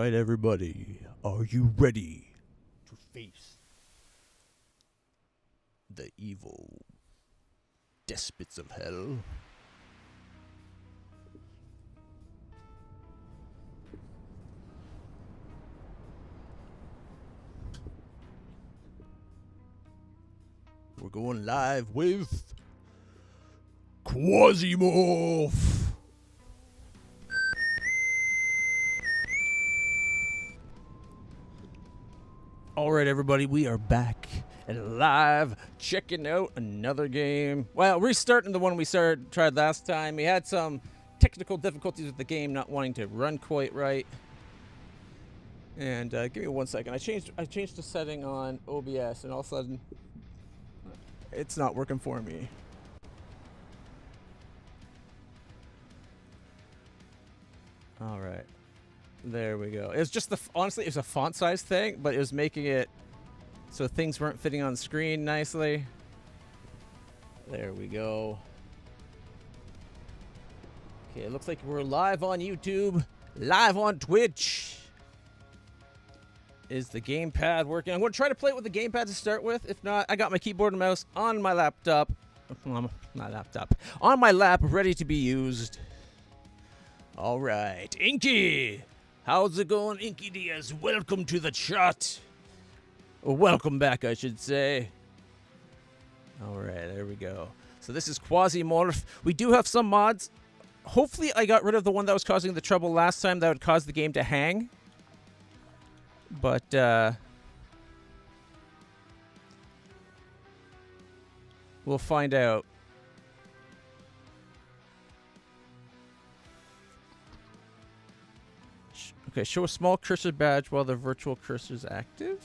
right, everybody. Are you ready to face the evil despots of hell? We're going live with Quasimorph. All right, everybody, we are back and live, checking out another game. Well, restarting the one we tried last time. We had some technical difficulties with the game not wanting to run quite right. And give me 1 second. I changed the setting on OBS, and all of a sudden, it's not working for me. All right. There we go. It was just honestly, it was a font size thing, but it was making it so things weren't fitting on the screen nicely. There we go. Okay, it looks like we're live on YouTube, live on Twitch. Is the gamepad working? I'm going to try to play it with the gamepad to start with. If not, I got my keyboard and mouse on my laptop. On my lap, ready to be used. All right, Inky. How's it going, Inky Diaz? Welcome to the chat. Or welcome back, I should say. All right, there we go. So this is Quasimorph. We do have some mods. Hopefully I got rid of the one that was causing the trouble last time that would cause the game to hang. But, we'll find out. Okay, show a small cursor badge while the virtual cursor is active.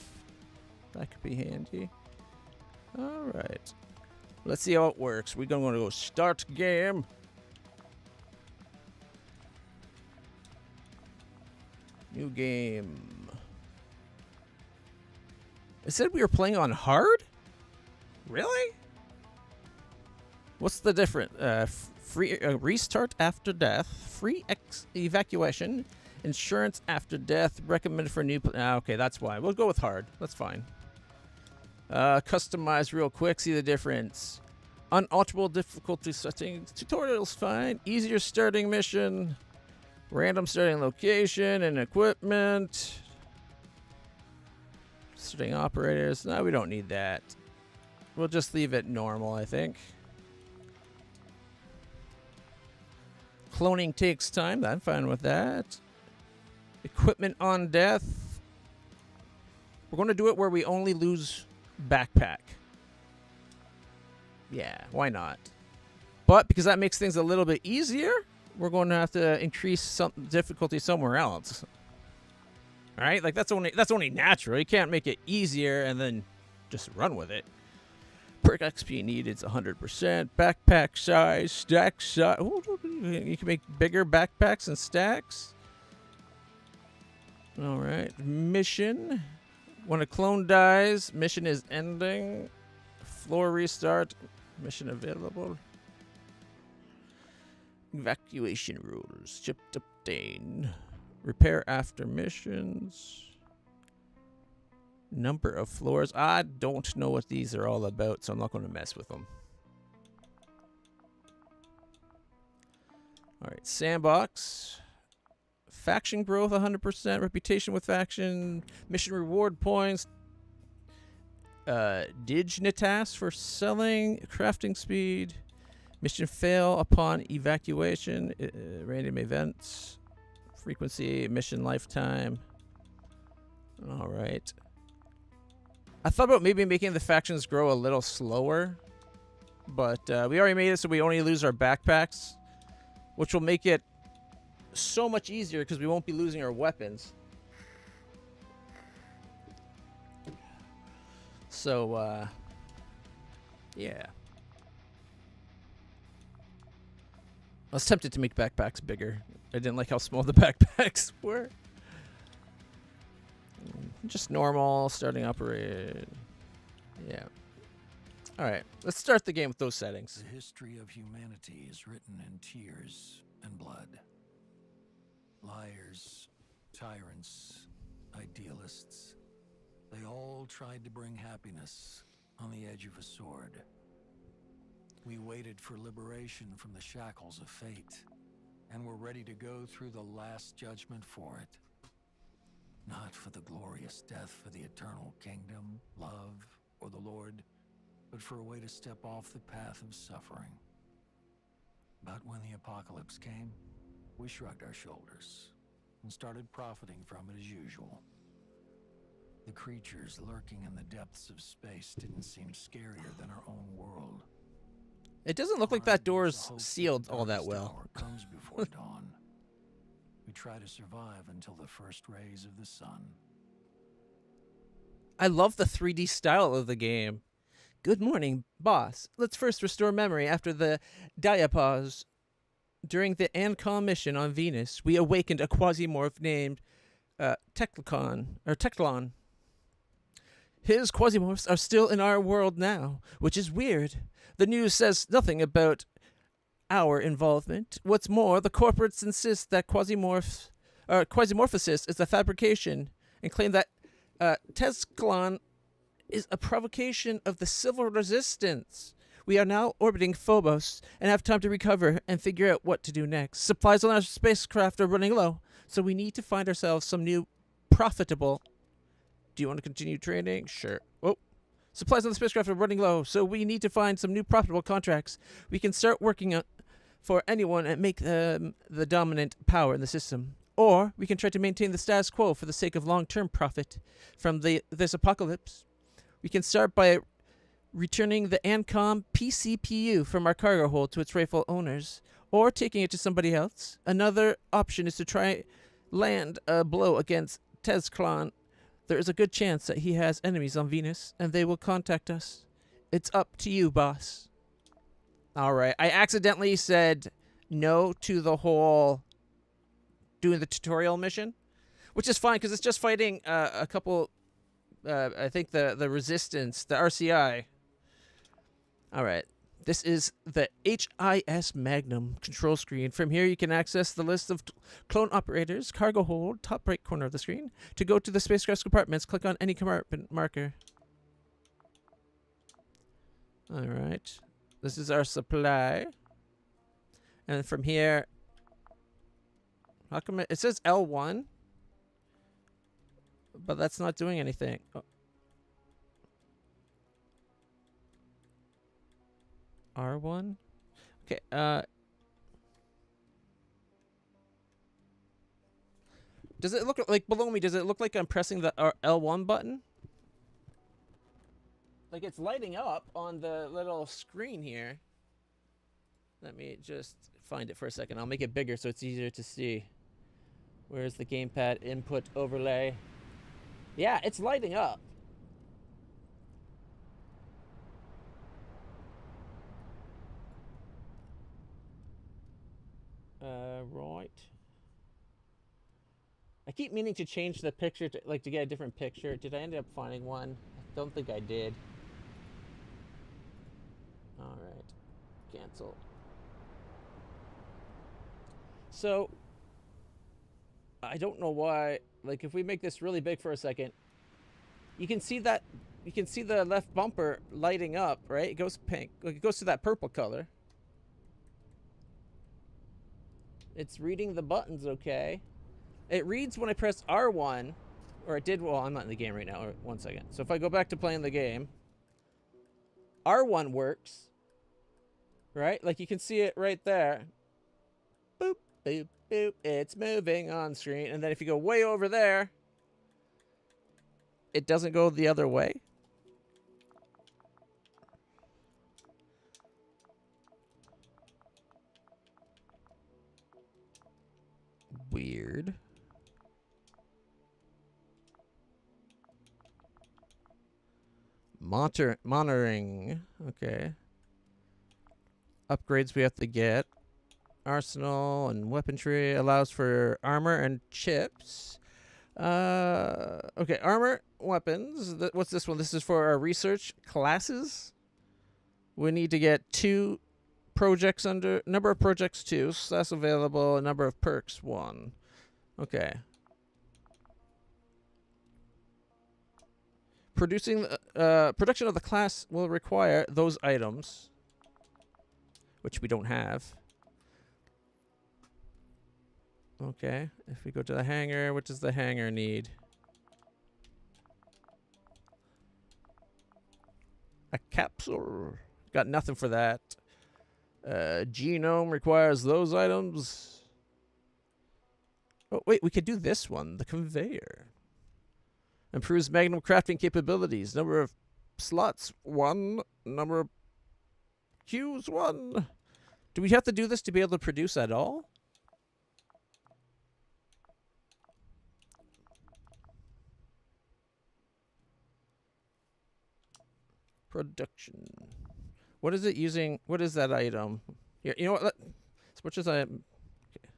That could be handy. All right. Let's see how it works. We're going to go start game. New game. It said we were playing on hard? Really? What's the difference? Free restart after death. Free evacuation. Insurance after death, recommended for new... okay, that's why. We'll go with hard. That's fine. Customize real quick. See the difference. Unalterable difficulty settings. Tutorial's fine. Easier starting mission. Random starting location and equipment. Starting operators. No, we don't need that. We'll just leave it normal, I think. Cloning takes time. I'm fine with that. Equipment on death. We're going to do it where we only lose backpack. Yeah, why not? But because that makes things a little bit easier, we're going to have to increase some difficulty somewhere else. All right, like that's only natural. You can't make it easier and then just run with it. Perk XP needed is 100%. Backpack size, stack size. Ooh, you can make bigger backpacks and stacks. All right, mission. When a clone dies, mission is ending. Floor restart, mission available. Evacuation rules, chipped obtain. Repair after missions. Number of floors. I don't know what these are all about, so I'm not going to mess with them. All right, sandbox. Faction growth 100%, reputation with faction, mission reward points, dignitas for selling, crafting speed, mission fail upon evacuation, random events, frequency, mission lifetime. All right. I thought about maybe making the factions grow a little slower, but we already made it so we only lose our backpacks, which will make it so much easier because we won't be losing our weapons. So, yeah. I was tempted to make backpacks bigger. I didn't like how small the backpacks were. Just normal, starting operate. Yeah. All right, let's start the game with those settings. The history of humanity is written in tears and blood. Liars Tyrants, idealists, they all tried to bring happiness on the edge of a sword. We waited for liberation from the shackles of fate, and were ready to go through the last judgment for it. Not for the glorious death for the eternal kingdom, love, or the Lord, but for a way to step off the path of suffering. But when the apocalypse came, we shrugged our shoulders and started profiting from it as usual. The creatures lurking in the depths of space didn't seem scarier than our own world. It doesn't look like that door's sealed all that well. Comes before dawn. We try to survive until the first rays of the sun. I love the 3D style of the game. Good morning, boss. Let's first restore memory after the diapause. During the Ancom mission on Venus, we awakened a Quasimorph named Teclon. His Quasimorphs are still in our world now, which is weird. The news says nothing about our involvement. What's more, the corporates insist that Quasimorphosis is a fabrication and claim that Teclon is a provocation of the civil resistance. We are now orbiting Phobos and have time to recover and figure out what to do next. Supplies on our spacecraft are running low, so we need to find ourselves some new profitable... Do you want to continue training? Sure. Oh. Supplies on the spacecraft are running low, so we need to find some new profitable contracts. We can start working for anyone and make them the dominant power in the system. Or we can try to maintain the status quo for the sake of long-term profit from this apocalypse. We can start by returning the Ancom PCPU from our cargo hold to its rightful owners, or taking it to somebody else. Another option is to try land a blow against Teclon. There is a good chance that he has enemies on Venus, and they will contact us. It's up to you, boss. All right. I accidentally said no to the whole doing the tutorial mission, which is fine because it's just fighting a couple, I think the resistance, the RCI. All right. This is the HIS Magnum control screen. From here, you can access the list of clone operators, cargo hold, top right corner of the screen. To go to the spacecraft's compartments, click on any compartment marker. All right. This is our supply. And from here, how come it says L1? But that's not doing anything. Oh. R1? Okay, does it look like below me? Does it look like I'm pressing the L1 button? Like it's lighting up on the little screen here. Let me just find it for a second. I'll make it bigger so it's easier to see. Where's the gamepad input overlay? Yeah, it's lighting up. Right. I keep meaning to change the picture to get a different picture. Did I end up finding one? I don't think I did. All right. Cancel. So I don't know why, like if we make this really big for a second, you can see that the left bumper lighting up, right? It goes pink. Like it goes to that purple color. It's reading the buttons okay. It reads when I press R1, or it did, well, I'm not in the game right now. One second. So if I go back to playing the game, R1 works, right? Like you can see it right there. Boop, boop, boop. It's moving on screen. And then if you go way over there, it doesn't go the other way. Weird. Monitoring. Okay. Upgrades we have to get. Arsenal and weaponry allows for armor and chips. Okay, armor, weapons. What's this one? This is for our research classes. We need to get 2 projects under number of projects 2. So that's available. A number of perks 1. Okay. Production of the class will require those items, which we don't have. Okay, if we go to the hangar, what does the hangar need? A capsule. Got nothing for that. Genome requires those items. Oh, wait, we could do this one. The conveyor. Improves magnum crafting capabilities. Number of slots, 1. Number of queues, 1. Do we have to do this to be able to produce at all? Production. What is it using? What is that item? Here, you know what? As much as I am. Okay.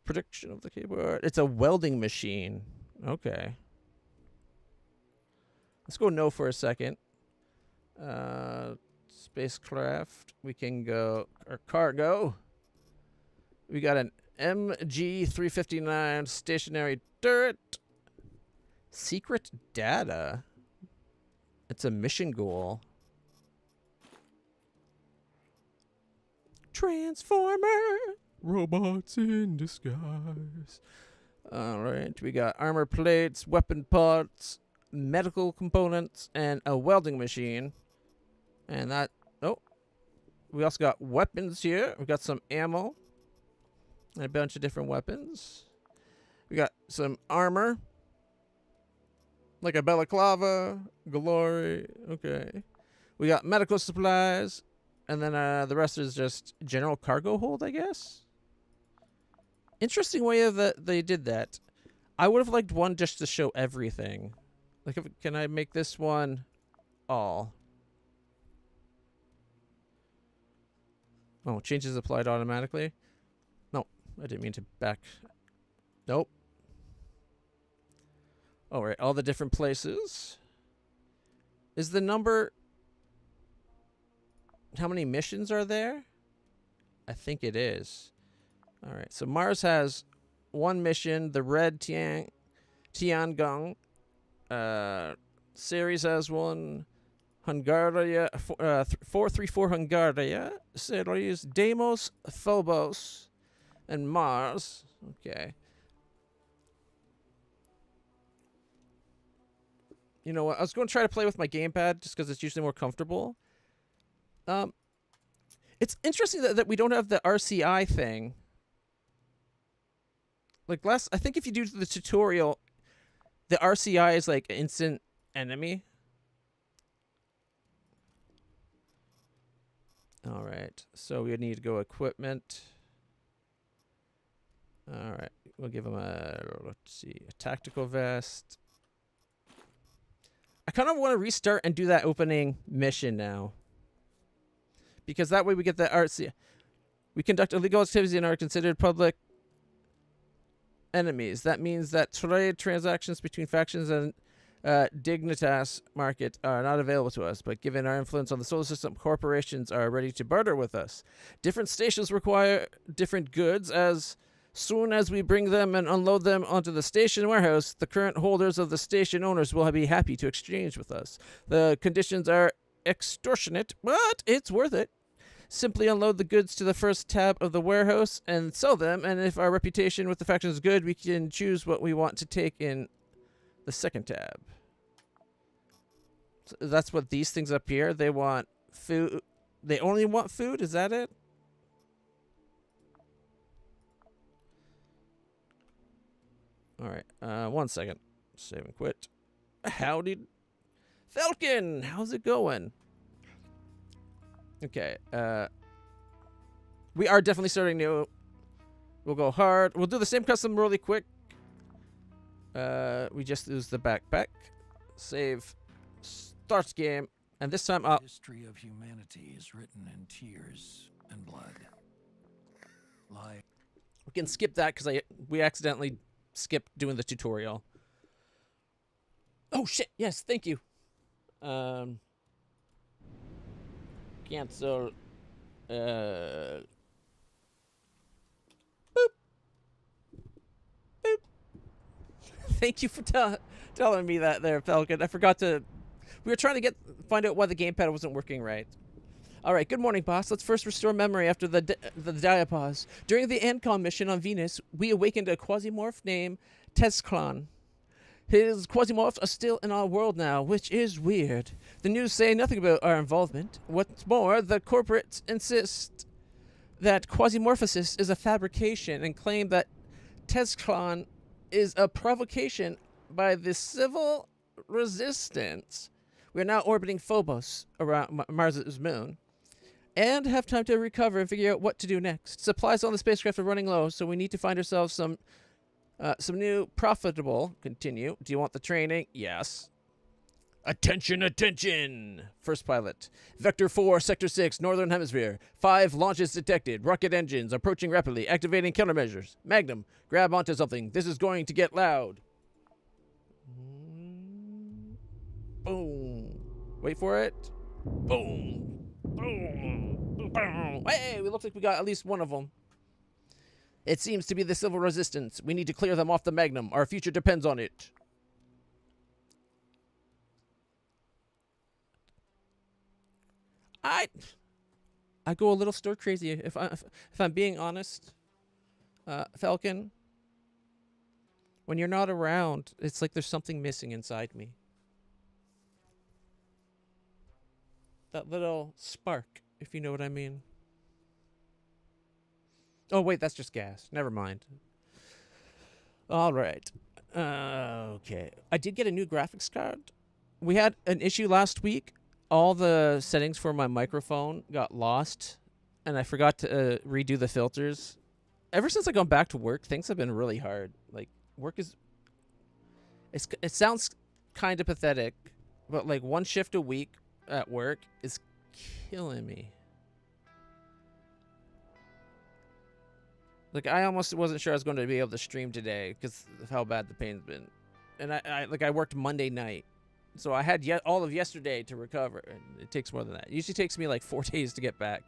Production of the keyboard. It's a welding machine. Okay. Let's go no for a second. Spacecraft. We can go. Or cargo. We got an MG-359 stationary turret. Secret data. It's a mission goal. Transformer. Robots in disguise. Alright, we got armor plates, weapon parts, medical components, and a welding machine. And that... Oh. We also got weapons here. We got some ammo. And a bunch of different weapons. We got some armor. Like a balaclava. Glory. Okay. We got medical supplies. And then the rest is just general cargo hold, I guess. Interesting way of that they did that. I would have liked one just to show everything. Like, can I make this one all? Oh, changes applied automatically. No, I didn't mean to back. Nope. All right, all the different places. Is the number... How many missions are there? I think it is. All right, so Mars has 1 mission, the Red Tiangong. Ceres has 1. Hungaria, 434 Hungaria. Ceres, Deimos, Phobos, and Mars. Okay. You know what? I was going to try to play with my gamepad just because it's usually more comfortable. It's interesting that we don't have the RCI thing. Like I think if you do the tutorial, the RCI is like instant enemy. All right, so we need to go equipment. All right, we'll give him a tactical vest. I kind of want to restart and do that opening mission now. Because that way we get the RC. We conduct illegal activities and are considered public enemies. That means that trade transactions between factions and Dignitas market are not available to us, but given our influence on the solar system, corporations are ready to barter with us. Different stations require different goods. As soon as we bring them and unload them onto the station warehouse, the current holders of the station owners will be happy to exchange with us. The conditions are extortionate, but it's worth it. Simply unload the goods to the first tab of the warehouse and sell them, and if our reputation with the faction is good, we can choose what we want to take in the second tab. So that's what these things up here, they want food. They only want food? Is that it? Alright, 1 second. Save and quit. Howdy, Falcon! How's it going? Okay, we are definitely starting new. We'll go hard. We'll do the same custom really quick. We just use the backpack. Save. Starts game. And this time The history of humanity is written in tears and blood. We can skip that because we accidentally skipped doing the tutorial. Oh shit! Yes, thank you. Cancel. Boop. Boop. Thank you for telling me that there, Falcon. I forgot to We were trying to find out why the gamepad wasn't working right. All right, good morning, boss. Let's first restore memory after the diapause. During the Ancon mission on Venus, we awakened a Quasimorph named Tezclan. His Quasimorphs are still in our world now, which is weird. The news say nothing about our involvement. What's more, the corporates insist that Quasimorphosis is a fabrication and claim that Tezclan is a provocation by the civil resistance. We are now orbiting Phobos, around Mars' moon, and have time to recover and figure out what to do next. Supplies on the spacecraft are running low, so we need to find ourselves some new profitable. Continue. Do you want the training? Yes. Attention, attention! First pilot. Vector 4, Sector 6, Northern Hemisphere. 5 launches detected. Rocket engines approaching rapidly. Activating countermeasures. Magnum, grab onto something. This is going to get loud. Boom. Wait for it. Boom. Boom. Boom. Hey, it looks like we got at least one of them. It seems to be the civil resistance. We need to clear them off the Magnum. Our future depends on it. I go a little stir crazy if I'm being honest. Falcon, when you're not around, it's like there's something missing inside me. That little spark, if you know what I mean. Oh, wait, that's just gas. Never mind. All right. Okay. I did get a new graphics card. We had an issue last week. All the settings for my microphone got lost, and I forgot to redo the filters. Ever since I gone back to work, things have been really hard. Like, work is... It sounds kind of pathetic, but, like, 1 shift a week at work is killing me. Like, I almost wasn't sure I was going to be able to stream today because of how bad the pain's been. And I worked Monday night. So I had all of yesterday to recover, and it takes more than that. It usually takes me like 4 days to get back.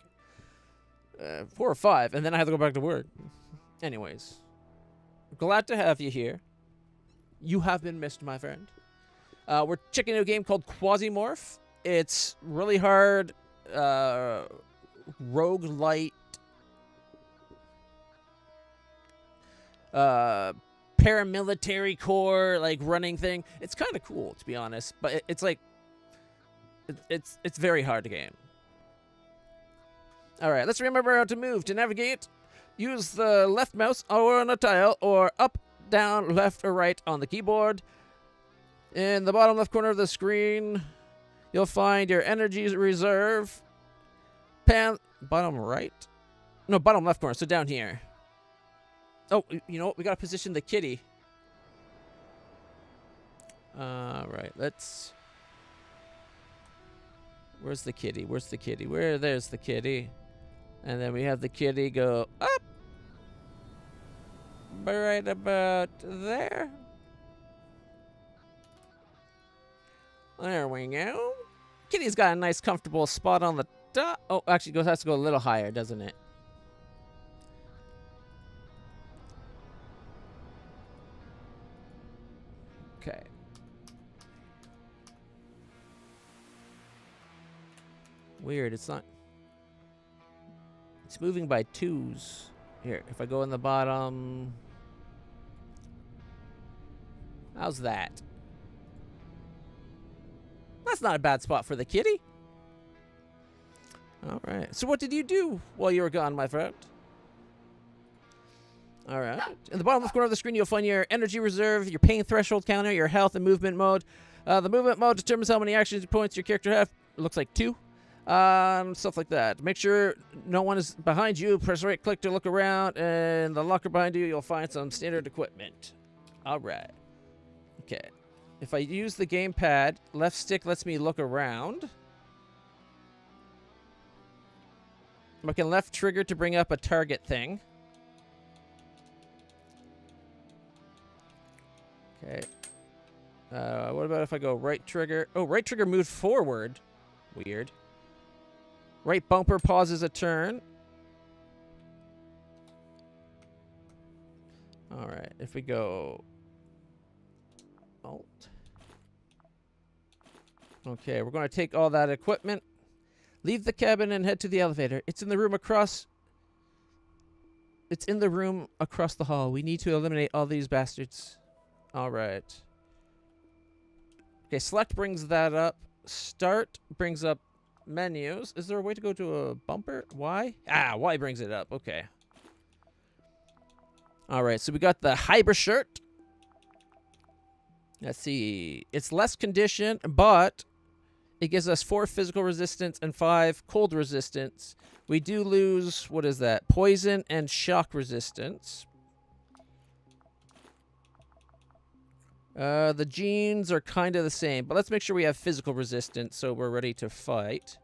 4 or 5, and then I have to go back to work. Anyways, glad to have you here. You have been missed, my friend. We're checking out a game called Quasimorph. It's really hard, roguelite, paramilitary core, like, running thing. It's kind of cool, to be honest, but it's like it's very hard to game. All right, let's remember how to move. To navigate, use the left mouse or on a tile, or up, down, left, or right on the keyboard. In the bottom left corner of the screen, you'll find your energy reserve. Bottom right? No, bottom left corner, so down here. Oh, you know what? We gotta position the kitty. Right, let's... Where's the kitty? Where's the kitty? There's the kitty. And then we have the kitty go up. Right about there. There we go. Kitty's got a nice comfortable spot on the top. Oh, actually has to go a little higher, doesn't it? Okay. Weird, it's not... It's moving by 2s. Here, if I go in the bottom... How's that? That's not a bad spot for the kitty. Alright, so what did you do while you were gone, my friend? Alright. In the bottom left corner of the screen, you'll find your energy reserve, your pain threshold counter, your health, and movement mode. The movement mode determines how many action points your character have. It looks like 2. Stuff like that. Make sure no one is behind you. Press right click to look around. And in the locker behind you, you'll find some standard equipment. Alright. Okay. If I use the gamepad, left stick lets me look around. I can left trigger to bring up a target thing. Okay. What about if I go right trigger? Oh, right trigger moved forward. Weird. Right bumper pauses a turn. Alright, if we go... Alt. Okay, we're going to take all that equipment, leave the cabin, and head to the elevator. It's in the room across. It's in the room across the hall. We need to eliminate all these bastards. All right. Okay, select brings that up. Start brings up menus. Is there a way to go to a bumper? Y? Ah, Y brings it up. Okay. All right, so we got the Hyper shirt. Let's see. It's less condition, but it gives us 4 physical resistance and 5 cold resistance. We do lose, what is that? Poison and shock resistance. The jeans are kind of the same, but let's make sure we have physical resistance so we're ready to fight.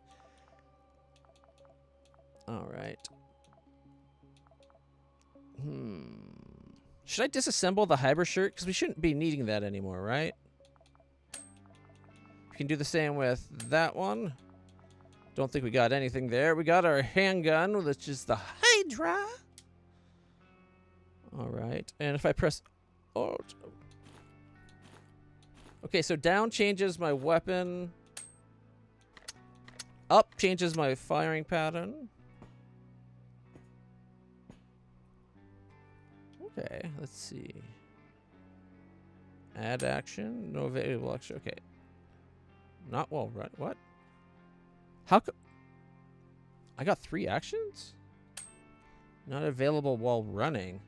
All right. Should I disassemble the Hyper shirt? Because we shouldn't be needing that anymore, right? We can do the same with that one. Don't think we got anything there. We got our handgun, which is the Hydra. All right. And if I press Alt. Okay, so down changes my weapon. Up changes my firing pattern. Okay, let's see. Add action. No available action. Okay. Not well run. What? How come? I got 3 actions? Not available while running.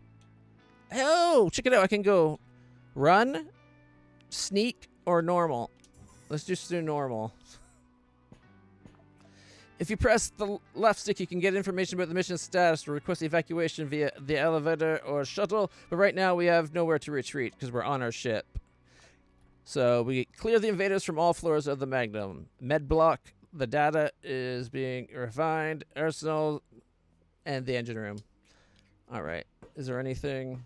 Oh, check it out. I can go run, sneak, or normal. Let's just do normal. If you press the left stick, you can get information about the mission status or request evacuation via the elevator or shuttle. But right now, we have nowhere to retreat because we're on our ship. So we clear the invaders from all floors of the Magnum. Med block. The data is being refined. Arsenal and the engine room. All right. Is there anything?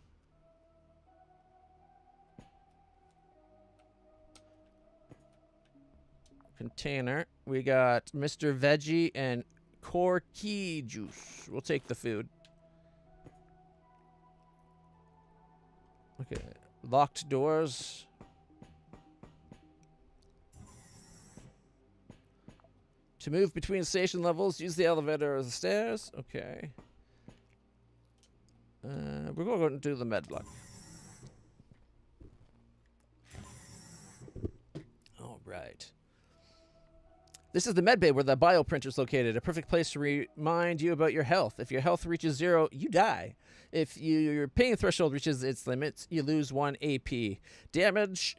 Container. We got Mr. Veggie and Corky Juice. We'll take the food. Okay. Locked doors. To move between station levels, use the elevator or the stairs. Okay. We're going to go and do the med block. All right. This is the med bay where the bioprinter is located. A perfect place to remind you about your health. If your health reaches 0, you die. If your pain threshold reaches its limits, you lose 1 AP. Damage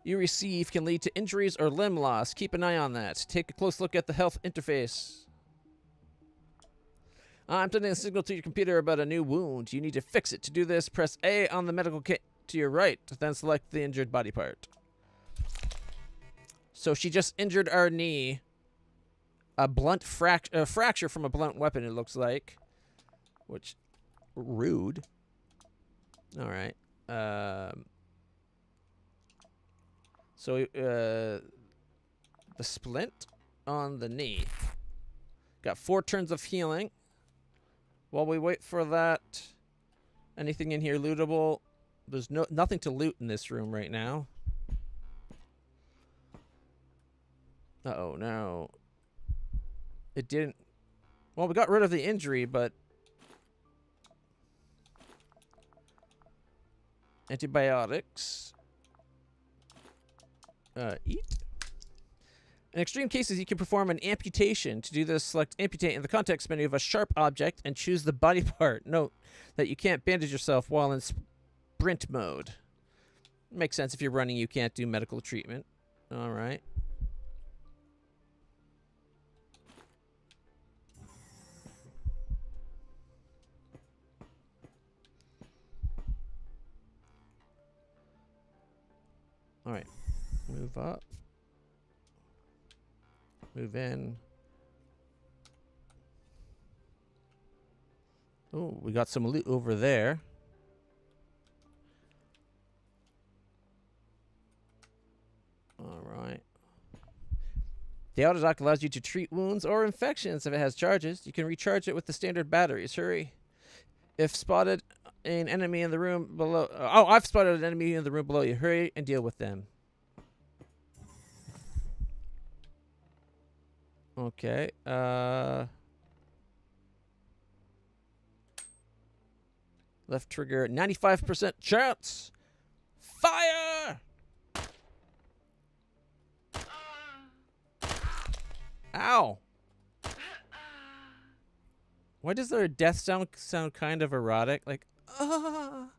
you receive can lead to injuries or limb loss. Keep an eye on that. Take a close look at the health interface. I'm sending a signal to your computer about a new wound. You need to fix it. To do this, press A on the medical kit to your right, then select the injured body part. So she just injured our knee. A blunt fracture from a blunt weapon, it looks like. Which, rude. All right. So, the splint on the knee. Got 4 turns of healing. While we wait for that, anything in here lootable? There's nothing to loot in this room right now. Uh-oh, no. It didn't... Well, we got rid of the injury, but... Antibiotics. Eat. In extreme cases, you can perform an amputation. To do this, select amputate in the context menu of a sharp object and choose the body part. Note that you can't bandage yourself while in sprint mode. Makes sense if you're running, you can't do medical treatment. All right. All right. Move up. Move in. Oh, we got some loot over there. All right. The autodock allows you to treat wounds or infections if it has charges. You can recharge it with the standard batteries. Hurry. If spotted an enemy in the room below... I've spotted an enemy in the room below you. Hurry and deal with them. Okay. Left trigger, 95% chance. Fire! Ow! Why does their death sound kind of erotic? Like, oh,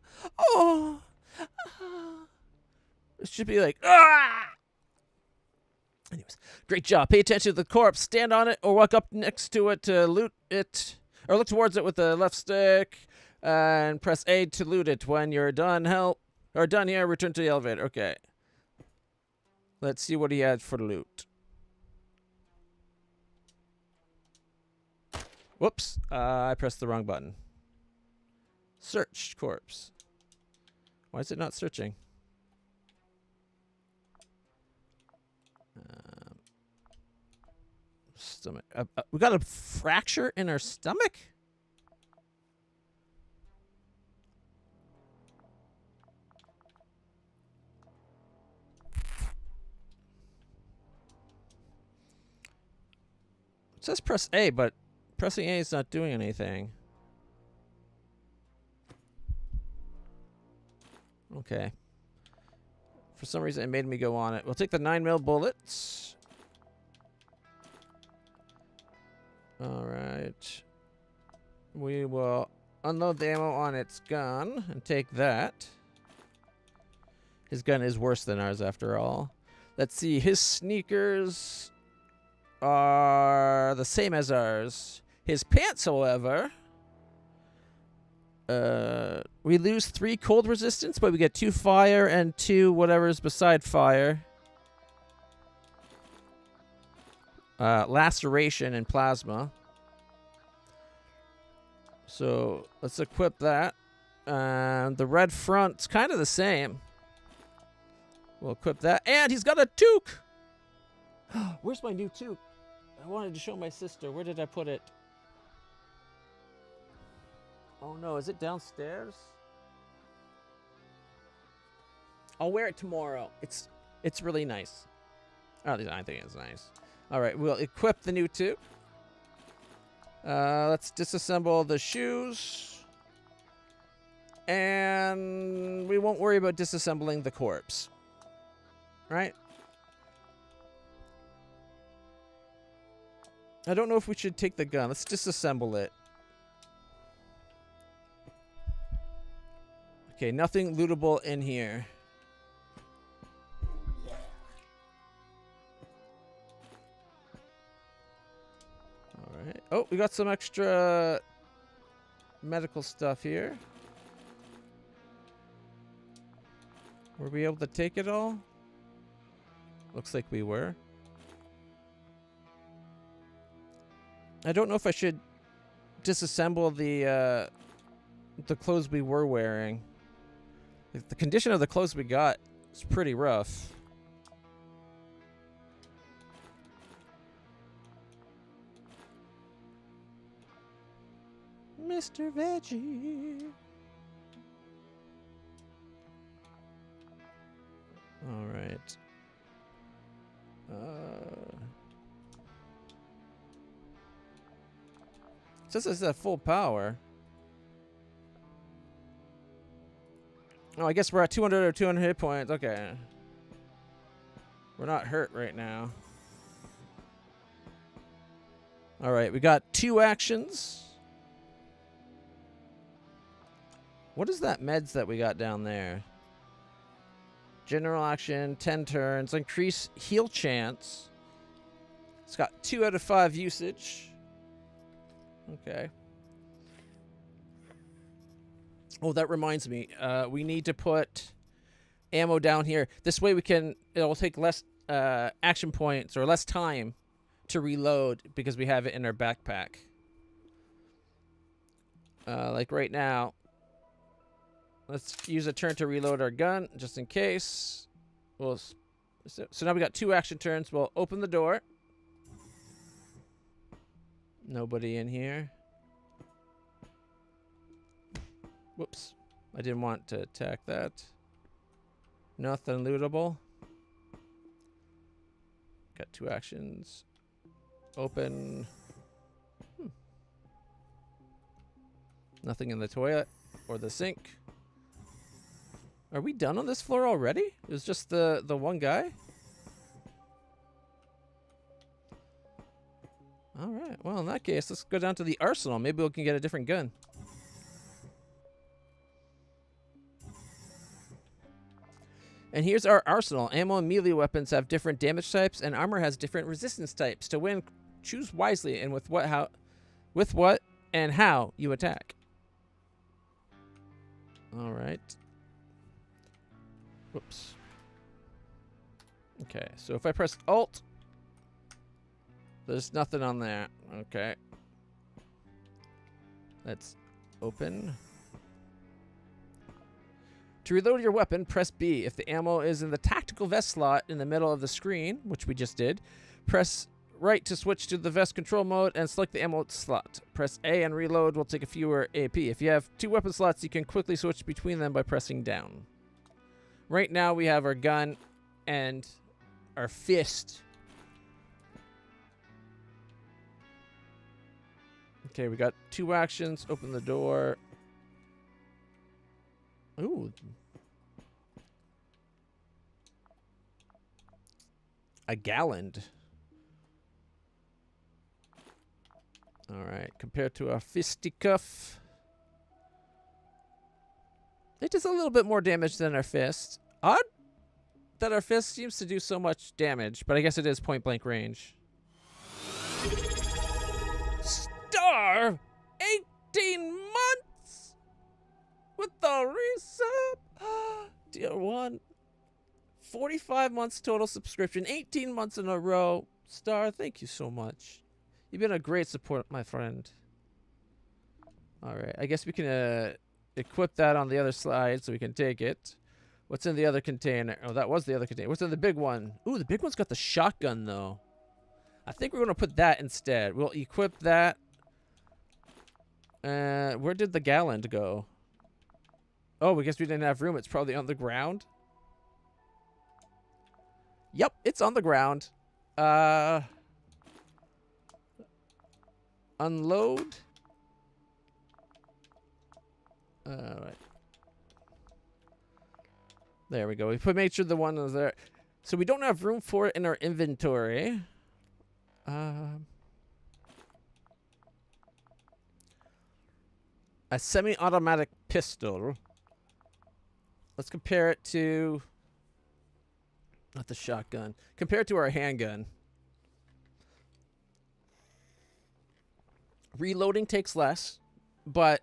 it should be like, ah! Anyways, great job. Pay attention to the corpse. Stand on it or walk up next to it to loot it. Or look towards it with the left stick. And press A to loot it. When you're done, done here, return to the elevator. Okay. Let's see what he had for loot. Whoops. I pressed the wrong button. Search corpse. Why is it not searching? Stomach. We got a fracture in our stomach? It says press A, but pressing A is not doing anything. Okay. For some reason, it made me go on it. We'll take the 9mm bullets. Alright. We will unload the ammo on its gun and take that. His gun is worse than ours after all. Let's see. His sneakers are the same as ours. His pants, however, we lose 3 cold resistance, but we get 2 fire and 2 whatever's beside fire. Laceration and plasma. So let's equip that. The red front's kind of the same. We'll equip that. And he's got a toque! Where's my new toque? I wanted to show my sister. Where did I put it? Oh no, is it downstairs? I'll wear it tomorrow. It's really nice. At least I think it's nice. Alright, we'll equip the new toque. Let's disassemble the shoes. And we won't worry about disassembling the corpse. Right? I don't know if we should take the gun. Let's disassemble it. Okay, nothing lootable in here. Alright. Oh, we got some extra medical stuff here. Were we able to take it all? Looks like we were. I don't know if I should disassemble the clothes we were wearing. The condition of the clothes we got is pretty rough. Mr. Veggie. All right. It says it's at full power. Oh, I guess we're at 200 or 200 hit points. Okay. We're not hurt right now. All right, we got 2 actions. What is that meds that we got down there? General action, 10 turns, increase heal chance. It's got 2 out of 5 usage. Okay. Oh, that reminds me. We need to put ammo down here. This way it'll take less action points or less time to reload because we have it in our backpack. Like right now. Let's use a turn to reload our gun just in case. So now we got 2 action turns. We'll open the door. Nobody in here. Whoops. I didn't want to attack that. Nothing lootable. Got 2 actions. Open. Nothing in the toilet or the sink. Are we done on this floor already? It was just the one guy? Alright, well in that case, let's go down to the arsenal. Maybe we can get a different gun. And here's our arsenal. Ammo and melee weapons have different damage types, and armor has different resistance types. To win, choose wisely and with what and how you attack. Alright. Whoops. Okay, so if I press Alt, there's nothing on there. Okay. Let's open. To reload your weapon, press B. If the ammo is in the tactical vest slot in the middle of the screen, which we just did, press right to switch to the vest control mode and select the ammo slot. Press A and reload will take a fewer AP. If you have 2 weapon slots, you can quickly switch between them by pressing down. Right now we have our gun and our fist. Okay, we got 2 actions. Open the door. Ooh. A gallant. Alright, compared to a fisticuff. It does a little bit more damage than our fist. Odd that our fist seems to do so much damage, but I guess it is point blank range. Star! 18 months! With the resub! Dear one. 45 months total subscription. 18 months in a row. Star, thank you so much. You've been a great support, my friend. Alright, I guess we can equip that on the other slide so we can take it. What's in the other container? Oh, that was the other container. What's in the big one? Ooh, the big one's got the shotgun, though. I think we're going to put that instead. We'll equip that. Where did the gallant go? Oh, I guess we didn't have room. It's probably on the ground. Yep, it's on the ground. Unload. Alright. There we go. We made sure the one was there. So we don't have room for it in our inventory. A semi-automatic pistol. Let's compare it to... Not the shotgun. Compare it to our handgun. Reloading takes less, but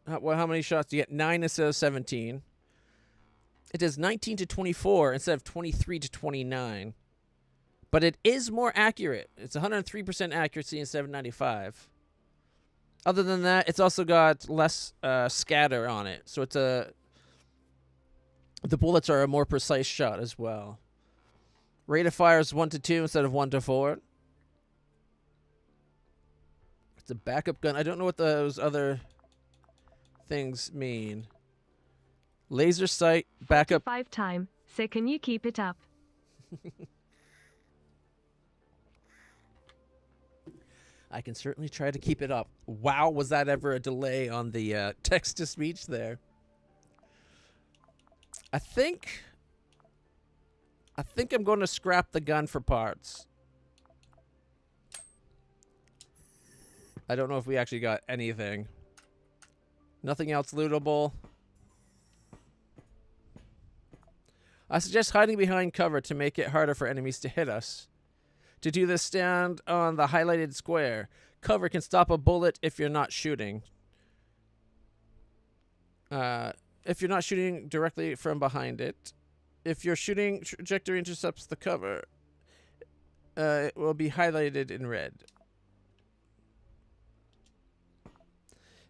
how many shots do you get? 9 instead of 17. It does 19 to 24 instead of 23 to 29. But it is more accurate. It's 103% accuracy instead of 95. Other than that, it's also got less scatter on it. So it's the bullets are a more precise shot as well. Rate of fire is 1 to 2 instead of 1 to 4. It's a backup gun. I don't know what those other things mean. Laser sight, backup. 5 time. So can you keep it up? I can certainly try to keep it up. Wow, was that ever a delay on the text-to-speech there? I think I'm going to scrap the gun for parts. I don't know if we actually got anything. Nothing else lootable. I suggest hiding behind cover to make it harder for enemies to hit us. To do this, stand on the highlighted square. Cover can stop a bullet if you're not shooting. If you're not shooting directly from behind it. If your shooting trajectory intercepts the cover, it will be highlighted in red.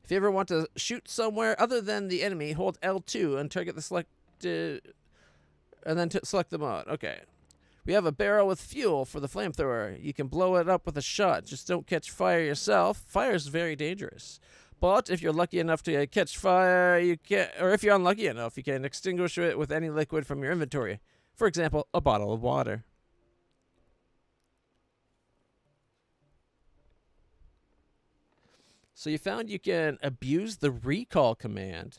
If you ever want to shoot somewhere other than the enemy, hold L2 and target the selected, and then select the mode. Okay. We have a barrel with fuel for the flamethrower. You can blow it up with a shot. Just don't catch fire yourself. Fire is very dangerous. But if you're lucky enough to catch fire, you can, or if you're unlucky enough, you can extinguish it with any liquid from your inventory. For example, a bottle of water. So you found you can abuse the recall command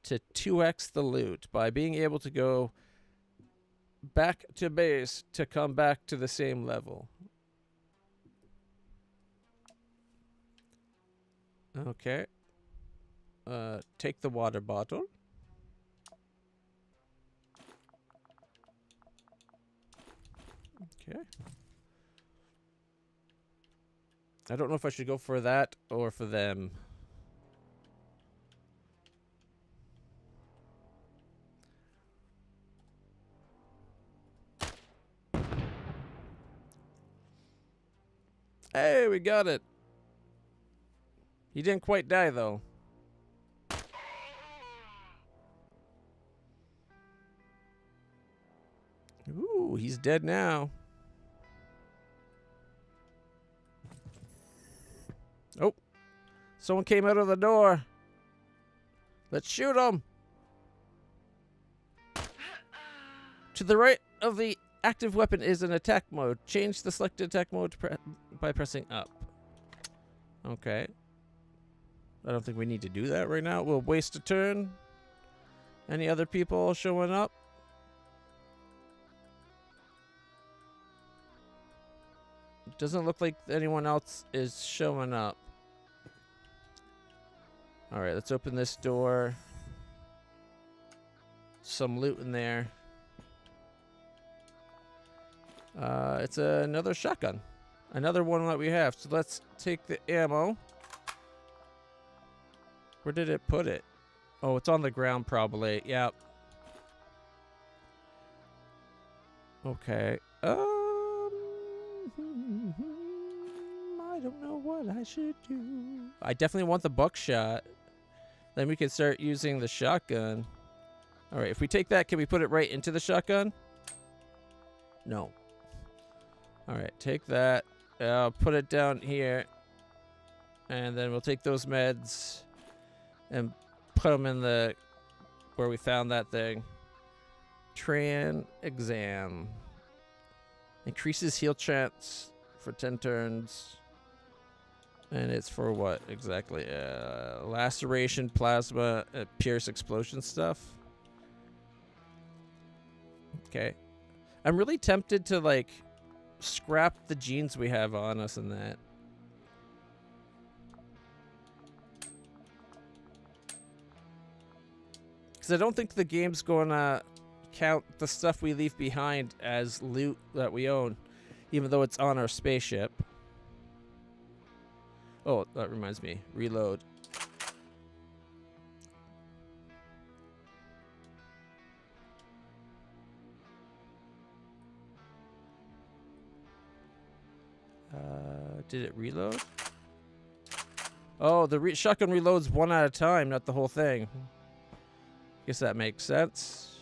to 2x the loot by being able to go back to base to come back to the same level. Okay. Take the water bottle. Okay. I don't know if I should go for that or for them. Hey, we got it. He didn't quite die, though. Ooh, he's dead now. Oh, someone came out of the door. Let's shoot him. To the right of the active weapon is an attack mode. Change the selected attack mode by pressing up. Okay. I don't think we need to do that right now. We'll waste a turn. Any other people showing up? Doesn't look like anyone else is showing up. Alright, let's open this door. Some loot in there. It's another shotgun. Another one that we have. So let's take the ammo. Where did it put it? Oh, it's on the ground probably. Yep. Okay. I don't know what I should do. I definitely want the buckshot. Then we can start using the shotgun. All right, if we take that, can we put it right into the shotgun? No. All right, take that. Put it down here. And then we'll take those meds and put them in the where we found that thing. Tran exam. Increases heal chance for 10 turns. And it's for what exactly? Laceration, plasma, pierce, explosion stuff. Okay. I'm really tempted to like scrap the jeans we have on us and that. Because I don't think the game's gonna count the stuff we leave behind as loot that we own, even though it's on our spaceship. Oh, that reminds me. Reload. Did it reload? Oh, the shotgun reloads one at a time, not the whole thing. Guess that makes sense.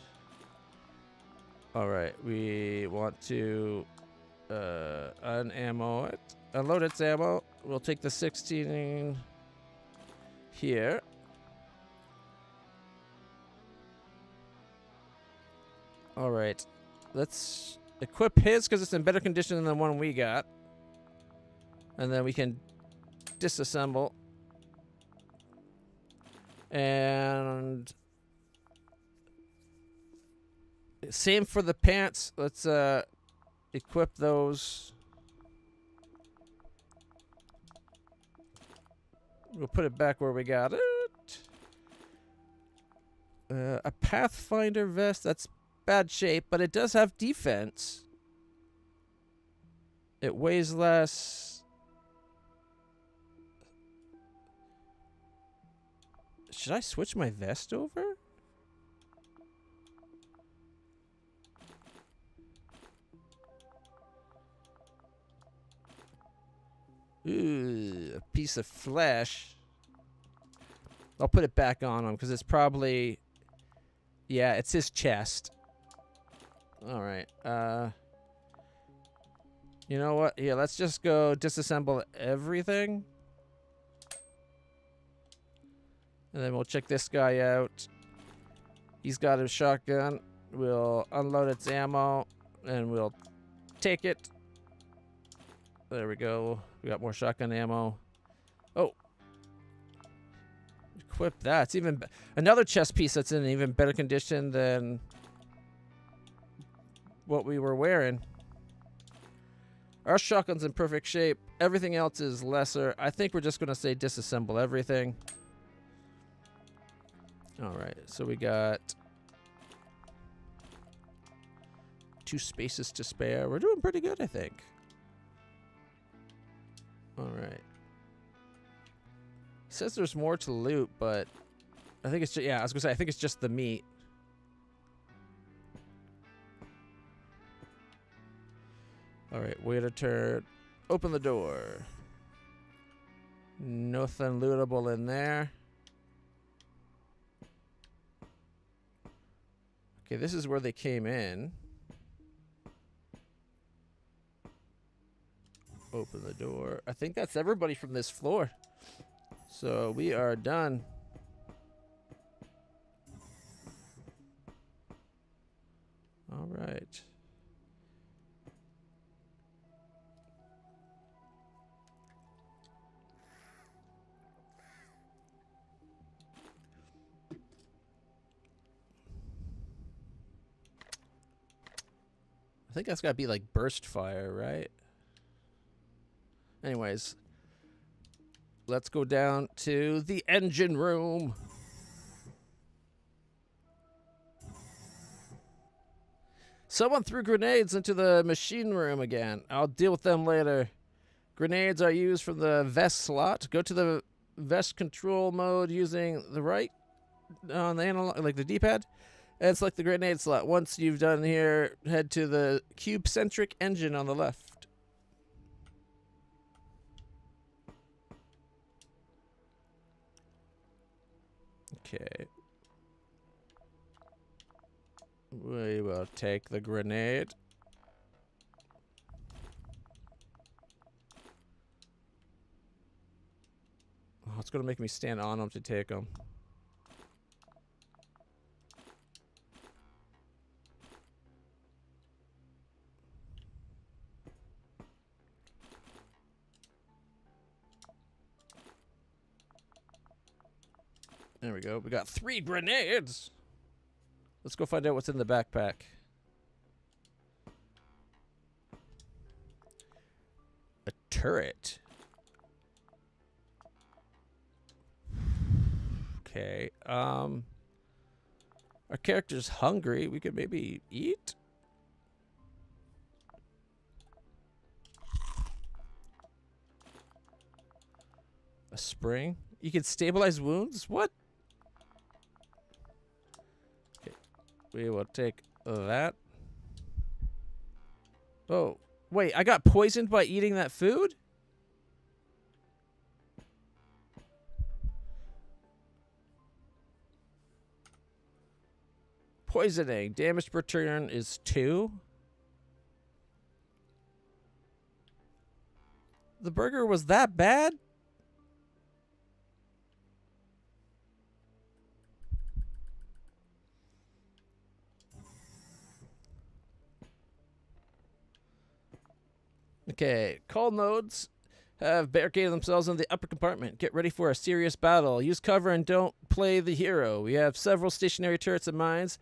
Alright, we want to unammo it. Unload its ammo. We'll take the 16 here. Alright. Let's equip his because it's in better condition than the one we got. And then we can disassemble. And same for the pants. Let's equip those. We'll put it back where we got it. A Pathfinder vest. That's bad shape, but it does have defense. It weighs less. Should I switch my vest over? Ooh, a piece of flesh. I'll put it back on him because it's probably... Yeah, it's his chest. Alright. You know what? Yeah, let's just go disassemble everything. And then we'll check this guy out. He's got his shotgun. We'll unload its ammo. And we'll take it. There we go. We got more shotgun ammo. Oh, equip that. It's even another chest piece that's in even better condition than what we were wearing. Our shotgun's in perfect shape. Everything else is lesser. I think we're just going to say disassemble everything. All right, so we got 2 spaces to spare. We're doing pretty good, I think. All right. Says there's more to loot, but I think it's just, yeah, I was gonna say, I think it's just the meat. All right, wait a turn. Open the door. Nothing lootable in there. Okay, this is where they came in. Open the door. I think that's everybody from this floor. So we are done. All right. I think that's got to be like burst fire, right? Anyways, let's go down to the engine room. Someone threw grenades into the machine room again. I'll deal with them later. Grenades are used from the vest slot. Go to the vest control mode using the right on the analog, like the D-pad, and select the grenade slot. Once you've done here, head to the cube-centric engine on the left. Okay. We will take the grenade. Oh, it's going to make me stand on them to take them. There we go. We got 3 grenades. Let's go find out what's in the backpack. A turret. Okay. Our character's hungry. We could maybe eat? A spring? You can stabilize wounds? What? Okay. We will take that. Oh, wait. I got poisoned by eating that food? Poisoning. Damage per turn is 2. The burger was that bad? Okay, call nodes have barricaded themselves in the upper compartment. Get ready for a serious battle. Use cover and don't play the hero. We have several stationary turrets and mines.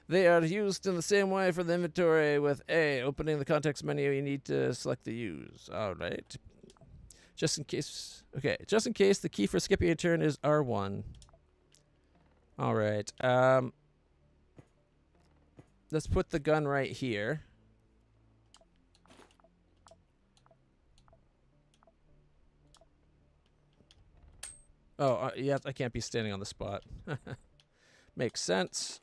They are used in the same way for the inventory with A. Opening the context menu, you need to select the use. All right. Just in case. Okay, just in case, the key for skipping a turn is R1. All right. Let's put the gun right here. Oh, yeah, I can't be standing on the spot. Makes sense.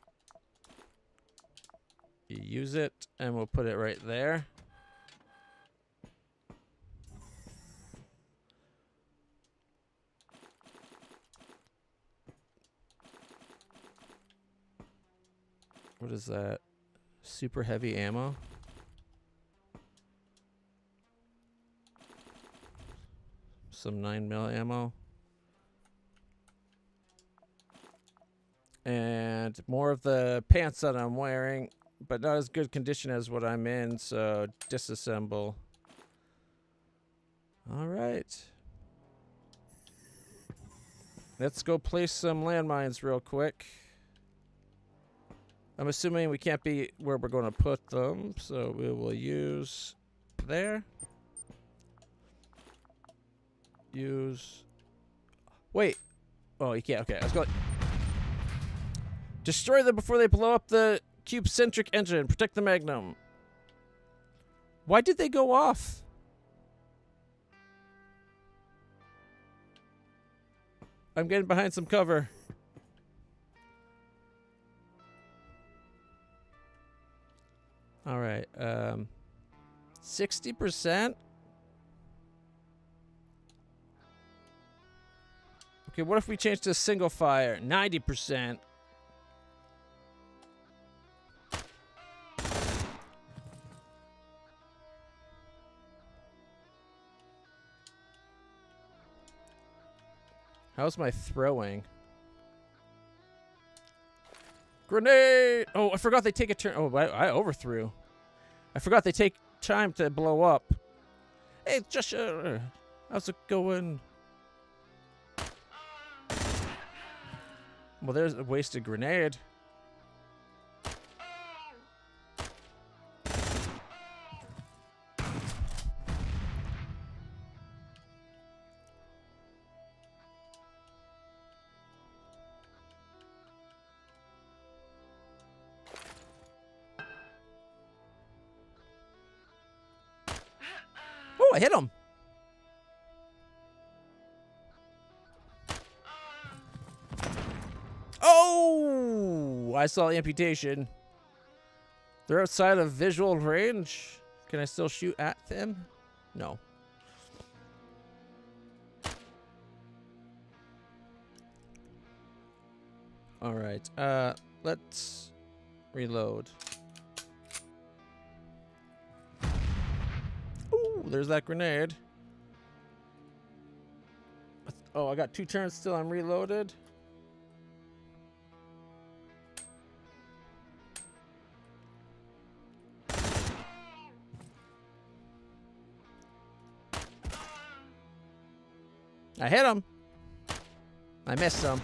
You use it, and we'll put it right there. What is that? Super heavy ammo? Some 9mm ammo. And more of the pants that I'm wearing, but not as good condition as what I'm in, so disassemble. All right. Let's go place some landmines real quick. I'm assuming we can't be where we're going to put them, so we will use there. Use... Wait. Oh, you can't. Okay, let's go. Destroy them before they blow up the cube-centric engine. Protect the Magnum. Why did they go off? I'm getting behind some cover. All right. 60%? Okay, what if we change to single fire? 90%. How's my throwing? Grenade! Oh, I forgot they take a turn. Oh, I overthrew. I forgot they take time to blow up. Hey, Joshua! How's it going? Well, there's a wasted grenade. Oh, I hit him. Oh, I saw amputation. They're outside of visual range. Can I still shoot at them? No. All right. Let's reload. Ooh, there's that grenade. Oh, I got 2 turns still. I'm reloaded. I hit him. I missed him.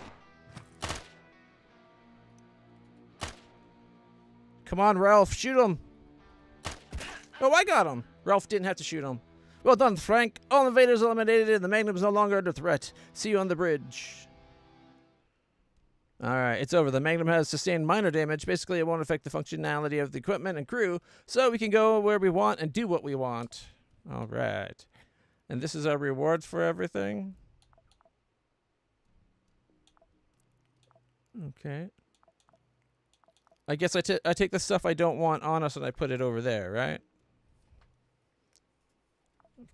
Come on, Ralph. Shoot him. Oh, I got him. Ralph didn't have to shoot him. Well done, Frank. All invaders eliminated and the Magnum is no longer under threat. See you on the bridge. Alright, it's over. The Magnum has sustained minor damage. Basically, it won't affect the functionality of the equipment and crew, so we can go where we want and do what we want. Alright. And this is our rewards for everything. Okay. I guess I take the stuff I don't want on us and I put it over there, right?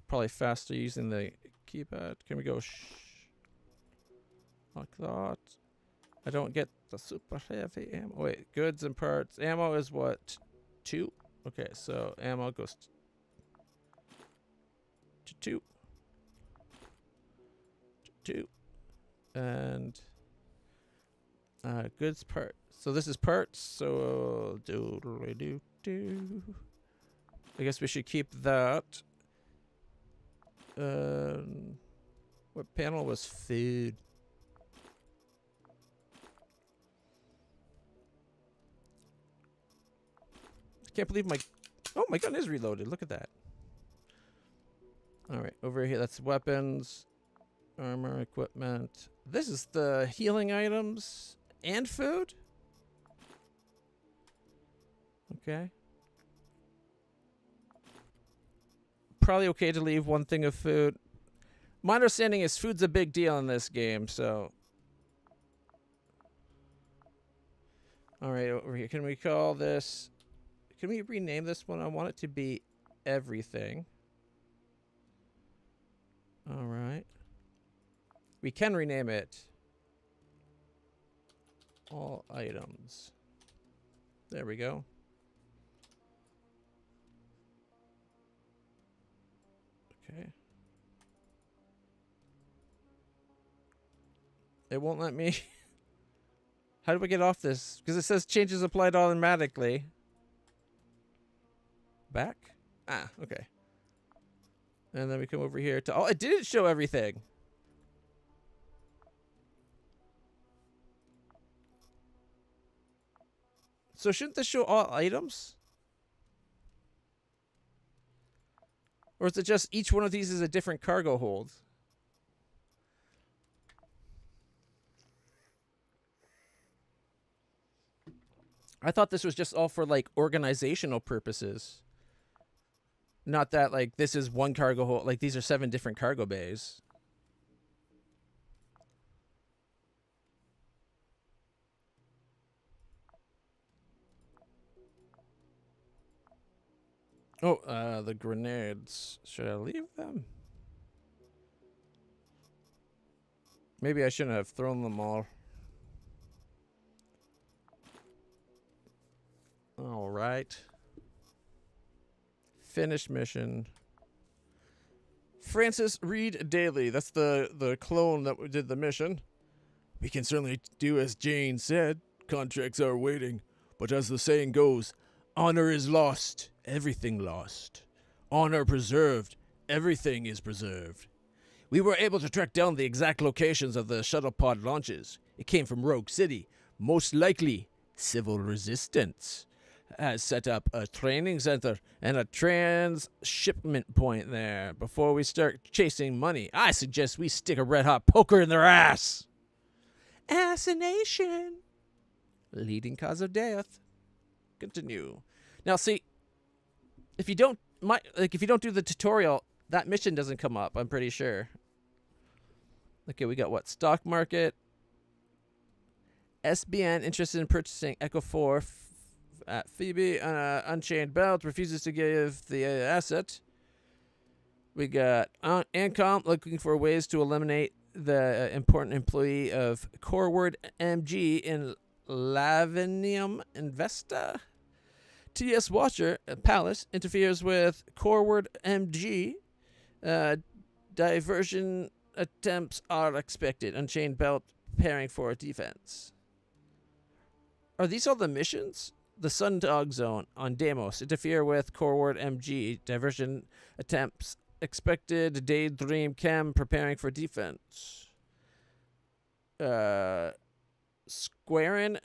Probably faster using the keypad. Can we go like that? I don't get the super heavy ammo. Wait, goods and parts. Ammo is what? 2? Okay, so ammo goes to 2. 2. And goods part. So this is parts. So doodly-doo-doo. I guess we should keep that. What panel was food? I can't believe my... Oh, my gun is reloaded. Look at that. All right, over here, that's weapons, armor, equipment. This is the healing items and food? Okay. Probably okay to leave one thing of food. My understanding is food's a big deal in this game, so... Alright, over here. Can we call this... Can we rename this one? I want it to be everything. Alright. We can rename it all items. There we go. Okay. It won't let me. How do we get off this? Because it says changes applied automatically. Back? Ah, okay. And then we come over here to... Oh, it didn't show everything. So shouldn't this show all items? Or is it just each one of these is a different cargo hold? I thought this was just all for like organizational purposes. Not that like this is one cargo hold, like these are 7 different cargo bays. Oh, the grenades. Should I leave them? Maybe I shouldn't have thrown them all. All right. Finish mission. Francis Reed Daly. That's the clone that did the mission. We can certainly do as Jane said. Contracts are waiting. But as the saying goes, honor is lost, everything lost. Honor preserved, everything is preserved. We were able to track down the exact locations of the shuttle pod launches. It came from Rogue City. Most likely, civil resistance has set up a training center and a transshipment point there. Before we start chasing money, I suggest we stick a red-hot poker in their ass. Assassination. Leading cause of death. Continue. Now, see, if you don't do the tutorial, that mission doesn't come up, I'm pretty sure. Okay, we got what? Stock market. SBN interested in purchasing Echo 4 at Phoebe. Unchained Belt refuses to give the asset. We got Ancom looking for ways to eliminate the important employee of Coreword MG in Lavinium Investa. TS Watcher Palace interferes with Coreword MG. Diversion attempts are expected. Unchained Belt preparing for defense. Are these all the missions? The Sundog Zone on Deimos. Interfere with Coreword MG. Diversion attempts expected. Daydream Chem preparing for defense. Squarin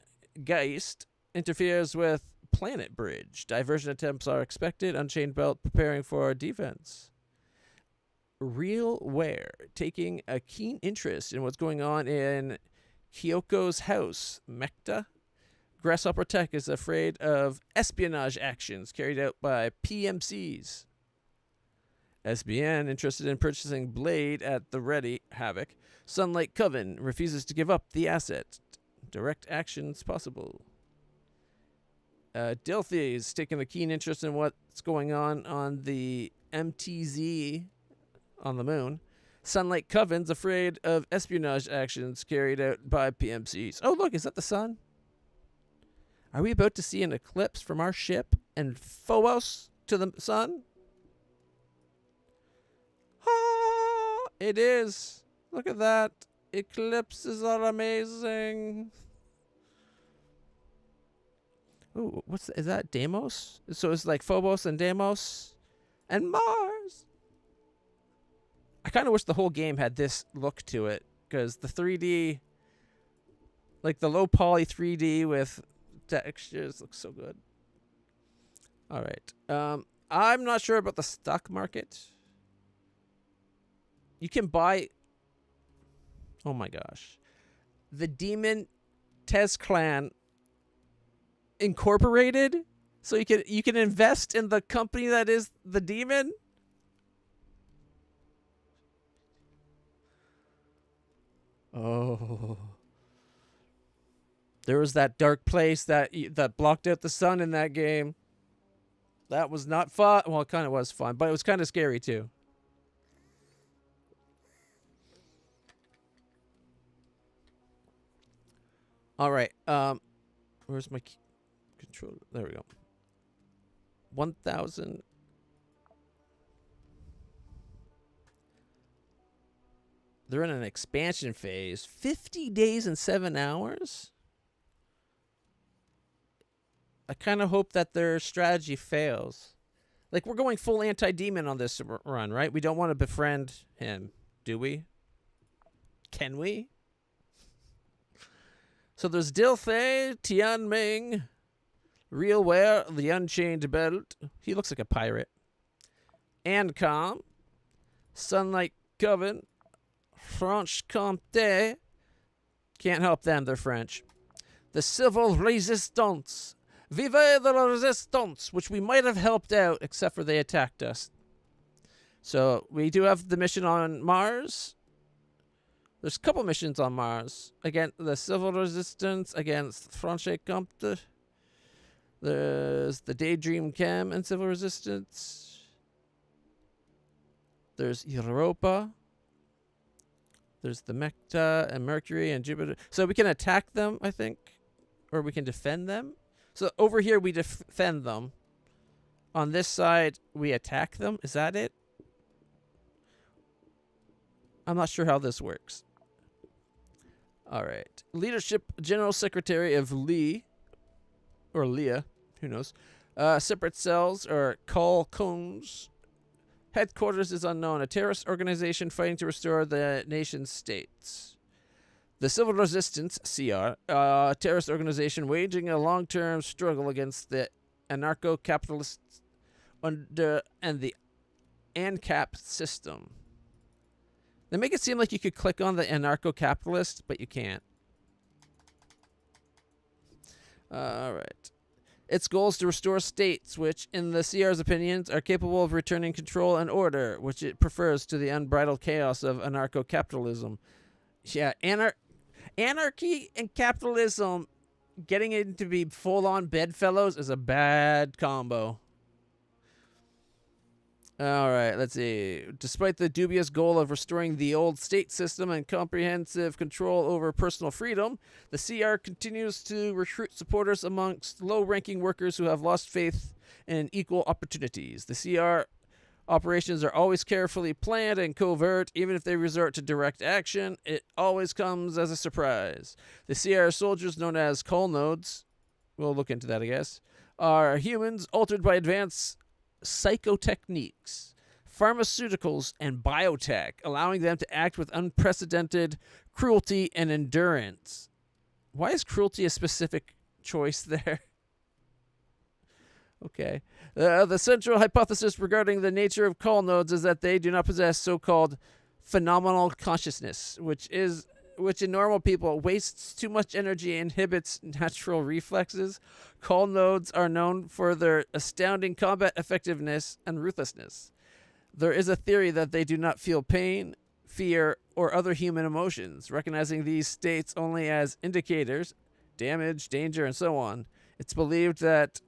Geist interferes with Planet Bridge. Diversion attempts are expected. Unchained Belt preparing for defense. Real Ware taking a keen interest in what's going on in Kyoko's house. Mekta. Grasshopper Tech is afraid of espionage actions carried out by PMCs. SBN interested in purchasing Blade at the ready. Havoc. Sunlight Coven refuses to give up the asset. Direct actions possible. Delphi is taking a keen interest in what's going on the MTZ on the moon. Sunlight Coven's afraid of espionage actions carried out by PMCs. Oh, look, is that the sun? Are we about to see an eclipse from our ship and Phobos to the sun? Ah, it is. Look at that. Eclipses are amazing. Ooh, is that Deimos? So it's like Phobos and Deimos and Mars. I kind of wish the whole game had this look to it, because the 3D, like the low poly 3D with textures, looks so good. All right. I'm not sure about the stock market. You can buy. Oh my gosh, the Demon Tez Clan Incorporated, so you can invest in the company that is the demon. Oh, there was that dark place that blocked out the sun in that game. That was not fun. Well, it kind of was fun, but it was kind of scary too. All right. Where's my controller? There we go. 1,000. They're in an expansion phase. 50 days and 7 hours? I kind of hope that their strategy fails. Like, we're going full anti-demon on this run, right? We don't want to befriend him, do we? Can we? So there's Dilthay, Tianming, Realware, the Unchained Belt. He looks like a pirate. Ancom, Sunlight Coven, Franche Comté. Can't help them, they're French. The Civil Resistance. Vive the Resistance, which we might have helped out, except for they attacked us. So we do have the mission on Mars. There's a couple missions on Mars. Against the Civil Resistance, against Franche Comté. There's the Daydream Chem and Civil Resistance. There's Europa. There's the Mecta and Mercury and Jupiter. So we can attack them, I think. Or we can defend them. So over here we defend them. On this side we attack them. Is that it? I'm not sure how this works. Alright. Leadership General Secretary of Lee. Or Leah. Who knows? Separate cells or call cones. Headquarters is unknown. A terrorist organization fighting to restore the nation's states. The Civil Resistance, CR, terrorist organization waging a long-term struggle against the anarcho-capitalists and the ANCAP system. They make it seem like you could click on the anarcho-capitalist, but you can't. All right. Its goal is to restore states which, in the CR's opinions, are capable of returning control and order, which it prefers to the unbridled chaos of anarcho-capitalism. Yeah, anarchy and capitalism getting it to be full-on bedfellows is a bad combo. All right, let's see. Despite the dubious goal of restoring the old state system and comprehensive control over personal freedom, the CR continues to recruit supporters amongst low-ranking workers who have lost faith in equal opportunities. The CR operations are always carefully planned and covert. Even if they resort to direct action, it always comes as a surprise. The CR soldiers, known as call nodes, we'll look into that, I guess, are humans altered by advanced psychotechniques, pharmaceuticals, and biotech, allowing them to act with unprecedented cruelty and endurance. Why is cruelty a specific choice there? Okay. The central hypothesis regarding the nature of call nodes is that they do not possess so-called phenomenal consciousness, which in normal people wastes too much energy and inhibits natural reflexes. Call nodes are known for their astounding combat effectiveness and ruthlessness. There is a theory that they do not feel pain, fear, or other human emotions, recognizing these states only as indicators, damage, danger, and so on. It's believed that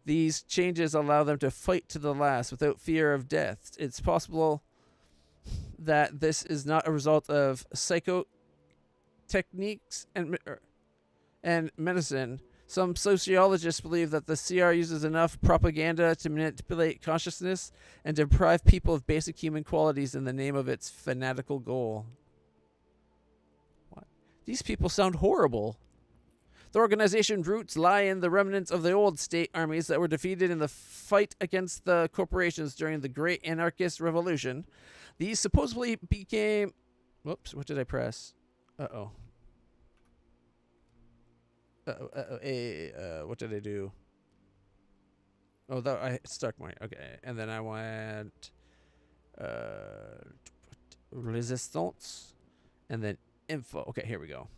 these changes allow them to fight to the last without fear of death. It's possible that this is not a result of techniques and medicine. Some sociologists believe that the CR uses enough propaganda to manipulate consciousness and deprive people of basic human qualities in the name of its fanatical goal. What? These people sound horrible. The organization's roots lie in the remnants of the old state armies that were defeated in the fight against the corporations during the Great Anarchist Revolution. These supposedly became... Whoops, what did I press? Uh-oh. What did I do? Oh, I stuck my... Okay, and then I went... Resistance. And then info. Okay, here we go.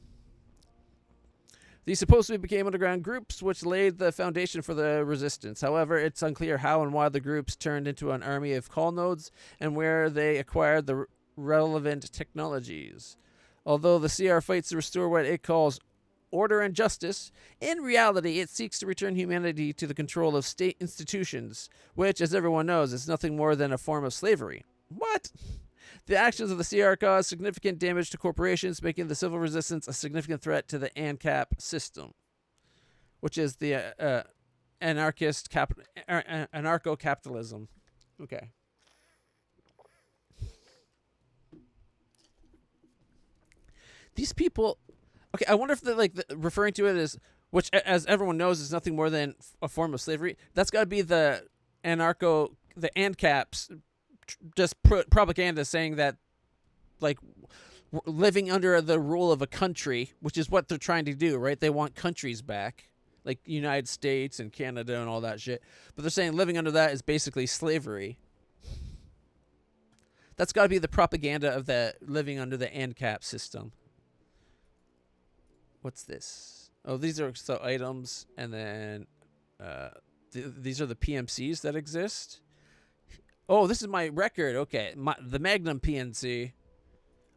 These supposedly became underground groups, which laid the foundation for the resistance. However, it's unclear how and why the groups turned into an army of call nodes and where they acquired the relevant technologies. Although the CR fights to restore what it calls order and justice, in reality it seeks to return humanity to the control of state institutions, which, as everyone knows, is nothing more than a form of slavery. What? The actions of the CR cause significant damage to corporations, making the civil resistance a significant threat to the ANCAP system, which is the anarcho-capitalism. Okay. These people... Okay, I wonder if they're referring to it as, which, as everyone knows, is nothing more than a form of slavery. That's got to be the ANCAPs, just propaganda saying that, living under the rule of a country, which is what they're trying to do, right? They want countries back. like United States and Canada and all that shit. But they're saying living under that is basically slavery. That's got to be the propaganda of the living under the ANCAP system. What's this? Oh, these are so items, and then these are the PMCs that exist. Oh, this is my record. Okay, the Magnum PMC.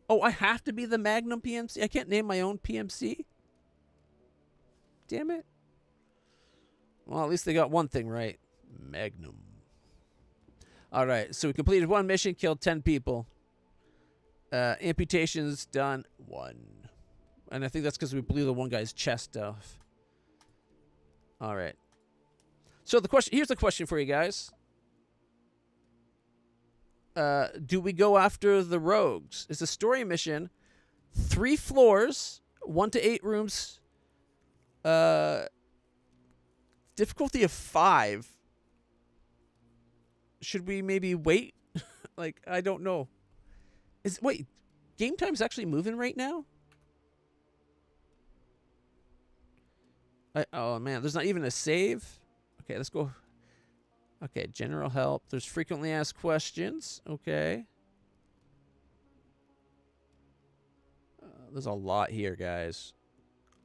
Oh, I have to be the Magnum PMC? I can't name my own PMC? Damn it. Well, at least they got one thing right. Magnum. All right, so we completed one mission, killed 10 people. Amputations done 1. And I think that's because we blew the one guy's chest off. All right. So here's the question for you guys. Do we go after the rogues? It's a story mission. 3 floors, 1 to 8 rooms. Difficulty of 5. Should we maybe wait? Like, I don't know. Wait, game time's actually moving right now? Oh man, there's not even a save. Okay, let's go. Okay, general help. There's frequently asked questions. Okay. There's a lot here, guys.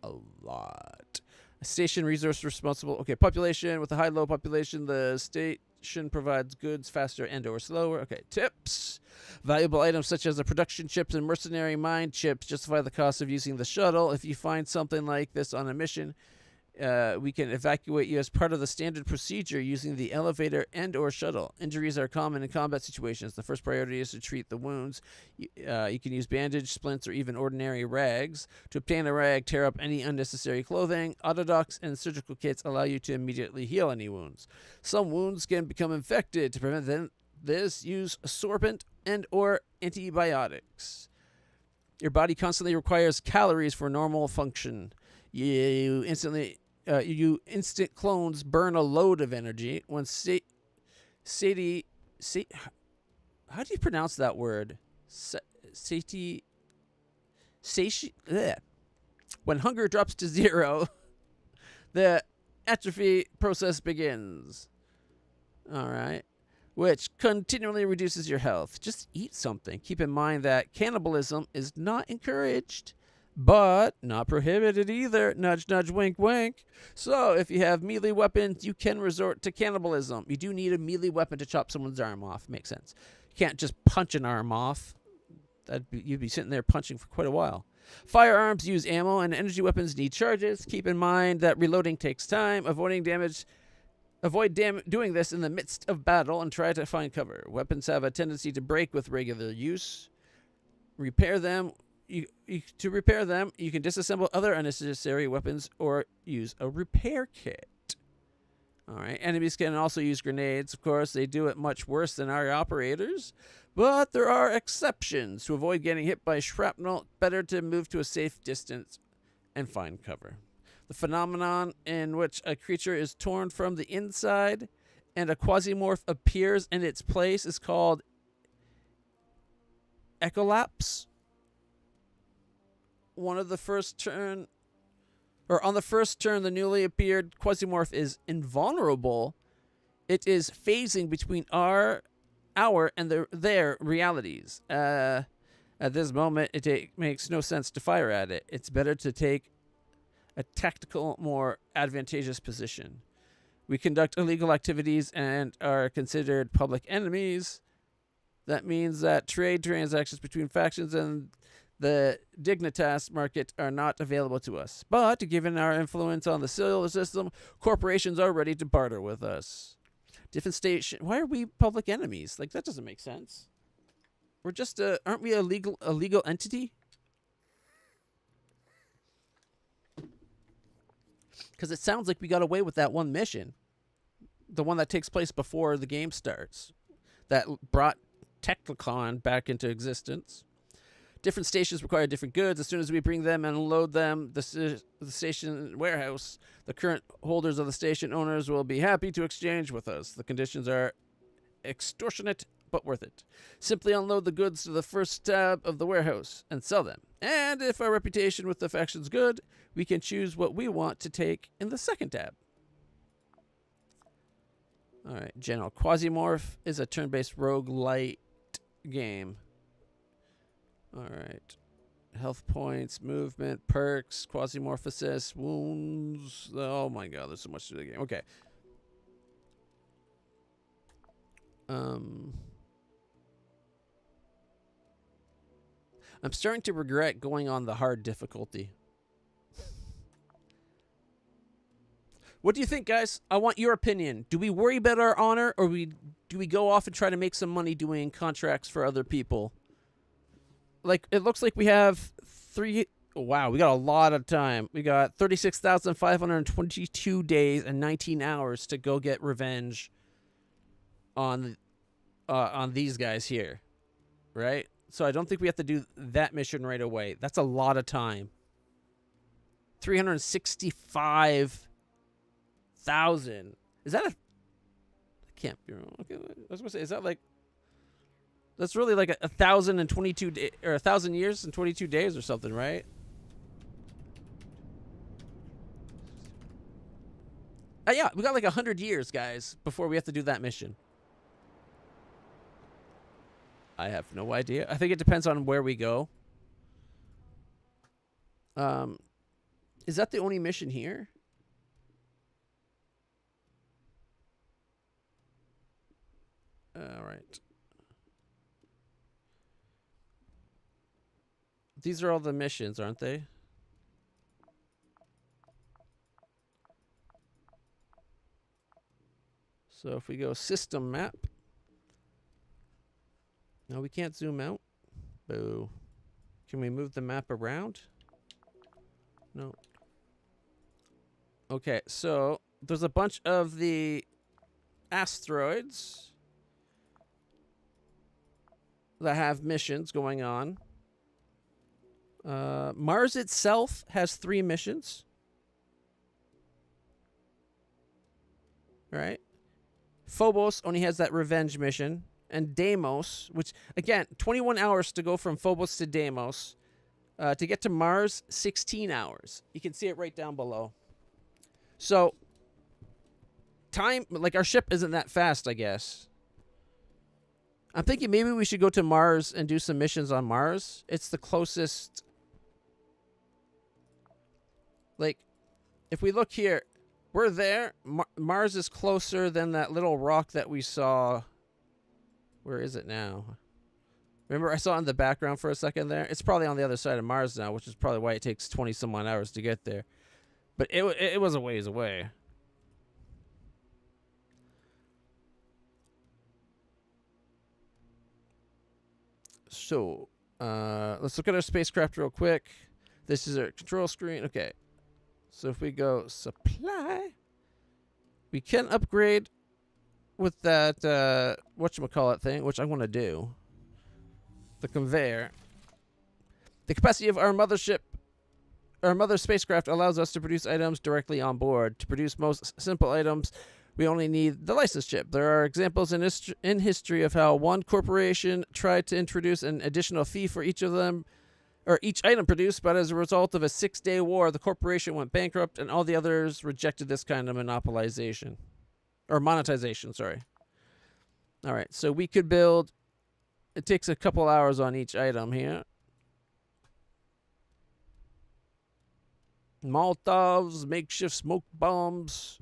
A lot. A station resource responsible. Okay, population. With a high-low population, the station provides goods faster and or slower. Okay, tips. Valuable items such as the production chips and mercenary mine chips justify the cost of using the shuttle. If you find something like this on a mission, we can evacuate you as part of the standard procedure using the elevator and or shuttle. Injuries are common in combat situations. The first priority is to treat the wounds. You can use bandage, splints, or even ordinary rags. To obtain a rag, tear up any unnecessary clothing. Autodocs and surgical kits allow you to immediately heal any wounds. Some wounds can become infected. To prevent this, use sorbent and or antibiotics. Your body constantly requires calories for normal function. You instant clones burn a load of energy when how do you pronounce that word? When hunger drops to 0, the atrophy process begins. All right. Which continually reduces your health. Just eat something. Keep in mind that cannibalism is not encouraged, but not prohibited either. Nudge, nudge, wink, wink. So if you have melee weapons, you can resort to cannibalism. You do need a melee weapon to chop someone's arm off. Makes sense. You can't just punch an arm off. You'd be sitting there punching for quite a while. Firearms use ammo, and energy weapons need charges. Keep in mind that reloading takes time. Avoid doing this in the midst of battle and try to find cover. Weapons have a tendency to break with regular use. Repair them. To repair them, you can disassemble other unnecessary weapons or use a repair kit. All right. Enemies can also use grenades. Of course, they do it much worse than our operators, but there are exceptions. To avoid getting hit by shrapnel, better to move to a safe distance and find cover. The phenomenon in which a creature is torn from the inside and a Quasimorph appears in its place is called echolapse. On the first turn, the newly appeared Quasimorph is invulnerable. It is phasing between our and their realities. At this moment, it makes no sense to fire at it. It's better to take a tactical, more advantageous position. We conduct illegal activities and are considered public enemies. That means that trade transactions between factions and the Dignitas market are not available to us. But given our influence on the solar system, corporations are ready to barter with us. Different station. Why are we public enemies? Like, that doesn't make sense. We're just aren't we a legal entity? Because it sounds like we got away with that one mission. The one that takes place before the game starts. That brought Technicon back into existence. Different stations require different goods. As soon as we bring them and load them, the station warehouse, the current holders of the station owners will be happy to exchange with us. The conditions are extortionate but worth it. Simply unload the goods to the first tab of the warehouse and sell them. And if our reputation with the faction's good, we can choose what we want to take in the second tab. Alright, General. Quasimorph is a turn-based roguelite game. Alright. Health points, movement, perks, Quasimorphosis, wounds. Oh my god, there's so much to the game. Okay. I'm starting to regret going on the hard difficulty. What do you think, guys? I want your opinion. Do we worry about our honor, or do we go off and try to make some money doing contracts for other people? Like, it looks like we have wow, we got a lot of time. We got 36,522 days and 19 hours to go get revenge on these guys here, right? So I don't think we have to do that mission right away. That's a lot of time. 365,000. Is that a... I can't be wrong. Okay, I was gonna say, is that like... That's really like 1,022 days, or 1,000 years and 22 days or something, right? Yeah, we got like 100 years, guys, before we have to do that mission. I have no idea. I think it depends on where we go. Is that the only mission here? All right. These are all the missions, aren't they? So if we go system map. No, we can't zoom out. Boo. Can we move the map around? No. Okay, so there's a bunch of the asteroids that have missions going on. Mars itself has 3 missions. Right? Phobos only has that revenge mission. And Deimos, which, again, 21 hours to go from Phobos to Deimos. To get to Mars, 16 hours. You can see it right down below. So, time, like, our ship isn't that fast, I guess. I'm thinking maybe we should go to Mars and do some missions on Mars. It's the closest. Like, if we look here, we're there. Mars is closer than that little rock that we saw. Where is it now? Remember, I saw it in the background for a second there? It's probably on the other side of Mars now, which is probably why it takes 20-some-odd hours to get there. But it was a ways away. So, let's look at our spacecraft real quick. This is our control screen. Okay. So if we go supply, we can upgrade with that, whatchamacallit thing, which I want to do. The conveyor. The capacity of our mothership, our mother spacecraft allows us to produce items directly on board. To produce most simple items, we only need the license chip. There are examples in history of how one corporation tried to introduce an additional fee for each of them, or each item produced, but as a result of a 6-day war, the corporation went bankrupt and all the others rejected this kind of monopolization. Or monetization, sorry. All right, so we could build... It takes a couple hours on each item here. Molotovs, makeshift smoke bombs,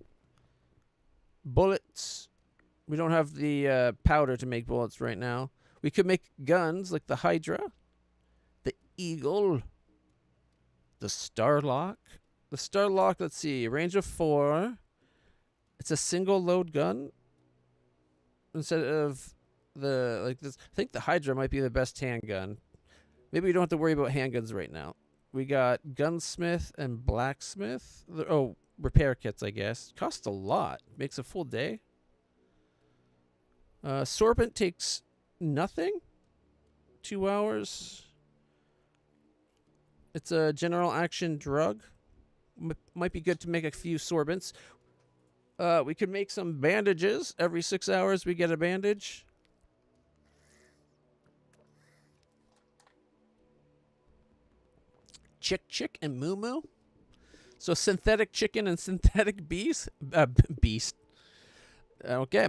bullets. We don't have the powder to make bullets right now. We could make guns like the Hydra, the Eagle, the Starlock. The Starlock, let's see, range of 4. It's a single load gun instead of the, like this. I think the Hydra might be the best handgun. Maybe we don't have to worry about handguns right now. We got gunsmith and blacksmith. Oh, repair kits, I guess. Costs a lot. Makes a full day. Sorbent takes nothing. 2 hours. It's a general action drug. Might be good to make a few sorbents. We could make some bandages. Every 6 hours we get a bandage. Chick and Moo Moo. So synthetic chicken and synthetic beast. Beast. Okay.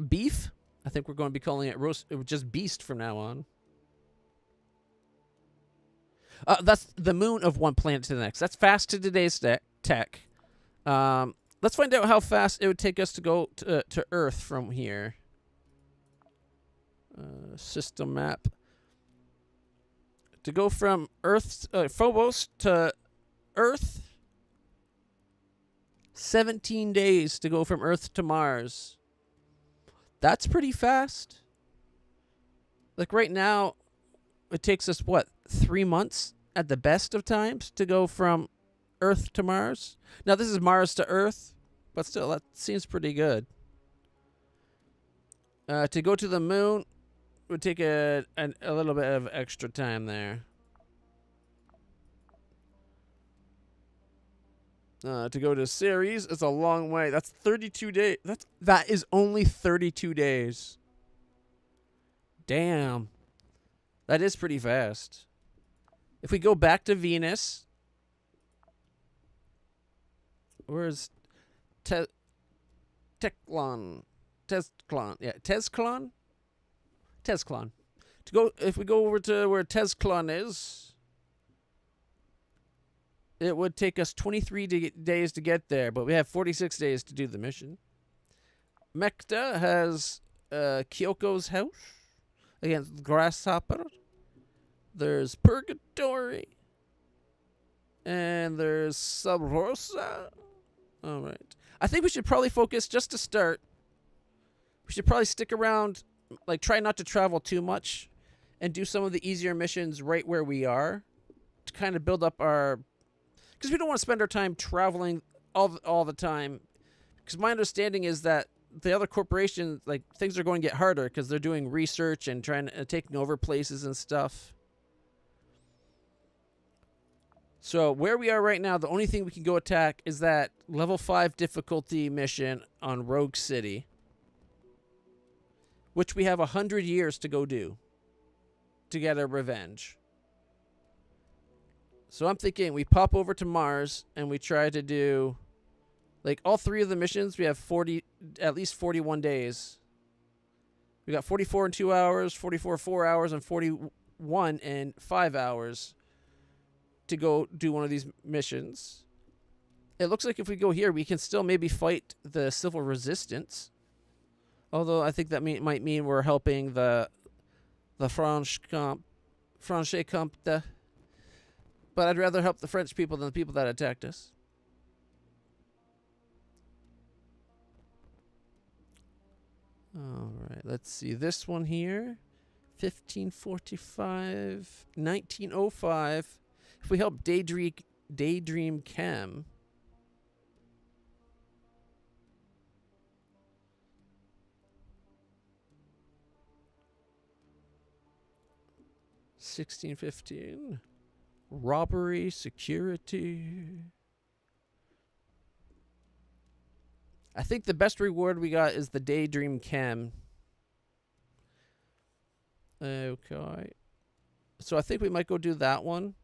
Beef. I think we're going to be calling it just Beast from now on. That's the moon of one planet to the next. That's fast to today's tech. Let's find out how fast it would take us to go to Earth from here. System map. To go from Earth, Phobos to Earth. 17 days to go from Earth to Mars. That's pretty fast. Like right now, it takes us, what, 3 months at the best of times to go from Earth to Mars? Now, this is Mars to Earth, but still, that seems pretty good. To go to the moon would take a little bit of extra time there. To go to Ceres, it's a long way. That's 32 days. That is only 32 days. Damn. That is pretty fast. If we go back to Venus, where's Tezclon? Yeah, Tezclon. If we go over to where Tezclon is, it would take us 23 days to get there, but we have 46 days to do the mission. Mekta has Kyoko's house against Grasshopper. There's Purgatory. And there's Sub Rosa. All right. I think we should probably focus, just to start, we should probably stick around, like try not to travel too much and do some of the easier missions right where we are to kind of build up our... Because we don't want to spend our time traveling all the time. Because my understanding is that the other corporations, like, things are going to get harder because they're doing research and taking over places and stuff. So where we are right now, the only thing we can go attack is that level 5 difficulty mission on Rogue City, which we have 100 years to go do to get our revenge. So I'm thinking we pop over to Mars and we try to do, like, all 3 of the missions. We have at least 41 days. We got 44 in 2 hours, 44 4 hours, and 41 in 5 hours to go do one of these missions. It looks like if we go here, we can still maybe fight the civil resistance. Although I think that might mean we're helping the Franche-Comte. But I'd rather help the French people than the people that attacked us. All right, let's see. This one here, 1545, 1905. If we help Daydream Chem. $16.15. Robbery, security. I think the best reward we got is the Daydream Chem. Okay. So I think we might go do that one.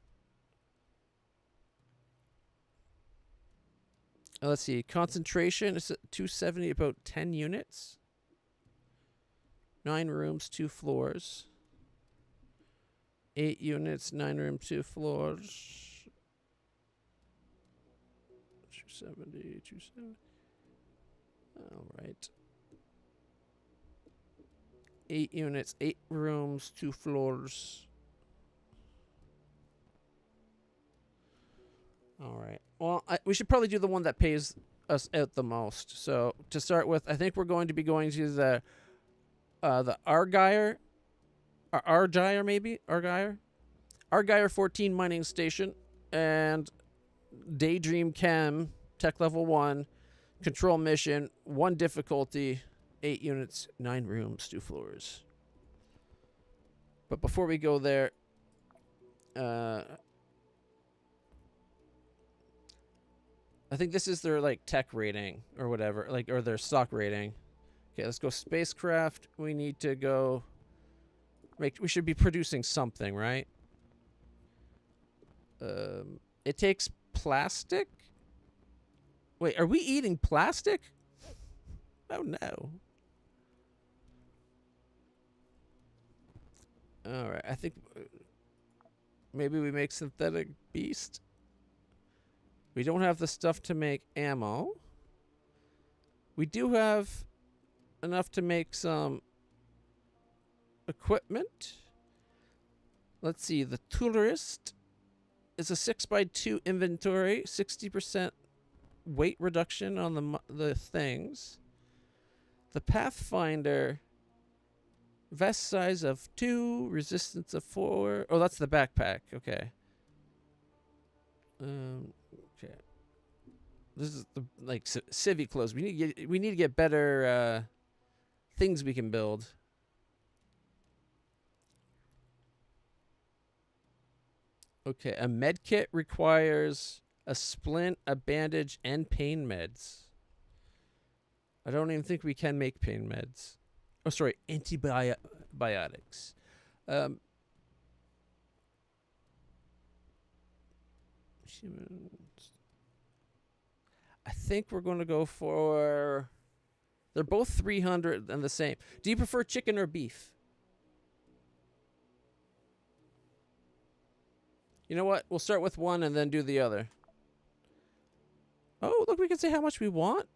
Let's see. Concentration is 270, about 10 units. 9 rooms, 2 floors. 8 units, 9 rooms, 2 floors. 270. All right. 8 units, 8 rooms, 2 floors. All right. Well, we should probably do the one that pays us out the most. So to start with, I think we're going to be going to the Argyre. Argyre, maybe? Argyre 14 mining station and Daydream Chem, tech level 1, control mission, 1 difficulty, 8 units, 9 rooms, 2 floors. But before we go there, I think this is their, like, tech rating or whatever, like, or their stock rating. Okay, let's go spacecraft. We need to go... we should be producing something, right? It takes plastic? Wait, are we eating plastic? Oh no. Alright, I think maybe we make synthetic beast. We don't have the stuff to make ammo. We do have enough to make some equipment. Let's see, the tourist is a 6x2 inventory, 60% weight reduction on the things. The Pathfinder, vest size of 2, resistance of 4. Oh, that's the backpack. Okay. Okay. This is the like civvy clothes. We need to get better things we can build. Okay, a med kit requires a splint, a bandage, and pain meds. I don't even think we can make pain meds. Oh, sorry, antibiotics. I think we're going to go for... They're both 300 and the same. Do you prefer chicken or beef? You know what? We'll start with one and then do the other. Oh, look, we can say how much we want.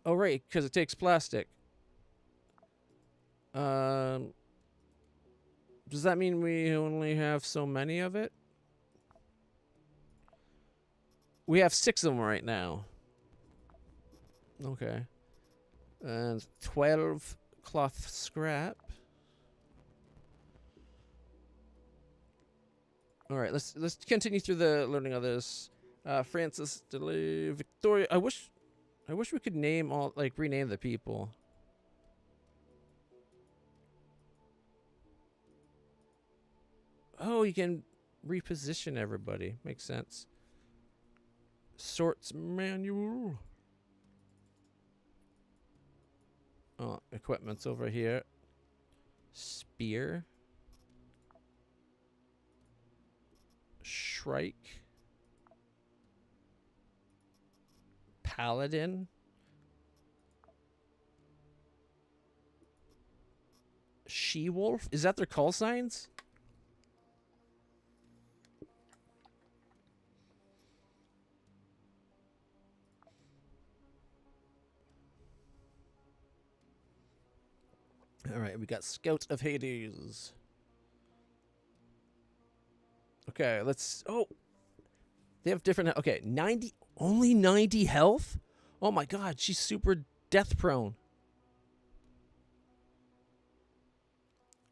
Oh, right, because it takes plastic. Does that mean we only have so many of it? We have 6 of them right now. Okay. And 12 cloth scrap. All right, let's continue through the learning of this. Francis, Victoria. I wish we could rename the people. Oh, you can reposition everybody. Makes sense. Sorts manual. Oh, equipment's over here. Spear. Shrike. Paladin. She-wolf? Is that their call signs? Alright, we got Scout of Hades. Okay, let's... Oh! They have different... Okay, 90... Only 90 health? Oh my god, she's super death prone.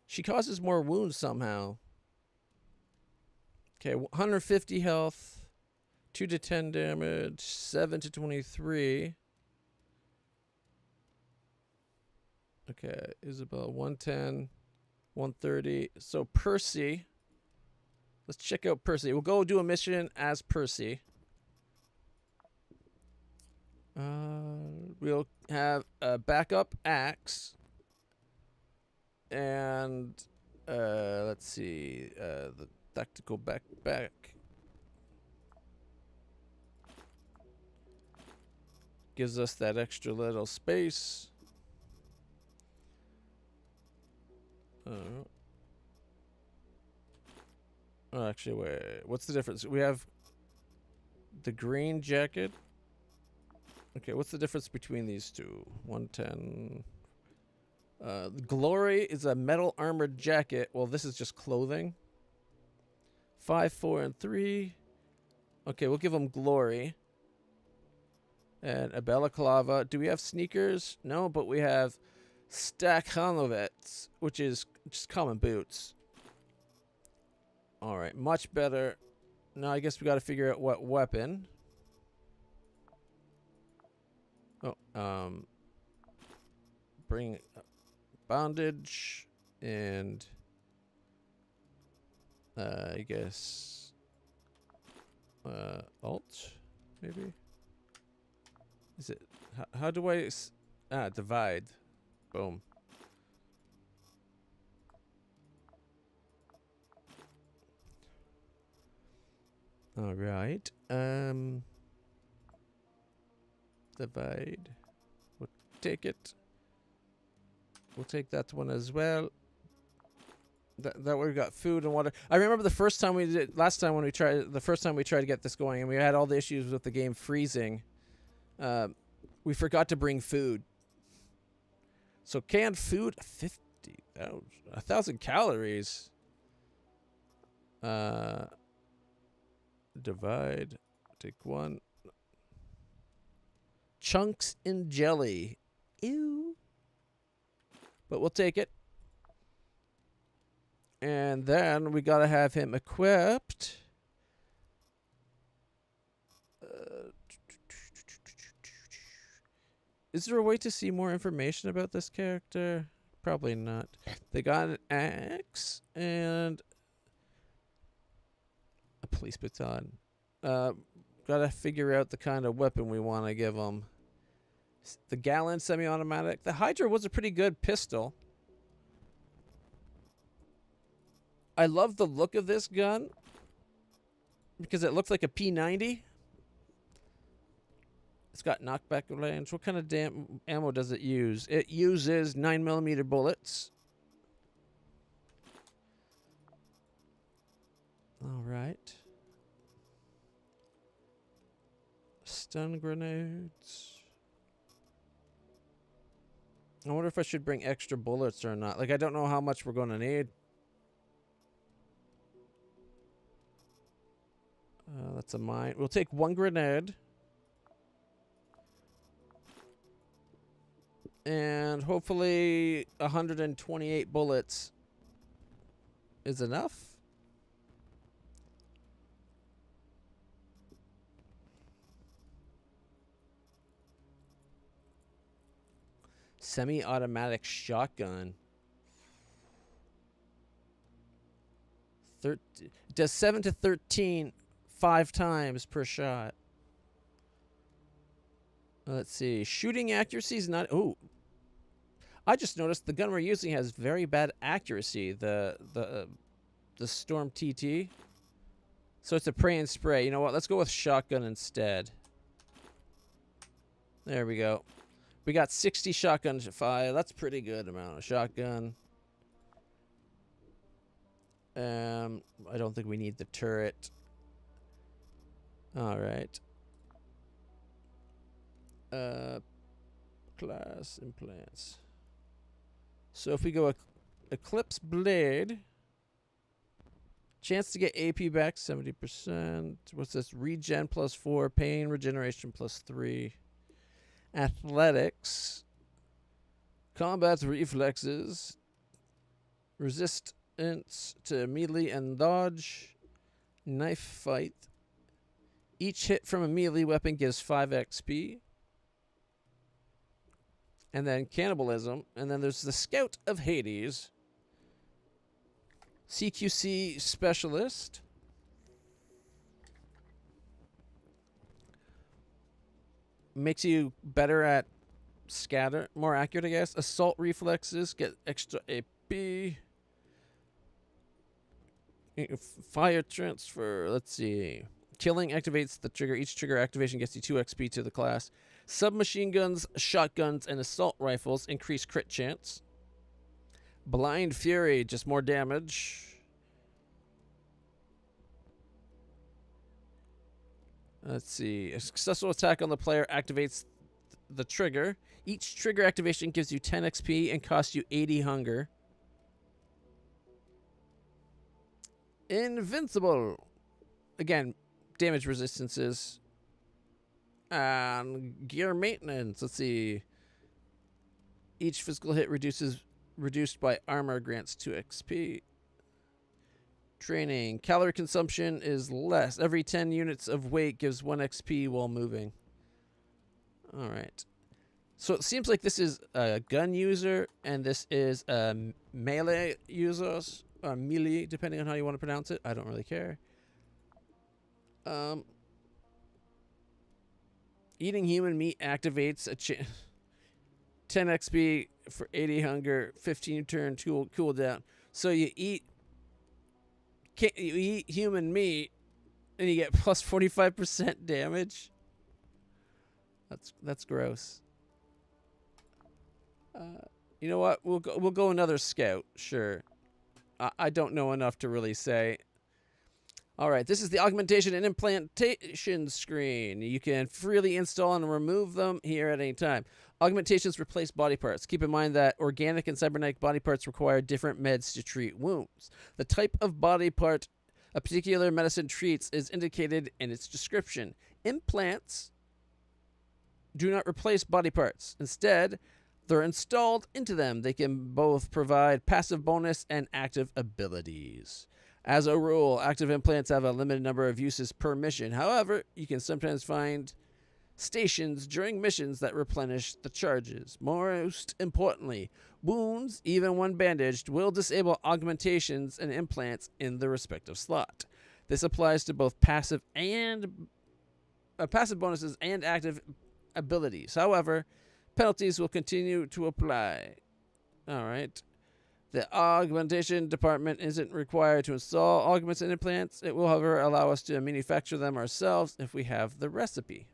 She causes more wounds somehow. Okay, 150 health. 2 to 10 damage. 7 to 23. Okay, Isabel, 110. 130. So Percy. Let's check out Percy. We'll go do a mission as Percy. We'll have a backup axe. And let's see, the tactical backpack. Gives us that extra little space. Oh, actually, wait. What's the difference? We have the green jacket. Okay, what's the difference between these two? 110. Glory is a metal armored jacket. Well, this is just clothing. 5, 4, and 3. Okay, we'll give them Glory. And a balaclava. Do we have sneakers? No, but we have Stakhanovets, which is just common boots. Alright, much better. Now I guess we got to figure out what weapon. Oh, bring bondage and I guess alt maybe. Is it how do I divide? Boom. All right. Divide. We'll take it. We'll take that one as well. That way we got food and water. I remember the first time we did, last time when we tried, the first time we tried to get this going, and we had all the issues with the game freezing. We forgot to bring food. So canned food, 1,000 calories. Divide. Take one. Chunks in jelly. Ew. But we'll take it. And then we gotta have him equipped. Is there a way to see more information about this character? Probably not. They got an axe and a police baton. Gotta figure out the kind of weapon we want to give them. The Gallon semi-automatic. The Hydra was a pretty good pistol. I love the look of this gun because it looks like a P90. It's got knockback range. What kind of ammo does it use? It uses 9mm bullets. All right. Stun grenades. I wonder if I should bring extra bullets or not. Like, I don't know how much we're going to need. That's a mine. We'll take one grenade. And hopefully 128 bullets is enough. Semi-automatic shotgun. It does 7 to 13 5 times per shot. Let's see. Shooting accuracy is not... Oh. I just noticed the gun we're using has very bad accuracy. The Storm TT. So it's a pray and spray. You know what? Let's go with shotgun instead. There we go. We got 60 shotgun fire. That's a pretty good amount of shotgun. I don't think we need the turret. All right. Class implants. So if we go Eclipse Blade, chance to get AP back 70%. What's this? Regen +4, pain regeneration +3. Athletics, combat reflexes, resistance to melee and dodge, knife fight. Each hit from a melee weapon gives 5 XP. And then cannibalism. And then there's the Scout of Hades. CQC specialist. Makes you better at scatter. More accurate, I guess. Assault reflexes. Get extra AP. Fire transfer. Let's see. Killing activates the trigger. Each trigger activation gets you 2 XP to the class. Submachine guns, shotguns, and assault rifles increase crit chance. Blind Fury, just more damage. Let's see. A successful attack on the player activates the trigger. Each trigger activation gives you 10 XP and costs you 80 hunger. Invincible. Again, damage resistances. And gear maintenance. Let's see. Each physical hit reduced by armor grants 2 XP. Training. Calorie consumption is less. Every 10 units of weight gives 1 XP while moving. Alright. So it seems like this is a gun user, and this is a melee user. Or melee, depending on how you want to pronounce it. I don't really care. Eating human meat activates a 10 XP for 80 hunger, 15 turn cooldown. So you eat human meat, And you get plus 45% damage. That's gross. You know what? We'll go another scout. Sure. I don't know enough to really say. All right, this is the augmentation and implantation screen. You can freely install and remove them here at any time. Augmentations replace body parts. Keep in mind that organic and cybernetic body parts require different meds to treat wounds. The type of body part a particular medicine treats is indicated in its description. Implants do not replace body parts. Instead, they're installed into them. They can both provide passive bonus and active abilities. As a rule, active implants have a limited number of uses per mission. However, you can sometimes find stations during missions that replenish the charges. Most importantly, wounds, even when bandaged, will disable augmentations and implants in the respective slot. This applies to both passive bonuses and active abilities. However, penalties will continue to apply. All right. The augmentation department isn't required to install augments and implants. It will, however, allow us to manufacture them ourselves if we have the recipe.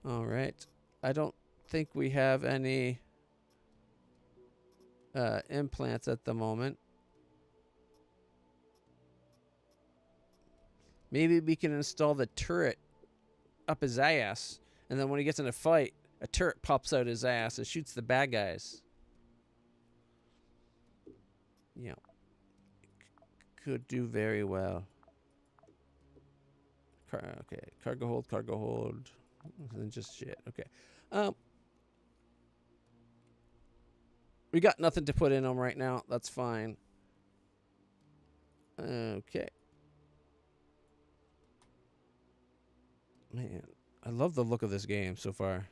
All right. I don't think we have any implants at the moment. Maybe we can install the turret up his ass, and then when he gets in a fight, a turret pops out his ass and shoots the bad guys. Yeah. Could do very well. Okay. Cargo hold. And just shit. Okay. We got nothing to put in them right now. That's fine. Okay. Man, I love the look of this game so far.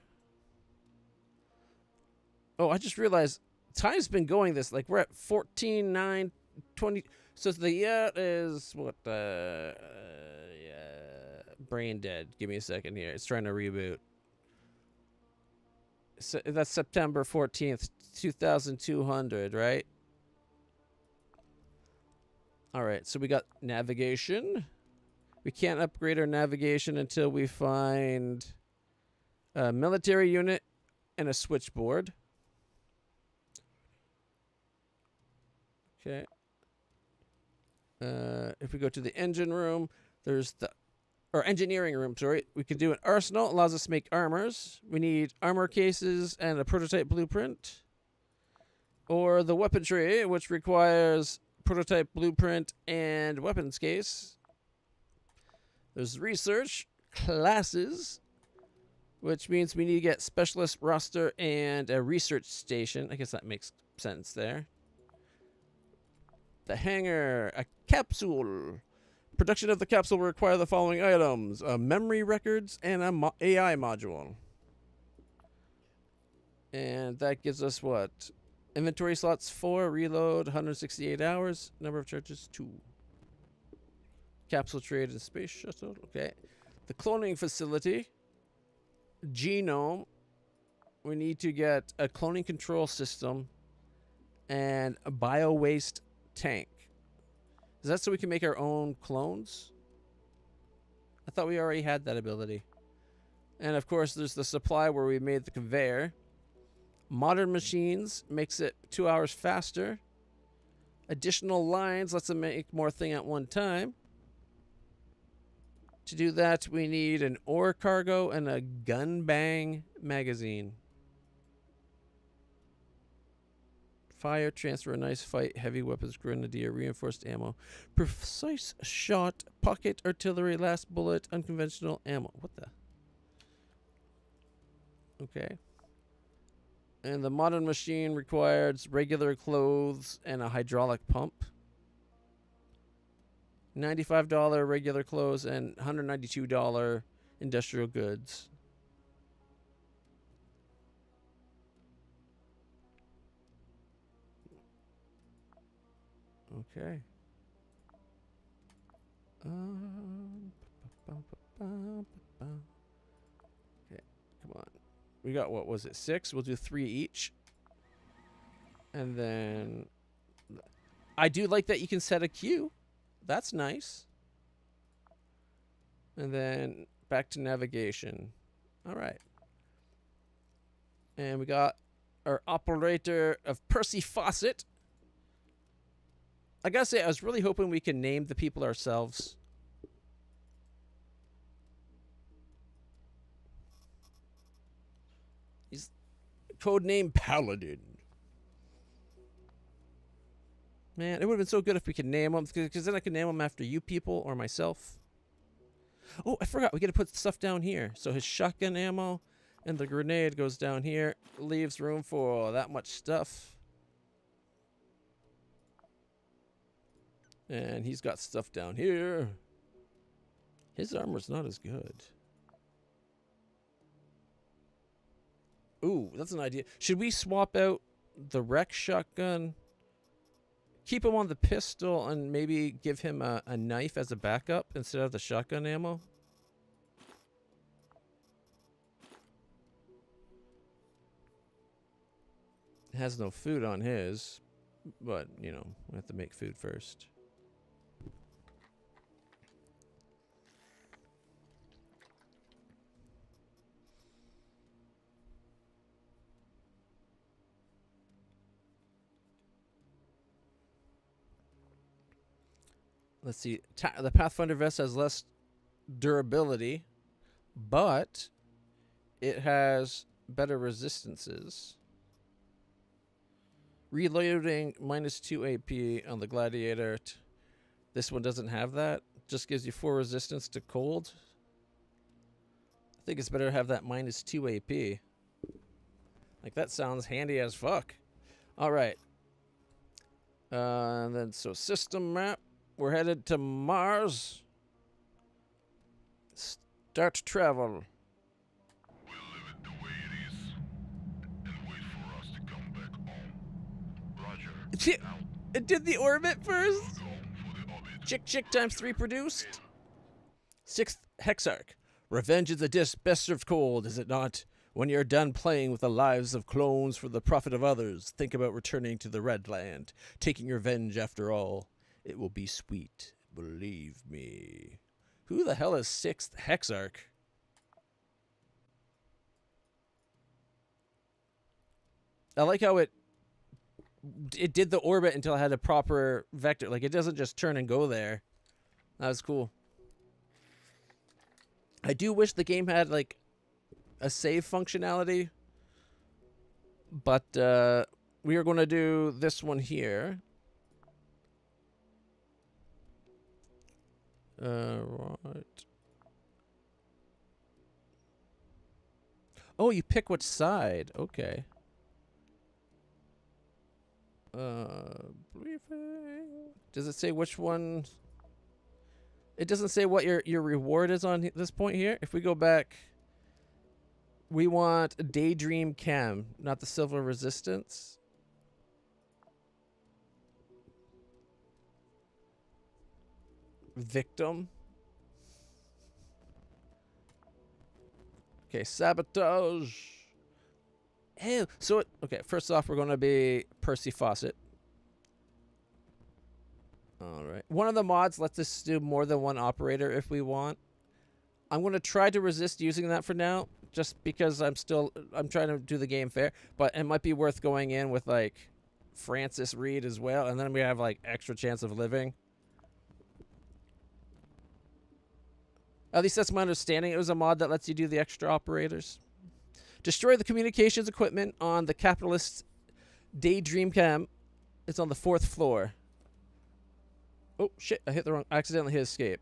Oh, I just realized time's been going this, like, we're at 14, 9, 20. So the year is what? Yeah, brain dead. Give me a second here. It's trying to reboot. So that's September 14th, 2200, right? All right, so we got navigation. We can't upgrade our navigation until we find a military unit and a switchboard. Okay. If we go to the engine room, there's the engineering room, sorry. We can do an arsenal. It allows us to make armors. We need armor cases and a prototype blueprint. Or the weaponry, which requires prototype blueprint and weapons case. There's research, classes, which means we need to get specialist roster and a research station. I guess that makes sense there. The hangar, a capsule. Production of the capsule will require the following items: memory records and a AI module. And that gives us what? Inventory slots 4, reload 168 hours, number of charges 2. Capsule trade and space shuttle. Okay. The cloning facility. Genome. We need to get a cloning control system and a bio-waste tank. Is that so we can make our own clones? I thought we already had that ability. And of course, there's the supply where we made the conveyor. Modern machines makes it 2 hours faster. Additional lines lets them make more thing at one time. To do that, we need an ore cargo and a gun bang magazine. Fire, transfer, a nice fight, heavy weapons, grenadier, reinforced ammo, precise shot, pocket artillery, last bullet, unconventional ammo. What the? Okay. And the modern machine requires regular clothes and a hydraulic pump. $95 regular clothes and $192 industrial goods. Okay. Okay, come on. We got, what was it, 6? We'll do 3 each. And then I do like that you can set a queue. That's nice. And then back to navigation. All right. And we got our operator of Percy Fawcett. I gotta say, I was really hoping we could name the people ourselves. He's codename Paladin. Man, it would have been so good if we could name them, because then I could name them after you people or myself. Oh, I forgot. We got to put stuff down here. So his shotgun ammo and the grenade goes down here. Leaves room for that much stuff. And he's got stuff down here. His armor's not as good. Ooh, that's an idea. Should we swap out the Rex shotgun? Keep him on the pistol and maybe give him a knife as a backup instead of the shotgun ammo? It has no food on his, but, you know, we have to make food first. Let's see. The Pathfinder vest has less durability, but it has better resistances. Reloading -2 AP on the Gladiator. This one doesn't have that. Just gives you 4 resistance to cold. I think it's better to have that -2 AP. Like, that sounds handy as fuck. All right. And then, so system map. We're headed to Mars. Start travel. We'll leave it the way it is and wait for us to come back home. Roger. Out. It did the orbit first. Go for the orbit. Chick times 3 produced. 6th Hexarch. Revenge is the best served cold, is it not? When you're done playing with the lives of clones for the profit of others, think about returning to the Red Land, taking revenge after all. It will be sweet, believe me. Who the hell is 6th Hexarch? I like how it did the orbit until it had a proper vector. Like, it doesn't just turn and go there. That was cool. I do wish the game had, like, a save functionality. But we are going to do this one here. Right. Oh, you pick which side. Okay. Briefing. Does it say which one? It doesn't say what your reward is on this point here. If we go back, we want a Daydream Chem, not the Silver Resistance. Victim. Okay, sabotage. Ew. So, okay, first off, we're going to be Percy Fawcett. All right. One of the mods lets us do more than one operator if we want. I'm going to try to resist using that for now, just because I'm trying to do the game fair. But it might be worth going in with, like, Francis Reed as well, and then we have, like, extra chance of living. At least that's my understanding. It was a mod that lets you do the extra operators. Destroy the communications equipment on the capitalist Daydream Cam. It's on the 4th floor. Oh, shit. I accidentally hit escape.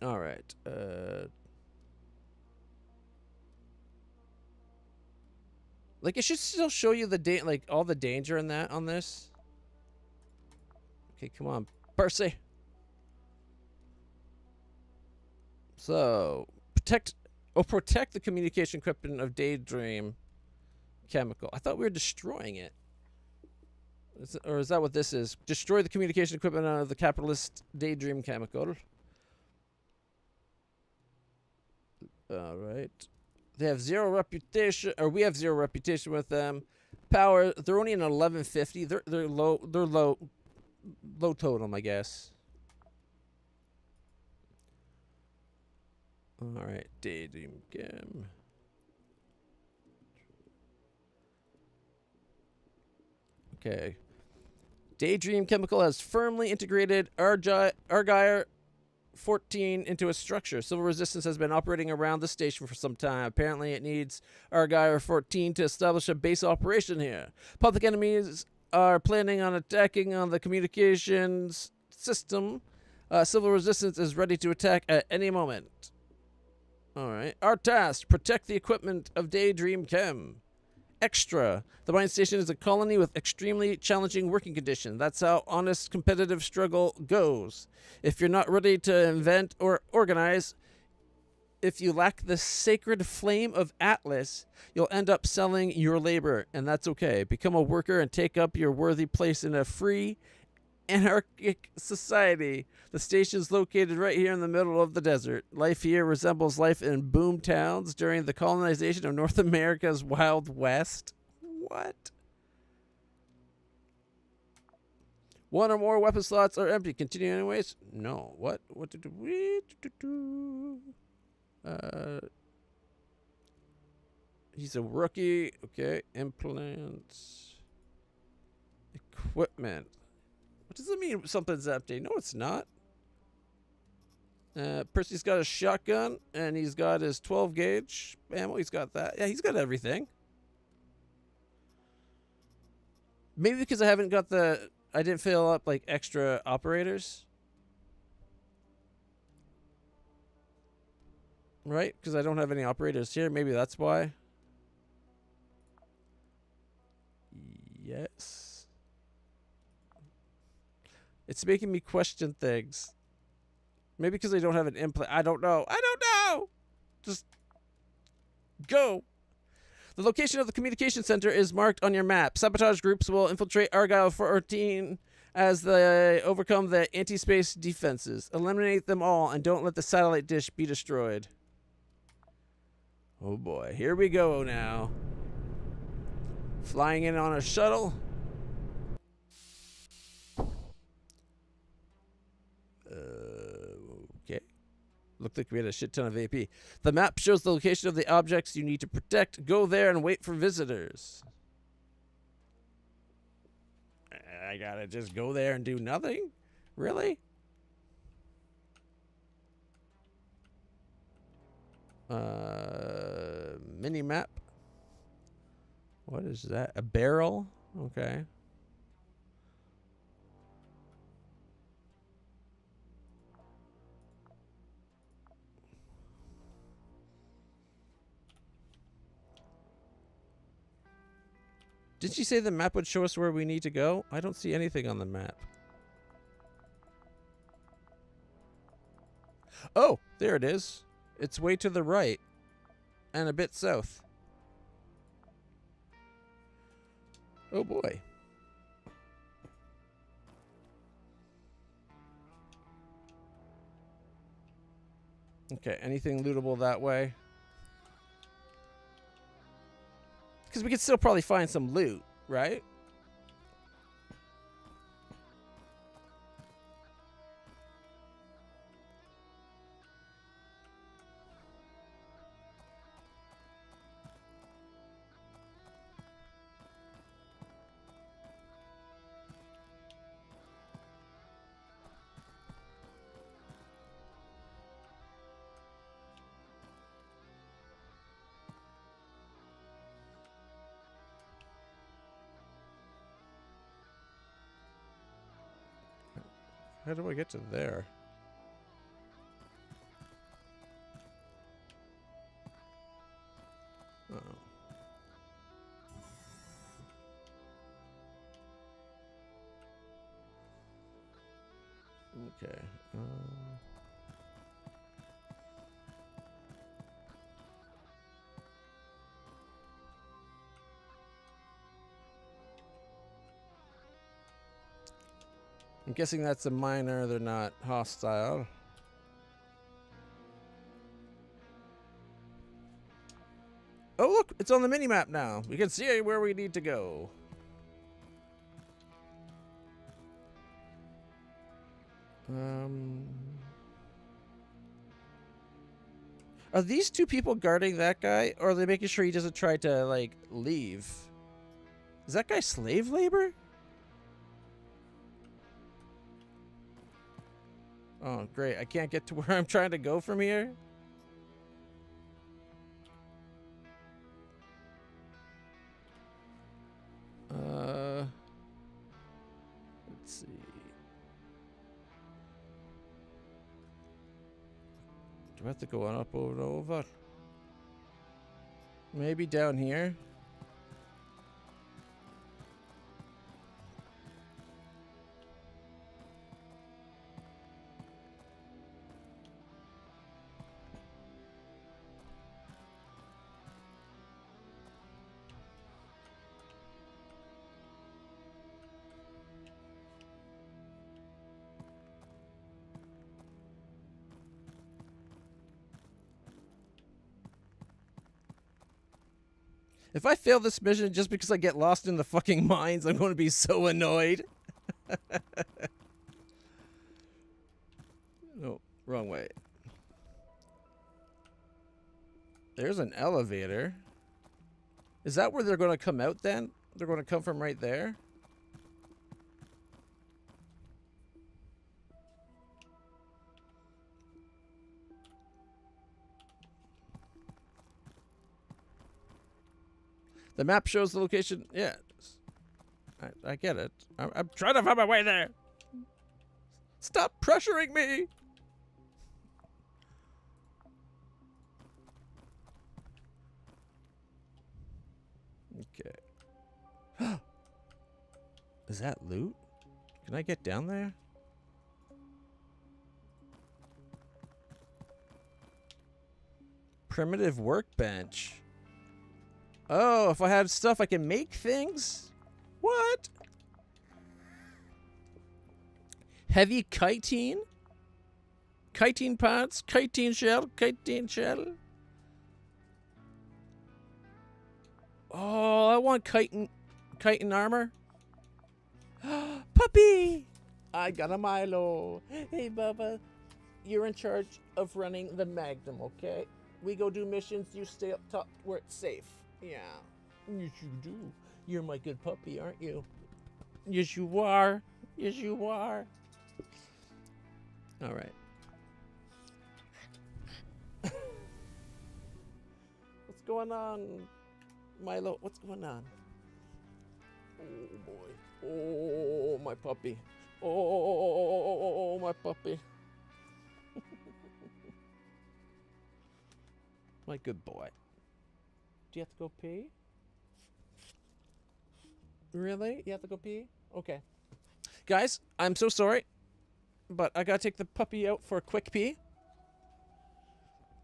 All right. Like, it should still show you the all the danger in that on this. Okay, come on, Percy. So, protect the communication equipment of Daydream Chemical. I thought we were destroying it. Or is that what this is? Destroy the communication equipment of the capitalist Daydream Chemical. All right. They have 0 reputation, or we have 0 reputation with them. Power, they're only an 1150. They're low totem, I guess. Alright, Daydream Chem. Okay. Daydream Chemical has firmly integrated Argyre 14 into its structure. Civil Resistance has been operating around the station for some time. Apparently, it needs Argyre 14 to establish a base operation here. Public enemies are planning on attacking on the communications system. Civil Resistance is ready to attack at any moment. Alright. Our task, protect the equipment of Daydream Chem. Extra. The mine station is a colony with extremely challenging working conditions. That's how honest competitive struggle goes. If you're not ready to invent or organize, if you lack the sacred flame of Atlas, you'll end up selling your labor, and that's okay. Become a worker and take up your worthy place in a free, anarchic society. The station is located right here in the middle of the desert. Life here resembles life in boom towns during the colonization of North America's Wild West. What? One or more weapon slots are empty. Continue anyways? No. What? What did we do? He's a rookie. Okay. Implants. Equipment. What does it mean something's empty? No, it's not. Percy's got a shotgun, and he's got his 12 gauge ammo. He's got that. Yeah, he's got everything. Maybe because I haven't got the... I didn't fill up, like, extra operators. Right? Because I don't have any operators here. Maybe that's why. Yes. It's making me question things. Maybe because I don't have an implant. I don't know. I don't know. Just go. The location of the communication center is marked on your map. Sabotage groups will infiltrate Argyre 14 as they overcome the anti-space defenses. Eliminate them all and don't let the satellite dish be destroyed. Oh boy. Here we go now. Flying in on a shuttle. Okay. Looked like we had a shit ton of AP. The map shows the location of the objects you need to protect. Go there and wait for visitors. I gotta just go there and do nothing? Really? Mini map. What is that? A barrel? Okay. Did she say the map would show us where we need to go? I don't see anything on the map. Oh, there it is. It's way to the right and a bit south. Oh boy. Okay, anything lootable that way? Because we could still probably find some loot, right? How do I get to there? Oh. Okay. I'm guessing that's a miner. They're not hostile. Oh, look. It's on the mini-map now. We can see where we need to go. Are these two people guarding that guy, or are they making sure he doesn't try to, like, leave? Is that guy slave labor? Oh, great. I can't get to where I'm trying to go from here. Let's see. Do I have to go on up and over? Maybe down here? If I fail this mission just because I get lost in the fucking mines, I'm going to be so annoyed. No, wrong way. There's an elevator. Is that where they're going to come out then? They're going to come from right there? The map shows the location. Yeah. I get it. I'm trying to find my way there. Stop pressuring me. Okay. Is that loot? Can I get down there? Primitive workbench. Oh, if I had stuff, I can make things? What? Heavy chitin? Chitin parts? Chitin shell? Chitin shell? Oh, I want chitin armor. Puppy! I got a Milo. Hey, Bubba. You're in charge of running the Magnum, okay? We go do missions, you stay up top where it's safe. Yeah. Yes, you do. You're my good puppy, aren't you? Yes, you are. Yes, you are. All right. What's going on, Milo? What's going on? Oh, boy. Oh, my puppy. Oh, my puppy. My good boy. Do you have to go pee? Really? You have to go pee? Okay. Guys, I'm so sorry, but I gotta take the puppy out for a quick pee.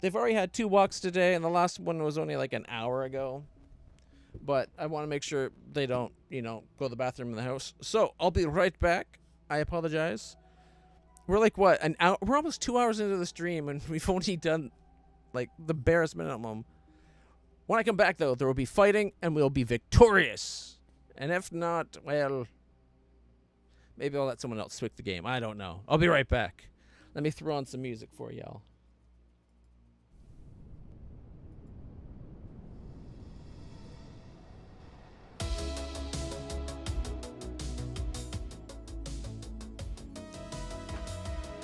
They've already had 2 walks today, and the last one was only like an hour ago. But I want to make sure they don't, you know, go to the bathroom in the house. So, I'll be right back. I apologize. We're like, what, an hour? We're almost 2 hours into the stream, and we've only done, like, the barest minimum. When I come back, though, there will be fighting, and we'll be victorious. And if not, well, maybe I'll let someone else switch the game. I don't know. I'll be right back. Let me throw on some music for y'all.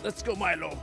Let's go, Milo.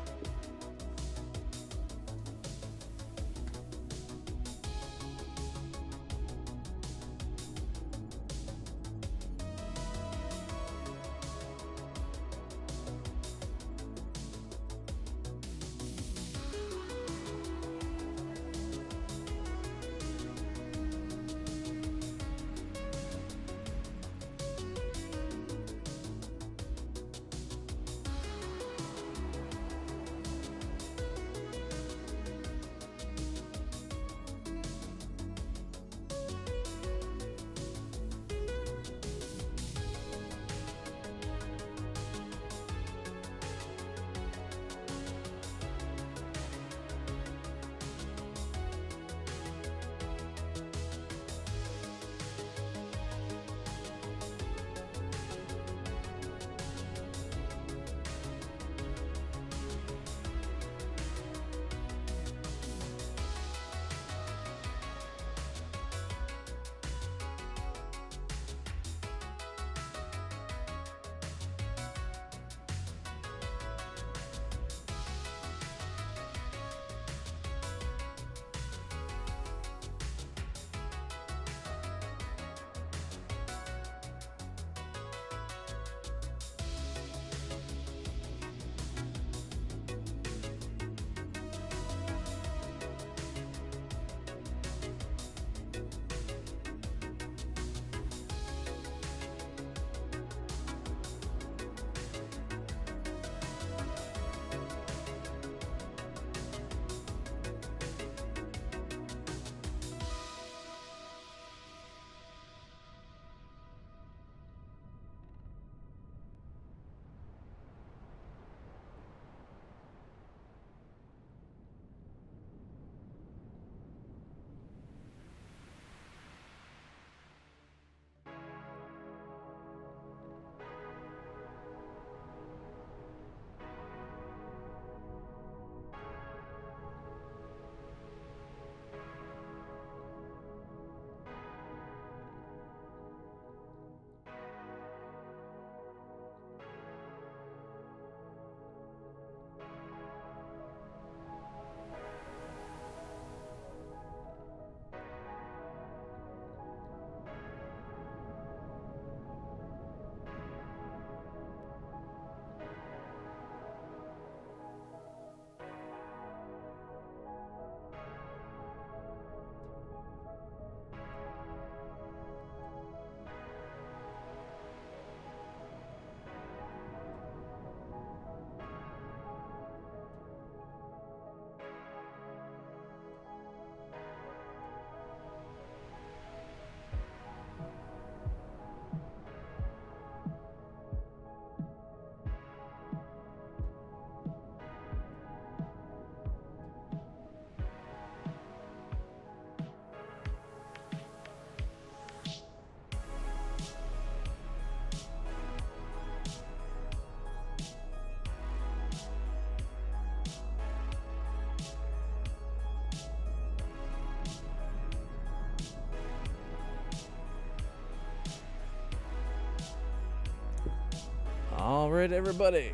All right, everybody.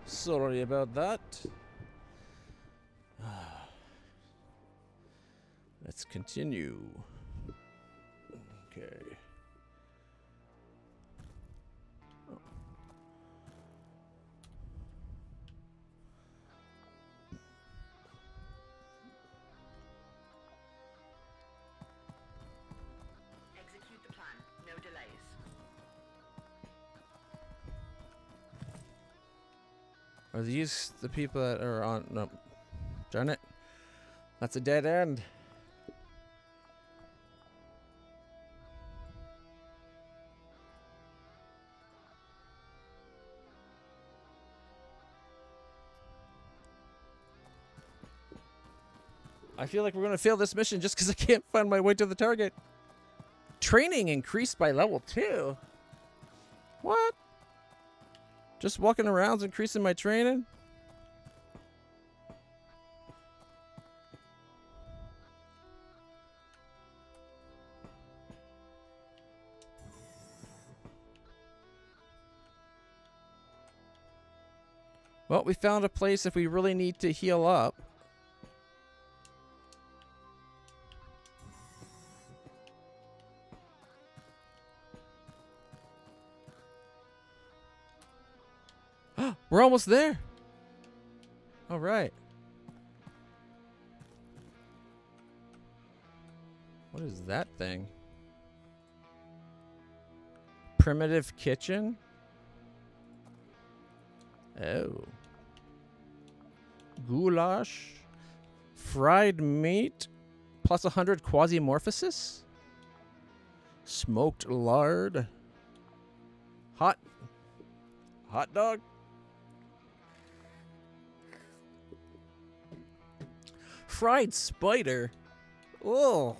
Sorry about that. Let's continue. Okay. Execute the plan. No delays. Are these the people that are on? No. Darn it. That's a dead end. I feel like we're going to fail this mission just because I can't find my way to the target. Training increased by level 2. What? Just walking around is increasing my training? Well, we found a place if we really need to heal up. We're almost there. All right. What is that thing? Primitive kitchen? Oh. Goulash. Fried meat. Plus 100 Quasimorphosis. Smoked lard. Hot dog. Fried spider. Oh.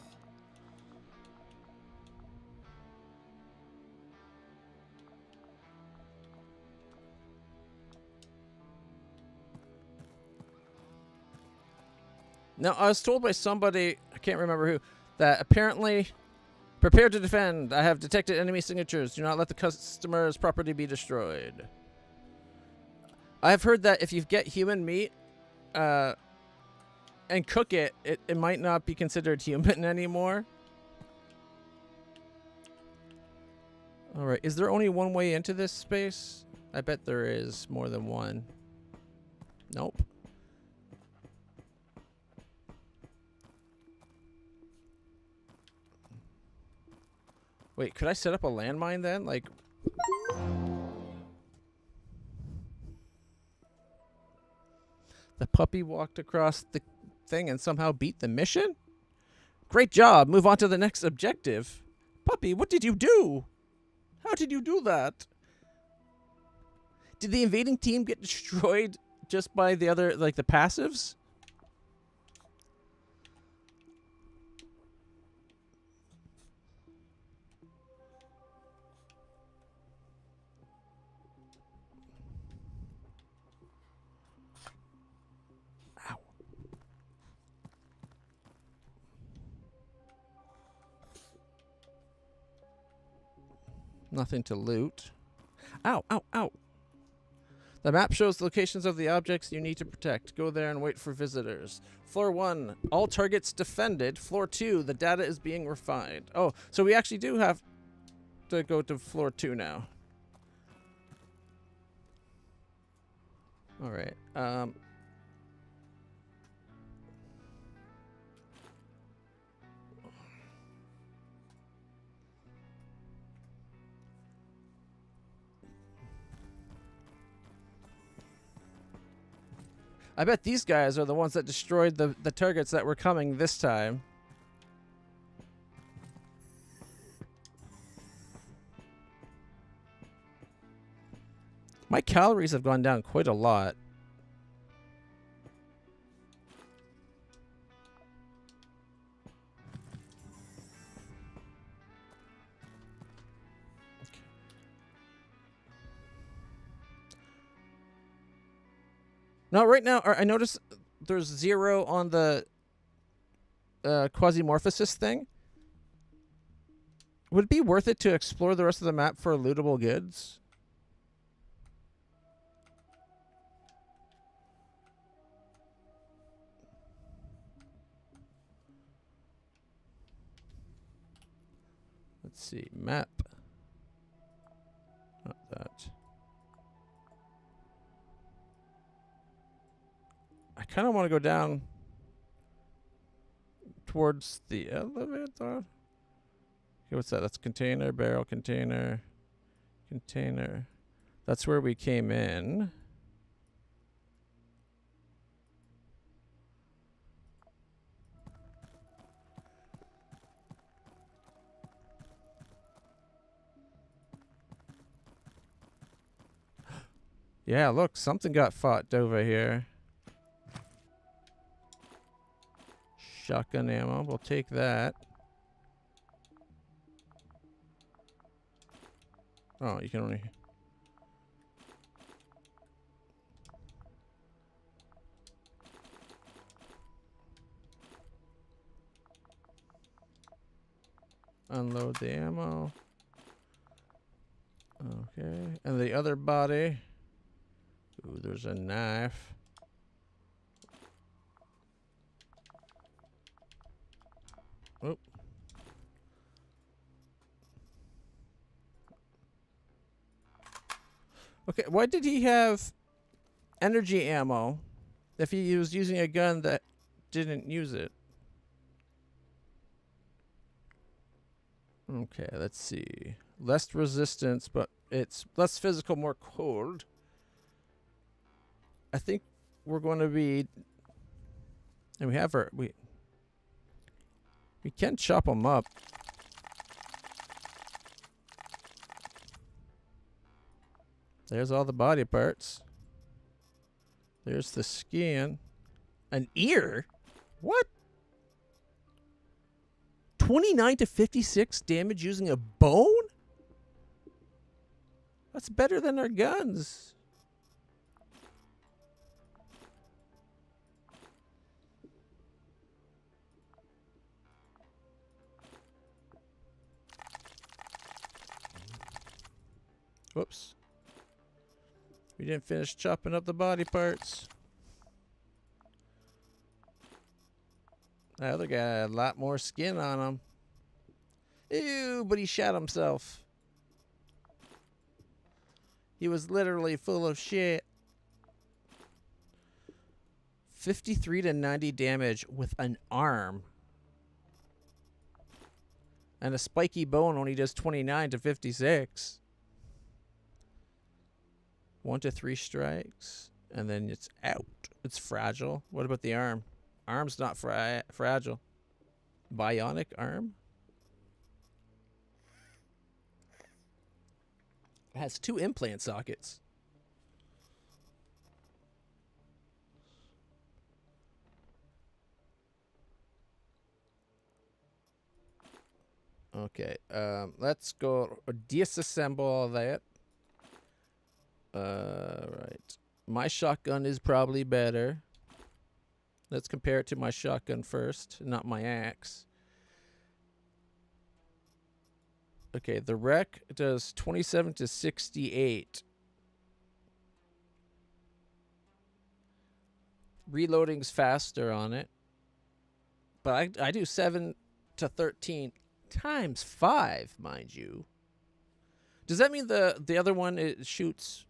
Now, I was told by somebody, I can't remember who, that apparently, prepare to defend. I have detected enemy signatures. Do not let the customer's property be destroyed. I've heard that if you get human meat, and cook it, it might not be considered human anymore. Alright, is there only one way into this space? I bet there is more than one. Nope. Wait, could I set up a landmine then? Like... The puppy walked across the thing and somehow beat the mission? Great job. Move on to the next objective. Puppy, what did you do? How did you do that? Did the invading team get destroyed just by the other, like the passives? Nothing to loot. Ow, ow, ow. The map shows the locations of the objects you need to protect. Go there and wait for visitors. Floor 1, all targets defended. Floor 2, the data is being refined. Oh, so we actually do have to go to floor 2 now. All right. I bet these guys are the ones that destroyed the targets that were coming this time. My calories have gone down quite a lot. No, right now, I noticed there's 0 on the Quasimorphosis thing. Would it be worth it to explore the rest of the map for lootable goods? Let's see. Map. Not that. I kind of want to go down towards the elevator. Okay, what's that? That's container, barrel, container, container. That's where we came in. Yeah, look, something got fought over here. Shotgun ammo, we'll take that. Oh, you can only... Unload the ammo. Okay, and the other body. Ooh, there's a knife. Oh. Okay, why did he have energy ammo if he was using a gun that didn't use it? Okay, let's see. Less resistance, but it's less physical, more cold. I think we're going to be... And we have our... We can chop them up. There's all the body parts. There's the skin. An ear? What? 29 to 56 damage using a bone? That's better than our guns. Whoops. We didn't finish chopping up the body parts. That other guy had a lot more skin on him. Ew, but he shot himself. He was literally full of shit. 53 to 90 damage with an arm. And a spiky bone only does 29 to 56. 1 to 3 strikes. And then it's out. It's fragile. What about the arm? Arm's not fragile. Bionic arm? It has 2 implant sockets. Okay, let's go disassemble all that. Right. My shotgun is probably better. Let's compare it to my shotgun first, not my axe. Okay, the wreck does 27 to 68. Reloading's faster on it. But I do 7 to 13 times 5, mind you. Does that mean the other one it shoots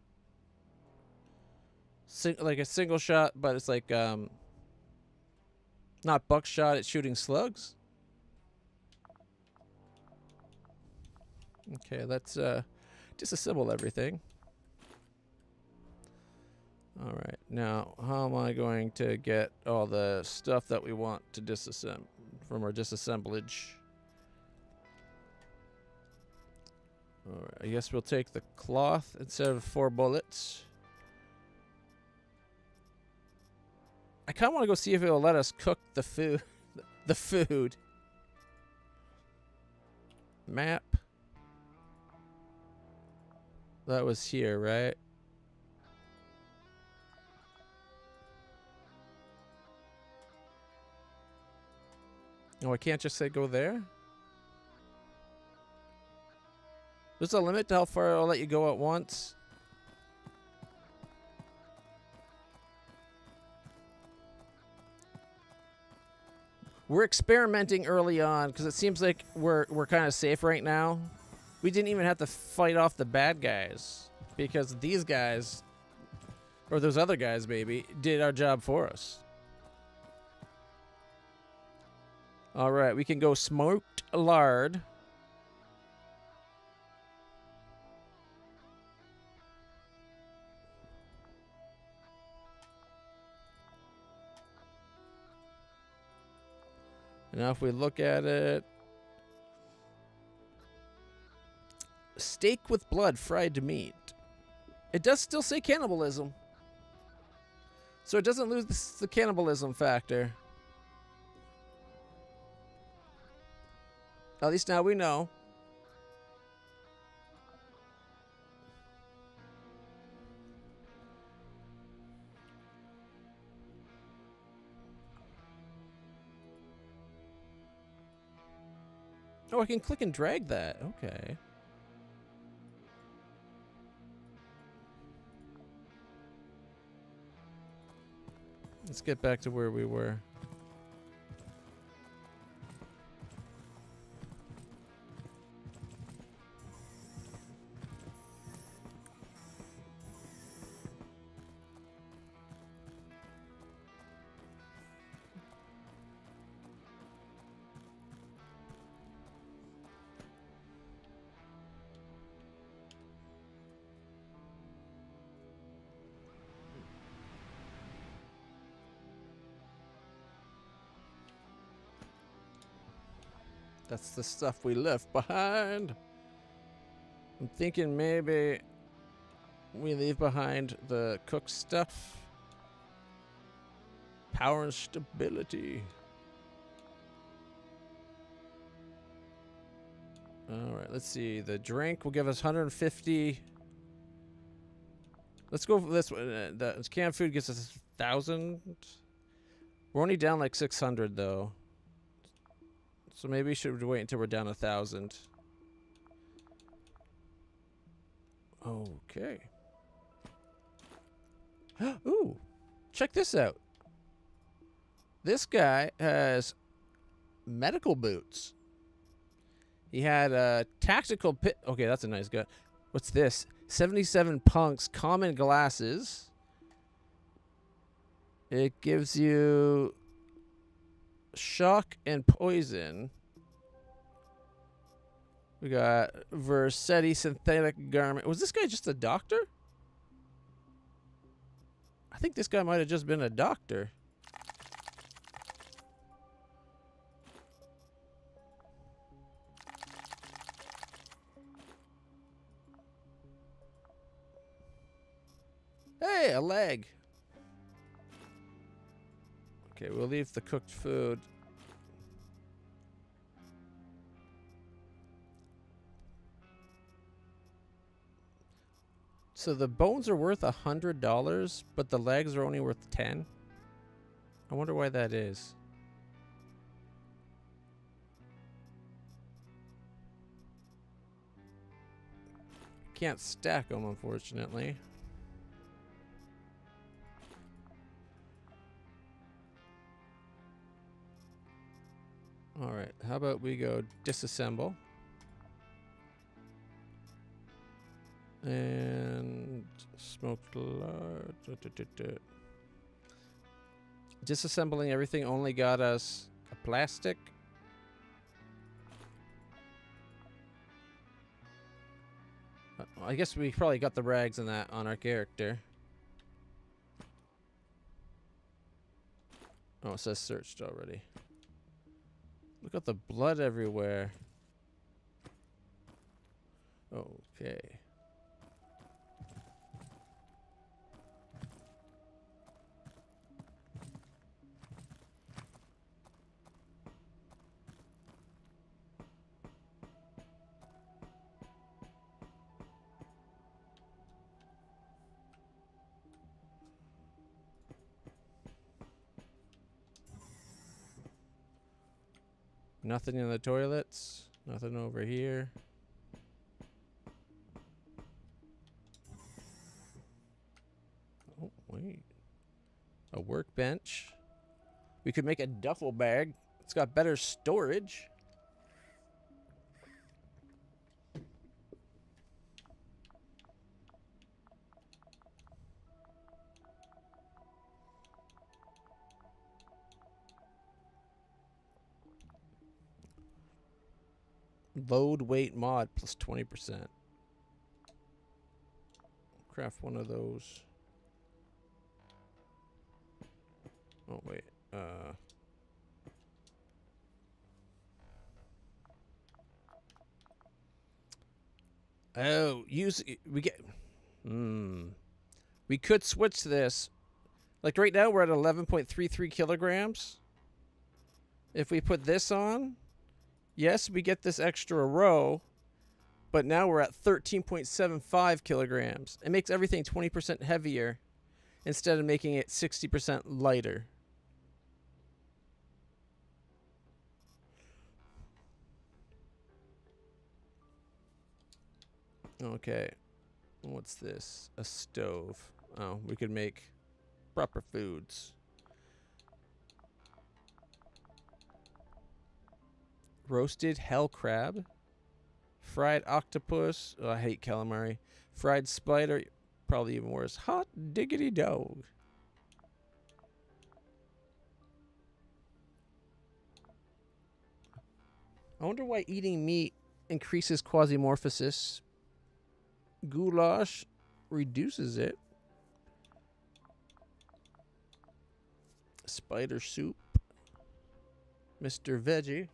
like a single shot, but it's like not buckshot, it's shooting slugs? Okay, let's disassemble everything. All right, now how am I going to get all the stuff that we want to disassemble from our disassemblage? All right, I guess we'll take the cloth instead of 4 bullets. I kind of want to go see if it'll let us cook the food. The food. Map. That was here, right? Oh, I can't just say go there? There's a limit to how far I'll let you go at once. We're experimenting early on because it seems like we're kind of safe right now. We didn't even have to fight off the bad guys because these guys, or those other guys maybe, did our job for us. All right, we can go smoked lard. Now if we look at it, steak with blood, fried meat. It does still say cannibalism. So it doesn't lose the cannibalism factor. At least now we know. Oh, I can click and drag that. Okay. Let's get back to where we were. That's the stuff we left behind. I'm thinking maybe we leave behind the cooked stuff. Power and stability. All right, let's see. The drink will give us 150. Let's go for this one. The canned food gives us 1,000. We're only down like 600 though. So maybe we should wait until we're down 1,000. Okay. Ooh, check this out. This guy has medical boots. He had a tactical pit. Okay, that's a nice gun. What's this? 77 punks, common glasses. It gives you shock and poison. We got Versetti synthetic garment. Was this guy just a doctor? I think this guy might have just been a doctor. Hey, a leg. Okay, we'll leave the cooked food. So the bones are worth $100, but the legs are only worth 10. I wonder why that is. Can't stack them, unfortunately. All right, how about we go disassemble. And smoked lard. Disassembling everything only got us a plastic. I guess we probably got the rags and that on our character. Oh, it says searched already. Look at the blood everywhere. Okay. Nothing in the toilets. Nothing over here. Oh, wait. A workbench. We could make a duffel bag It's got better storage. Load weight mod plus 20%. Craft one of those. Oh wait. Oh, we get. We could switch this. Like right now, we're at 11.33 kilograms. If we put this on, yes, we get this extra row. But now we're at 13.75 kilograms. It makes everything 20% heavier instead of making it 60% lighter. Okay. What's this? A stove. Oh, we could make proper foods. Roasted hell crab. Fried octopus. Oh, I hate calamari. Fried spider. Probably even worse. Hot diggity dog. I wonder why eating meat increases quasimorphosis. Goulash reduces it. Spider soup. Mr. Veggie.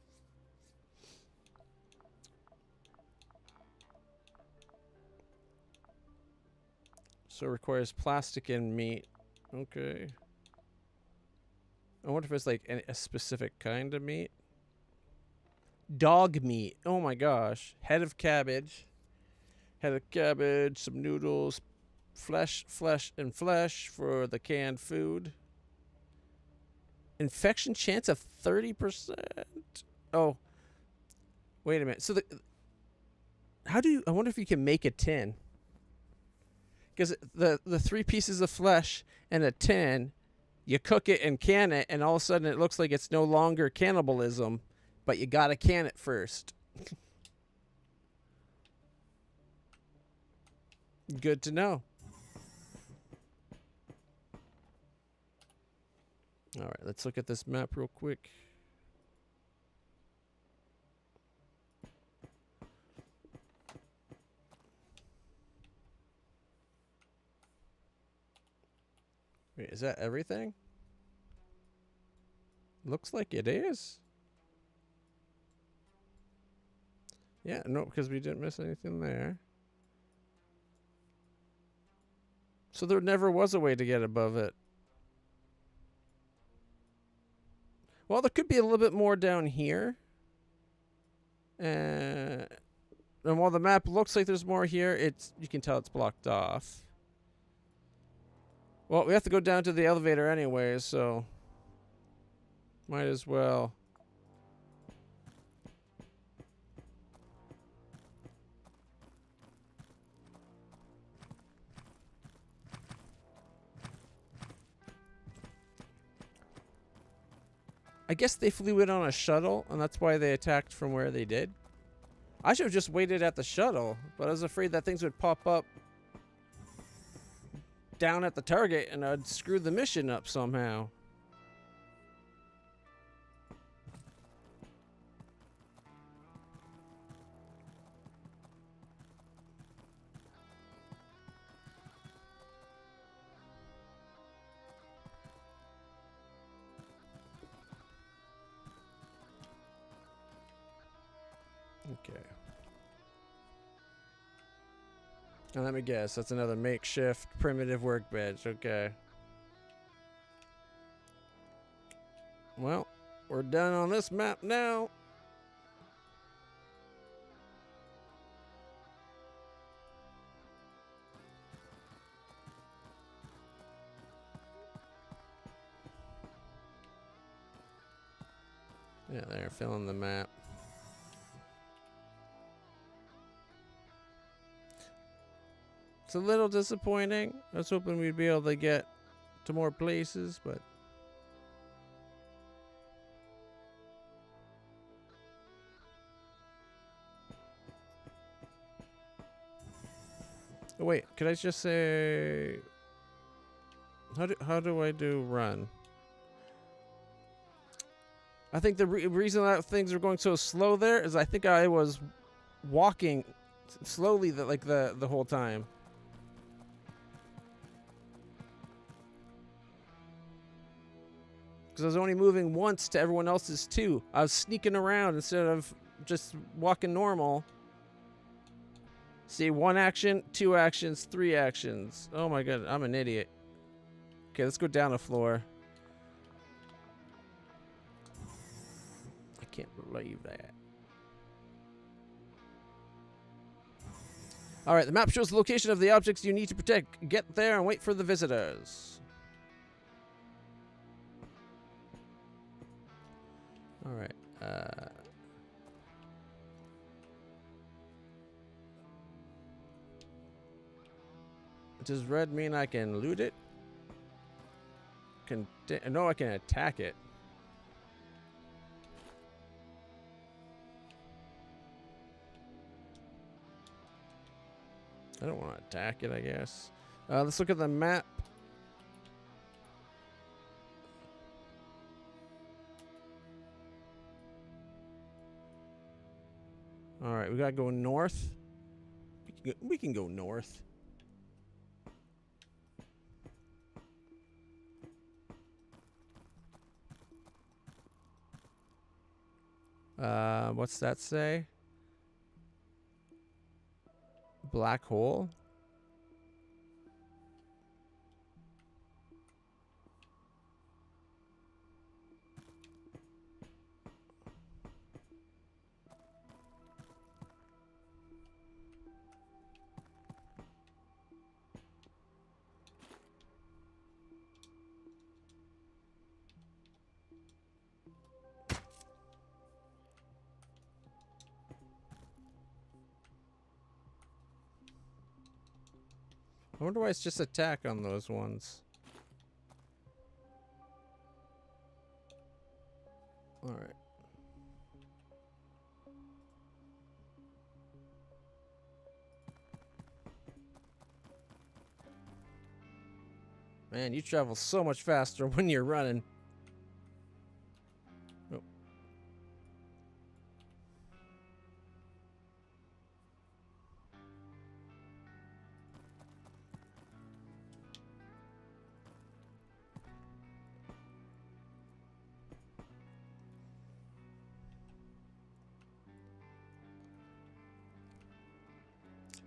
So it requires plastic and meat. Okay. I wonder if it's like a specific kind of meat. Dog meat. Oh my gosh. Head of cabbage. Head of cabbage, some noodles, flesh, and flesh for the canned food. Infection chance of 30%. Oh. Wait a minute. So I wonder if you can make a tin. Because the 3 pieces of flesh and a tin, you cook it and can it, and all of a sudden it looks like it's no longer cannibalism, but you gotta can it first. Good to know. All right, let's look at this map real quick. Wait, is that everything? Looks like it is. Yeah, no, because we didn't miss anything there. So there never was a way to get above it. Well, there could be a little bit more down here. And while the map looks like there's more here, you can tell it's blocked off. Well, we have to go down to the elevator anyways, so might as well. I guess they flew in on a shuttle, and that's why they attacked from where they did. I should have just waited at the shuttle, but I was afraid that things would pop up down at the target, and I'd screw the mission up somehow. Okay. And let me guess, that's another makeshift primitive workbench. Okay. Well, we're done on this map now. Yeah, they're filling the map. It's a little disappointing. I was hoping we'd be able to get to more places, but Oh, wait, could I just say... How do I do run? I think the reason that things are going so slow there is I think I was walking slowly the whole time. Because I was only moving once to everyone else's two. I was sneaking around instead of just walking normal. See, 1 action, 2 actions, 3 actions. Oh my god, I'm an idiot. Okay, let's go down the floor. I can't believe that. Alright, the map shows the location of the objects you need to protect. Get there and wait for the visitors. Alright, does red mean I can loot it? No, I can attack it. I don't want to attack it, I guess. Let's look at the map. Alright, we gotta go north. We can go north. What's that say? Black hole? I wonder why it's just attack on those ones. Alright. Man, you travel so much faster when you're running. Oh.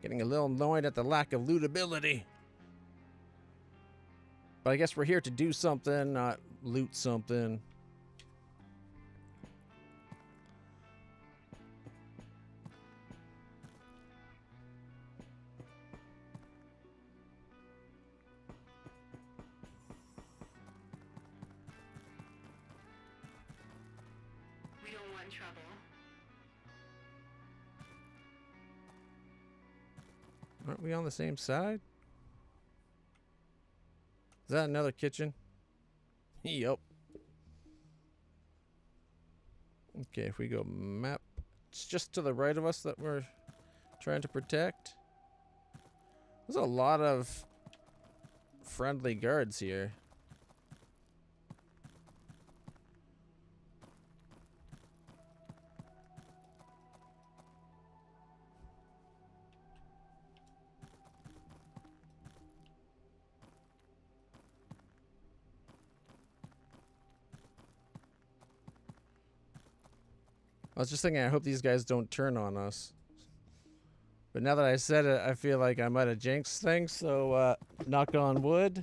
Getting a little annoyed at the lack of lootability. But I guess we're here to do something, not loot something. We don't want trouble. Aren't we on the same side? Is that another kitchen? Yup. Okay, if we go map, it's just to the right of us that we're trying to protect. There's a lot of friendly guards here. I was just thinking, I hope these guys don't turn on us. But now that I said it, I feel like I might have jinxed things, so knock on wood.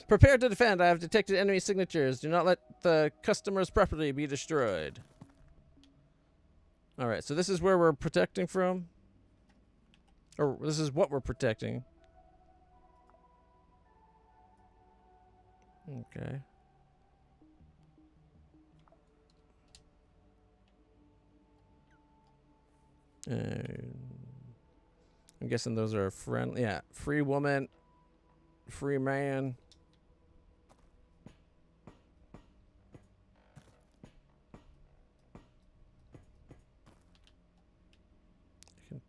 Prepare to defend. I have detected enemy signatures. Do not let the customer's property be destroyed. Alright, so this is where we're protecting from? Or this is what we're protecting. Okay. I'm guessing those are friendly. Yeah, free woman, free man.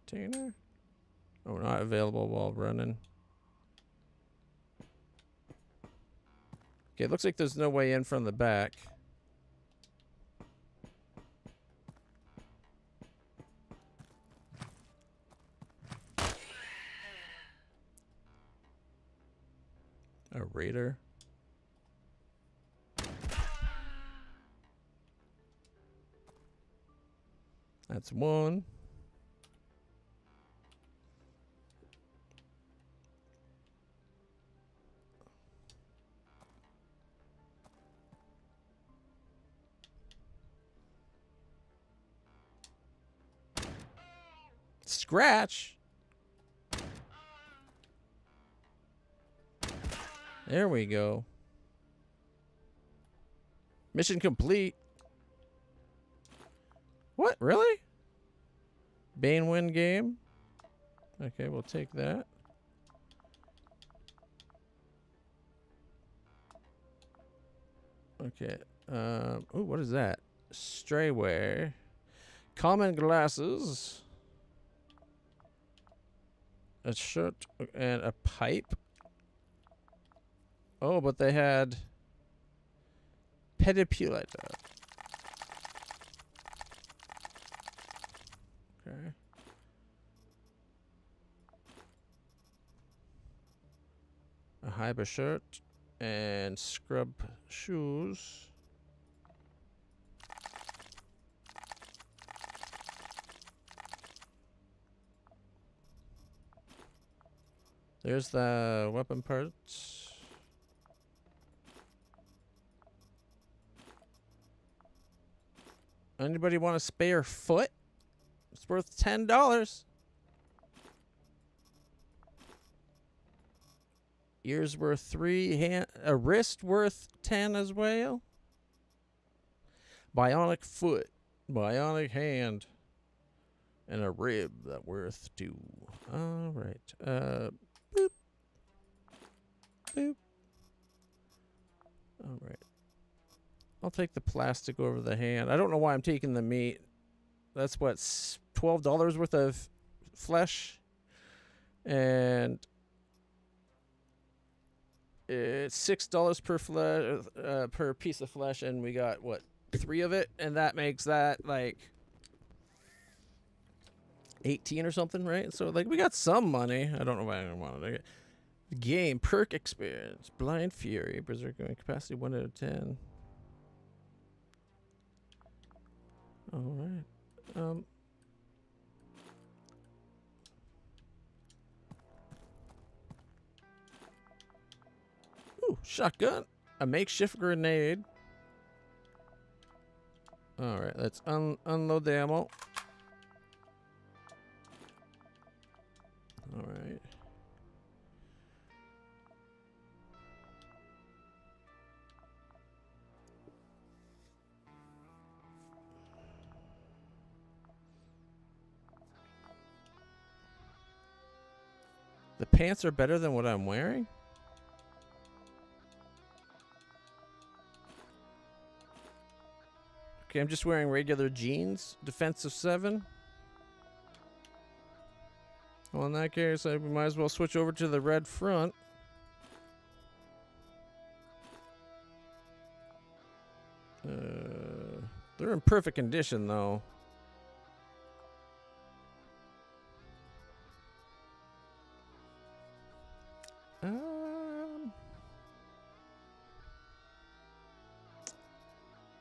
Container. Oh, not available while running. Okay, it looks like there's no way in from the back. A raider. That's one. Scratch. There we go. Mission complete. What? Really? Bane win game? Okay, we'll take that. Okay. Oh, what is that? Strayway. Common glasses. A shirt and a pipe. Oh, but they had pedipulator. Okay. A hyper shirt and scrub shoes. There's the weapon parts. Anybody want a spare foot? It's worth $10. Ears worth 3, a wrist worth 10 as well. Bionic foot, bionic hand, and a rib that worth 2. All right. Boop. Boop. All right. I'll take the plastic over the hand. I don't know why I'm taking the meat. That's what, $12 worth of flesh, and it's $6 per piece of flesh, and we got what, 3 of it, and that makes that like 18 or something, right? So like we got some money. I don't know why I wanted it. Game perk experience, blind fury, berserker capacity 1 out of 10. All right. Ooh, shotgun. A makeshift grenade. All right, let's unload the ammo. All right. The pants are better than what I'm wearing? Okay, I'm just wearing regular jeans. Defensive 7. Well, in that case, I might as well switch over to the red front. They're in perfect condition, though.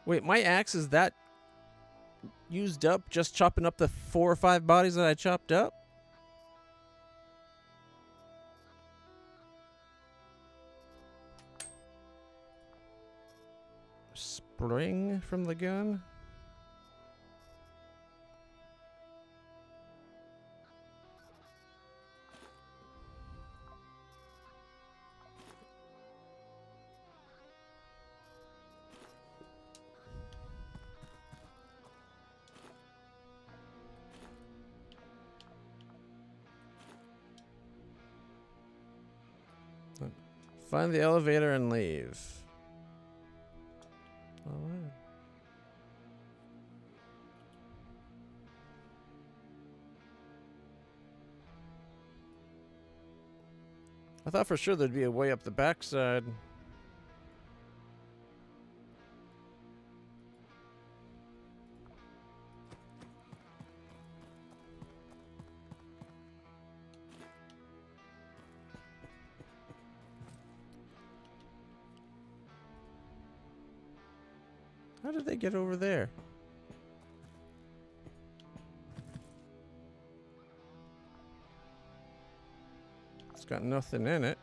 Wait, my axe is that used up just chopping up the 4 or 5 bodies that I chopped up? Spring from the gun? Find the elevator and leave. All right. I thought for sure there'd be a way up the backside. How did they get over there? It's got nothing in it.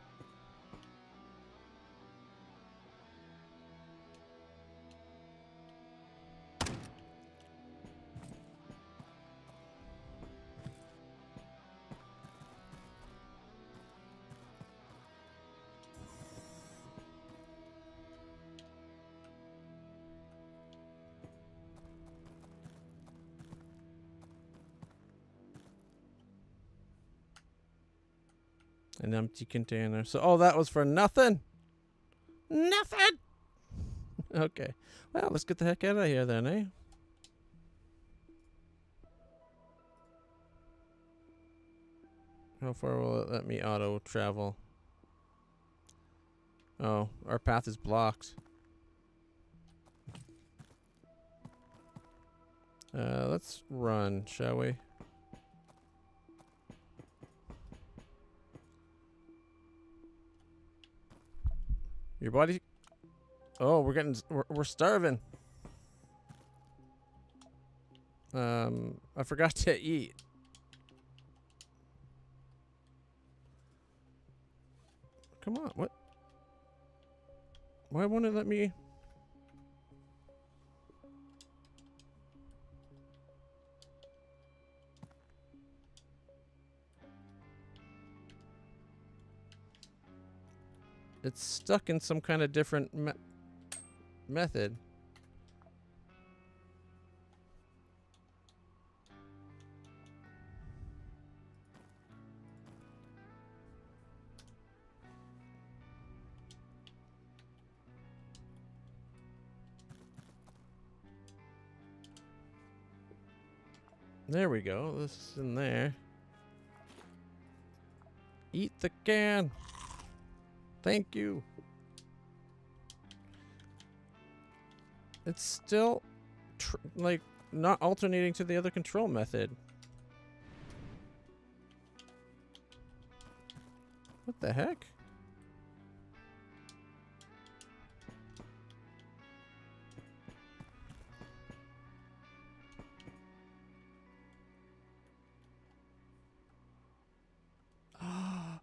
An empty container. So, oh, that was for nothing? Nothing! Okay. Well, let's get the heck out of here then, eh? How far will it let me auto travel? Oh, our path is blocked. Let's run, shall we? Your body. Oh, we're starving. I forgot to eat. Come on, what? Why won't it let me? It's stuck in some kind of different method. There we go. This is in there. Eat the can. Thank you. It's still like not alternating to the other control method. What the heck?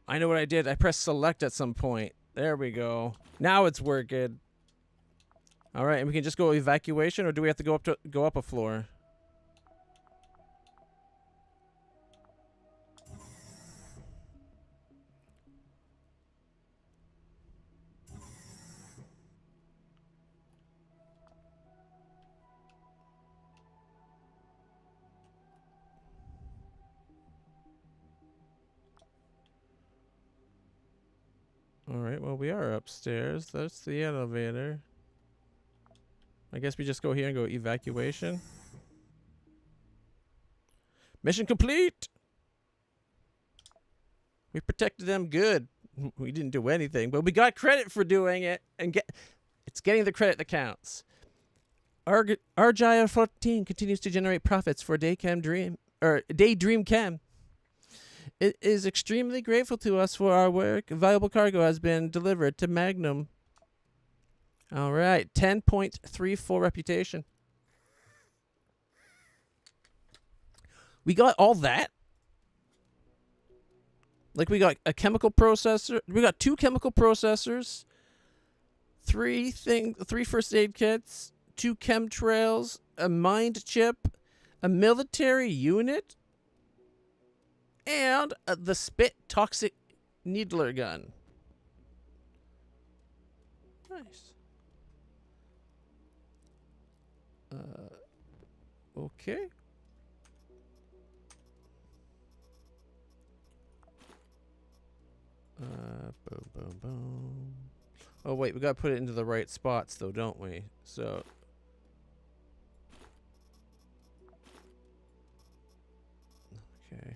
I know what I did. I pressed select at some point. There we go. Now it's working. All right, and we can just go evacuation, or do we have to go up a floor? Alright, well, we are upstairs. That's the elevator. I guess we just go here and go evacuation. Mission complete! We protected them good. We didn't do anything, but we got credit for doing it. And it's getting the credit that counts. Argyle 14 continues to generate profits for Daydream Chem. It is extremely grateful to us for our work. Valuable cargo has been delivered to Magnum. All right, 10.34 reputation. We got all that? Like we got a chemical processor. We got 2 chemical processors, 3 first aid kits, 2 chemtrails, a mind chip, a military unit, and the spit toxic needler gun. Nice. Okay. Boom, boom, boom. Oh, wait, we gotta put it into the right spots, though, don't we? So. Okay.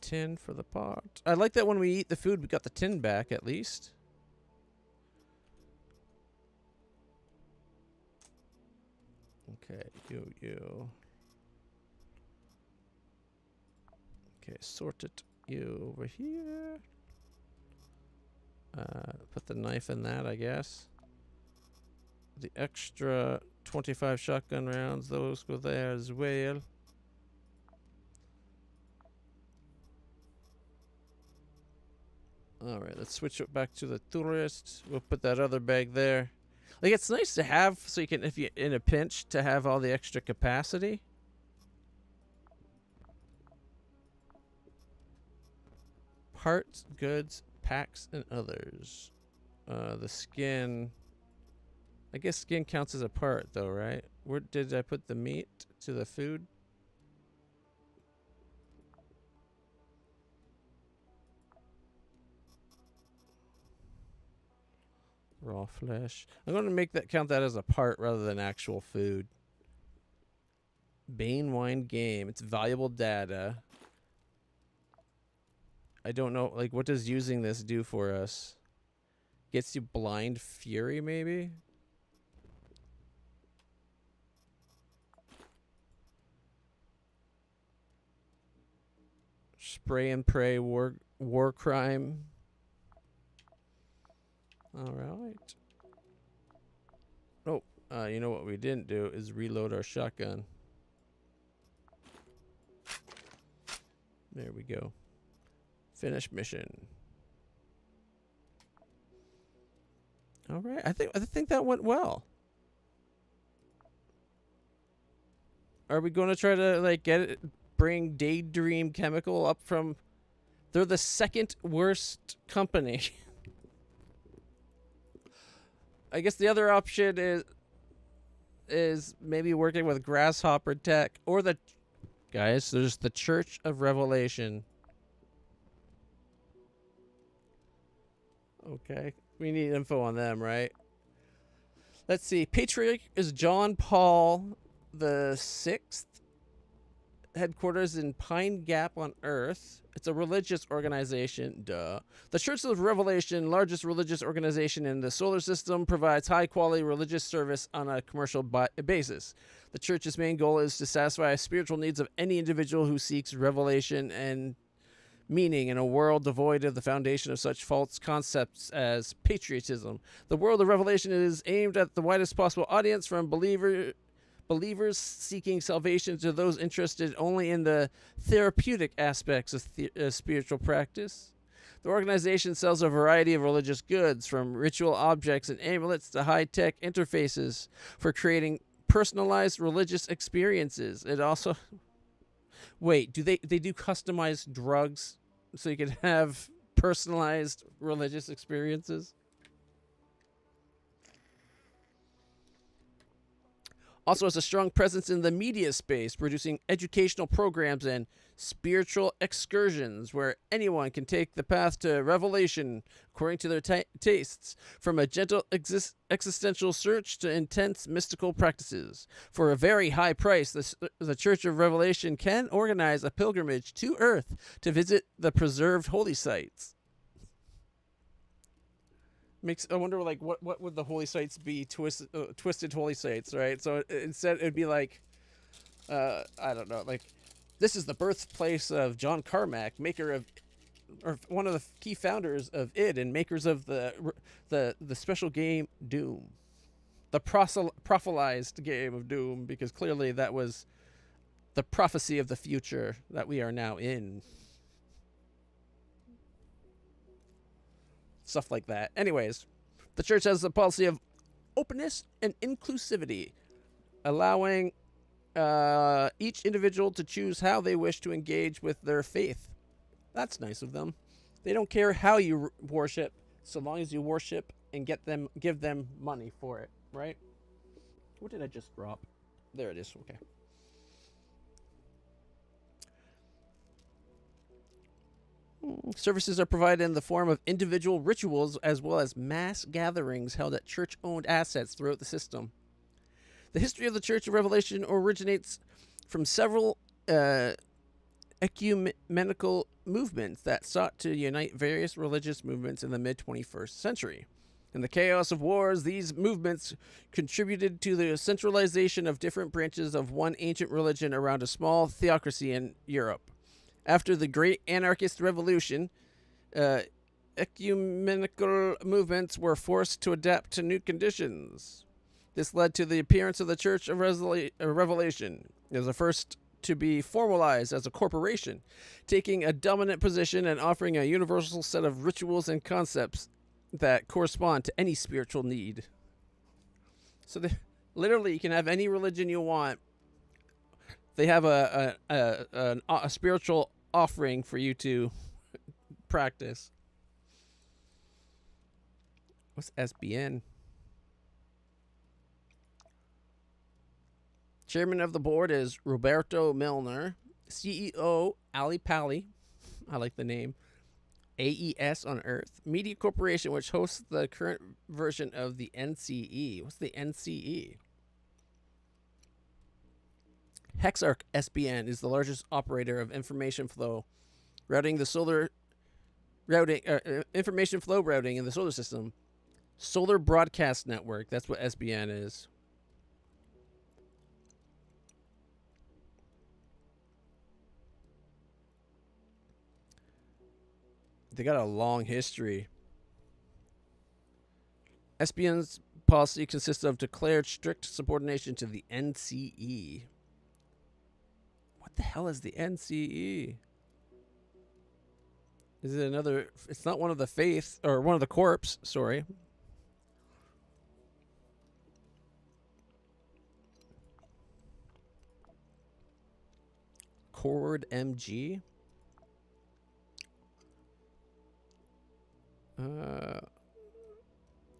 tin for the pot. I like that when we eat the food, we got the tin back at least. Okay, you. Okay, sort it. You over here. Put the knife in that, I guess. The extra 25 shotgun rounds, those go there as well. Alright, let's switch it back to the tourist. We'll put that other bag there. Like, it's nice to have, so you can, if you're in a pinch, to have all the extra capacity. Parts, goods, packs, and others. The skin. I guess skin counts as a part, though, right? Where did I put the meat to the food? Raw flesh. I'm going to make that count that as a part rather than actual food. Bane wine game. It's valuable data. I don't know, like, what does using this do for us? Gets you blind fury, maybe? Spray and pray war crime. All right. Oh, you know what we didn't do is reload our shotgun. There we go. Finish mission. All right. I think that went well. Are we going to try to like bring Daydream Chemical up from? They're the second worst company. I guess the other option is maybe working with Grasshopper Tech or the guys. There's the Church of Revelation. Okay, we need info on them, right? Let's see. Patriarch is John Paul the Sixth. Headquarters in Pine Gap on Earth. It's a religious organization. Duh. The Church of Revelation, largest religious organization in the solar system, provides high-quality religious service on a commercial basis. The Church's main goal is to satisfy spiritual needs of any individual who seeks revelation and meaning in a world devoid of the foundation of such false concepts as patriotism. The world of revelation is aimed at the widest possible audience, from believers seeking salvation to those interested only in the therapeutic aspects of spiritual practice. The organization sells a variety of religious goods, from ritual objects and amulets to high-tech interfaces for creating personalized religious experiences. It also... Wait, do they do customized drugs so you can have personalized religious experiences? Also has a strong presence in the media space, producing educational programs and spiritual excursions where anyone can take the path to revelation according to their tastes, from a gentle existential search to intense mystical practices. For a very high price, the Church of Revelation can organize a pilgrimage to Earth to visit the preserved holy sites. I wonder, like, what would the holy sites be? Twisted holy sites, right? So instead, it'd be like, I don't know, like, this is the birthplace of John Carmack, maker of, or one of the key founders of id and makers of the special game Doom, the prophelized game of Doom, because clearly that was the prophecy of the future that we are now in. Stuff like that. Anyways, the church has a policy of openness and inclusivity, allowing each individual to choose how they wish to engage with their faith. That's nice of them. They don't care how you worship, so long as you worship and give them money for it, right? What did I just drop? There it is. Okay. Services are provided in the form of individual rituals as well as mass gatherings held at church-owned assets throughout the system. The history of the Church of Revelation originates from several ecumenical movements that sought to unite various religious movements in the mid-21st century. In the chaos of wars, these movements contributed to the centralization of different branches of one ancient religion around a small theocracy in Europe. After the Great Anarchist Revolution, ecumenical movements were forced to adapt to new conditions. This led to the appearance of the Church of Revelation. It was the first to be formalized as a corporation, taking a dominant position and offering a universal set of rituals and concepts that correspond to any spiritual need. So literally, you can have any religion you want. They have a spiritual offering for you to practice. What's SBN? Chairman of the board is Roberto Milner. CEO, Ali Pali. I like the name. AES on Earth. Media Corporation, which hosts the current version of the NCE. What's the NCE? Hexarch SBN is the largest operator of information flow routing the solar routing information flow routing in the solar system. Solar Broadcast Network. That's what SBN is. They got a long history. SBN's policy consists of declared strict subordination to the NCE. What the hell is the NCE? Is it another? It's not one of the faith, or one of the corps, sorry. Chord MG?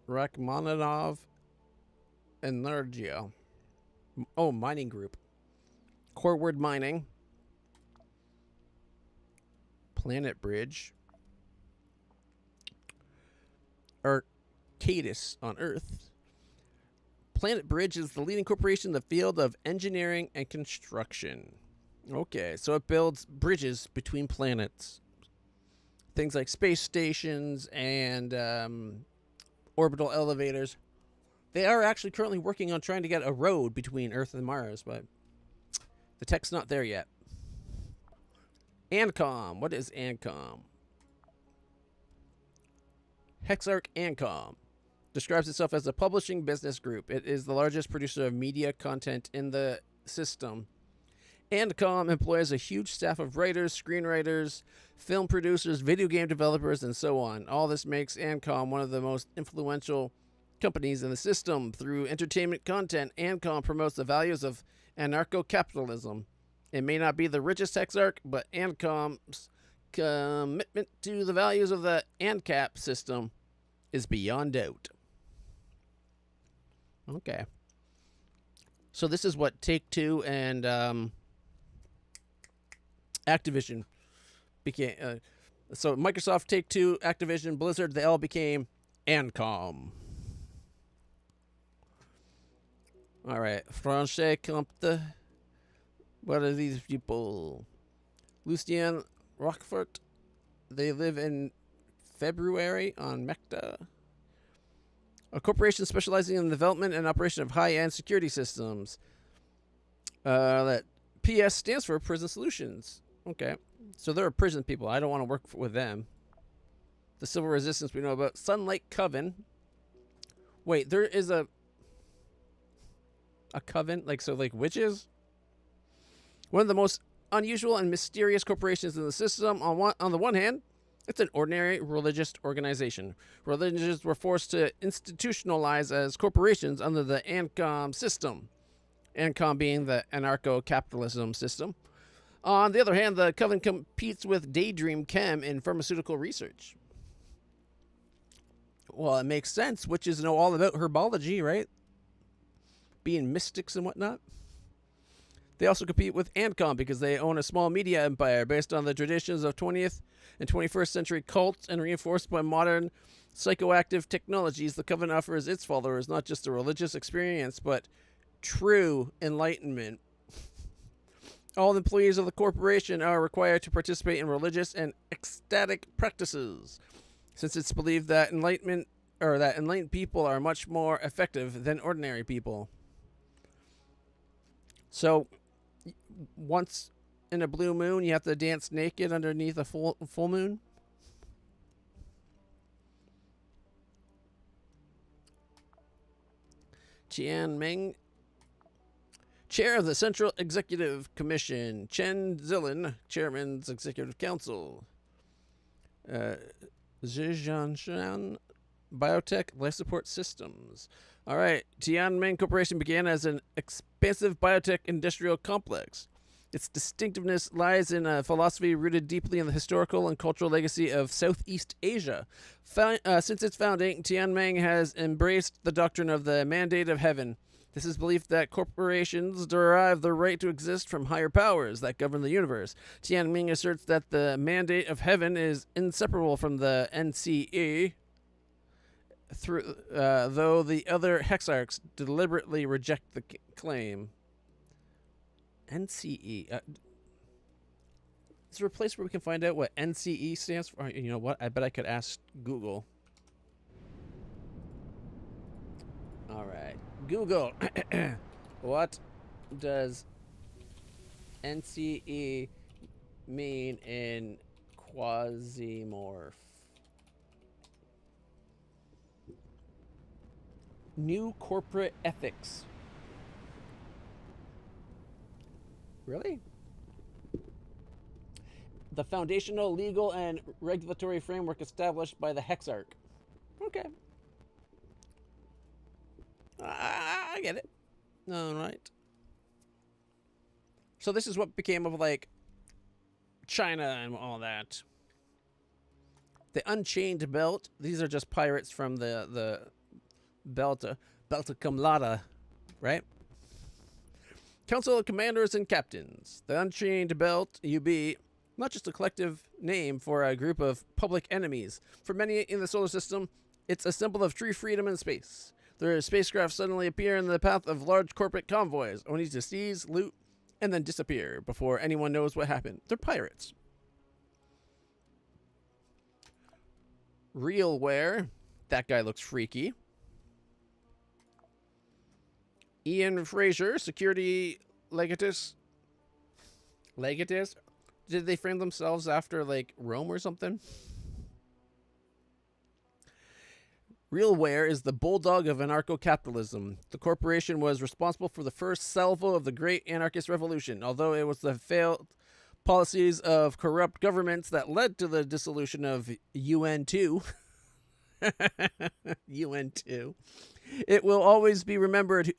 Rachmaninoff Energia. Oh, mining group. Core word mining. Planet Bridge. Arcadis on Earth. Planet Bridge is the leading corporation in the field of engineering and construction. Okay, so it builds bridges between planets. Things like space stations and orbital elevators. They are actually currently working on trying to get a road between Earth and Mars, but the tech's not there yet. Ancom. What is Ancom? Hexarch Ancom describes itself as a publishing business group. It is the largest producer of media content in the system. Ancom employs a huge staff of writers, screenwriters, film producers, video game developers, and so on. All this makes Ancom one of the most influential companies in the system. Through entertainment content, Ancom promotes the values of anarcho-capitalism. It may not be the richest Hexarch, but Ancom's commitment to the values of the ANCAP system is beyond doubt. Okay. So this is what Take-Two and Activision became. So Microsoft, Take-Two, Activision, Blizzard, they all became Ancom. All right. Franche Comte. What are these people? Lucien Roquefort. They live in February on Mecta. A corporation specializing in the development and operation of high-end security systems. That PS stands for Prison Solutions. Okay. So they're prison people. I don't want to work with them. The Civil Resistance we know about. Sunlight Coven. Wait, there is a coven? Like witches? One of the most unusual and mysterious corporations in the system. On the one hand, it's an ordinary religious organization. Religions were forced to institutionalize as corporations under the Ancom system. Ancom being the anarcho-capitalism system. On the other hand, the coven competes with Daydream Chem in pharmaceutical research. Well, it makes sense. Witches know all about herbology, right? Being mystics and whatnot. They also compete with Ancom because they own a small media empire based on the traditions of 20th and 21st century cults and reinforced by modern psychoactive technologies. The coven offers its followers not just a religious experience, but true enlightenment. All employees of the corporation are required to participate in religious and ecstatic practices, since it's believed that enlightened people are much more effective than ordinary people. So, once in a blue moon, you have to dance naked underneath a full moon. Tian Meng, Chair of the Central Executive Commission. Chen Zilin, Chairman's Executive Council. Zhejiangshan Biotech Life Support Systems. All right. Tianmen Corporation began as an expansive biotech industrial complex. Its distinctiveness lies in a philosophy rooted deeply in the historical and cultural legacy of Southeast Asia. Since its founding, Tianmen has embraced the doctrine of the mandate of heaven. This is belief that corporations derive the right to exist from higher powers that govern the universe. Tianming asserts that the mandate of heaven is inseparable from the NCE, though the other hexarchs deliberately reject the claim. NCE. Is there a place where we can find out what NCE stands for? You know what? I bet I could ask Google. All right. Google. What does NCE mean in Quasimorph? New corporate ethics. Really? The foundational legal and regulatory framework established by the Hexarch. Okay. I get it. All right. So this is what became of like China and all that. The Unchained Belt. These are just pirates from the Belta Cum Laude, right? Council of Commanders and Captains. The Unchained Belt, UB, not just a collective name for a group of public enemies. For many in the solar system, it's a symbol of true freedom in space. Their spacecraft suddenly appear in the path of large corporate convoys, only to seize, loot, and then disappear before anyone knows what happened. They're pirates. Realware. That guy looks freaky. Ian Fraser, security legatus. Legatus? Did they frame themselves after, like, Rome or something? Realware is the bulldog of anarcho-capitalism. The corporation was responsible for the first salvo of the Great Anarchist Revolution, although it was the failed policies of corrupt governments that led to the dissolution of UN2. UN2. It will always be remembered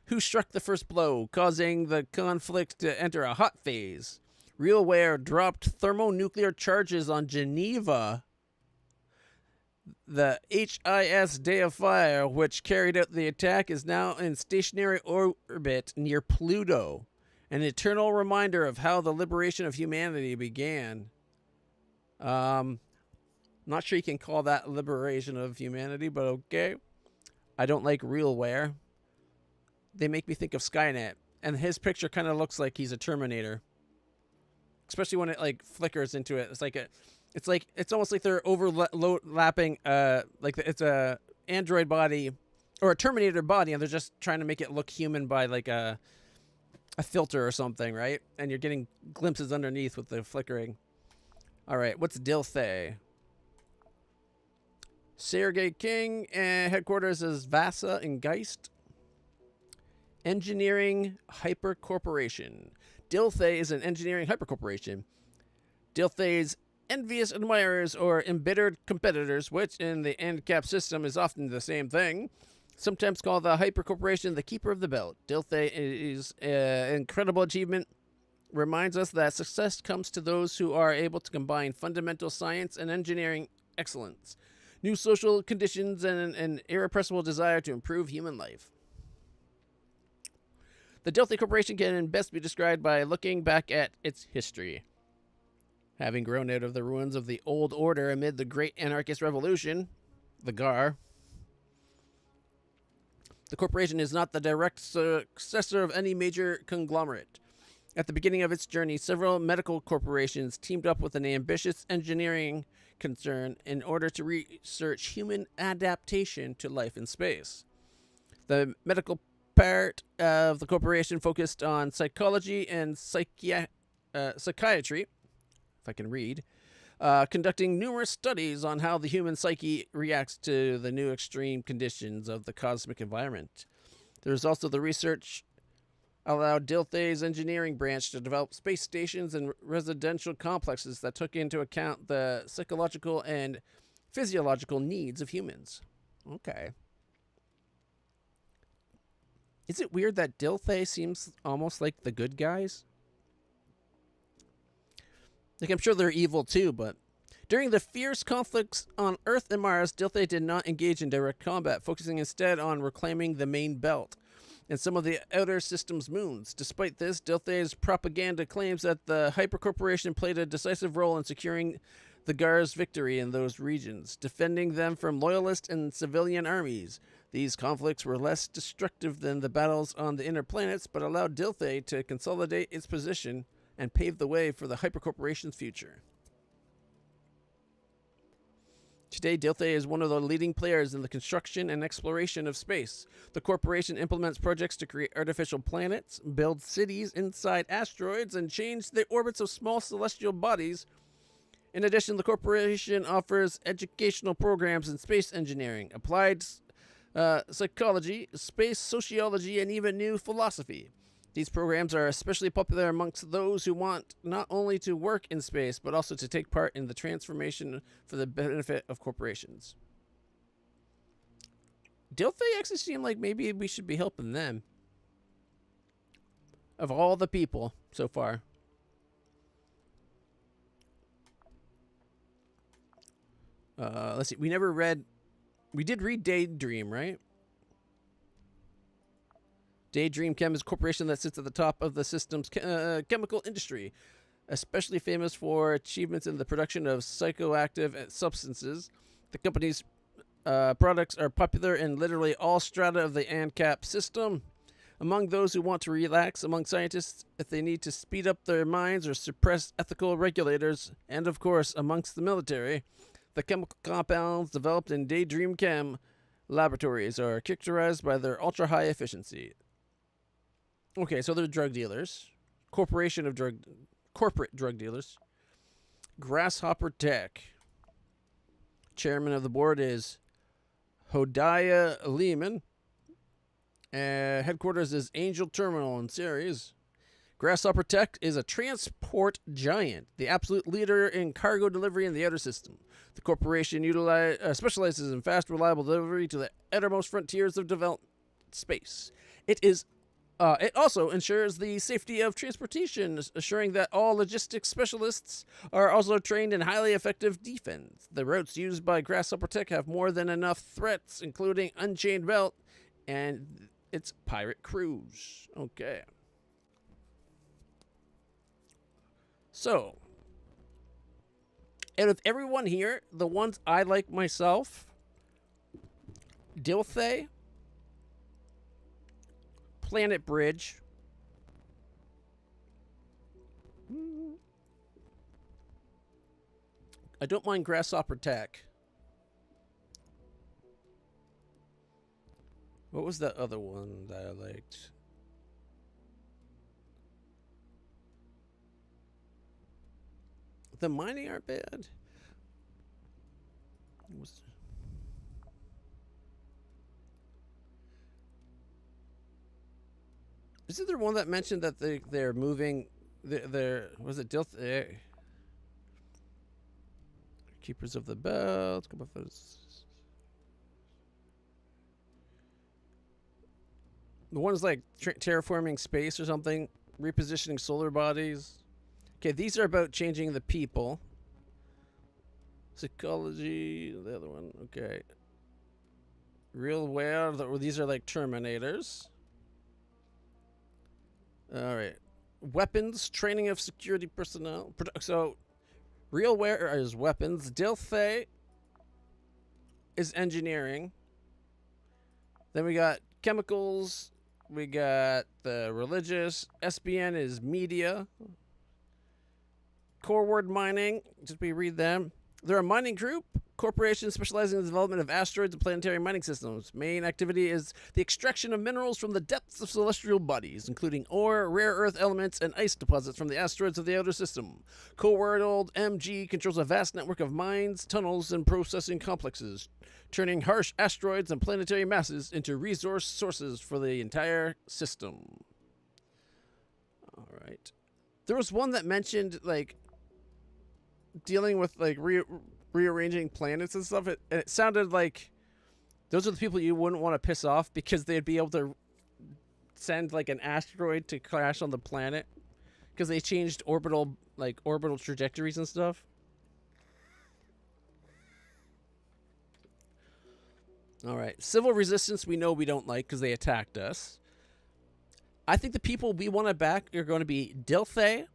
who struck the first blow, causing the conflict to enter a hot phase. Realware dropped thermonuclear charges on Geneva. The HIS Deifier, which carried out the attack, is now in stationary orbit near Pluto, an eternal reminder of how the liberation of humanity began. Not sure you can call that liberation of humanity, but okay. I don't like Realware. They make me think of Skynet, and his picture kind of looks like he's a Terminator, especially when it like flickers into it. It's almost like they're overlapping. Like it's a android body or a Terminator body, and they're just trying to make it look human by like a filter or something, right? And you're getting glimpses underneath with the flickering. All right, what's Dilthay? Sergey King, and headquarters is Vasa in Geist. Engineering Hyper Corporation. Dilthay is an engineering hyper corporation. Dilthay's envious admirers or embittered competitors, which in the ANCAP system is often the same thing, sometimes call the hyper corporation the keeper of the belt. Dilthay's incredible achievement reminds us that success comes to those who are able to combine fundamental science and engineering excellence, new social conditions, and an irrepressible desire to improve human life. The Dilthay Corporation can best be described by looking back at its history. Having grown out of the ruins of the old order amid the Great Anarchist Revolution, the GAR, the corporation is not the direct successor of any major conglomerate. At the beginning of its journey, several medical corporations teamed up with an ambitious engineering concern in order to research human adaptation to life in space. The medical part of the corporation focused on psychology and psychiatry, if I can read, conducting numerous studies on how the human psyche reacts to the new extreme conditions of the cosmic environment. There's also the research allowed Dilthay's engineering branch to develop space stations and residential complexes that took into account the psychological and physiological needs of humans. Okay. Is it weird that Dilthay seems almost like the good guys? Like, I'm sure they're evil too, but during the fierce conflicts on Earth and Mars, Dilthay did not engage in direct combat, focusing instead on reclaiming the main belt and some of the outer system's moons. Despite this, Dilthay's propaganda claims that the Hyper Corporation played a decisive role in securing the Gar's victory in those regions, defending them from loyalist and civilian armies. These conflicts were less destructive than the battles on the inner planets, but allowed Dilthay to consolidate its position and pave the way for the Hyper Corporation's future. Today, Dilthay is one of the leading players in the construction and exploration of space. The corporation implements projects to create artificial planets, build cities inside asteroids, and change the orbits of small celestial bodies. In addition, the corporation offers educational programs in space engineering, applied psychology, space sociology, and even new philosophy. These programs are especially popular amongst those who want not only to work in space, but also to take part in the transformation for the benefit of corporations. Dilthay actually seem like maybe we should be helping them. Of all the people so far. Let's see. We did read Daydream, right? Daydream Chem is a corporation that sits at the top of the system's chemical industry, especially famous for achievements in the production of psychoactive substances. The company's products are popular in literally all strata of the ANCAP system. Among those who want to relax, among scientists if they need to speed up their minds or suppress ethical regulators, and of course amongst the military, the chemical compounds developed in Daydream Chem laboratories are characterized by their ultra-high efficiency. Okay, so they're drug dealers. Corporate drug dealers. Grasshopper Tech. Chairman of the board is Hodiah Lehman. Headquarters is Angel Terminal in Ceres. Grasshopper Tech is a transport giant, the absolute leader in cargo delivery in the outer system. The corporation specializes in fast, reliable delivery to the uttermost frontiers of developed space. It also ensures the safety of transportation, assuring that all logistics specialists are also trained in highly effective defense. The routes used by Grasshopper Tech have more than enough threats, including Unchained Belt and its pirate crews. Okay. So, out of everyone here, the ones I like myself, Dilthay, Planet Bridge, I don't mind Grasshopper Tech. What was that other one that I liked? The mining aren't bad. Isn't there one that mentioned that they're moving? Was it Dilthay? Keepers of the Belt. The one's like terraforming space or something, repositioning solar bodies. Okay, these are about changing the people. Psychology, the other one. Okay. Realware, these are like Terminators. All right. Weapons, training of security personnel. So, Realware is weapons. Dilthay is engineering. Then we got chemicals, We got the religious. SBN is media. Core word mining. Just we read them. They're a mining group, corporation specializing in the development of asteroids and planetary mining systems. Main activity is the extraction of minerals from the depths of celestial bodies, including ore, rare earth elements, and ice deposits from the asteroids of the outer system. Co-world MG controls a vast network of mines, tunnels, and processing complexes, turning harsh asteroids and planetary masses into resource sources for the entire system. All right. There was one that mentioned, like, dealing with, like, rearranging planets and stuff. It sounded like those are the people you wouldn't want to piss off because they'd be able to send, like, an asteroid to crash on the planet because they changed orbital trajectories and stuff. All right. Civil resistance we know we don't like because they attacked us. I think the people we want to back are going to be Dilthay,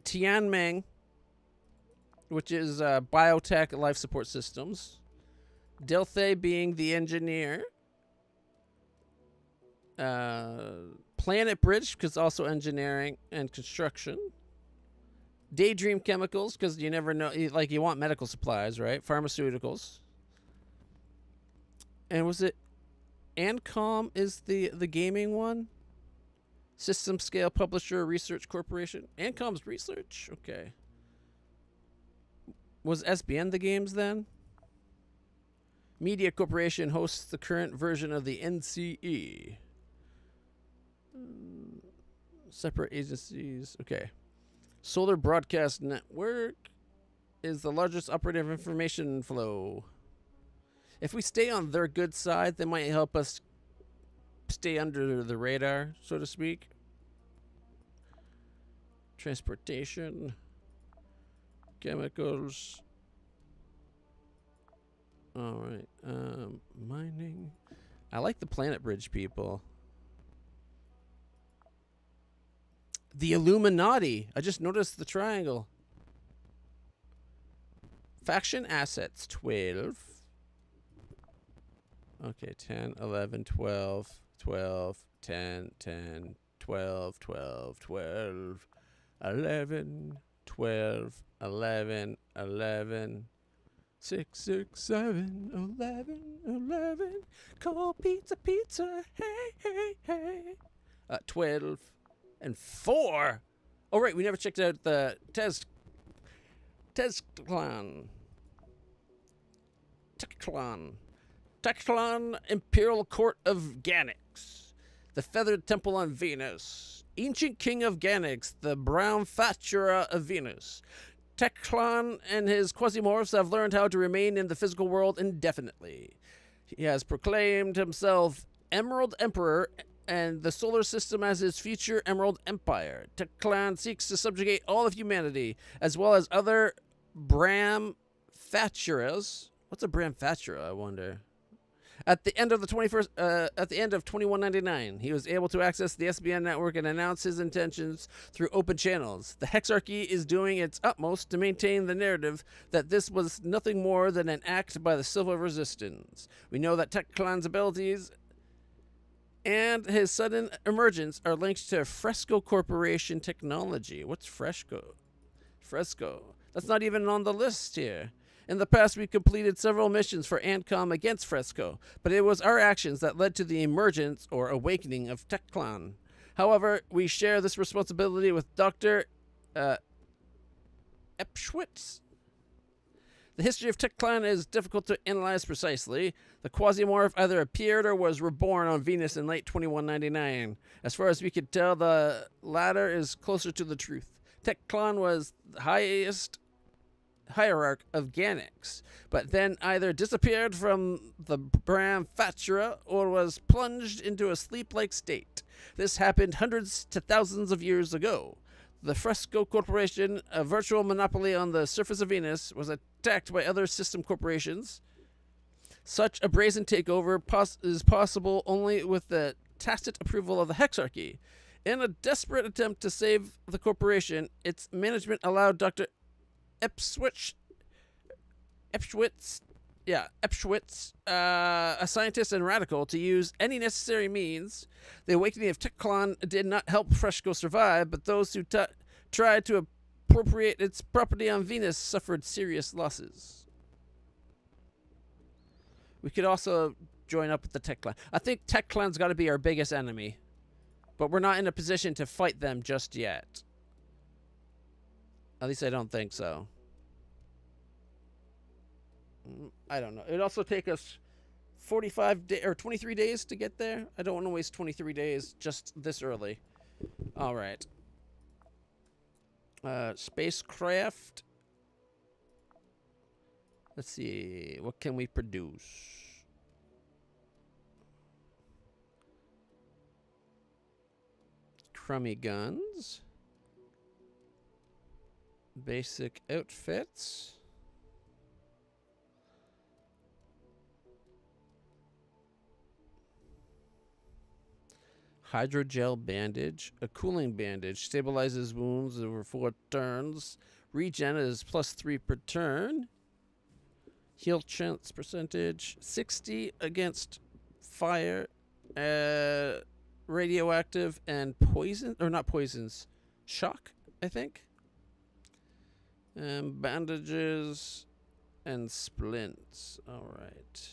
Tianming, which is biotech life support systems. Dilthay being the engineer. Planet Bridge, because also engineering and construction. Daydream Chemicals, because you never know, like, you want medical supplies, right? Pharmaceuticals. And was it Ancom is the gaming one? System Scale Publisher Research Corporation. Ancom's research? Okay. Was SBN the games then? Media Corporation hosts the current version of the NCE. Separate agencies. Okay. Solar Broadcast Network is the largest operative information flow. If we stay on their good side, they might help us stay under the radar, so to speak. Transportation. Chemicals. All right. Mining. I like the Planet Bridge people. The Illuminati. I just noticed the triangle. Faction assets 12. Okay, 10, 11, 12, 12, 10, 10, 12, 12, 12, 11, 12, 11, 11, 6, 6, 7, 11, 11. Call pizza, pizza. Hey, hey, hey. 12 and 4. Oh, right. We never checked out the Tezclan. Tectlan Imperial Court of Ganix. The Feathered Temple on Venus. Ancient King of Ganix, the Brown Fatura of Venus. Tectlan and his Quasimorphs have learned how to remain in the physical world indefinitely. He has proclaimed himself Emerald Emperor and the solar system as his future Emerald Empire. Tectlan seeks to subjugate all of humanity, as well as other Bram Faturas. What's a Bram Fatura, I wonder? At the end of 2199, he was able to access the SBN network and announce his intentions through open channels. The Hexarchy is doing its utmost to maintain the narrative that this was nothing more than an act by the Civil Resistance. We know that Tectlan's abilities and his sudden emergence are linked to Fresco Corporation technology. What's Fresco? Fresco. That's not even on the list here. In the past, we completed several missions for Ancom against Fresco, but it was our actions that led to the emergence or awakening of Tectlan. However, we share this responsibility with Dr. Epschwitz. The history of Tectlan is difficult to analyze precisely. The Quasimorph either appeared or was reborn on Venus in late 2199. As far as we could tell, the latter is closer to the truth. Tectlan was the highest hierarch of Ganix, but then either disappeared from the Bram Fatura or was plunged into a sleep-like state. This happened hundreds to thousands of years ago. The Fresco Corporation, a virtual monopoly on the surface of Venus, was attacked by other system corporations. Such a brazen takeover is possible only with the tacit approval of the Hexarchy. In a desperate attempt to save the corporation, its management allowed Dr. Epschwitz Yeah, Epschwitz, a scientist and radical, to use any necessary means. The awakening of Teklan did not help Freshko survive, but those who tried to appropriate its property on Venus suffered serious losses. We could also join up with the Teklan. I think Teklan's got to be our biggest enemy, but we're not in a position to fight them just yet. At least I don't think so. I don't know. It'd also take us 23 days to get there. I don't want to waste 23 days just this early. All right. Spacecraft. Let's see. What can we produce? Crummy guns. Basic outfits. Hydrogel bandage. A cooling bandage. Stabilizes wounds over 4 turns. Regen is +3 per turn. Heal chance percentage. 60 against fire. Radioactive and poison. Or not poisons. Shock, I think. Bandages and splints. Alright.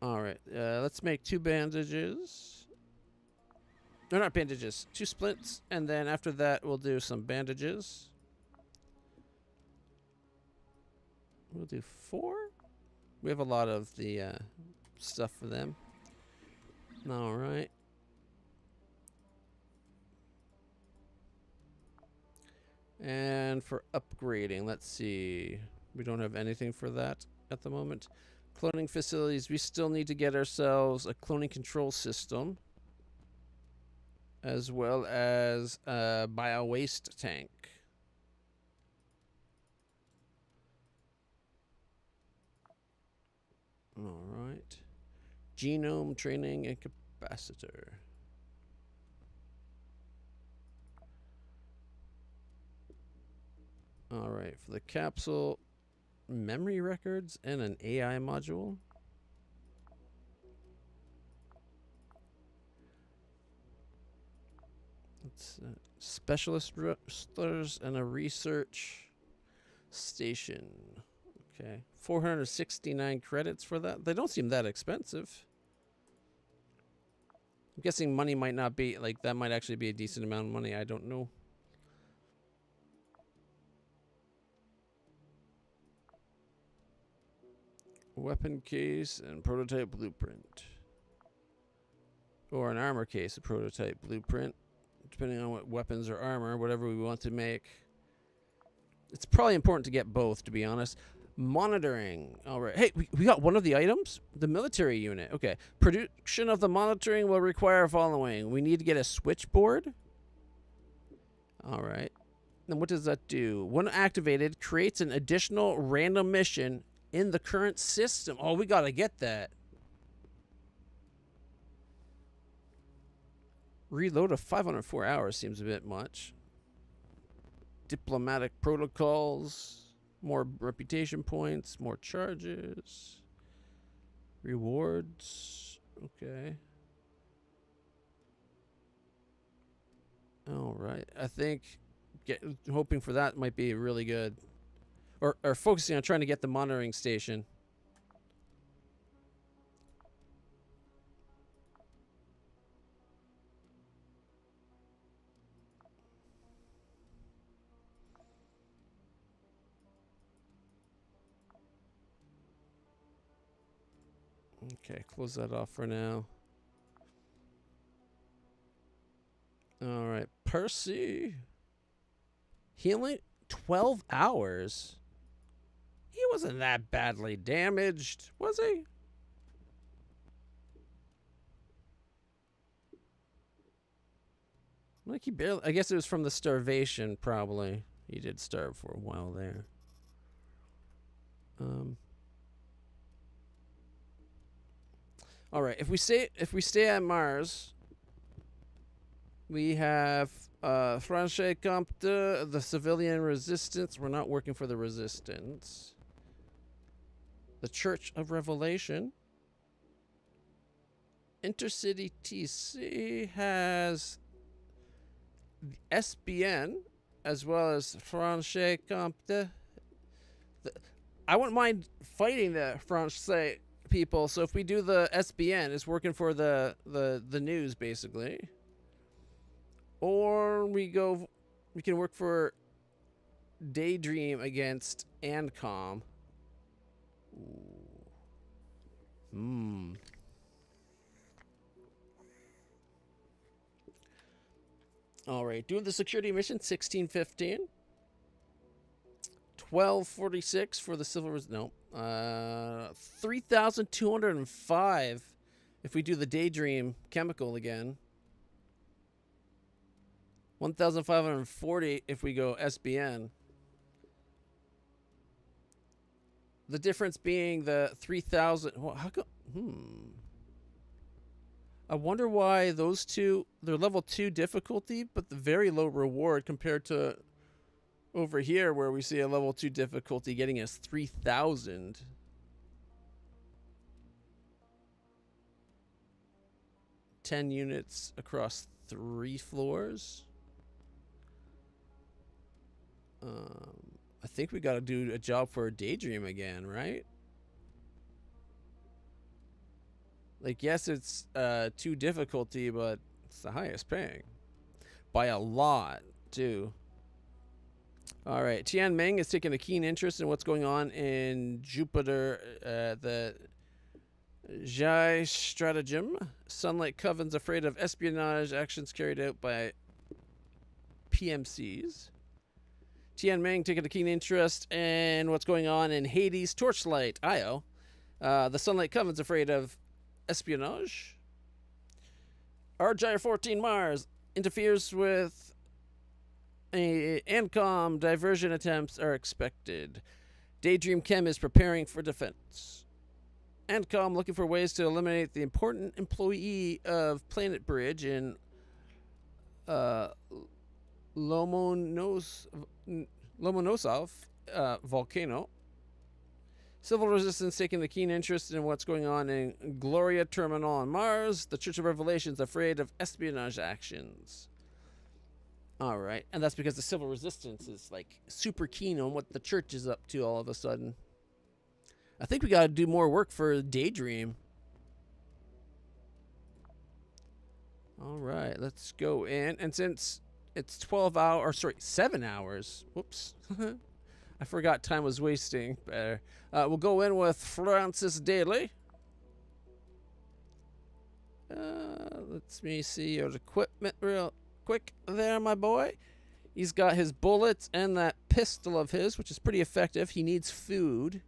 Alright, let's make 2 bandages. No, not bandages. 2 splints, and then after that we'll do some bandages. We'll do 4? We have a lot of the stuff for them. Alright. And for upgrading, let's see. We don't have anything for that at the moment. Cloning facilities, we still need to get ourselves a cloning control system, as well as a bio-waste tank. Alright. Genome training and capacitor. Alright, for the capsule, memory records and an AI module. It's specialist roosters and a research station. Okay, 469 credits for that. They don't seem that expensive. I'm guessing money might not be, like, that might actually be a decent amount of money. I don't know. Weapon case and prototype blueprint. Or an armor case, a prototype blueprint. Depending on what weapons or armor, whatever we want to make. It's probably important to get both, to be honest. Monitoring. All right. Hey, we got one of the items? The military unit. Okay. Production of the monitoring will require following. We need to get a switchboard. All right. Then what does that do? When activated, creates an additional random mission in the current system. Oh, we gotta get that. Reload of 504 hours seems a bit much. Diplomatic protocols. More reputation points. More charges. Rewards. Okay. Alright. I think hoping for that might be really good. Or focusing on trying to get the monitoring station. Okay, close that off for now. Alright, Percy. Healing 12 hours. He wasn't that badly damaged, was he? Like he barely, I guess it was from the starvation, probably. He did starve for a while there. All right, if we stay at Mars, we have Franche Comte, the civilian resistance. We're not working for the resistance. The Church of Revelation. Intercity TC has the SBN as well as Franche Comte. I wouldn't mind fighting the Francais people. So if we do the SBN, it's working for the news basically. Or we can work for Daydream against Ancom. All right, doing the security mission 1615. 1246 for the silver. No, 3,205 if we do the Daydream chemical again. 1,540 if we go SBN. The difference being the 3,000. Well, how come? I wonder why those two, they're level 2 difficulty, but the very low reward compared to over here where we see a level 2 difficulty getting us 3,000. $10 units across 3 floors. I think we got to do a job for a Daydream again, right? Like, yes, it's 2 difficulty, but it's the highest paying. By a lot, too. All right. Tian Meng is taking a keen interest in what's going on in Jupiter. The Jai Stratagem. Sunlight Coven's afraid of espionage actions carried out by PMCs. Tian Meng taking a keen interest in what's going on in Hades Torchlight, Io. The Sunlight Coven's afraid of espionage. Argyre 14 Mars interferes with a Ancom diversion attempts are expected. Daydream Chem is preparing for defense. Ancom looking for ways to eliminate the important employee of Planet Bridge in Lomonosov volcano. Civil Resistance taking a keen interest in what's going on in Gloria Terminal on Mars. The Church of Revelation's afraid of espionage actions. All right, and that's because the Civil Resistance is like super keen on what the church is up to all of a sudden. I think we got to do more work for Daydream. All right, let's go in, and since it's 7 hours. Whoops. I forgot time was wasting. Better. We'll go in with Francis Daly. Let me see your equipment real quick there, my boy. He's got his bullets and that pistol of his, which is pretty effective. He needs food.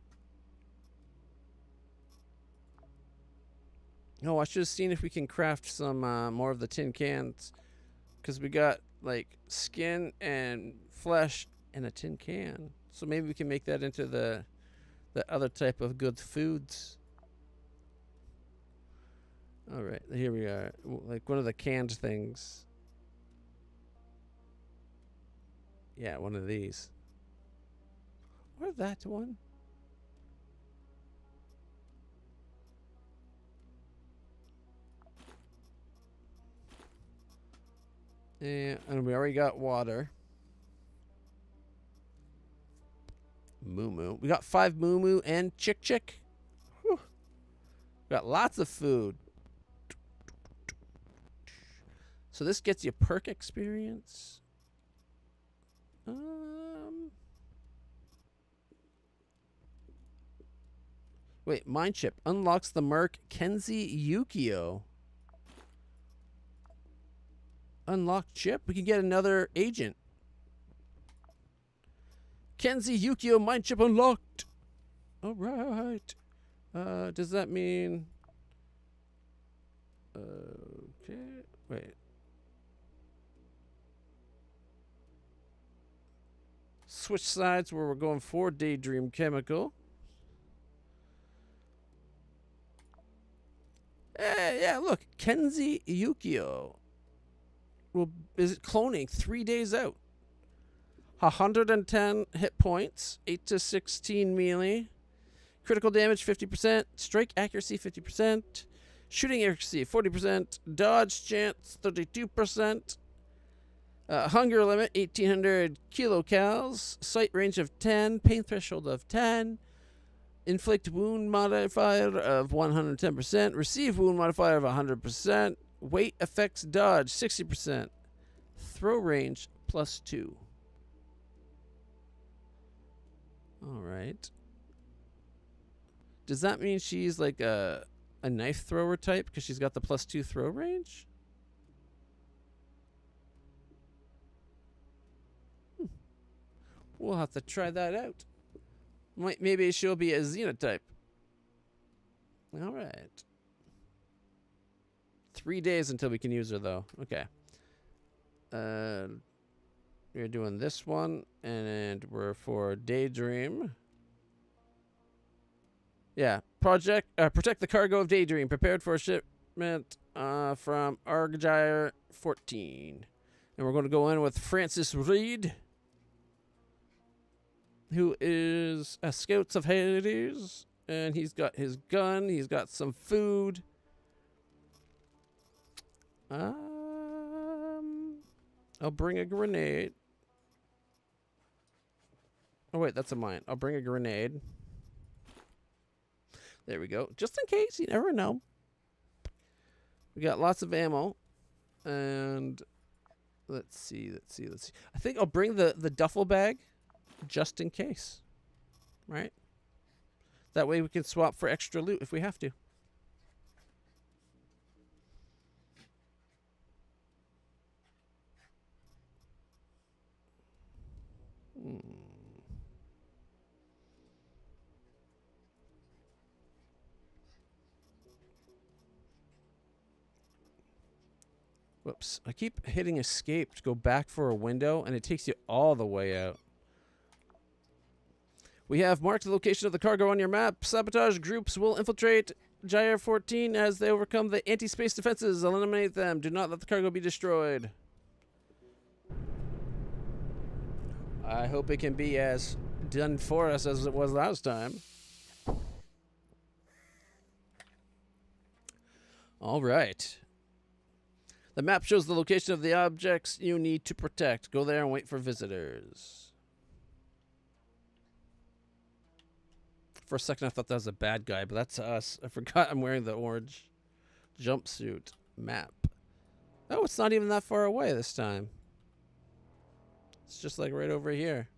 Oh, I should have seen if we can craft some more of the tin cans. Because we got, like, skin and flesh and a tin can. So maybe we can make that into the other type of good foods. All right, here we are. Like one of the canned things. Yeah, one of these. Or that one. And we already got water. Moo. We got 5 moo and chick. Whew. We got lots of food. So this gets you perk experience. Wait, mind chip unlocks the Merc Kenzie Yukio. Unlocked chip. We can get another agent. Kenzie Yukio mind chip unlocked. All right. Does that mean? Okay. Wait. Switch sides where we're going for Daydream Chemical. Yeah, look. Kenzie Yukio is cloning 3 days out. 110 hit points, 8 to 16 melee. Critical damage 50%. Strike accuracy 50%. Shooting accuracy 40%. Dodge chance 32%. Hunger limit 1800 kilocals. Sight range of 10. Pain threshold of 10. Inflict wound modifier of 110%. Receive wound modifier of 100%. Weight affects dodge 60%. Throw range +2. All right. Does that mean she's like a knife thrower type because she's got the +2 throw range? We'll have to try that out. Maybe she'll be a xenotype. All right. 3 days until we can use her, though. Okay. We're doing this one, and we're for Daydream. Yeah. Protect the cargo of Daydream. Prepared for a shipment from Argyre 14. And we're going to go in with Francis Reed, who is a Scouts of Hades, and he's got his gun, he's got some food. I'll bring a grenade. Oh wait, that's a mine. I'll bring a grenade. There we go. Just in case, you never know. We got lots of ammo. And let's see. I think I'll bring the duffel bag. Just in case. Right? That way we can swap for extra loot if we have to. Whoops. I keep hitting escape to go back for a window, and it takes you all the way out. We have marked the location of the cargo on your map. Sabotage groups will infiltrate Gyre 14 as they overcome the anti-space defenses. Eliminate them. Do not let the cargo be destroyed. I hope it can be as done for us as it was last time. All right. The map shows the location of the objects you need to protect. Go there and wait for visitors. For a second, I thought that was a bad guy, but that's us. I forgot I'm wearing the orange jumpsuit map. Oh, it's not even that far away this time. It's just like right over here.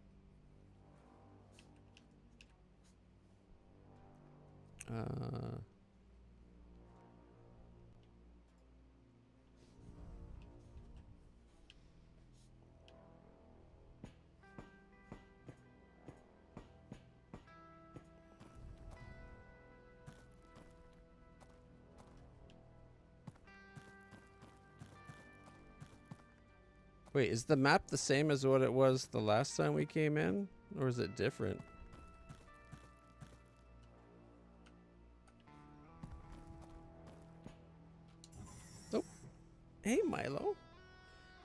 Wait, is the map the same as what it was the last time we came in? Or is it different? Oh. Hey, Milo.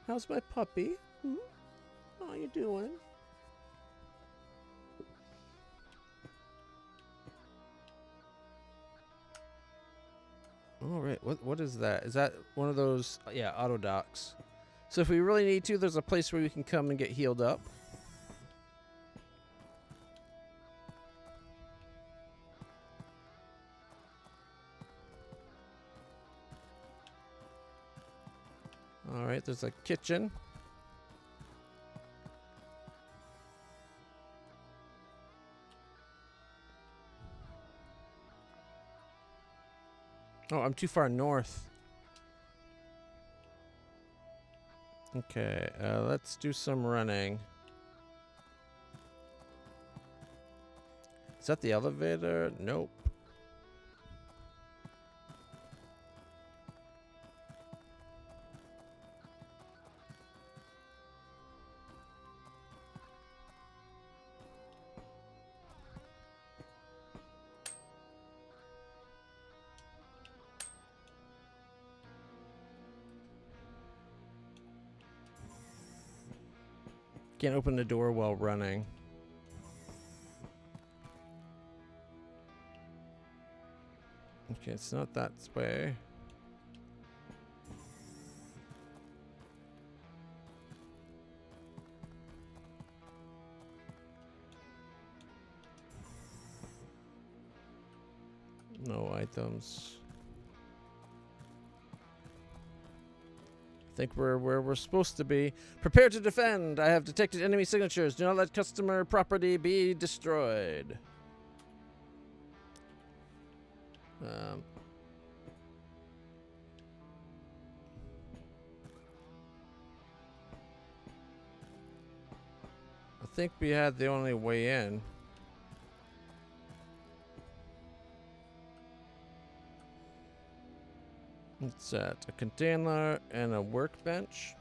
How's my puppy? Hmm? How you doing? All right. What is that? Is that one of those? Yeah, auto docks. So if we really need to, there's a place where we can come and get healed up. All right, there's a kitchen. Oh, I'm too far north. Okay, let's do some running. Is that the elevator? Nope. Can't open the door while running. Okay, it's not that way. No items. I think we're where we're supposed to be. Prepare to defend. I have detected enemy signatures. Do not let customer property be destroyed. I think we had the only way in. What's that? A container and a workbench.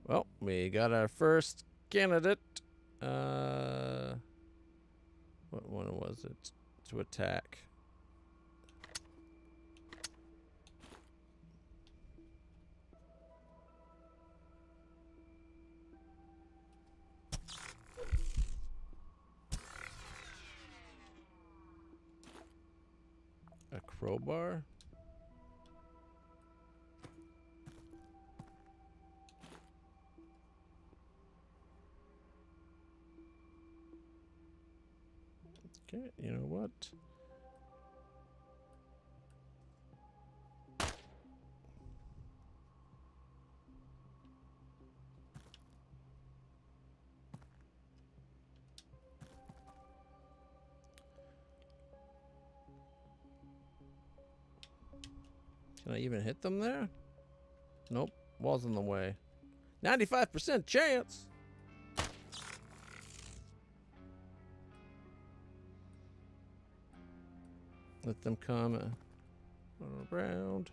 Well, we got our first candidate. What one was it? To attack. A crowbar? Okay, you know what? Can I even hit them there? Nope. Wall's in the way. 95% chance! Let them come around.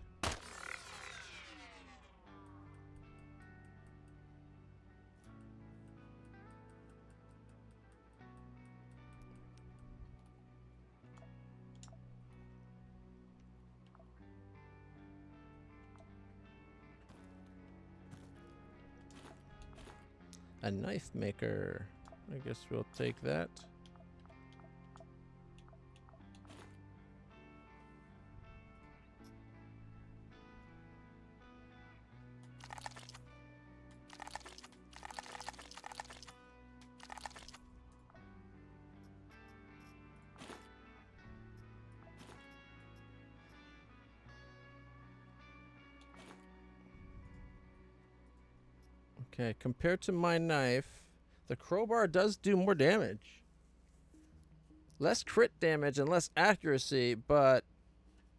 A knife maker. I guess we'll take that. Okay, compared to my knife, the crowbar does do more damage. Less crit damage and less accuracy, but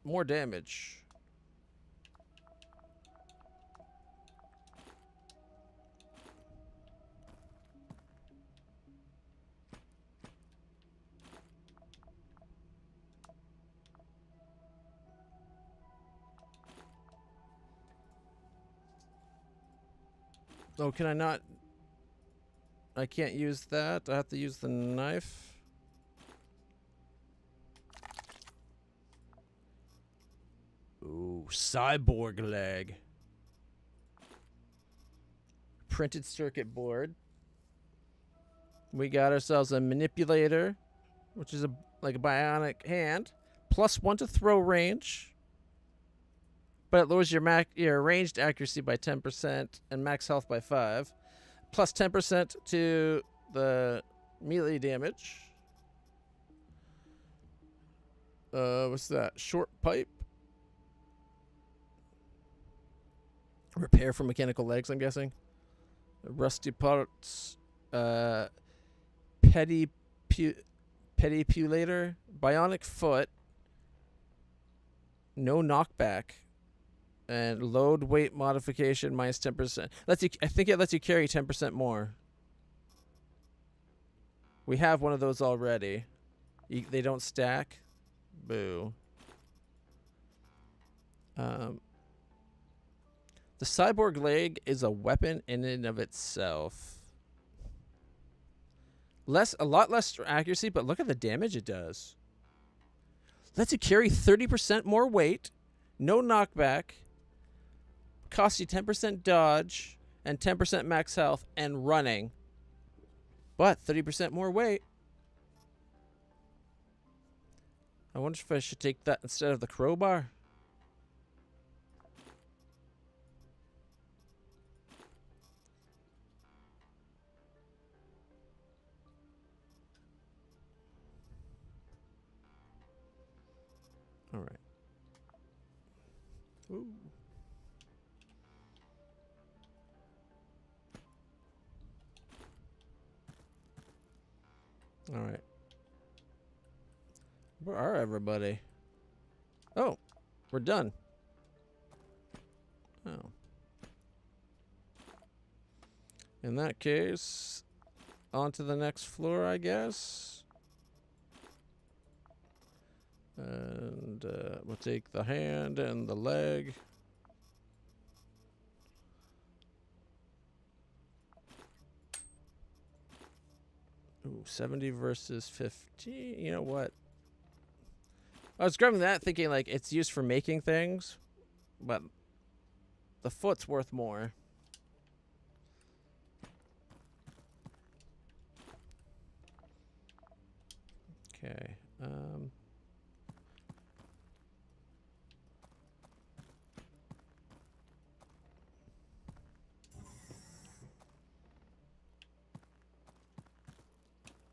more damage. Oh, can I not? I can't use that. I have to use the knife. Ooh, cyborg leg. Printed circuit board. We got ourselves a manipulator, which is like a bionic hand. +1 to throw range. But it lowers your ranged accuracy by 10% and max health by 5. Plus 10% to the melee damage. What's that? Short pipe. Repair for mechanical legs, I'm guessing. Rusty parts. Pedipulator. Bionic foot. No knockback. And load weight modification minus 10%. Lets you. I think it lets you carry 10% more. We have one of those already. They don't stack. Boo. The cyborg leg is a weapon in and of itself. A lot less accuracy, but look at the damage it does. Lets you carry 30% more weight. no knockback, costs you 10% dodge, and 10% max health, and running. But 30% more weight. I wonder if I should take that instead of the crowbar. All right. Ooh. All right. Where are everybody? Oh, we're done. Oh. In that case, on to the next floor, I guess. And we'll take the hand and the leg. Ooh, 70 versus 50. You know what? I was grabbing that thinking like it's used for making things, but the foot's worth more. Okay.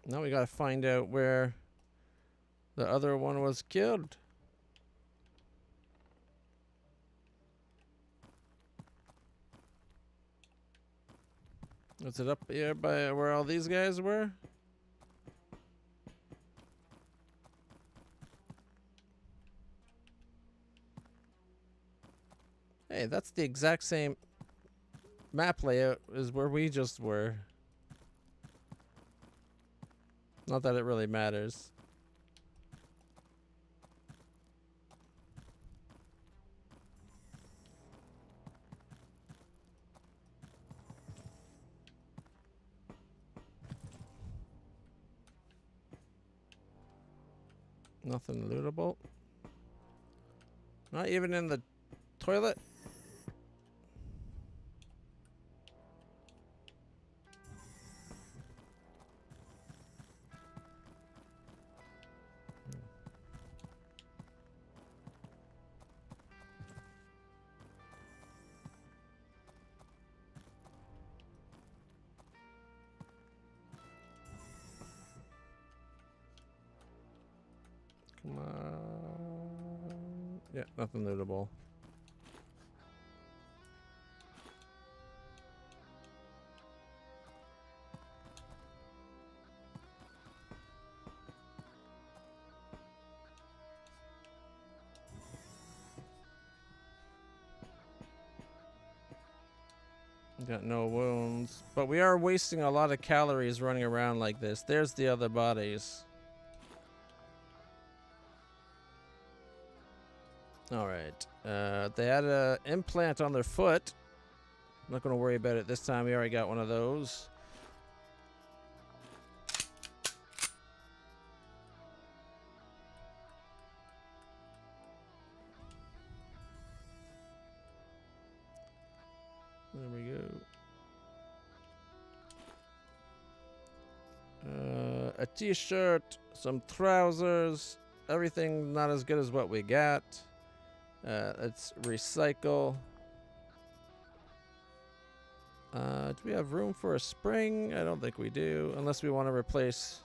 Now we gotta find out where the other one was killed. Was it up here by where all these guys were? Hey, that's the exact same map layout as where we just were. Not that it really matters. Nothing lootable. Not even in the toilet. Come on. Yeah, nothing lootable. Got no wounds, but we are wasting a lot of calories running around like this. There's the other bodies. All right. They had an implant on their foot. I'm not going to worry about it this time. We already got one of those. There we go. A t-shirt, some trousers, everything not as good as what we got. Let's recycle. Do we have room for a spring? I don't think we do, unless we want to replace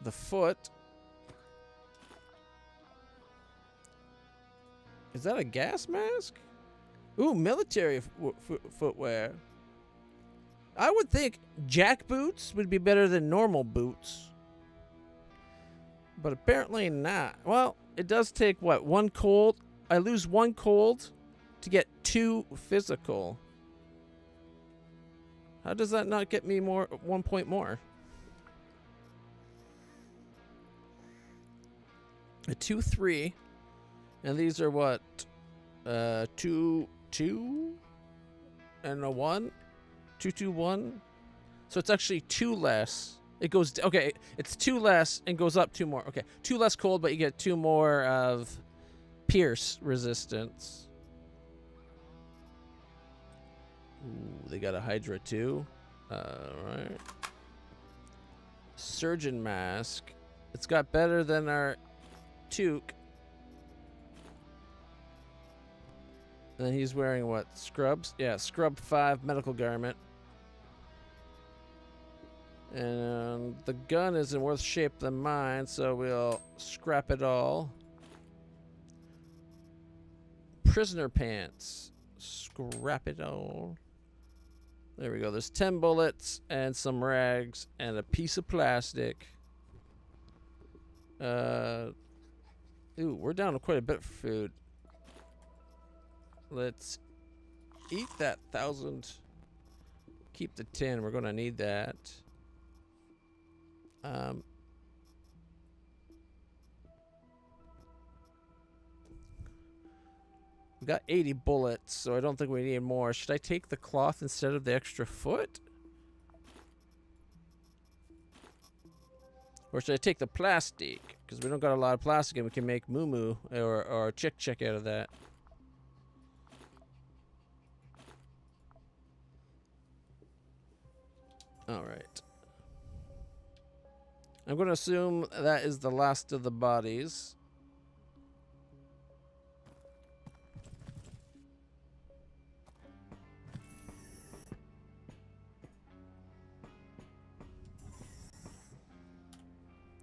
the foot. Is that a gas mask? Ooh, military footwear. I would think jack boots would be better than normal boots. But apparently not. Well, it does take, what, 1 cold? I lose 1 cold to get 2 physical. How does that not get me 1 point more? A 2-3. And these are what? 2-2 and a 1. 2-2-1. So it's actually 2 less. It goes, okay, it's 2 less and goes up 2 more. Okay, 2 less cold, but you get 2 more of pierce resistance. Ooh, they got a Hydra too. Alright. Surgeon mask. It's got better than our toque. And then he's wearing what? Scrubs? Yeah, scrub 5 medical garment. And the gun is in worse shape than mine, so we'll scrap it all. Prisoner pants. Scrap it all. There we go. There's 10 bullets and some rags and a piece of plastic. Ooh, we're down to quite a bit for food. Let's eat that 1,000. Keep the 10. We're going to need that. We got 80 bullets, so I don't think we need more. Should I take the cloth instead of the extra foot? Or should I take the plastic? Because we don't got a lot of plastic and we can make moo-moo or chick-chick out of that. Alright. I'm going to assume that is the last of the bodies.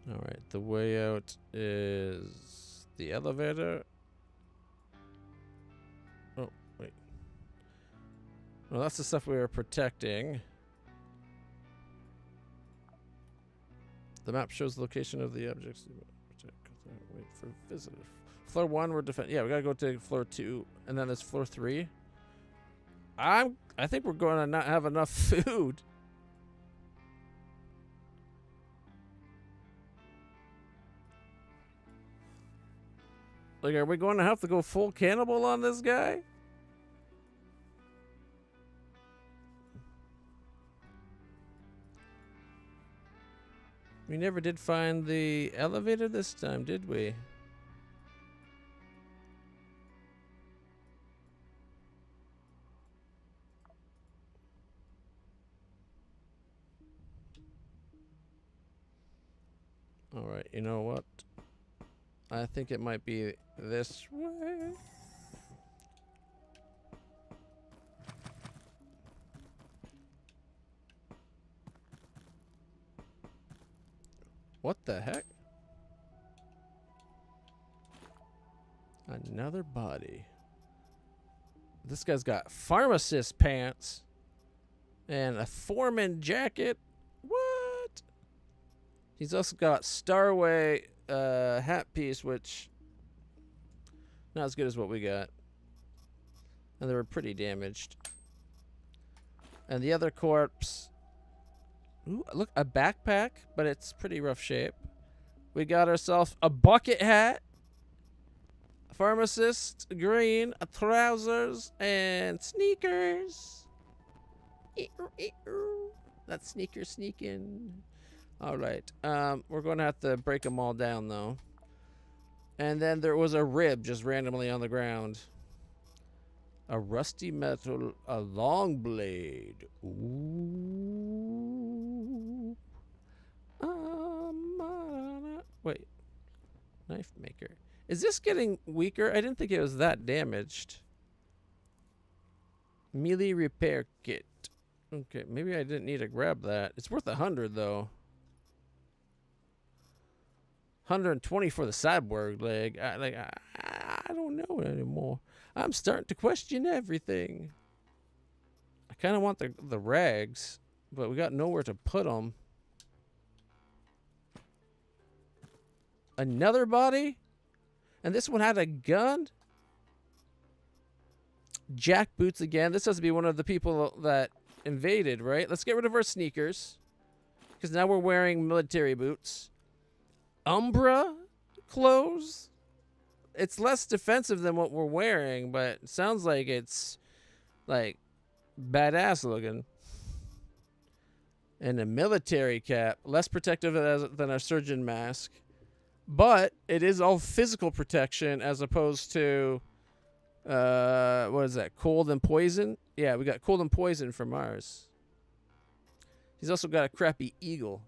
Alright, the way out is the elevator. Oh, wait. Well, that's the stuff we were protecting. The map shows the location of the objects. Wait for visitors. Floor 1, we're defending. Yeah, we gotta go to floor 2, and then there's floor 3. I think we're going to not have enough food. Like, are we going to have to go full cannibal on this guy? We never did find the elevator this time, did we? All right, you know what? I think it might be this way. What the heck? Another body. This guy's got pharmacist pants and a foreman jacket. What? He's also got Starway hat piece, which not as good as what we got. And they were pretty damaged. And the other corpse. Ooh, look, a backpack, but it's pretty rough shape. We got ourselves a bucket hat, pharmacist green, trousers, and sneakers. That's sneaker sneaking. All right. We're going to have to break them all down, though. And then there was a rib just randomly on the ground. A rusty metal, a long blade. Ooh. Wait. Knife maker. Is this getting weaker? I didn't think it was that damaged. Melee repair kit. Okay, maybe I didn't need to grab that. It's worth 100, though. 120 for the cyborg leg. I don't know anymore. I'm starting to question everything. I kind of want the rags, but we got nowhere to put them. Another body? And this one had a gun? Jack boots again. This has to be one of the people that invaded, right? Let's get rid of our sneakers, because now we're wearing military boots. Umbra clothes? It's less defensive than what we're wearing, but it sounds like it's like badass looking. And a military cap, less protective than our surgeon mask, But it is all physical protection as opposed to, what is that? Cold and poison? Yeah, we got cold and poison for Mars. He's also got a crappy eagle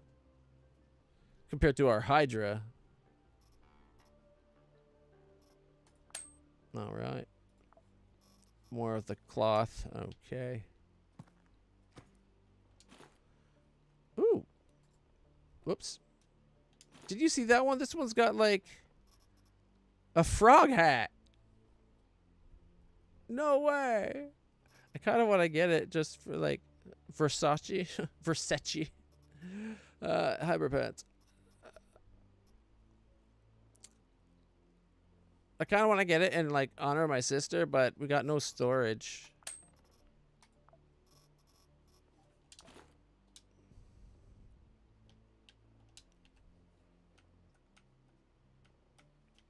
compared to our Hydra. All right. More of the cloth. Okay. Ooh. Whoops. Did you see that one? This one's got like a frog hat. No way. I kind of want to get it just for like Versace. Versace. Hybrid pants. I kind of want to get it and like honor my sister, but we got no storage.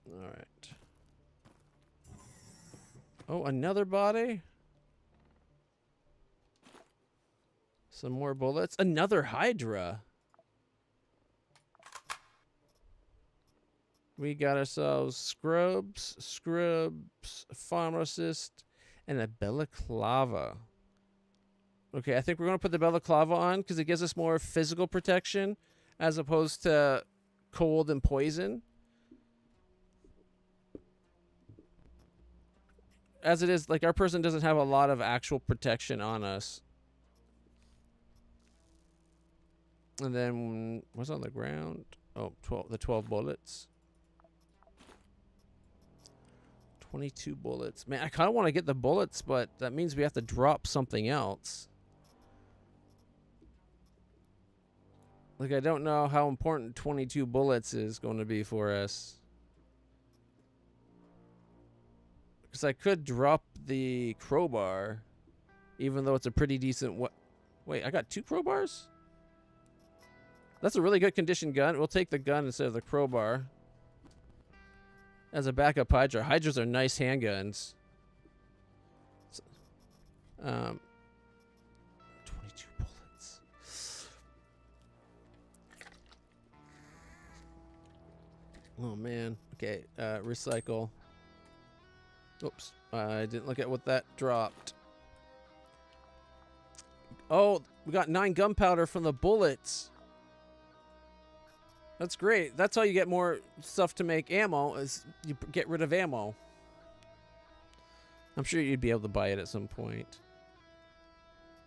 All right. Oh, another body? Some more bullets. Another Hydra. We got ourselves scrubs, pharmacist, and a balaclava. Okay, I think we're going to put the balaclava on because it gives us more physical protection as opposed to cold and poison. As it is, like, our person doesn't have a lot of actual protection on us. And then, what's on the ground? Oh, 12 bullets. 22 bullets. Man, I kind of want to get the bullets, but that means we have to drop something else. Like, I don't know how important 22 bullets is going to be for us. Because I could drop the crowbar, even though it's a pretty decent... Wait, I got 2 crowbars? That's a really good condition gun. We'll take the gun instead of the crowbar. As a backup Hydra. Hydras are nice handguns. 22 bullets. Oh, man. Okay, recycle. Oops. I didn't look at what that dropped. Oh, we got 9 gunpowder from the bullets. That's great. That's how you get more stuff to make ammo, is you get rid of ammo. I'm sure you'd be able to buy it at some point.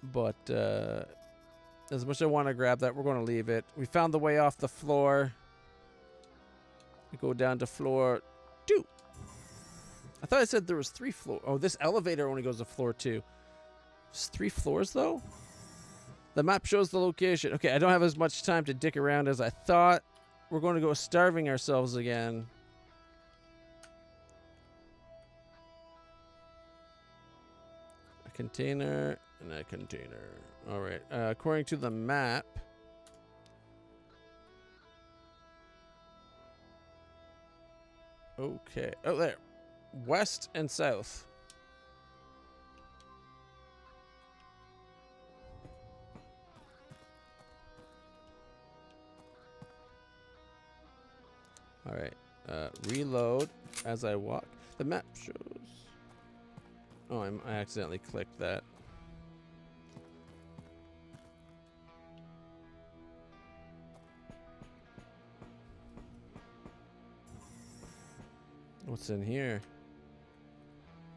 But as much as I want to grab that, we're going to leave it. We found the way off the floor. We go down to floor 2. I thought I said there was 3 floors. Oh, this elevator only goes to floor 2. There's 3 floors, though? The map shows the location. Okay, I don't have as much time to dick around as I thought. We're going to go starving ourselves again. A container and a container. All right. According to the map... Okay. Oh, there. West and south. All right. Reload as I walk. The map shows. Oh, I accidentally clicked that. What's in here?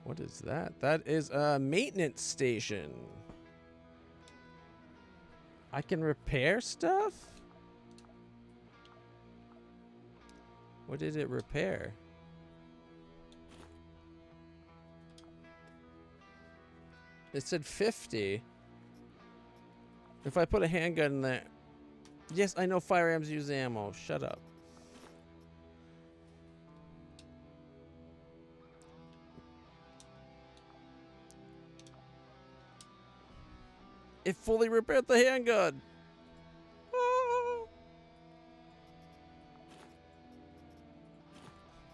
What is that? That is a maintenance station. I can repair stuff? What did it repair? It said 50. If I put a handgun in there... Yes, I know firearms use ammo. Shut up. It fully repaired the handgun. Oh.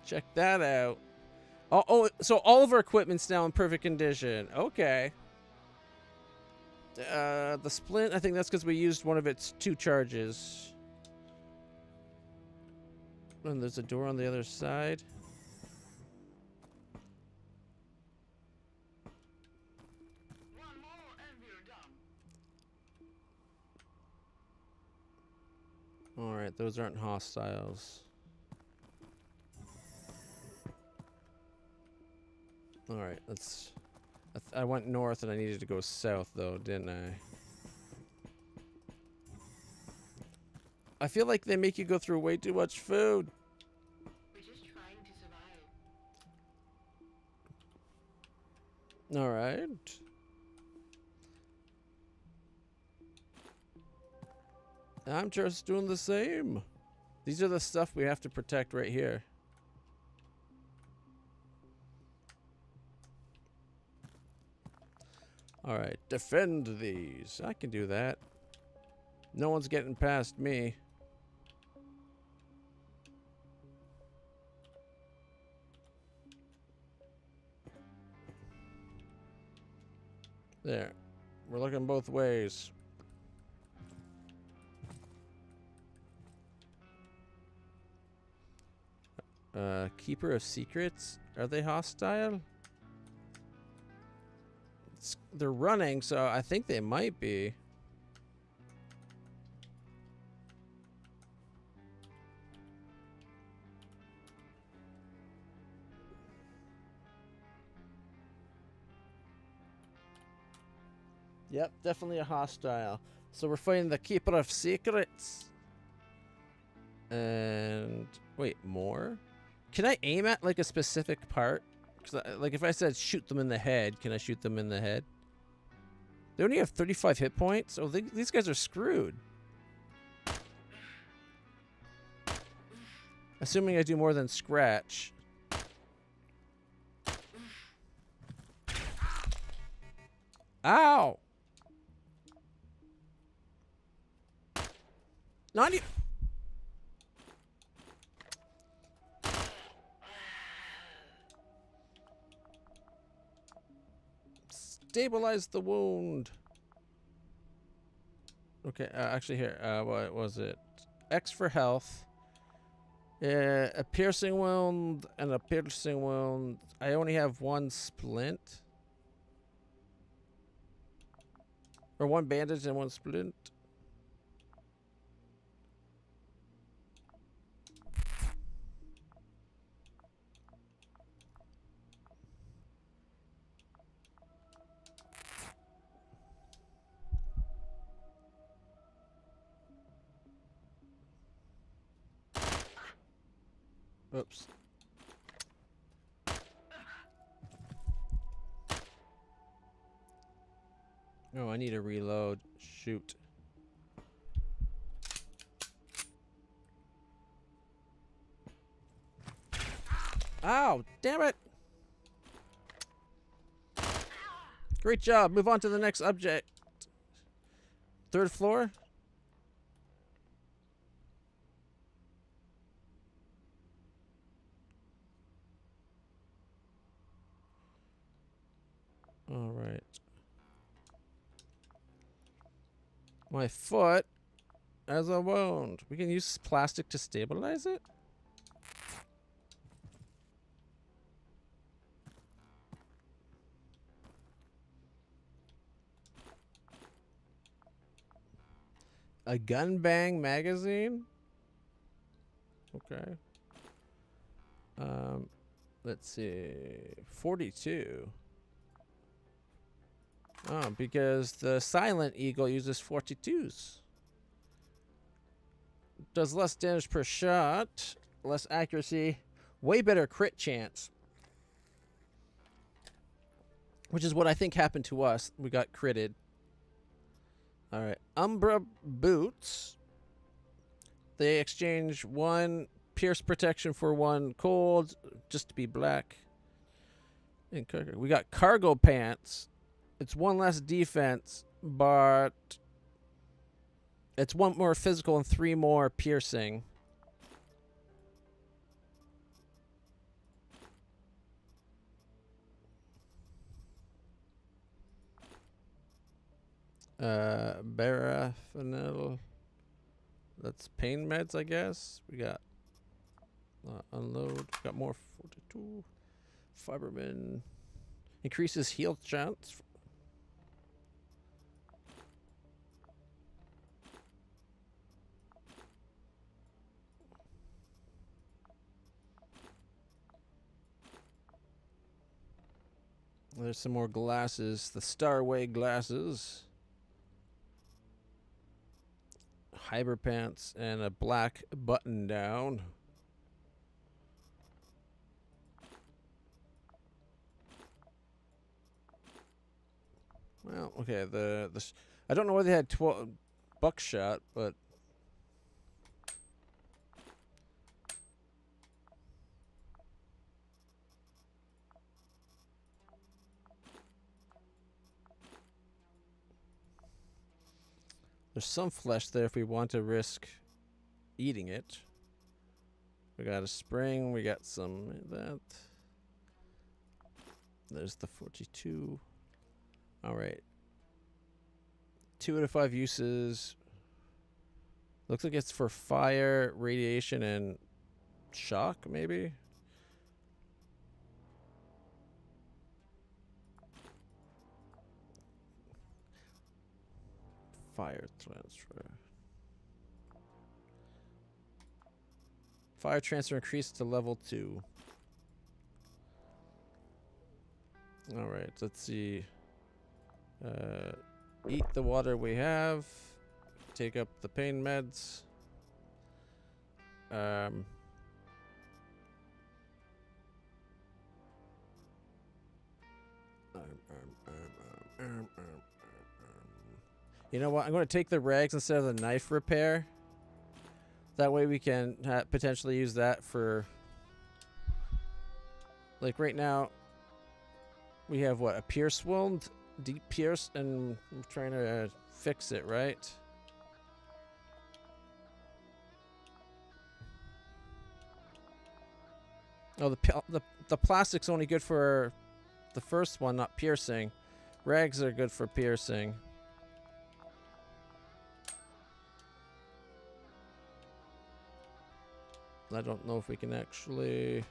Check that out. Oh, so all of our equipment's now in perfect condition. Okay. The splint, I think that's because we used one of its 2 charges. And there's a door on the other side. One more and we're done. Alright, those aren't hostiles. Alright, let's... I went north and I needed to go south though, didn't I? I feel like they make you go through way too much food. We're just trying to survive. Alright. I'm just doing the same. These are the stuff we have to protect right here. Alright, defend these. I can do that. No one's getting past me. There. We're looking both ways. Keeper of Secrets? Are they hostile? They're running, so I think they might be. Yep, definitely a hostile. So we're fighting the Keeper of Secrets. And wait, more? Can I aim at like a specific part? Cause like if I said shoot them in the head, can I shoot them in the head? They only have 35 hit points. Oh, these guys are screwed. Assuming I do more than scratch. Ow! Not you. Stabilize the wound. Okay, actually here, what was it? X for health. A piercing wound and a piercing wound. I only have one splint. Or one bandage and one splint. Oops. Oh, I need to reload. Shoot. Ow, damn it. Great job. Move on to the next object. Third floor. All right. My foot has a wound. We can use plastic to stabilize it? A gun bang magazine? Okay. Let's see. 42. Oh, because the Silent Eagle uses 42s. Does less damage per shot, less accuracy, way better crit chance. Which is what I think happened to us. We got critted. Alright. Umbra boots. They exchange one pierce protection for one cold, just to be black. And we got cargo pants. It's one less defense, but it's one more physical and 3 more piercing. Barafenil. That's pain meds, I guess. We got Unload. Got more 42. Fiberman. Increases heal chance. There's some more glasses. The Starway glasses. Hyper pants and a black button down. Well, okay. I don't know why they had 12 buckshot, but there's some flesh there if we want to risk eating it. We got a spring. We got some of that. There's the 42. All right. 2 out of 5 uses. Looks like it's for fire, radiation, and shock, maybe? Fire transfer. Fire transfer increased to level 2. Alright, let's see. Eat the water we have. Take up the pain meds. You know what? I'm going to take the rags instead of the knife repair. That way we can potentially use that for... Like right now, we have what? A pierce wound? Deep pierce? And I'm trying to fix it, right? Oh, the plastic's only good for the first one, not piercing. Rags are good for piercing. I don't know if we can actually...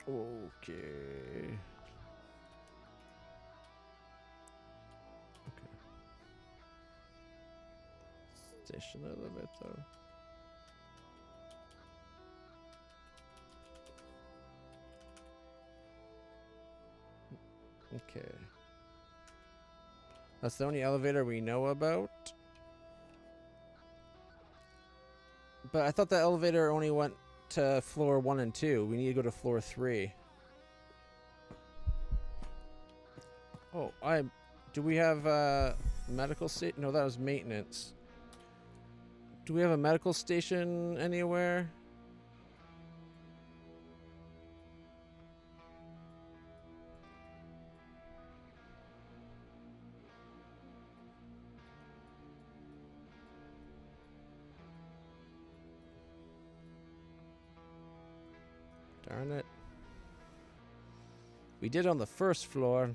Okay. Okay. Station elevator. Okay. That's the only elevator we know about. But I thought the elevator only went to floor 1 and 2. We need to go to floor 3. Oh, do we have a medical station? No, that was maintenance. Do we have a medical station anywhere? Darn it. We did on the first floor.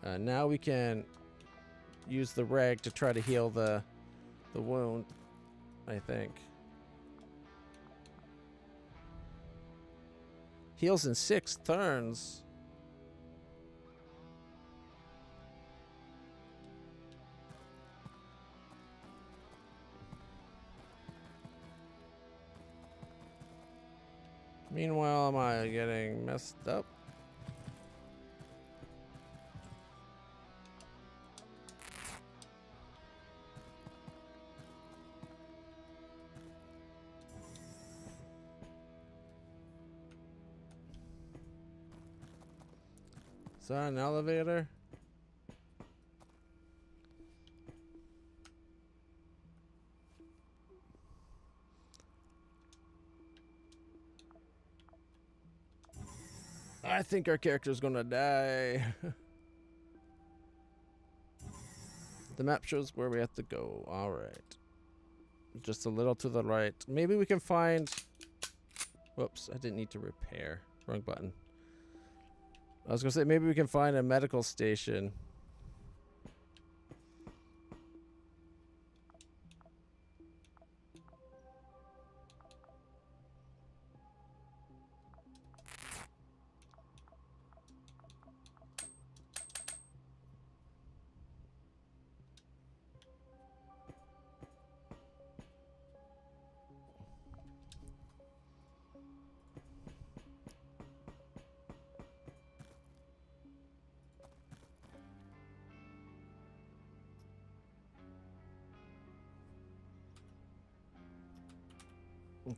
Okay, now we can use the rag to try to heal the wound, I think. Heals in 6 turns. Meanwhile, am I getting messed up? Is that an elevator? I think our character's gonna die. The map shows where we have to go. Alright. Just a little to the right. Maybe we can find... Whoops, I didn't need to repair. Wrong button. I was gonna say maybe we can find a medical station.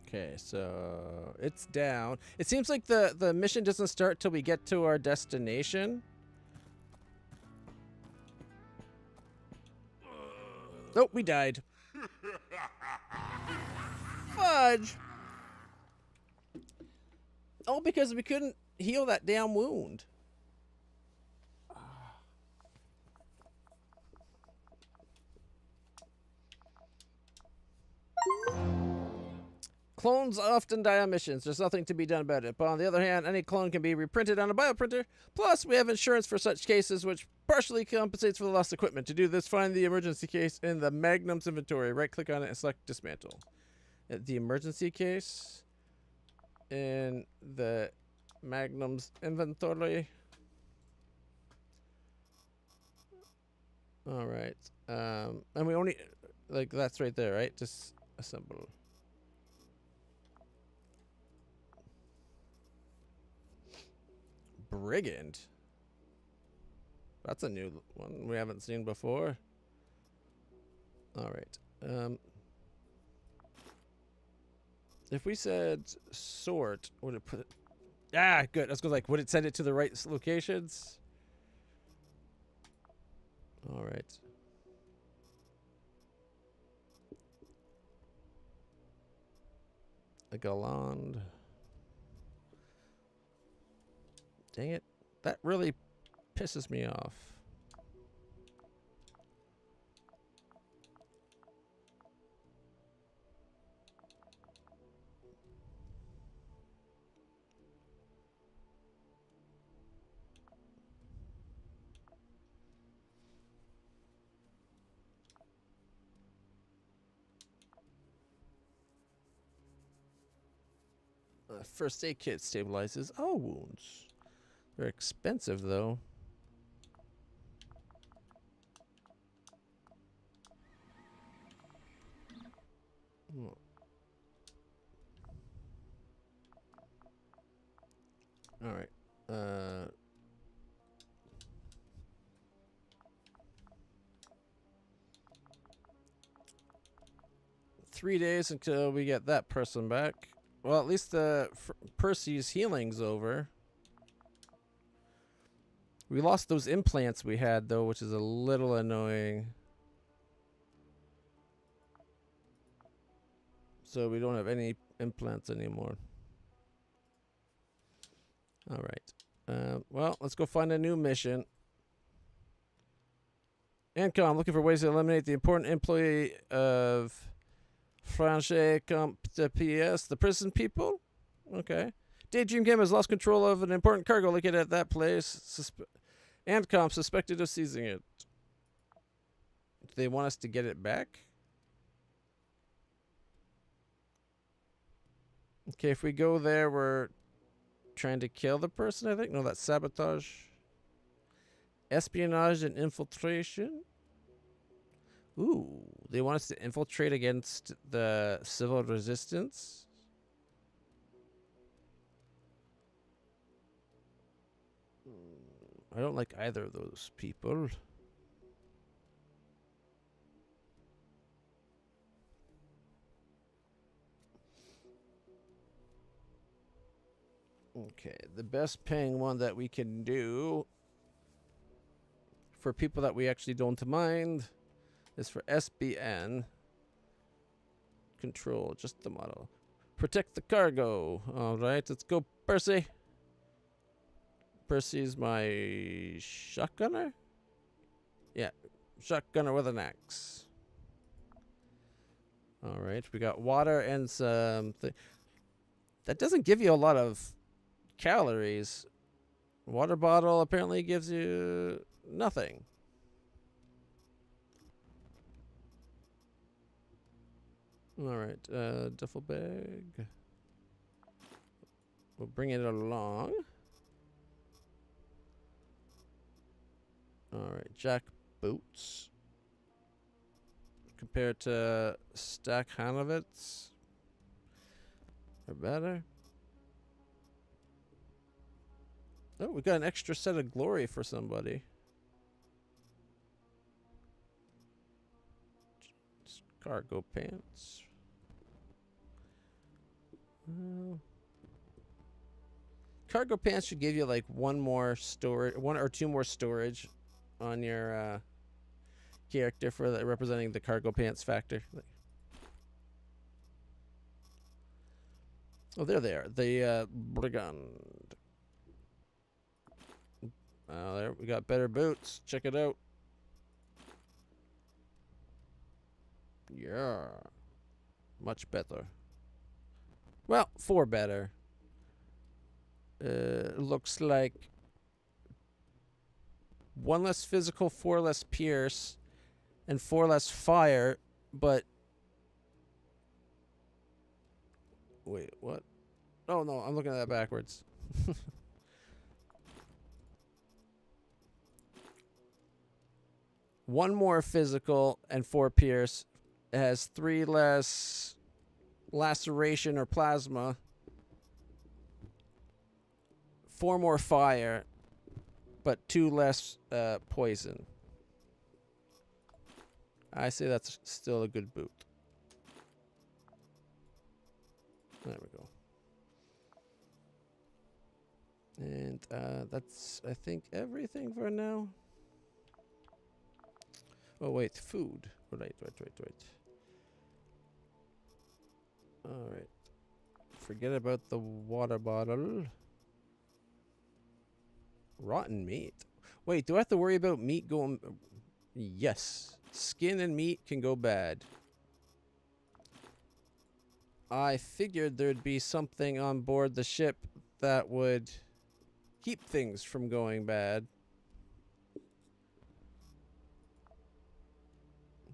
Okay, so it's down. It seems like the mission doesn't start till we get to our destination. Oh, we died. Fudge! All because we couldn't heal that damn wound. Clones often die on missions. There's nothing to be done about it. But on the other hand, any clone can be reprinted on a bioprinter. Plus, we have insurance for such cases, which partially compensates for the lost equipment. To do this, find the emergency case in the Magnum's inventory. Right-click on it and select Dismantle. The emergency case in the Magnum's inventory. All right. And we only... Like, that's right there, right? Just assemble. Brigand. That's a new one we haven't seen before. All right. If we said sort, would it put it? Ah, good. I was going like, would it send it to the right locations? All right. A Galland. Dang it. That really pisses me off. First aid kit stabilizes all wounds. They're expensive, though. Oh. All right. 3 days until we get that person back. Well, at least Percy's healing's over. We lost those implants we had, though, which is a little annoying. So we don't have any implants anymore. All right. Well, let's go find a new mission. Ancom, looking for ways to eliminate the important employee of Franche Comp PS, the prison people? Okay. Daydream Game has lost control of an important cargo located at that place. Ancom suspected of seizing it. Do they want us to get it back? Okay, if we go there, we're trying to kill the person, I think. No, that's sabotage. Espionage and infiltration. Ooh, they want us to infiltrate against the civil resistance. I don't like either of those people. Okay, the best paying one that we can do for people that we actually don't mind is for SBN. Control, just the model. Protect the cargo. All right, let's go, Percy. Percy's my shotgunner? Yeah, shotgunner with an axe. All right, we got water and some... That doesn't give you a lot of calories. Water bottle apparently gives you nothing. All right, duffel bag. We'll bring it along. All right, jack boots. Compared to Stack Hanovitz, are better. Oh, we got an extra set of glory for somebody. Cargo pants. Cargo pants should give you like one or two more storage on your character for representing the cargo pants factor. Oh, there they are. The brigand. There we got better boots. Check it out. Yeah, much better. Well, 4 better. Looks like 1 less physical, 4 less pierce, and 4 less fire, but wait, what? Oh no, I'm looking at that backwards. One more physical and 4 pierce. It has 3 less laceration or plasma. 4 more fire, but 2 less poison. I say that's still a good boot. There we go. And that's, I think, everything for now. Oh, wait, food. Right. Alright. Forget about the water bottle. Rotten meat. Wait, do I have to worry about meat going... Yes. Skin and meat can go bad. I figured there'd be something on board the ship that would keep things from going bad.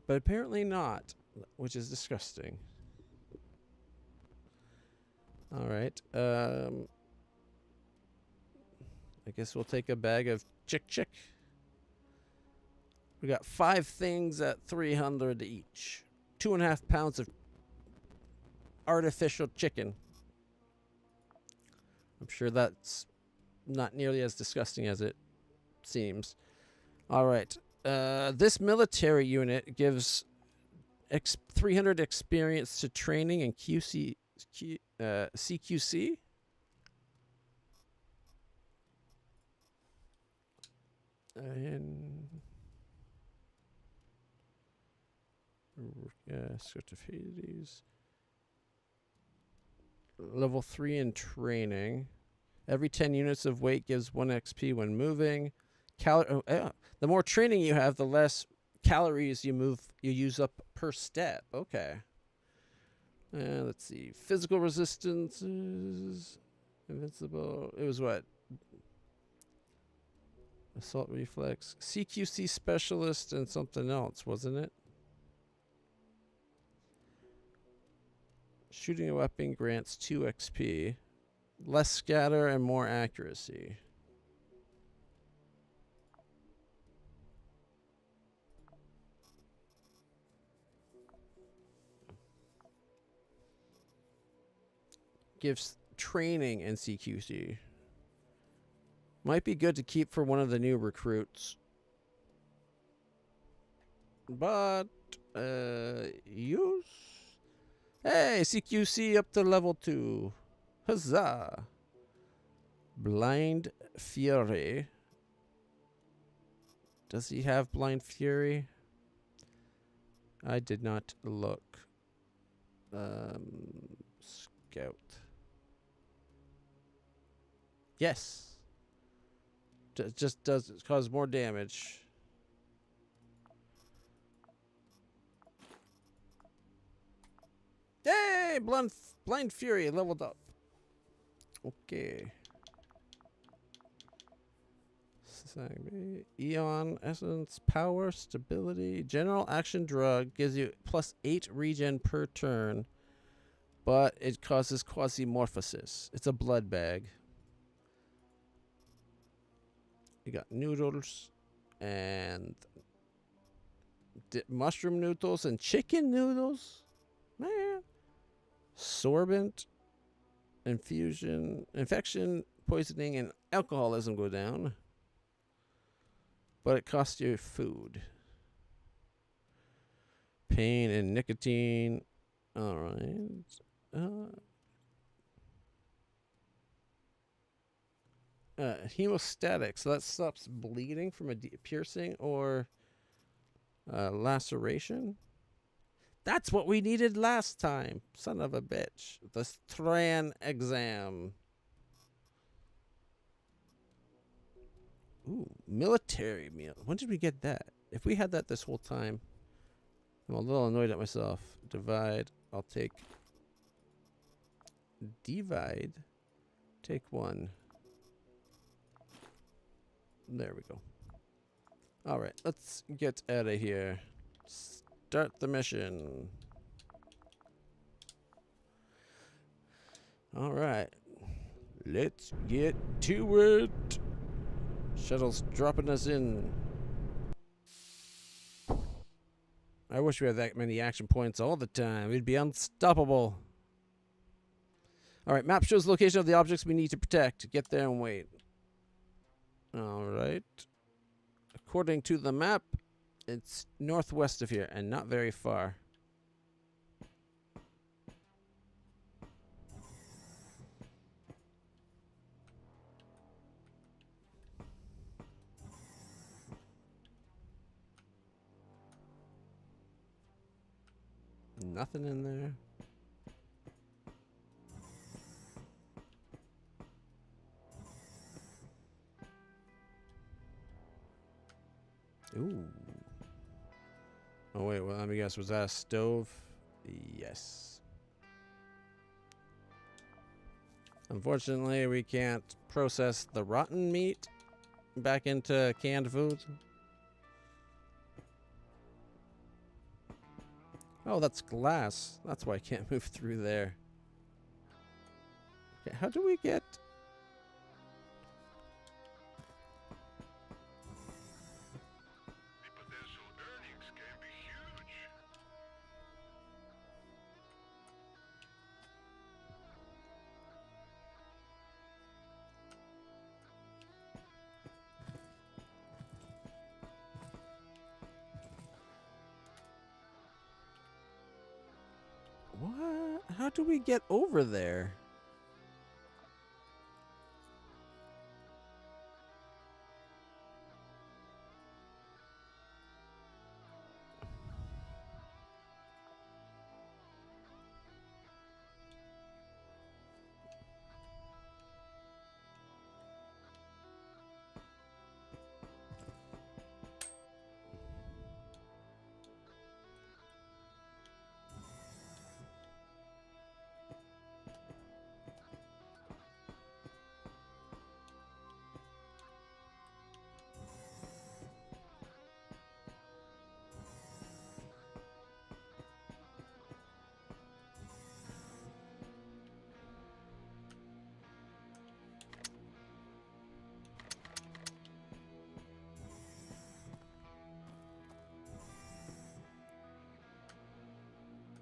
But apparently not, which is disgusting. Alright, I guess we'll take a bag of chick. We got 5 things at 300 each. 2.5 pounds of artificial chicken. I'm sure that's not nearly as disgusting as it seems. Alright. This military unit gives 300 experience to training and CQC. And certificates. Level 3 in training. Every 10 units of weight gives 1 XP when moving. The more training you have, the less calories you use up per step. Okay. Let's see. Physical resistance is invincible. It was what? Assault reflex. CQC specialist and something else, wasn't it? Shooting a weapon grants 2 XP. Less scatter and more accuracy. Gives training in CQC. Might be good to keep for one of the new recruits. But, use? Hey, CQC up to level 2. Huzzah. Blind Fury. Does he have Blind Fury? I did not look. Scout. Yes. Just does cause more damage. Yay! Blind Fury leveled up. Okay. thing. Eon, essence, power, stability. General action drug gives you +8 regen per turn, but it causes Quasimorphosis. It's a blood bag. You got noodles and mushroom noodles and chicken noodles. Man. Sorbent, infection, poisoning, and alcoholism go down. But it costs you food. Pain and nicotine. Alright. Hemostatic. So that stops bleeding from a piercing or laceration. That's what we needed last time. Son of a bitch. The Stran exam. Ooh, military meal. When did we get that? If we had that this whole time, I'm a little annoyed at myself. Divide. I'll take. Divide. Take 1. There we go. Alright, let's get out of here. Start the mission. Alright. Let's get to it. Shuttle's dropping us in. I wish we had that many action points all the time. We'd be unstoppable. Alright, map shows the location of the objects we need to protect. Get there and wait. Alright. According to the map, it's northwest of here and not very far. Nothing in there. Ooh. Oh wait, well, let me guess. Was that a stove? Yes. Unfortunately, we can't process the rotten meat back into canned food. Oh, that's glass. That's why I can't move through there. Okay, how do we get... The potential earnings can be huge. What? How do we get over there?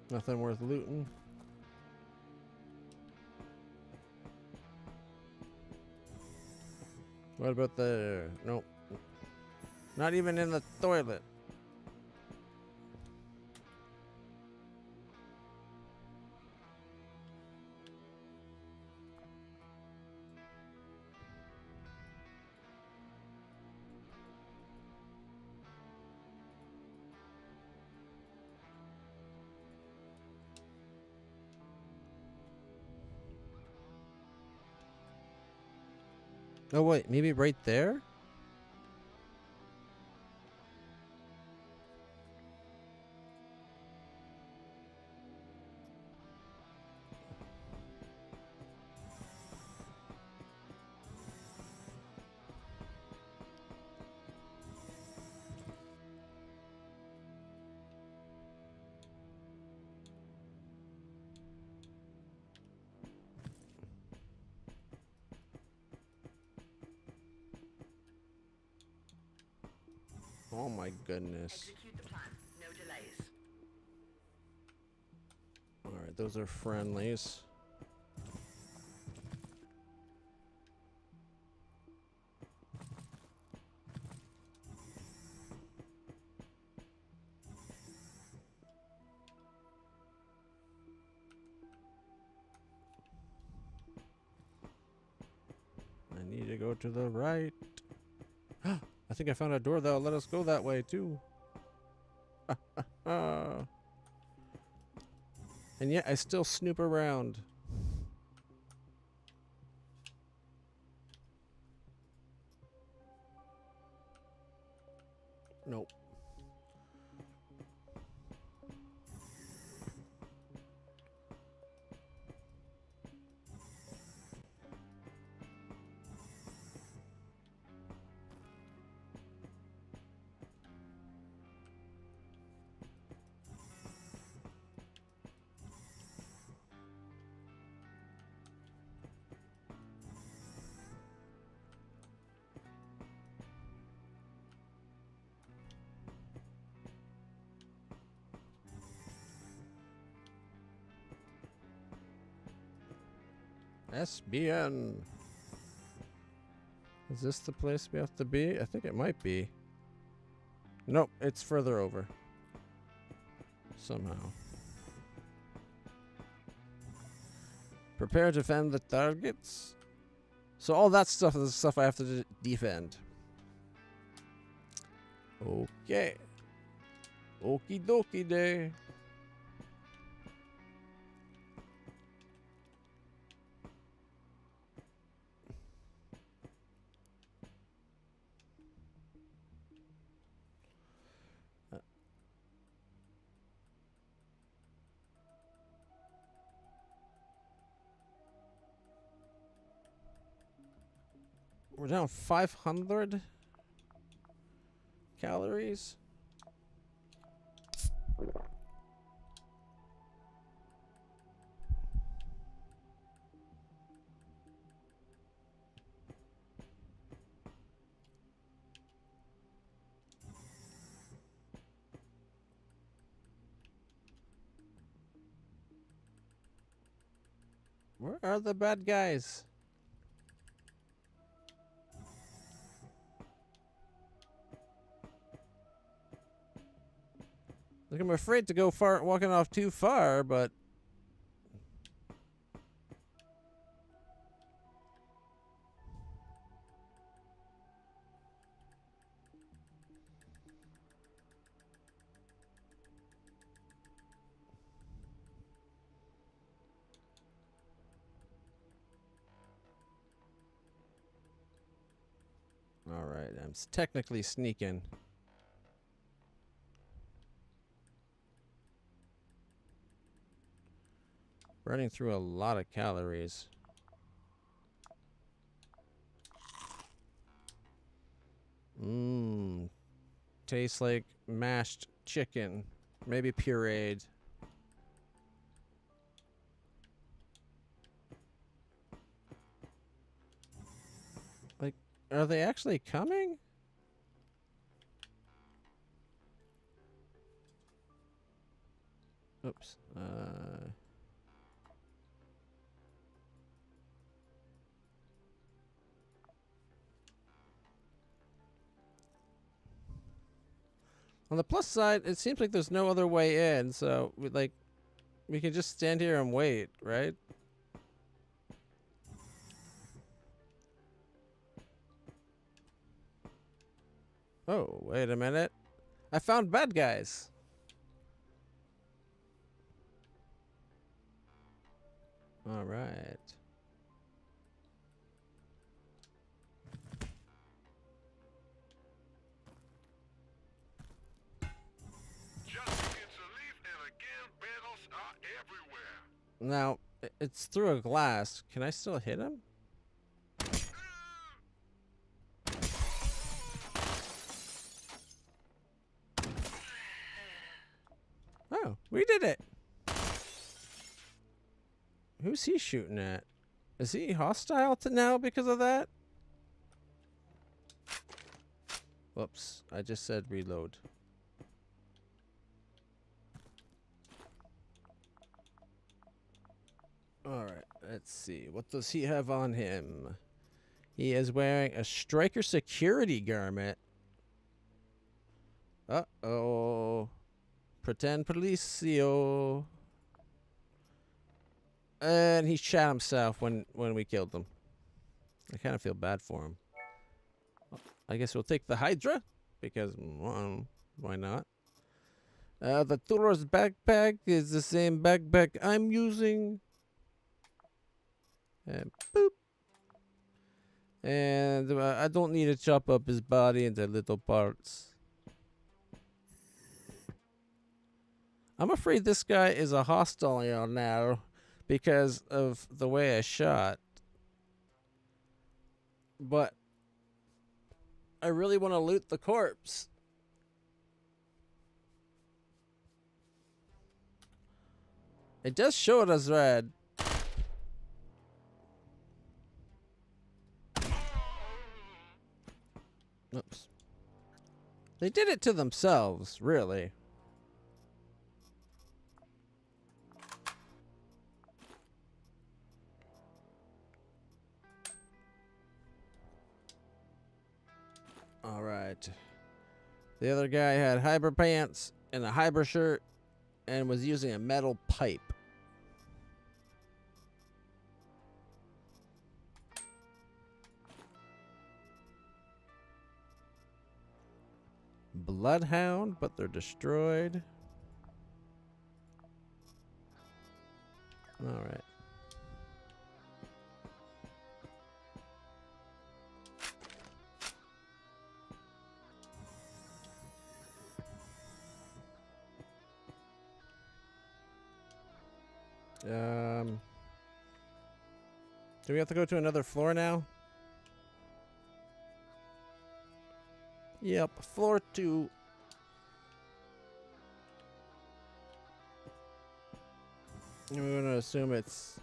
Nothing worth looting. What about the... Nope. Not even in the toilet. Oh wait, maybe right there? Oh my goodness. Execute the plan. No delays. Alright, those are friendlies. I need to go to the right. I think I found a door that'll let us go that way too. And yet I still snoop around. Nope. SBN. Is this the place we have to be? I think it might be. Nope, it's further over. Somehow. Prepare to defend the targets. So all that stuff is the stuff I have to defend. Okay. Okie dokie day. We're down 500 calories. Where are the bad guys? Like, I'm afraid to go far, walking off too far, but all right, I'm technically sneaking. Burning through a lot of calories. Mmm. Tastes like mashed chicken. Maybe pureed. Like, are they actually coming? Oops. On the plus side, it seems like there's no other way in, so we can just stand here and wait, right? Oh, wait a minute. I found bad guys. All right. Just begins to leave, and again, battles are everywhere. Now, it's through a glass. Can I still hit him? Oh, we did it. Who's he shooting at? Is he hostile to now because of that? Whoops, I just said reload. Alright, let's see. What does he have on him? He is wearing a striker security garment. Uh-oh. Pretend policio. And he shot himself when we killed him. I kind of feel bad for him. I guess we'll take the Hydra, because why not? The tourist backpack is the same backpack I'm using. And boop. And I don't need to chop up his body into little parts. I'm afraid this guy is a hostile now because of the way I shot. But I really want to loot the corpse. It does show it as red. Oops. They did it to themselves, really. All right. The other guy had Hyper pants and a Hyper shirt and was using a metal pipe. Bloodhound, but they're destroyed. All right. Do we have to go to another floor now? Yep, floor 2. And we're gonna assume it's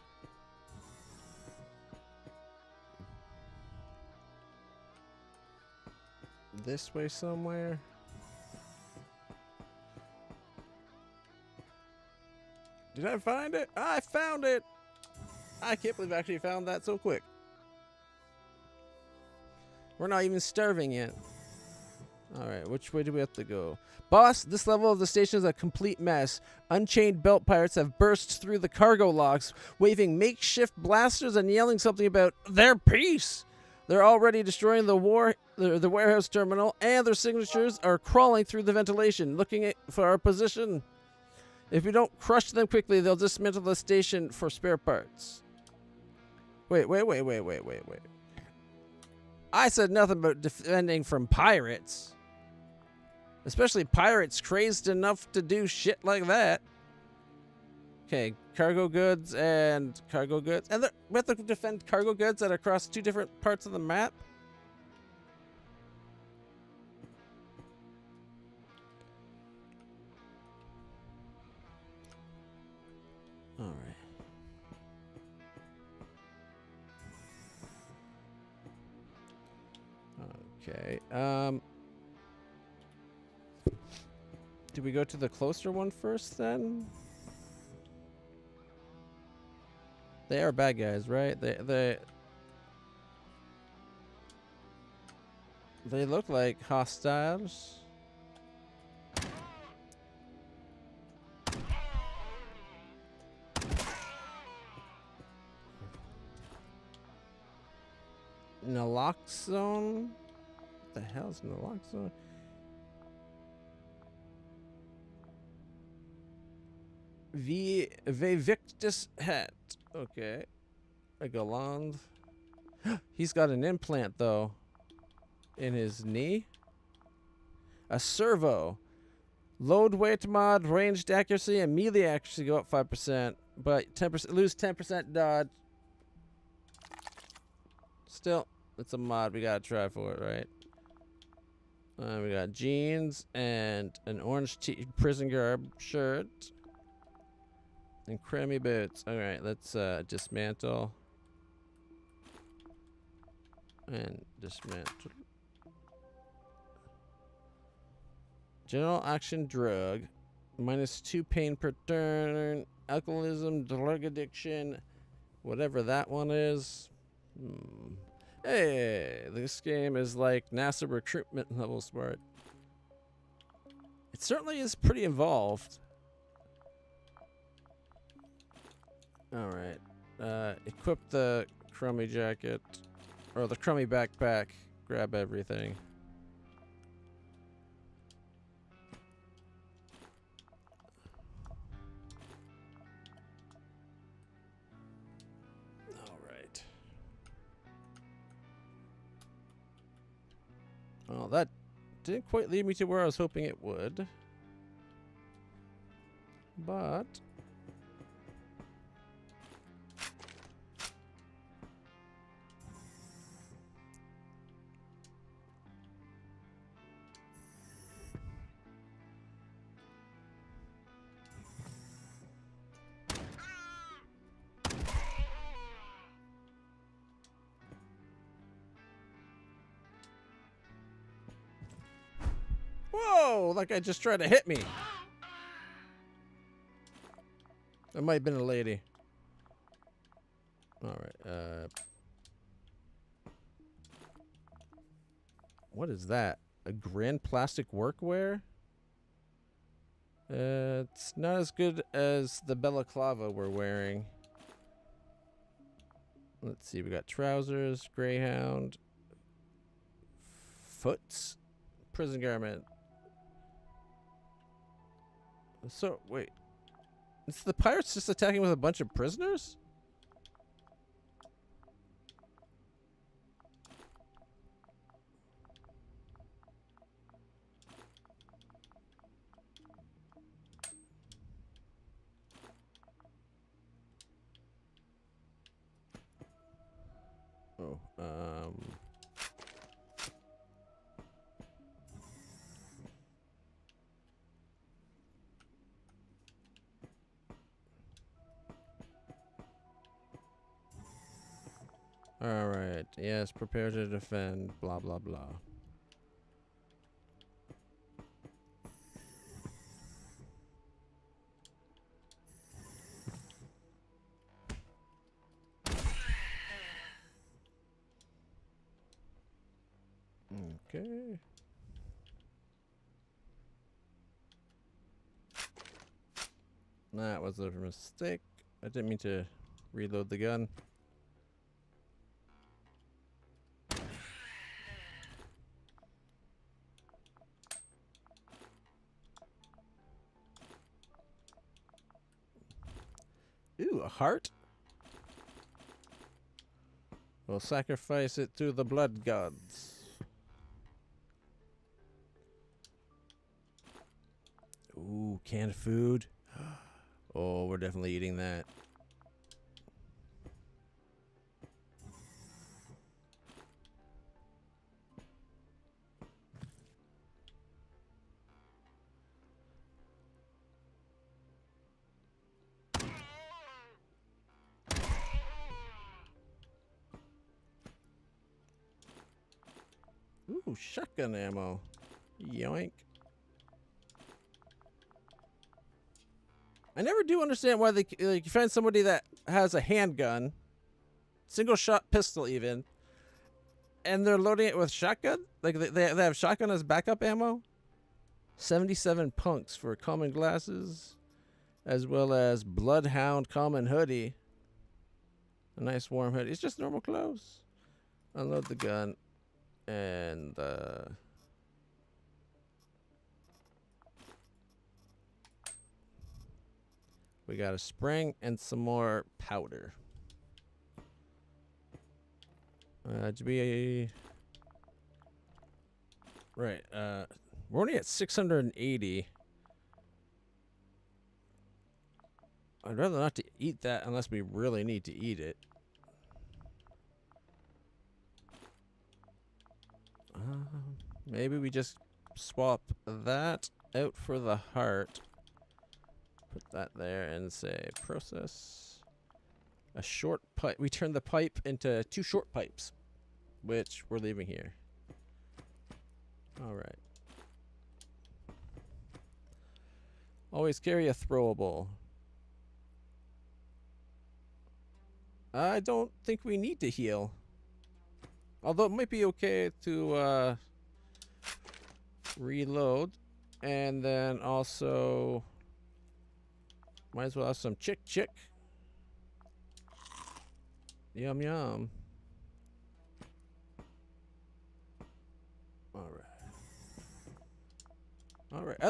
this way somewhere. Did I find it? I found it! I can't believe I actually found that so quick. We're not even starving yet. Alright, which way do we have to go? Boss, this level of the station is a complete mess. Unchained belt pirates have burst through the cargo locks, waving makeshift blasters and yelling something about their peace. They're already destroying the warehouse terminal, and their signatures are crawling through the ventilation, looking for our position. If we don't crush them quickly, they'll dismantle the station for spare parts. Wait. I said nothing about defending from pirates. Especially pirates crazed enough to do shit like that. Okay, cargo goods and cargo goods. And we have to defend cargo goods that are across 2 different parts of the map. Alright. Okay. Do we go to the closer one first then? They are bad guys, right? They look like hostiles. Naloxone? What the hell's naloxone? Vivictus hat. Okay. A Galand. He's got an implant though. In his knee. A servo. Load weight mod, ranged accuracy, and melee accuracy go up 5%. But 10% lose 10% dodge. Still, it's a mod. We gotta try for it, right? We got jeans and an orange prison garb shirt. And creamy boots. Alright, let's dismantle. And dismantle. General action drug. -2 pain per turn. Alcoholism, drug addiction. Whatever that one is. Hey, this game is like NASA recruitment level smart. It certainly is pretty involved. Alright. Equip the crummy jacket. Or the crummy backpack. Grab everything. Alright. Well, that didn't quite lead me to where I was hoping it would. But... Whoa! That guy just tried to hit me. That might have been a lady. Alright, what is that? A grand plastic workwear? It's not as good as the balaclava we're wearing. Let's see, we got trousers, greyhound, foots, prison garment. So, wait. Is the pirates just attacking with a bunch of prisoners? Oh, Alright, yes, prepare to defend, blah, blah, blah. Okay. That was a mistake. I didn't mean to reload the gun. Ooh, a heart? We'll sacrifice it to the blood gods. Ooh, canned food. Oh, we're definitely eating that. Ooh, shotgun ammo. Yoink. I never do understand why they like you find somebody that has a handgun, single shot pistol even, and they're loading it with shotgun. Like they have shotgun as backup ammo. 77 punks for common glasses, as well as bloodhound common hoodie. A nice warm hoodie. It's just normal clothes. Unload the gun, and we got a spring and some more powder. To be right, we're only at 680. I'd rather not to eat that unless we really need to eat it. Maybe we just swap that out for the heart. Put that there and say process a short pipe. We turn the pipe into 2 short pipes, which we're leaving here. All right. Always carry a throwable. I don't think we need to heal. Although it might be okay to reload. And then also might as well have some chick. Yum yum. Alright.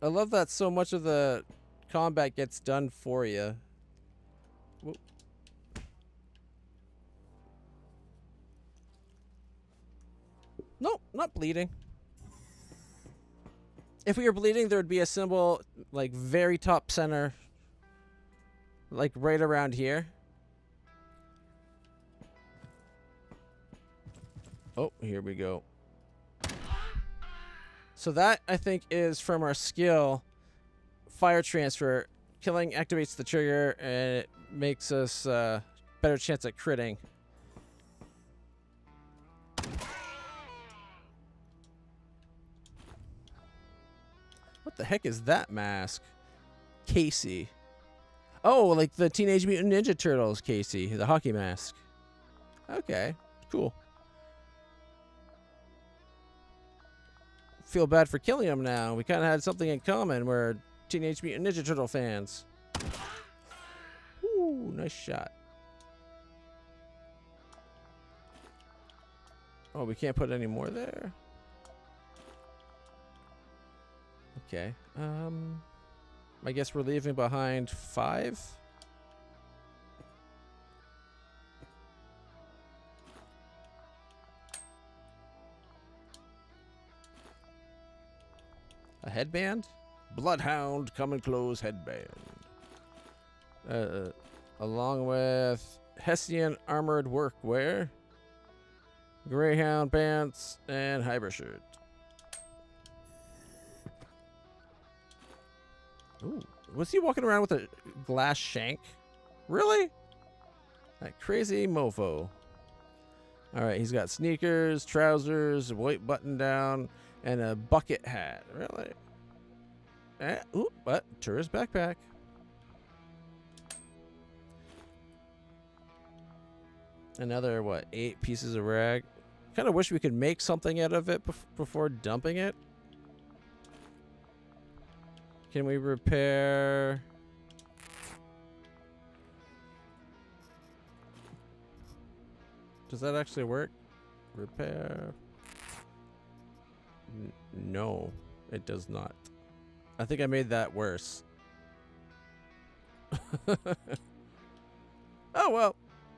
I love that so much of the combat gets done for you. Whoop. Nope, not bleeding. If we were bleeding, there would be a symbol, like, very top center. Like, right around here. Oh, here we go. So that, I think, is from our skill, Fire Transfer. Killing activates the trigger, and it makes us better chance at critting. What the heck is that mask? Casey. Oh, like the Teenage Mutant Ninja Turtles Casey, the hockey mask. Okay, cool. Feel bad for killing him now. We kind of had something in common. We're Teenage Mutant Ninja Turtle fans. Ooh, nice shot. Oh, we can't put any more there? Okay. I guess we're leaving behind 5? A headband? Bloodhound Common Clothes headband. Along with Hessian armored workwear, Greyhound pants, and Hyper shirt. Ooh, was he walking around with a glass shank? Really? That crazy mofo. Alright, he's got sneakers, trousers, a white button down, and a bucket hat. Really? Ooh, but tourist backpack. Another, what, 8 pieces of rag? Kind of wish we could make something out of it before dumping it. Can we repair? Does that actually work? Repair. No, it does not. I think I made that worse. Oh well,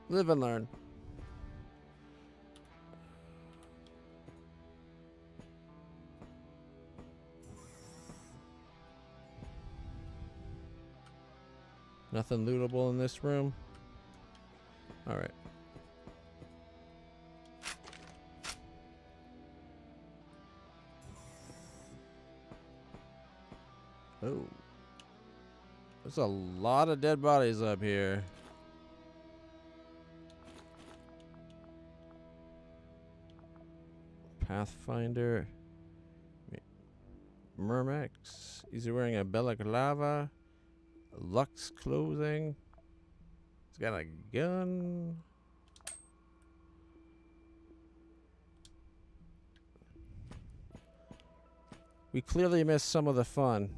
live and learn. Nothing lootable in this room. All right. Oh. There's a lot of dead bodies up here. Pathfinder. Mermex. Is he wearing a balaclava? Lux clothing. He's got a gun. We clearly missed some of the fun.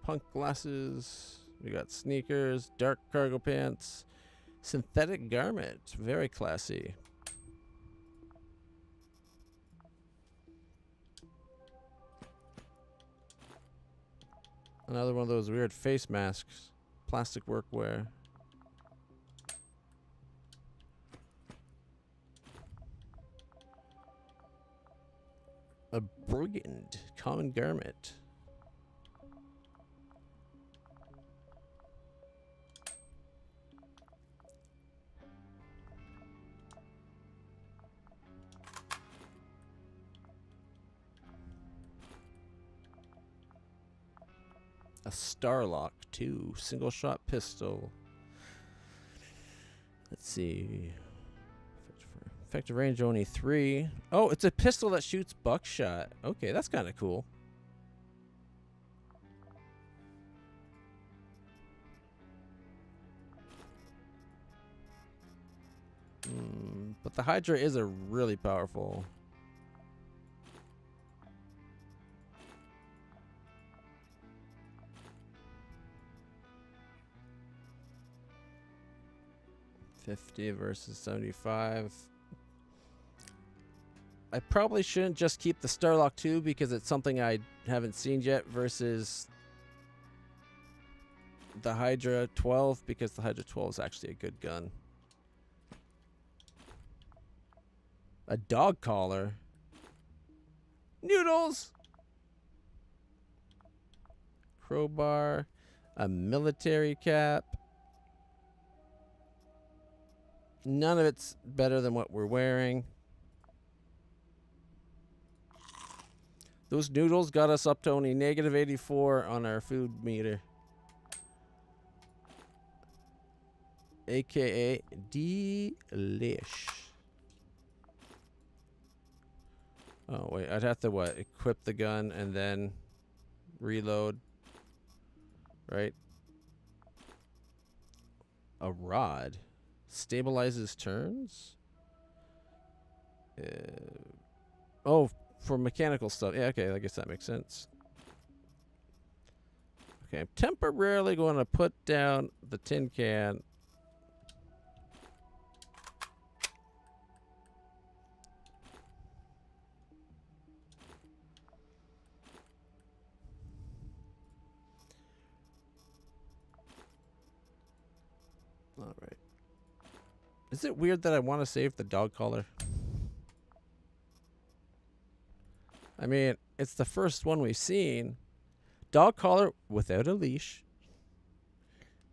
Punk glasses. We got sneakers, dark cargo pants, synthetic garment. Very classy. Another one of those weird face masks. Plastic workwear. A brigand. Common garment. A Starlock 2 single shot pistol. Let's see. Effective range only 3. Oh, it's a pistol that shoots buckshot. Okay, that's kind of cool. But the Hydra is a really powerful. $50 versus $75. I probably shouldn't just keep the Starlock 2 because it's something I haven't seen yet versus the Hydra 12 because the Hydra 12 is actually a good gun. A dog collar. Noodles. Crowbar. A military cap. None of it's better than what we're wearing. Those noodles got us up to only negative 84 on our food meter. AKA delish. Oh, wait. I'd have to, what? Equip the gun and then reload. Right? A rod. Stabilizes turns? Oh, for mechanical stuff. Yeah, okay. I guess that makes sense. Okay, I'm temporarily going to put down the tin can. All right. Is it weird that I want to save the dog collar? I mean, it's the first one we've seen. Dog collar without a leash.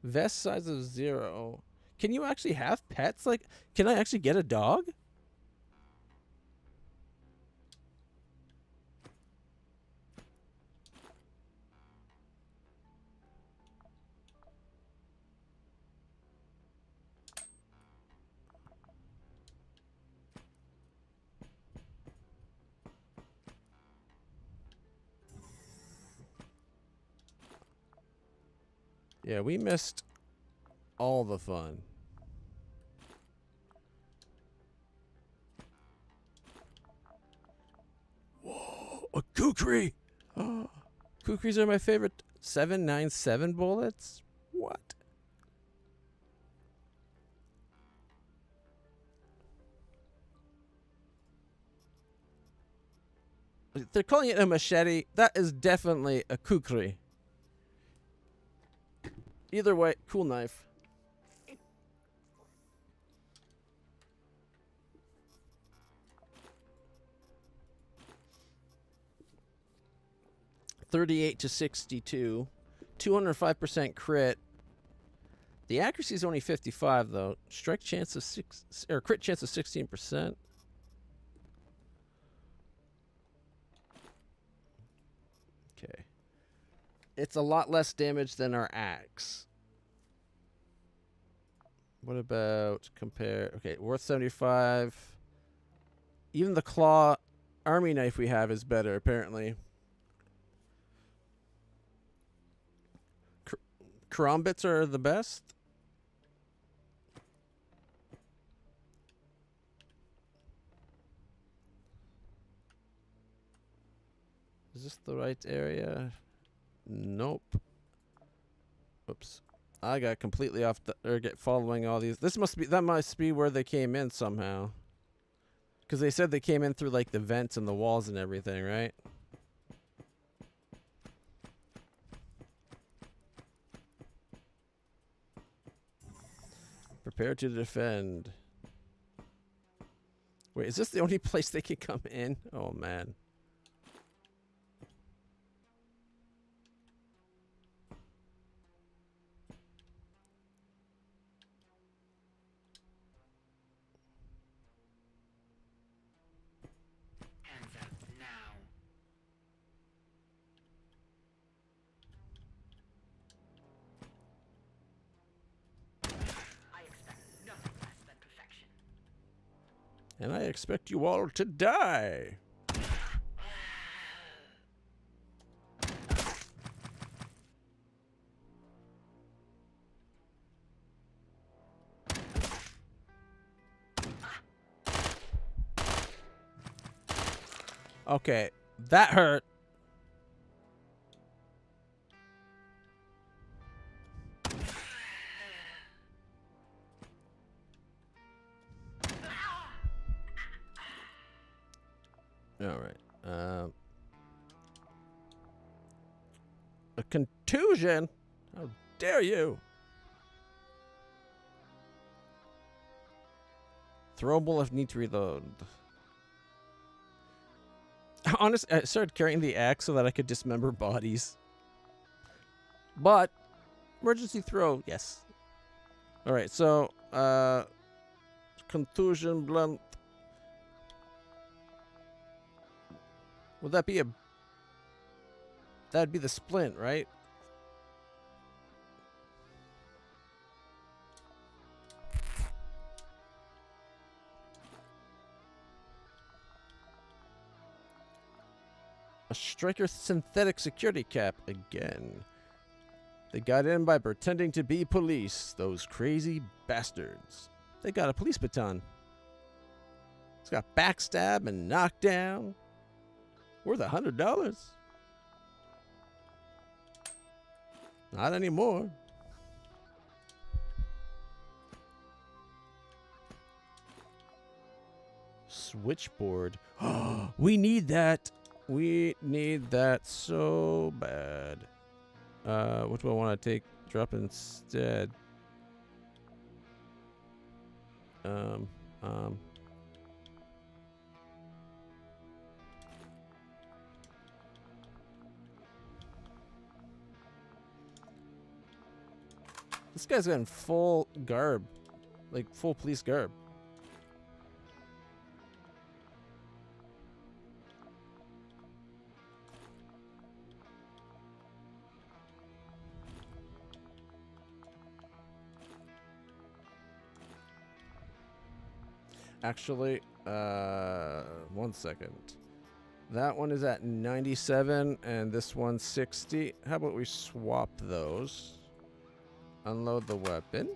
Vest size of 0. Can you actually have pets? Like, can I actually get a dog? Yeah, we missed all the fun. Whoa, a kukri! Kukris are my favorite. 797 bullets? What? They're calling it a machete. That is definitely a kukri. Either way, cool knife. $38 to 62, 205% crit. The accuracy is only 55 though. Strike chance of crit chance of 16%. Okay. It's a lot less damage than our axe. What about compare? Okay, worth 75. Even the claw army knife we have is better, apparently. Karambits are the best. Is this the right area? Nope. Oops. I got completely off the following all these. That must be where they came in somehow. Because they said they came in through like the vents and the walls and everything, right? Prepare to defend. Wait, is this the only place they can come in? Oh man. Hands up now. I expect nothing less. And I expect you all to die. Okay, that hurt. All right. A contusion? How dare you? Throwable if need to reload. Honestly, I started carrying the axe so that I could dismember bodies. But, emergency throw, yes. Alright, so, contusion, blunt. Would that be a... That'd be the splint, right? A striker synthetic security cap again. They got in by pretending to be police. Those crazy bastards. They got a police baton. It's got backstab and knockdown. Worth $100. Not anymore. Switchboard. We need that. We need that so bad. What do I want to take? Drop instead. This guy's got in full garb. Like, full police garb. Actually, 1 second. That one is at 97 and this one's 60. How about we swap those? Unload the weapon.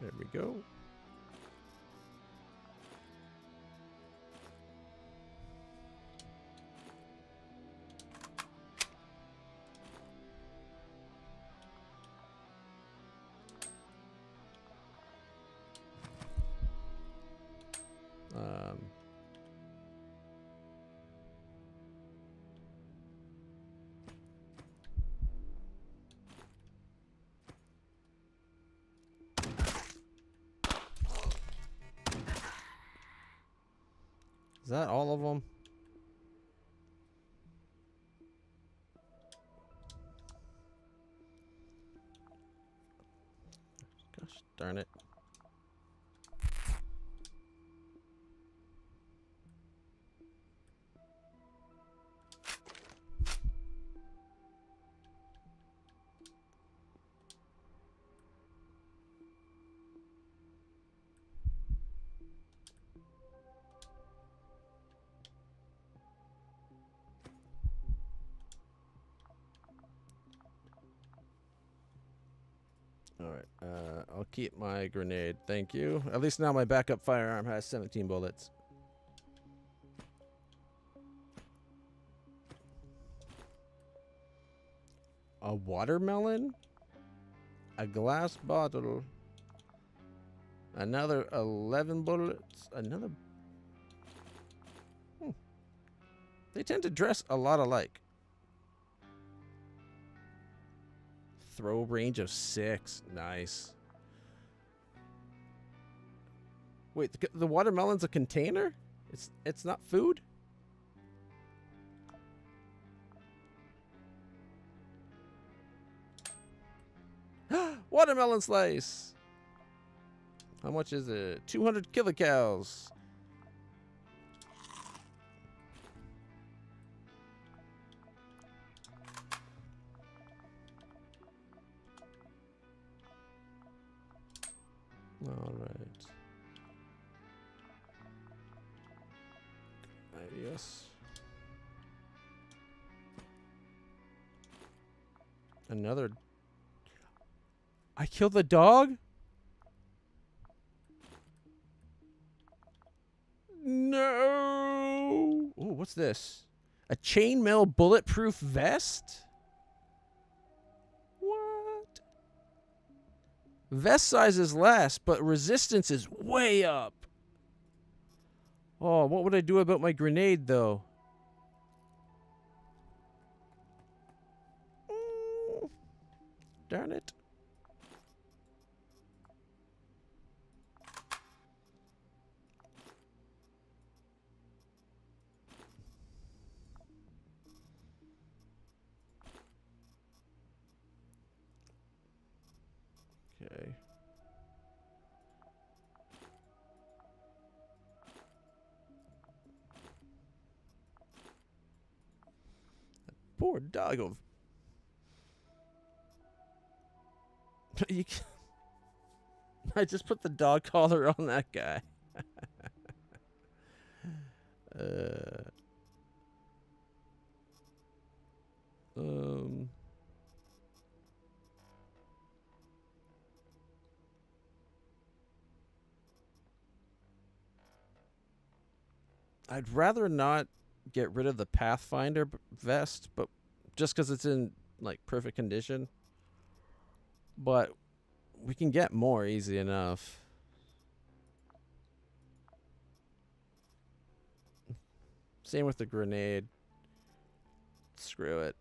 There we go. Is that all of them? Gosh darn it. Alright, I'll keep my grenade, thank you. At least now my backup firearm has 17 bullets. A watermelon? A glass bottle. Another 11 bullets. Another... They tend to dress a lot alike. Throw range of 6. Nice. Wait, the watermelon's a container? It's not food? Watermelon slice. How much is it? 200 kilocalories. All right. Yes. Another. I killed the dog? No. Ooh, what's this? A chainmail bulletproof vest? What? Vest size is less, but resistance is way up. Oh, what would I do about my grenade, though? Darn it. Okay. Poor doggo. You can I just put the dog collar on that guy. Um. I'd rather not get rid of the Pathfinder vest, but just because it's in like perfect condition. But we can get more easy enough. Same with the grenade. Screw it.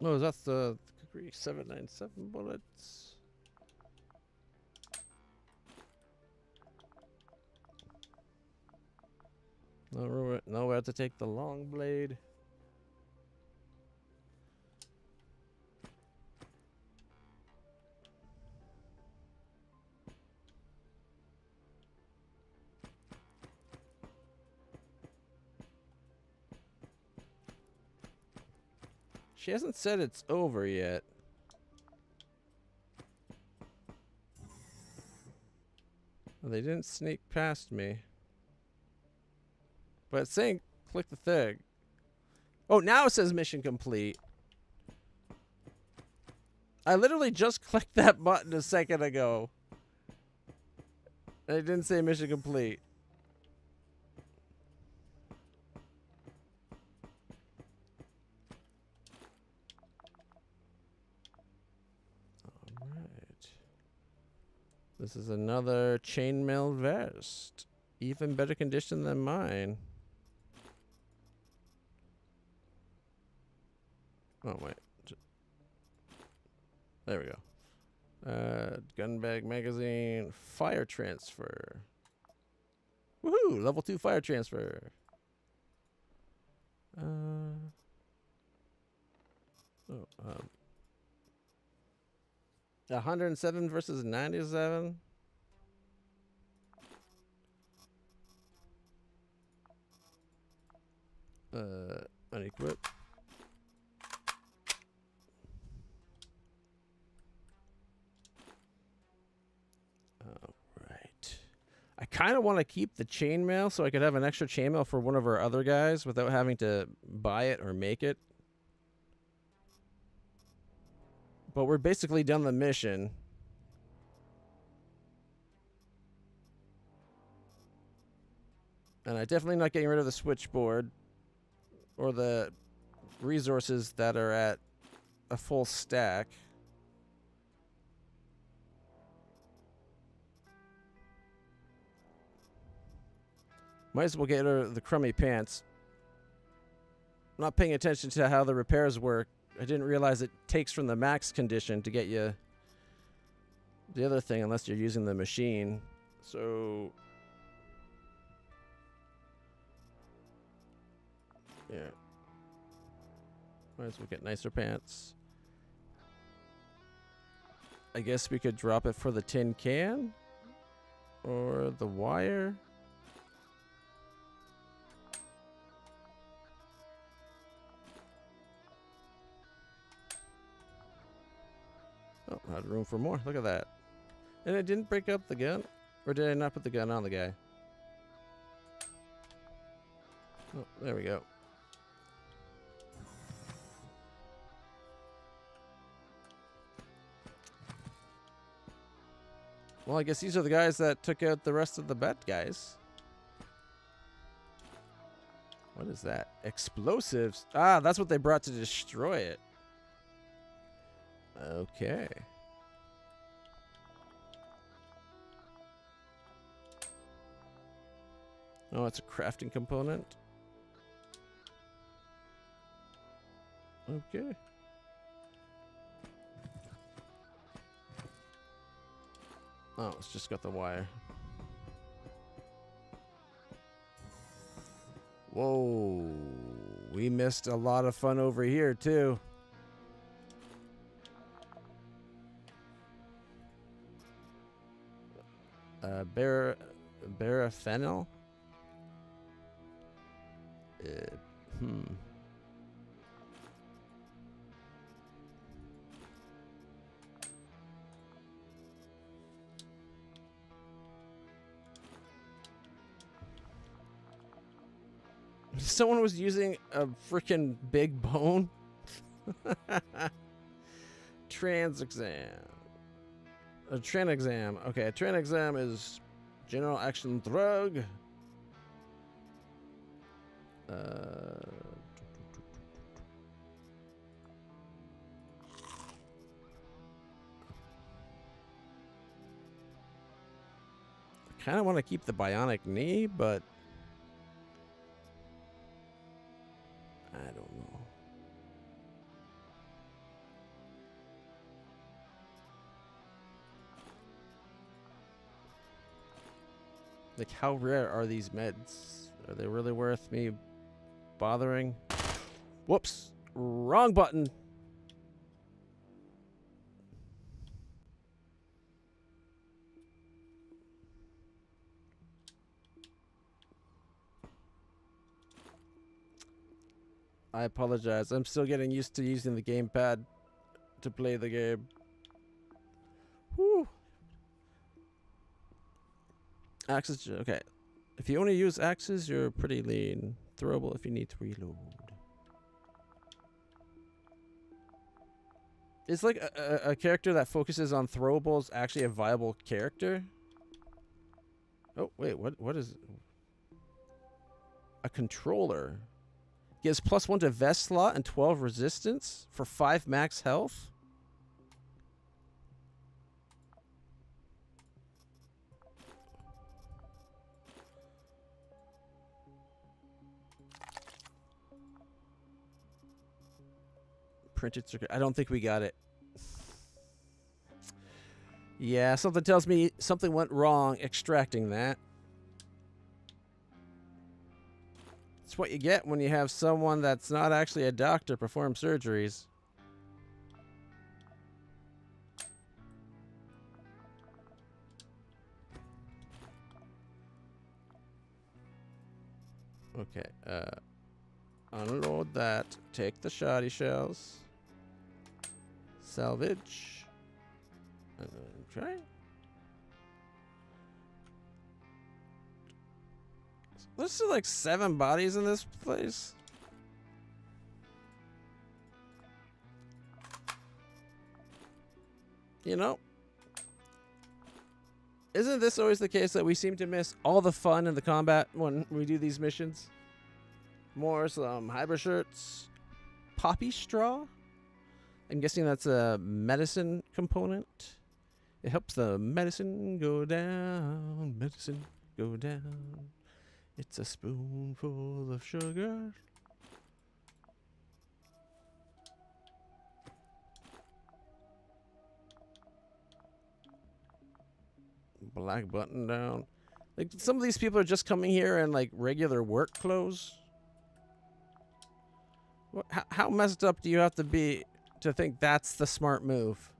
No, that's the 797 bullets. No, we have to take the long blade. She hasn't said it's over yet. Well, they didn't sneak past me. But it's saying click the thing. Oh, now it says mission complete. I literally just clicked that button a second ago. And it didn't say mission complete. Alright. This is another chainmail vest. Even better condition than mine. Oh, wait. There we go. Gun bag magazine. Fire transfer. Woohoo! Level 2 fire transfer. 107 versus 97. Unequip. Alright. I kind of want to keep the chainmail so I could have an extra chainmail for one of our other guys without having to buy it or make it. But we're basically done the mission. And I'm definitely not getting rid of the switchboard or the resources that are at a full stack. Might as well get rid of the crummy pants. I'm not paying attention to how the repairs work. I didn't realize it takes from the max condition to get you the other thing unless you're using the machine. So yeah. Might as well get nicer pants. I guess we could drop it for the tin can or the wire. Oh, had room for more. Look at that. And it didn't break up the gun? Or did I not put the gun on the guy? Oh, there we go. Well, I guess these are the guys that took out the rest of the bad guys. What is that? Explosives. Ah, that's what they brought to destroy it. Okay. Oh, it's a crafting component. Okay. Oh, it's just got the wire. Whoa. We missed a lot of fun over here, too. Barafenil? Hmm. Someone was using a freaking big bone. Transexam. A Tranexam. Okay, a Tranexam is general action drug. I kind of want to keep the bionic knee, but I don't know. Like, how rare are these meds? Are they really worth me bothering? Whoops. Wrong button. I apologize. I'm still getting used to using the gamepad to play the game. Whew. Axes, okay. If you only use axes, you're pretty lean. Throwable if you need to reload. Is like a character that focuses on throwables actually a viable character? Oh, wait, what is... A controller. Gives +1 to vest slot and 12 resistance for 5 max health? Printed circuit. I don't think we got it. Yeah, something tells me something went wrong extracting that. It's what you get when you have someone that's not actually a doctor perform surgeries. Okay, unload that. Take the shoddy shells. Salvage. Okay. There's still like 7 bodies in this place. You know, isn't this always the case that we seem to miss all the fun in the combat when we do these missions? More some hybrid shirts. Poppy straw? I'm guessing that's a medicine component. It helps the medicine go down. Medicine go down. It's a spoonful of sugar. Black button down. Like, some of these people are just coming here in like regular work clothes. How messed up do you have to be to think that's the smart move?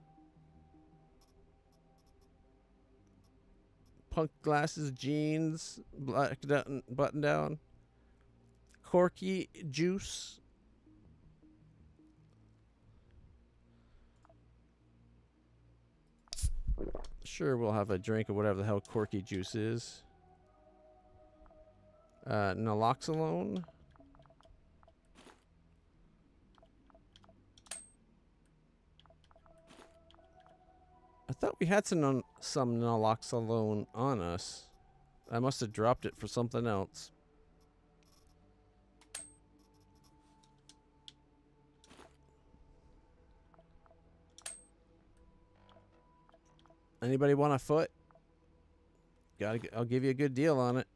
Punk glasses, jeans, black button down, corky juice. Sure, we'll have a drink of whatever the hell corky juice is. Naloxone. I thought we had some naloxone on us. I must have dropped it for something else. Anybody want a foot? I'll give you a good deal on it.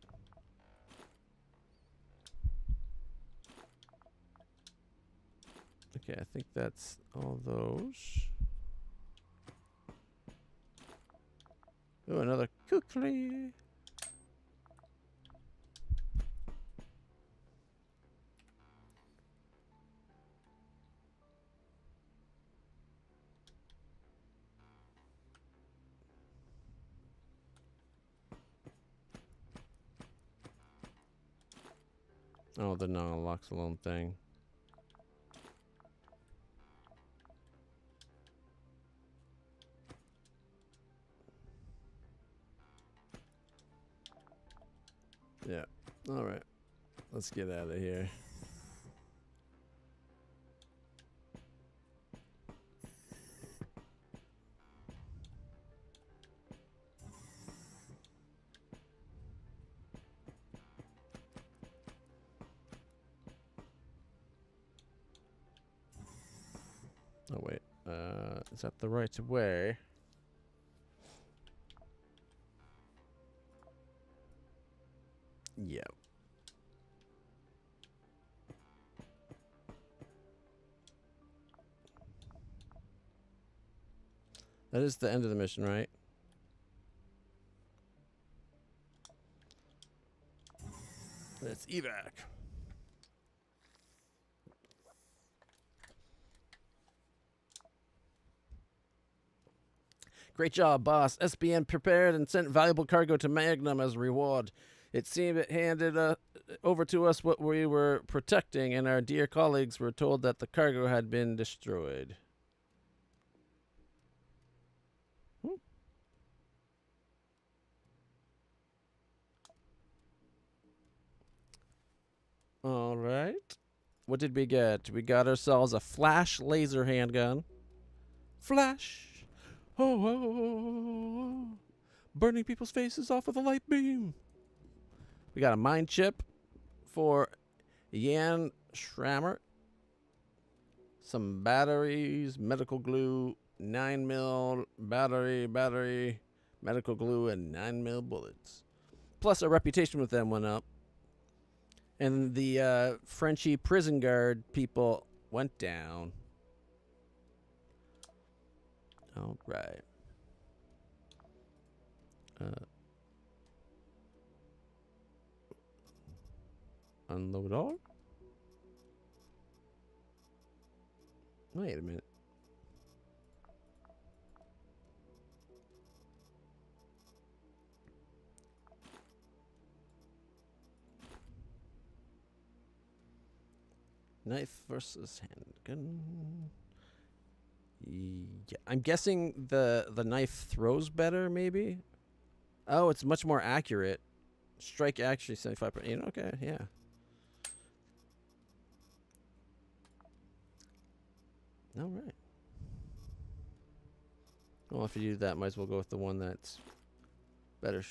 Okay, I think that's all those. Oh, another cookie. Oh, the naloxone thing. Yeah. All right. Let's get out of here. Oh, wait. Is that the right way? Yeah. That is the end of the mission, right? Let's evac. Great job, boss. SBN prepared and sent valuable cargo to Magnum as a reward. It seemed it handed over to us what we were protecting, and our dear colleagues were told that the cargo had been destroyed. All right. What did we get? We got ourselves a flash laser handgun. Flash. Oh, oh, oh, oh, oh. Burning people's faces off with a light beam. We got a mind chip for Jan Schrammer. Some batteries, medical glue, 9mm battery, medical glue, and 9mm bullets. Plus, our reputation with them went up. And the Frenchie prison guard people went down. All right. Unload all? Wait a minute. Knife versus handgun. Yeah, I'm guessing the knife throws better, maybe. Oh, it's much more accurate. Strike actually 75%. You know, okay, yeah. All right. Well, if you do that, might as well go with the one that's better.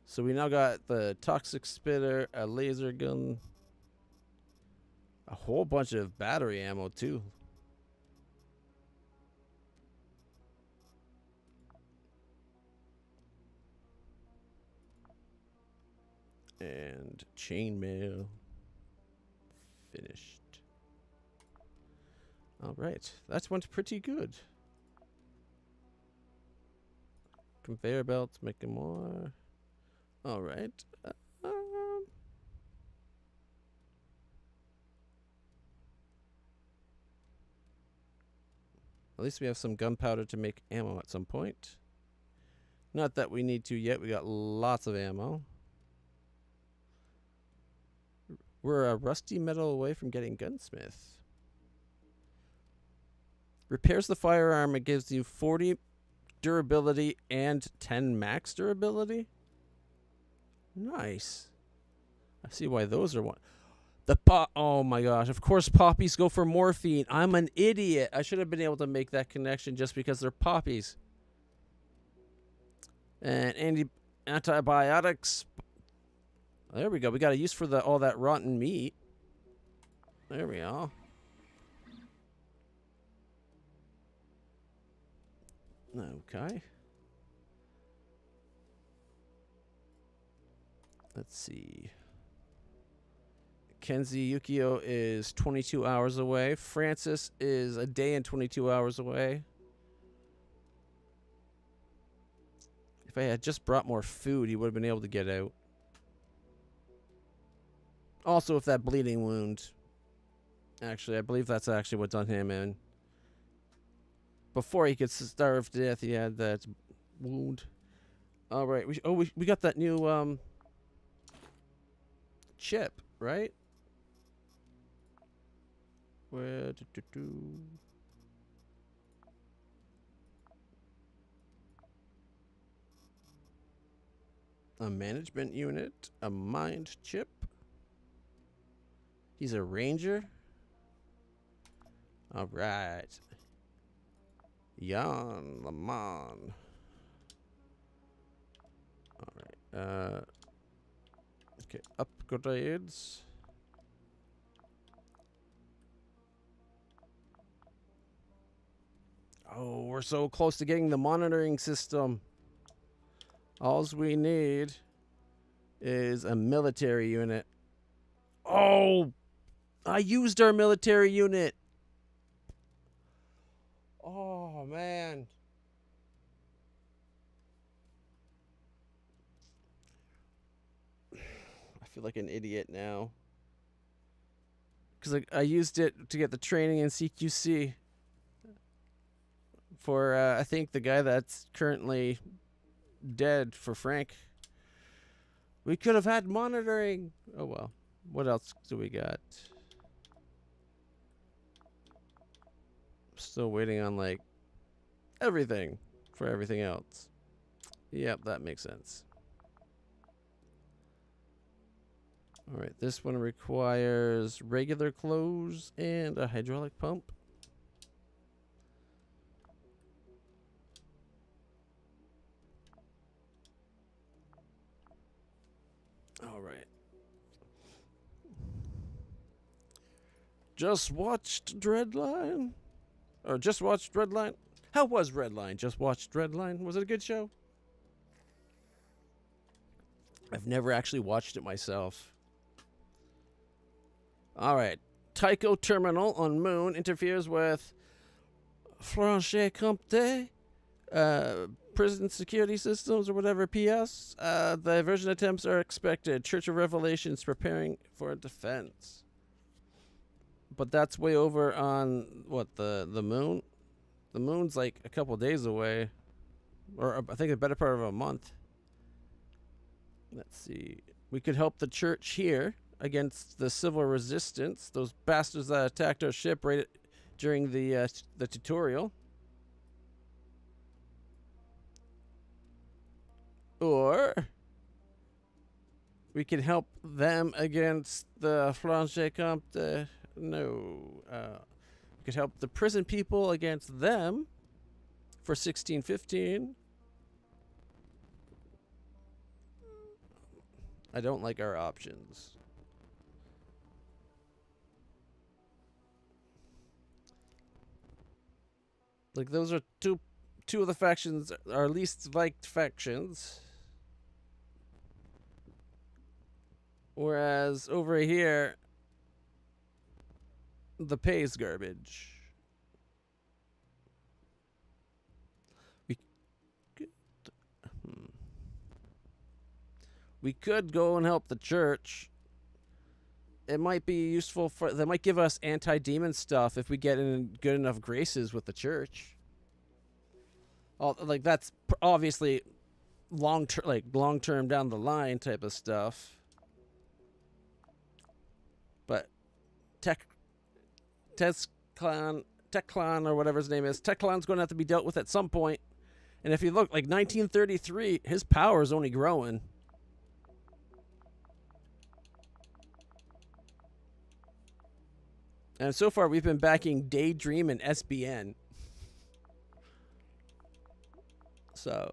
So we now got the toxic spitter, a laser gun, a whole bunch of battery ammo too. And chainmail. Finished. All right, that went pretty good. Conveyor belts, making more. All right. At least we have some gunpowder to make ammo at some point. Not that we need to yet. We got lots of ammo. We're a rusty metal away from getting gunsmith. Repairs the firearm. It gives you 40 durability and 10 max durability. Nice. I see why those are one. Oh my gosh. Of course poppies go for morphine. I'm an idiot. I should have been able to make that connection just because they're poppies. And antibiotics. There we go. We got a use for all that rotten meat. There we go. Okay. Let's see. Kenzie Yukio is 22 hours away. Francis is a day and 22 hours away. If I had just brought more food, he would have been able to get out. Also, if that bleeding wound. Actually, I believe that's actually what done him in. Before he could starve to death, he had that wound. All right. We got that new chip, right? Where a management unit, a mind chip. He's a ranger. All right. Jan Lamon. All right. Okay. Upgrades. Oh, we're so close to getting the monitoring system. All we need is a military unit. Oh, I used our military unit. Oh, man. I feel like an idiot now. Because I used it to get the training in CQC. For, I think, the guy that's currently dead, for Frank. We could have had monitoring. Oh, well. What else do we got? Still waiting on, like, everything for everything else. Yep, that makes sense. All right, this one requires regular clothes and a hydraulic pump. All right. Just watched Dreadline? Or just watched Redline? How was Redline? Just watched Redline? Was it a good show? I've never actually watched it myself. Alright. Tycho Terminal on Moon interferes with Franche-Comté prison security systems or whatever PS. The diversion attempts are expected. Church of Revelations preparing for defense. But that's way over on, what, the moon? The moon's like a couple days away. Or I think a better part of a month. Let's see. We could help the church here against the civil resistance. Those bastards that attacked our ship right during the tutorial. Or we could help them against the Franche-Comté. No. We could help the prison people against them for 1615. I don't like our options. Like, those are two of the factions, our least liked factions. Whereas over here, the pay's garbage. We could go and help the church. it might be useful for. They might give us anti-demon stuff if we get in good enough graces with the church. Oh, like that's obviously long term down the line type of stuff. But Tech-Clan or whatever his name is, Tech-Clan's going to have to be dealt with at some point. And if you look, like 1933, his power is only growing. And so far, we've been backing Daydream and SBN. So.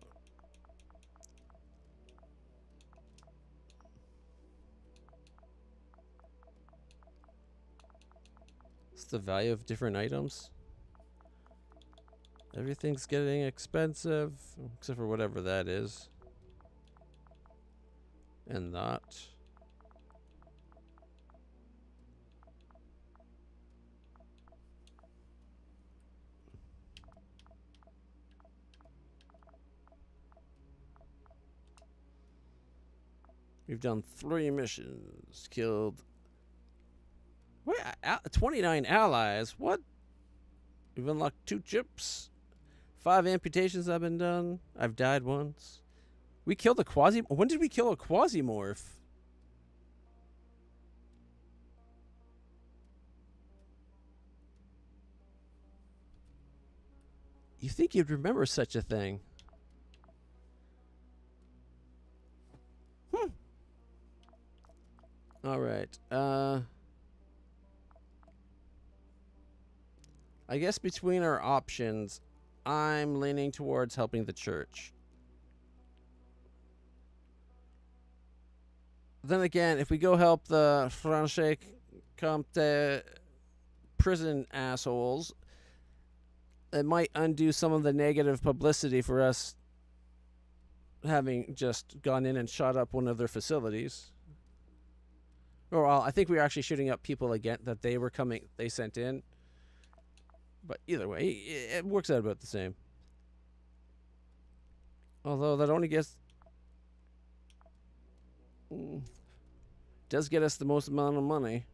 What's the value of different items? Everything's getting expensive, except for whatever that is. And that. We've done 3 missions, killed 29 allies. What? We've unlocked 2 chips. 5 amputations have been done. I've died once. We killed a Quasi... When did we kill a Quasimorph? You think you'd remember such a thing? All right. I guess between our options, I'm leaning towards helping the church. Then again, if we go help the Franche Comte prison assholes, it might undo some of the negative publicity for us having just gone in and shot up one of their facilities. Or well, I think we were actually shooting up people again that they sent in. But either way, it works out about the same. Although that only does get us the most amount of money.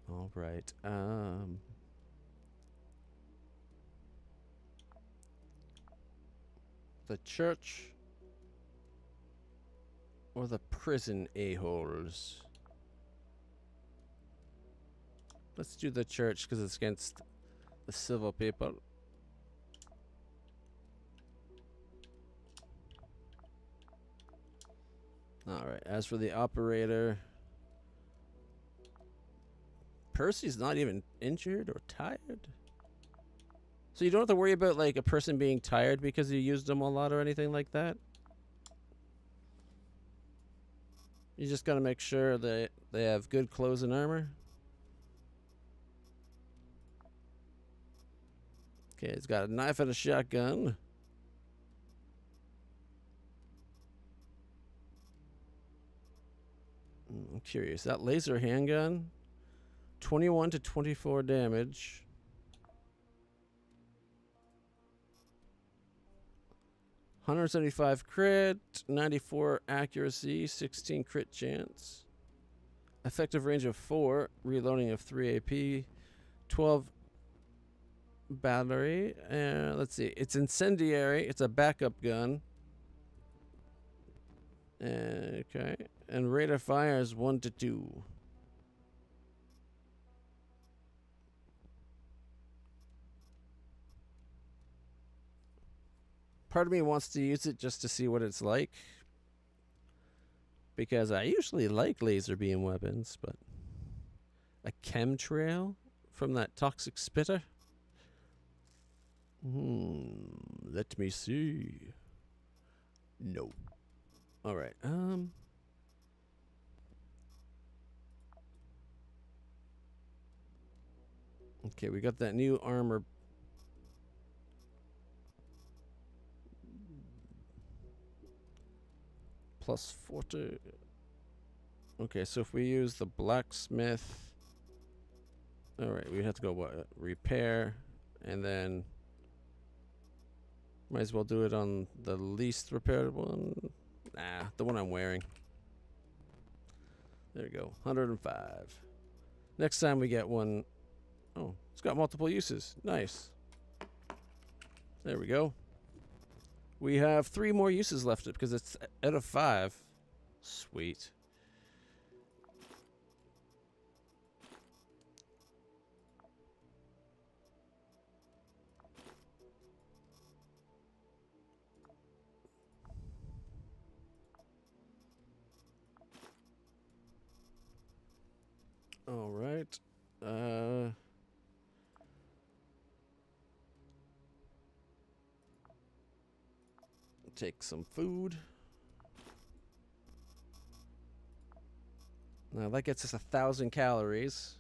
All right. The church or the prison a-holes? Let's do the church because it's against the civil people. Alright, as for the operator, Percy's not even injured or tired. So you don't have to worry about like a person being tired because you used them a lot or anything like that. You just gotta make sure that they have good clothes and armor. Okay, it's got a knife and a shotgun. I'm curious. That laser handgun, 21 to 24 damage. 175 crit, 94 accuracy, 16 crit chance. Effective range of 4, reloading of 3 AP, 12 battery. Let's see. It's incendiary. It's a backup gun. Okay. And rate of fire is 1 to 2. Part of me wants to use it just to see what it's like, because I usually like laser beam weapons, but a chemtrail from that toxic spitter? Let me see. No. Alright, okay, we got that new armor. Plus 40. Okay, so if we use the blacksmith... Alright, we have to go, what? Repair, and then... Might as well do it on the least repaired one. Nah, the one I'm wearing. There we go, 105. Next time we get one... Oh, it's got multiple uses. Nice. There we go. We have 3 more uses left because it's out of 5. Sweet. All right. Take some food. Now that gets us 1,000 calories.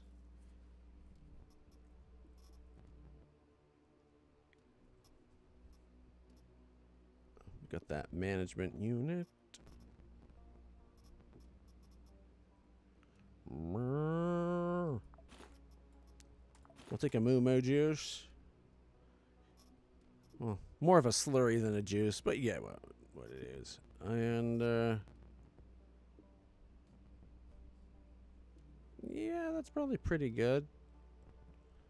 Got that management unit. We'll take a moo juice. Well, more of a slurry than a juice, but yeah, what it is. And yeah, that's probably pretty good.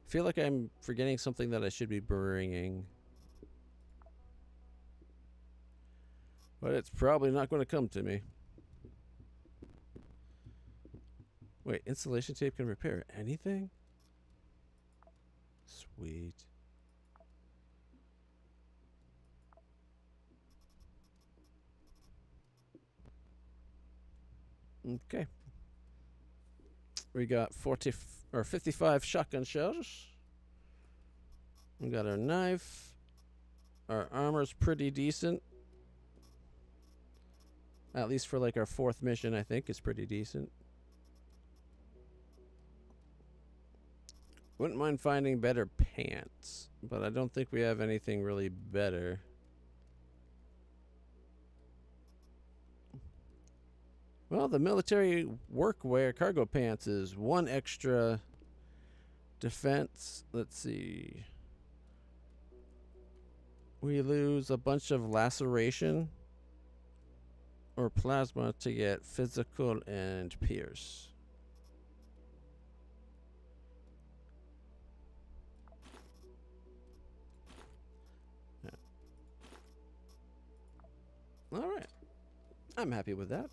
I feel like I'm forgetting something that I should be bringing. But it's probably not going to come to me. Wait, insulation tape can repair anything? Sweet. Okay. We got 55 shotgun shells. We got our knife. Our armor's pretty decent. At least for like our 4th mission, I think it's pretty decent. Wouldn't mind finding better pants, but I don't think we have anything really better. Well, the military workwear cargo pants is 1 extra defense. Let's see. We lose a bunch of laceration or plasma to get physical and pierce. Yeah. All right. I'm happy with that.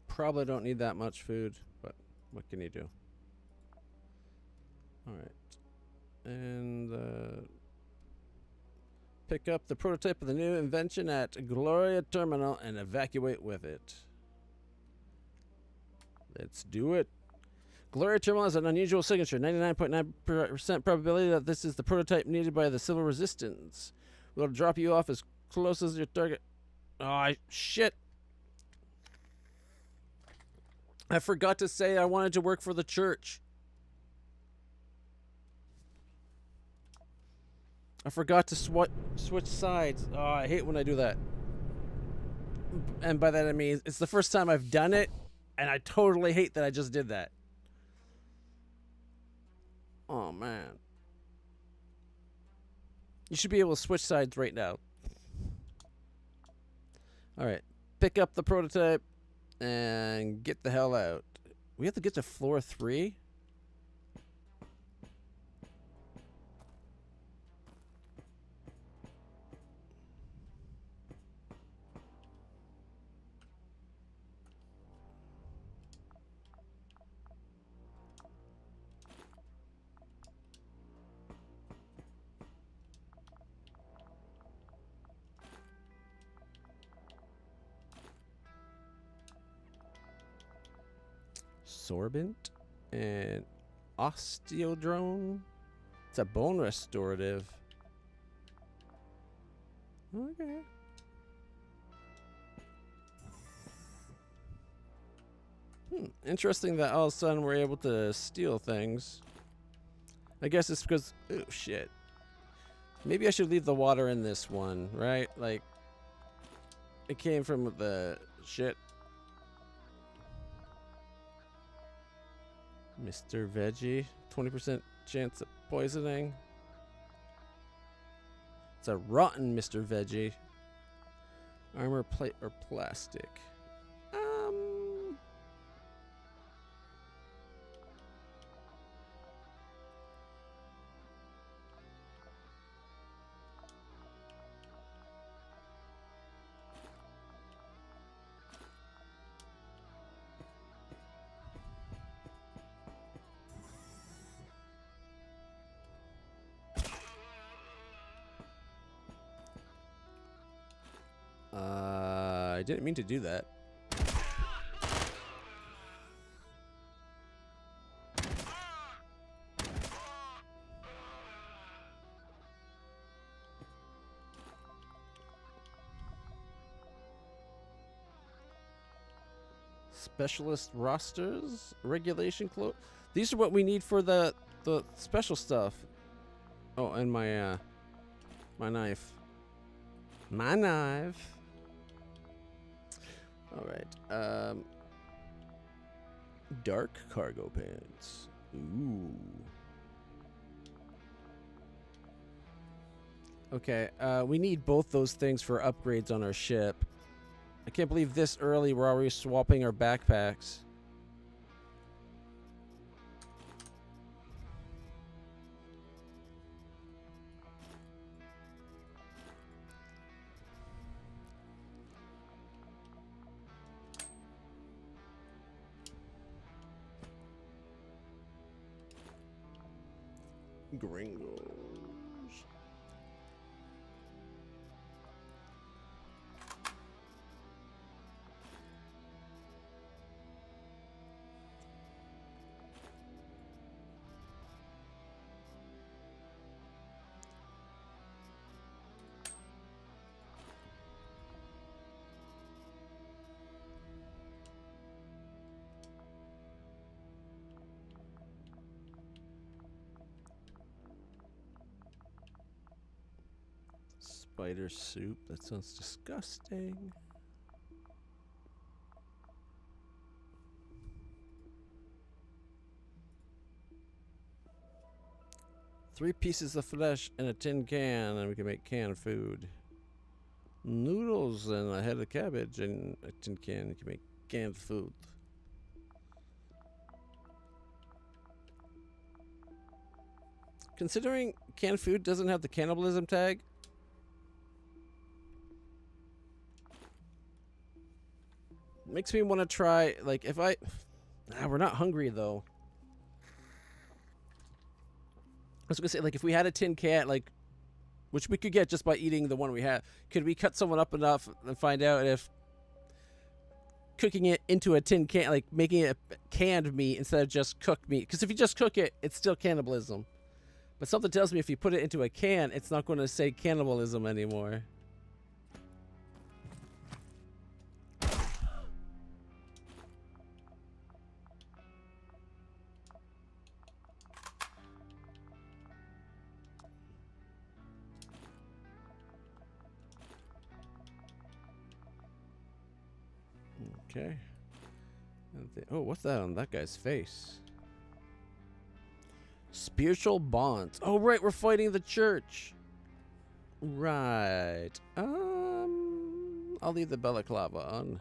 Probably don't need that much food, but what can you do? All right. And pick up the prototype of the new invention at Gloria Terminal and evacuate with it. Let's do it. Gloria Terminal has an unusual signature. 99.9% probability that this is the prototype needed by the Civil Resistance. We'll drop you off as close as your target. Oh, shit. I forgot to say I wanted to work for the church. I forgot to switch sides. Oh, I hate when I do that. And by that I mean it's the first time I've done it, and I totally hate that I just did that. Oh, man. You should be able to switch sides right now. Alright. Pick up the prototype and get the hell out. We have to get to floor 3? Absorbent and Osteodrone. It's a bone restorative. Okay. Interesting that all of a sudden we're able to steal things. I guess it's because... Oh, shit. Maybe I should leave the water in this one, right? Like, it came from the shit. Mr. Veggie. 20% chance of poisoning. It's a rotten Mr. Veggie. Armor plate or plastic? I didn't mean to do that. Specialist rosters, regulation cloak. These are what we need for the special stuff. Oh, and my my knife. My knife. All right. Dark cargo pants. Ooh. Okay. We need both those things for upgrades on our ship. I can't believe this early we're already swapping our backpacks. Gringos. Spider soup. That sounds disgusting. Three pieces of flesh in a tin can, and we can make canned food. Noodles and a head of cabbage in a tin can. You can make canned food. Considering canned food doesn't have the cannibalism tag, makes me want to try, like, if I... we're not hungry, though. I was going to say, like, if we had a tin can, like, which we could get just by eating the one we have, could we cut someone up enough and find out if cooking it into a tin can, like, making it canned meat instead of just cooked meat? Because if you just cook it, it's still cannibalism. But something tells me if you put it into a can, it's not going to say cannibalism anymore. Okay. Oh, what's that on that guy's face? Spiritual bonds. Oh, right, we're fighting the church. Right. I'll leave the balaclava on.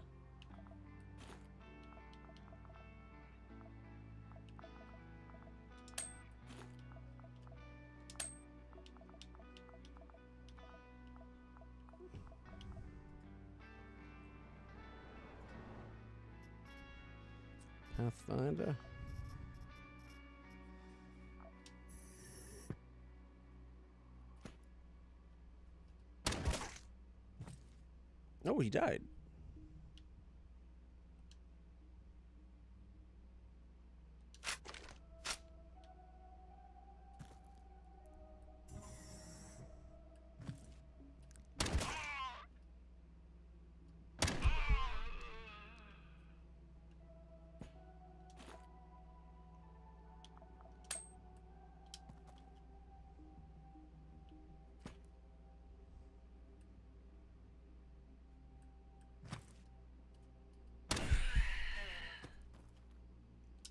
Pathfinder. Oh, he died.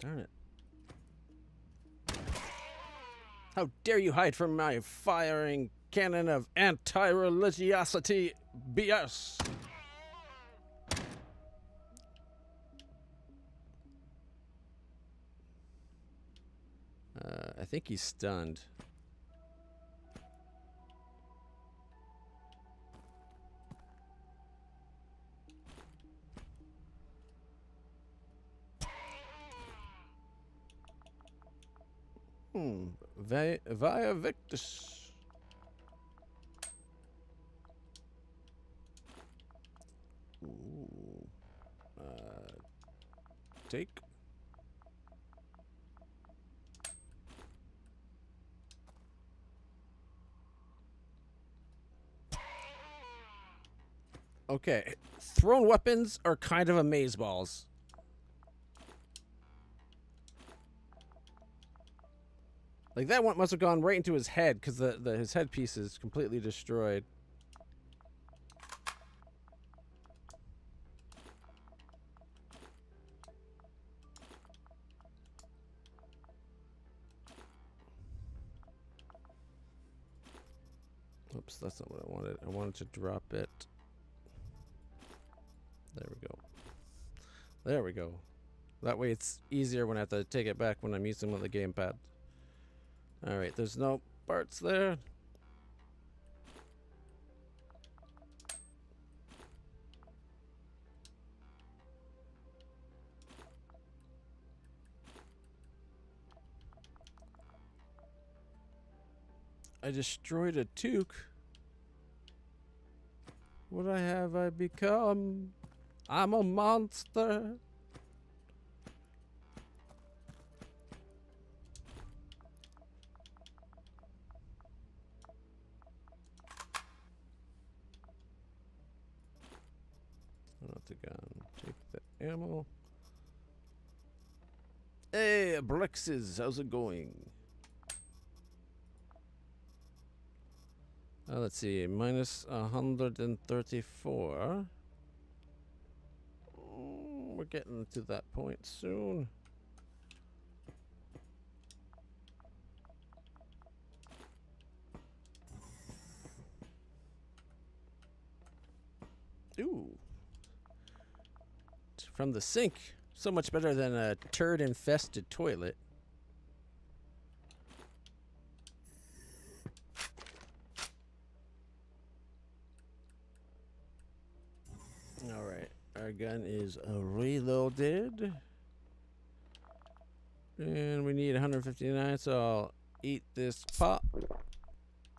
Darn it. How dare you hide from my firing cannon of anti-religiosity BS? I think he's stunned. Via Victus. Ooh. Take. Okay. Thrown weapons are kind of amazeballs. Like, that one must have gone right into his head, because his headpiece is completely destroyed. Oops, that's not what I wanted. I wanted to drop it. There we go. There we go. That way it's easier when I have to take it back when I'm using with the gamepad. Alright, there's no parts there. I destroyed a toque. What have I become? I'm a monster. Not the gun. Take the ammo. Hey, Blexes, how's it going? Let's see, minus 134. We're getting to that point soon. Ooh. From the sink. So much better than a turd-infested toilet. Alright, our gun is reloaded. And we need 159, so I'll eat this pop.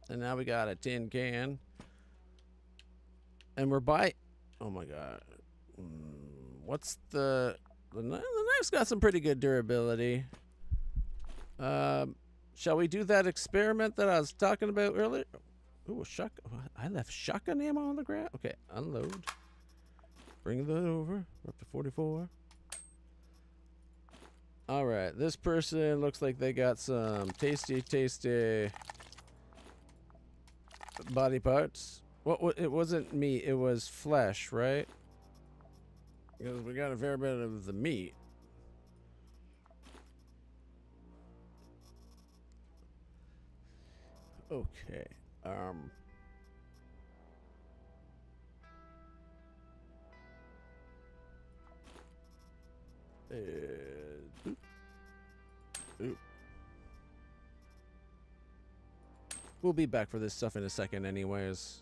And now we got a tin can. And we're by... Oh my god. What's the knife's got some pretty good durability. Shall we do that experiment that I was talking about earlier? Ooh, I left shotgun ammo on the ground. Okay, unload. Bring that over. We're up to 44. All right, this person looks like they got some tasty body parts. It wasn't meat. It was flesh, right? Because we got a fair bit of the meat. Okay. Oop. We'll be back for this stuff in a second anyways.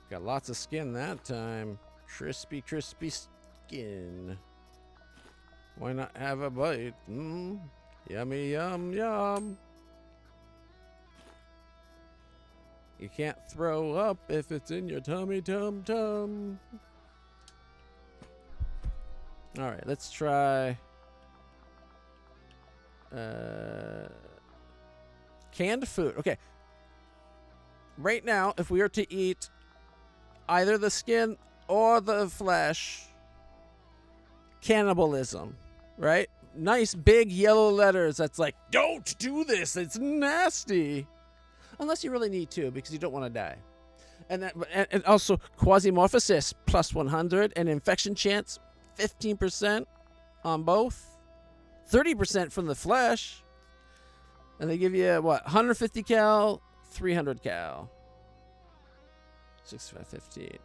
Got lots of skin that time. Crispy skin. Why not have a bite? Yummy, yum, yum. You can't throw up if it's in your tummy tum tum. Alright, let's try canned food. Okay. Right now, if we were to eat either the skin or the flesh, cannibalism, right? Nice big yellow letters that's like, don't do this, it's nasty. Unless you really need to, because you don't want to die. And also Quasimorphosis plus 100 and infection chance 15% on both. 30% from the flesh. And they give you what? 150 cal, 300 cal. 6550.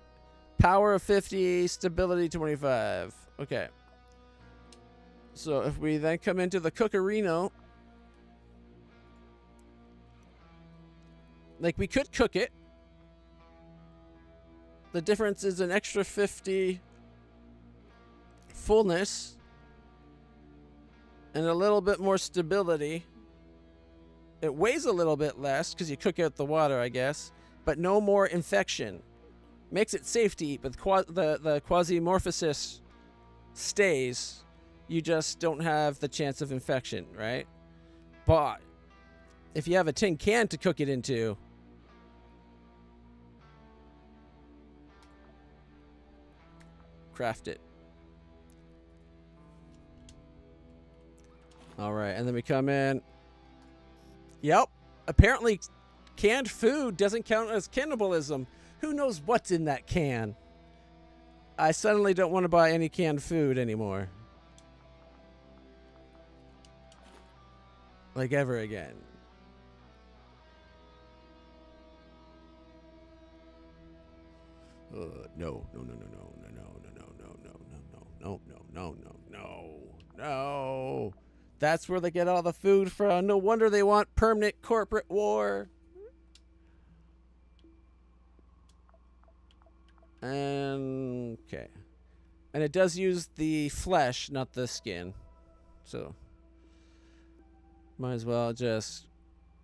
Power of 50, stability 25. Okay. So if we then come into the Cookerino, like we could cook it. The difference is an extra 50 fullness and a little bit more stability. It weighs a little bit less because you cook out the water, I guess, but no more infection. Makes it safe to eat, but the Quasimorphosis stays. You just don't have the chance of infection, right? But if you have a tin can to cook it into, craft it. All right, and then we come in. Yep, apparently canned food doesn't count as cannibalism. Who knows what's in that can? I suddenly don't want to buy any canned food anymore. Like ever again. No. That's where they get all the food from. No wonder they want permanent corporate war. And okay. And it does use the flesh, not the skin. So might as well just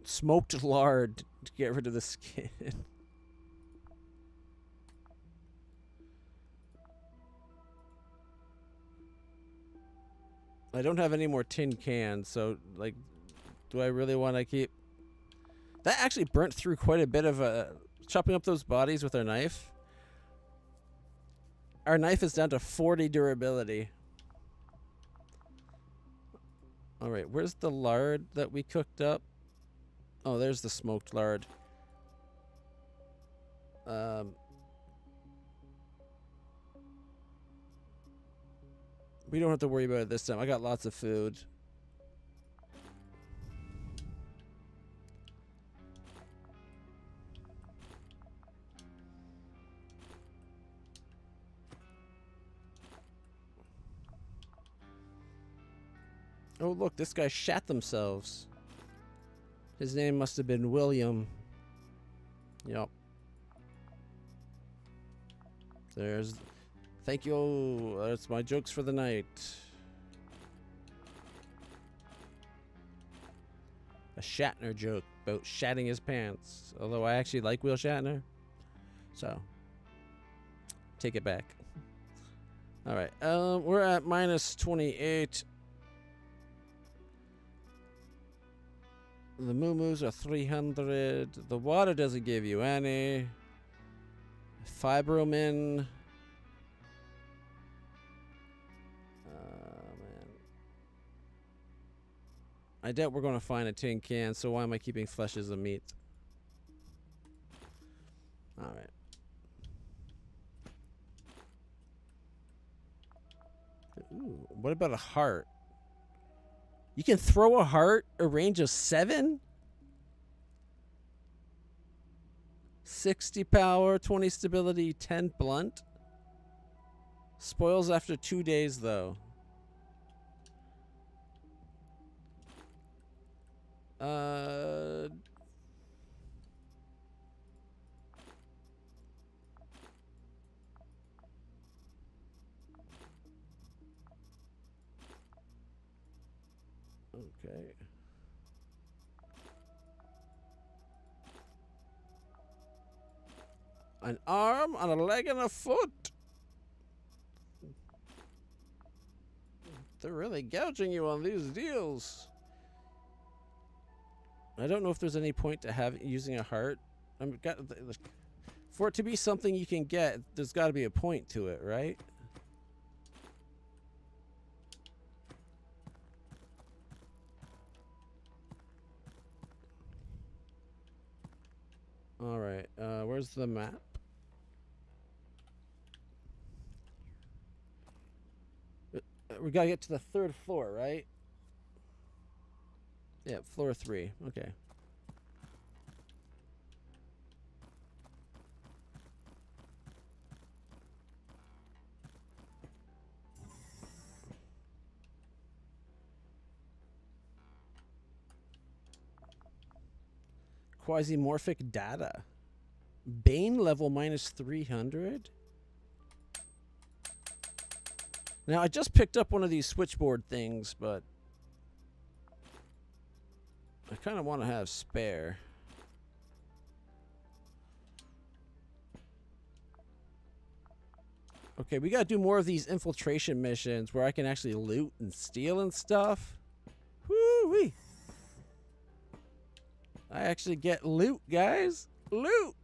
smoked lard to get rid of the skin. I don't have any more tin cans, so like, do I really want to keep? That actually burnt through quite a bit of chopping up those bodies with our knife. Our knife is down to 40 durability. All right, where's the lard that we cooked up? Oh, there's the smoked lard. We don't have to worry about it this time. I got lots of food. Oh, look, this guy shat themselves. His name must have been William. Yep. There's... Thank you. That's my jokes for the night. A Shatner joke about shatting his pants. Although I actually like Will Shatner. So, take it back. Alright, we're at minus 28. The moo-moos are 300. The water doesn't give you any. Fibromin. Man. I doubt we're going to find a tin can, so why am I keeping flesh as a meat? Alright. Ooh, what about a heart? You can throw a heart a range of 7? 60 power, 20 stability, 10 blunt. Spoils after 2 days, though. Okay. An arm and a leg and a foot. They're really gouging you on these deals. I don't know if there's any point to using a heart. For it to be something you can get, there's got to be a point to it, right? All right. Where's the map? We gotta get to the 3rd floor, right? Yeah, floor 3. Okay. Quasimorphic data. Bane level minus 300. Now, I just picked up one of these switchboard things, but I kind of want to have spare. Okay, we got to do more of these infiltration missions where I can actually loot and steal and stuff. Woo-wee. I actually get loot, guys. Loot.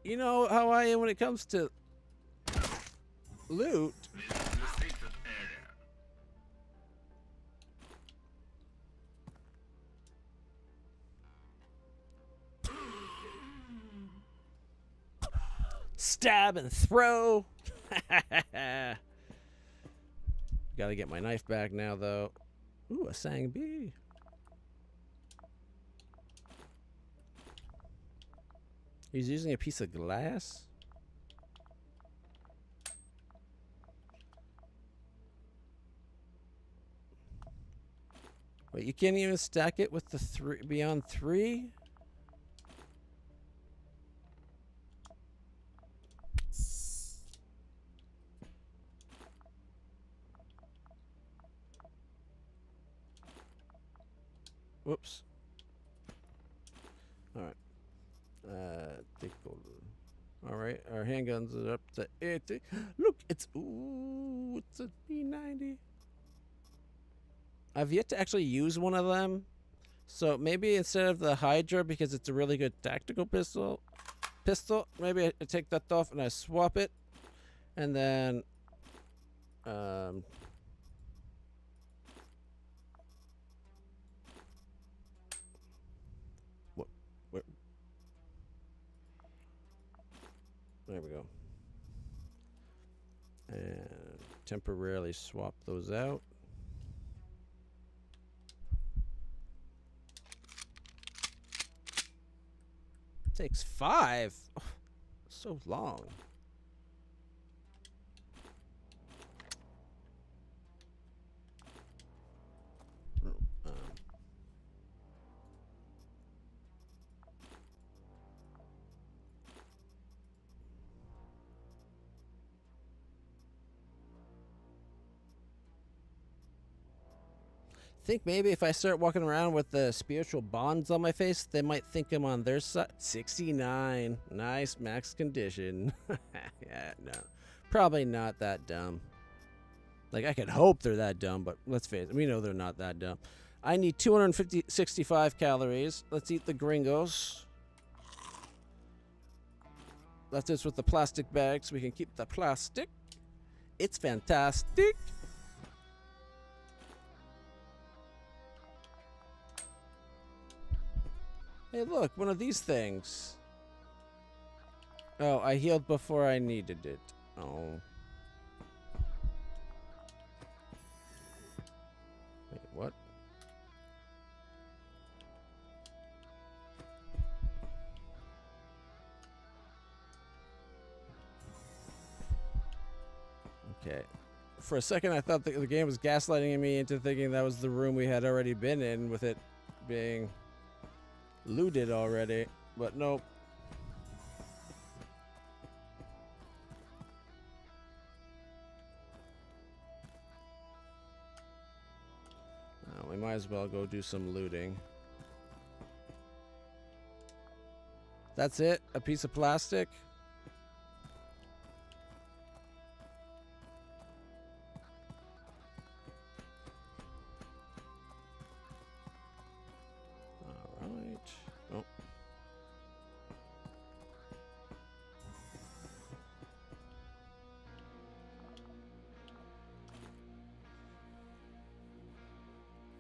You know how I am when it comes to loot. Stab and throw. Gotta get my knife back now, though. Ooh, a sang bee. He's using a piece of glass. Wait, you can't even stack it with the 3 beyond 3? Whoops. All right. All right, our handguns are up to 80. Look, it's a P90. I've yet to actually use one of them, so maybe instead of the Hydra, because it's a really good tactical pistol, maybe I take that off and I swap it, and then what? There we go. And temporarily swap those out. Takes 5. Oh, so long. Think maybe if I start walking around with the spiritual bonds on my face, they might think I'm on their side. 69. Nice max condition. Yeah, no. Probably not that dumb. Like, I could hope they're that dumb, but let's face it, we know they're not that dumb. I need 65 calories. Let's eat the gringos. That's it with the plastic bag so we can keep the plastic. It's fantastic. Hey, look, one of these things. Oh, I healed before I needed it. Oh. Wait, what? Okay. For a second, I thought the game was gaslighting me into thinking that was the room we had already been in, with it being looted already, but nope. We might as well go do some looting. That's it? A piece of plastic? Alright. Oh.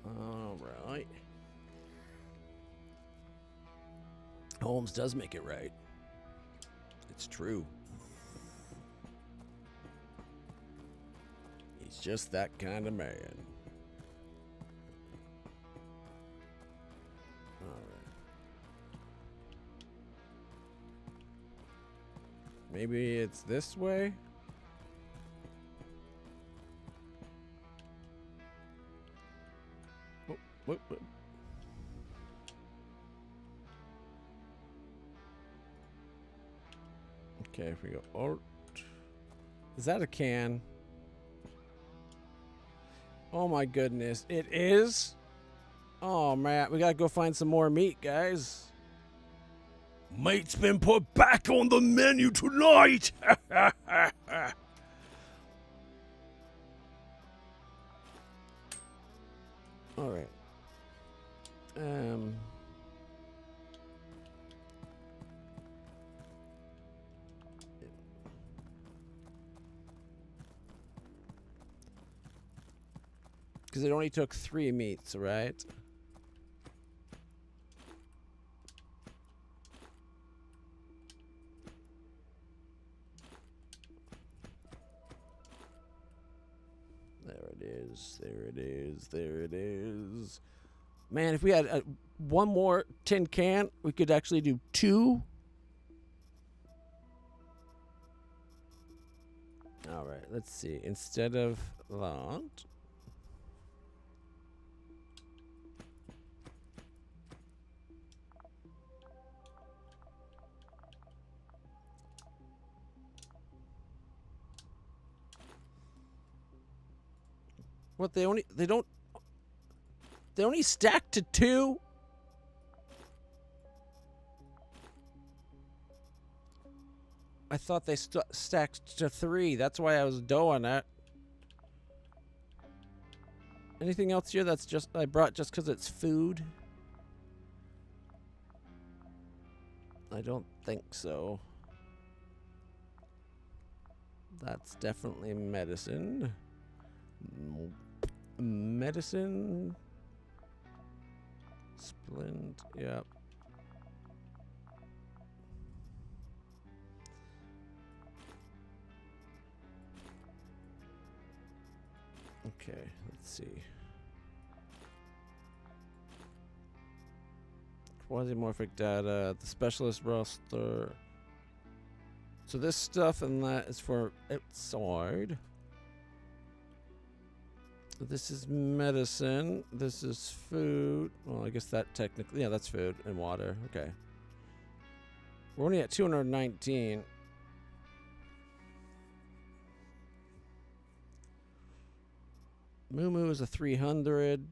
Alright. Holmes does make it right. It's true. He's just that kind of man. Alright. Maybe it's this way? What? Okay, if we go. Oh, is that a can? Oh my goodness, it is. Oh man, we gotta go find some more meat, guys. Meat's been put back on the menu tonight. All right. Because it only took 3 meats, right? There it is. There it is. There it is. Man, if we had one more tin can, we could actually do 2. All right, let's see. Instead of that. What, they only stack to 2? I thought they stacked to 3. That's why I was doing it. Anything else here that's just I brought just because it's food? I don't think so. That's definitely medicine. Medicine. Splint. Yep. Okay, let's see. Quasimorphic data, the specialist roster. So this stuff and that is for outside. This is medicine. This is food. Well, I guess that technically, yeah, that's food and water. Okay. We're only at 219. Moo Moo is a 300.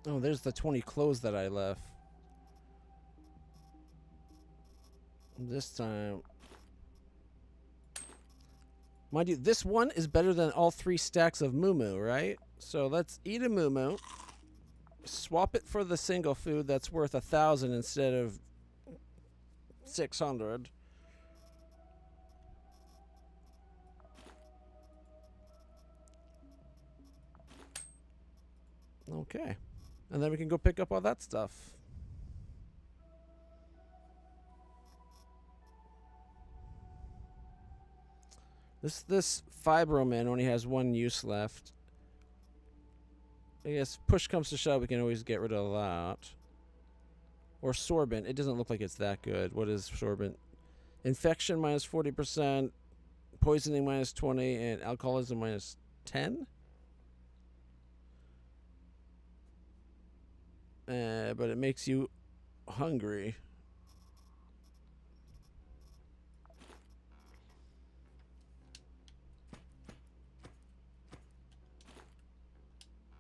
Oh, there's the 20 clothes that I left. This time. Mind you, this one is better than all 3 stacks of Moo Moo, right? So let's eat a Moo Moo. Swap it for the single food that's worth 1,000 instead of 600. Okay. And then we can go pick up all that stuff. This Fibroman only has 1 use left. I guess push comes to shove, we can always get rid of that. Or Sorbent. It doesn't look like it's that good. What is Sorbent? Infection minus 40%, poisoning minus 20, and alcoholism minus 10? But it makes you hungry.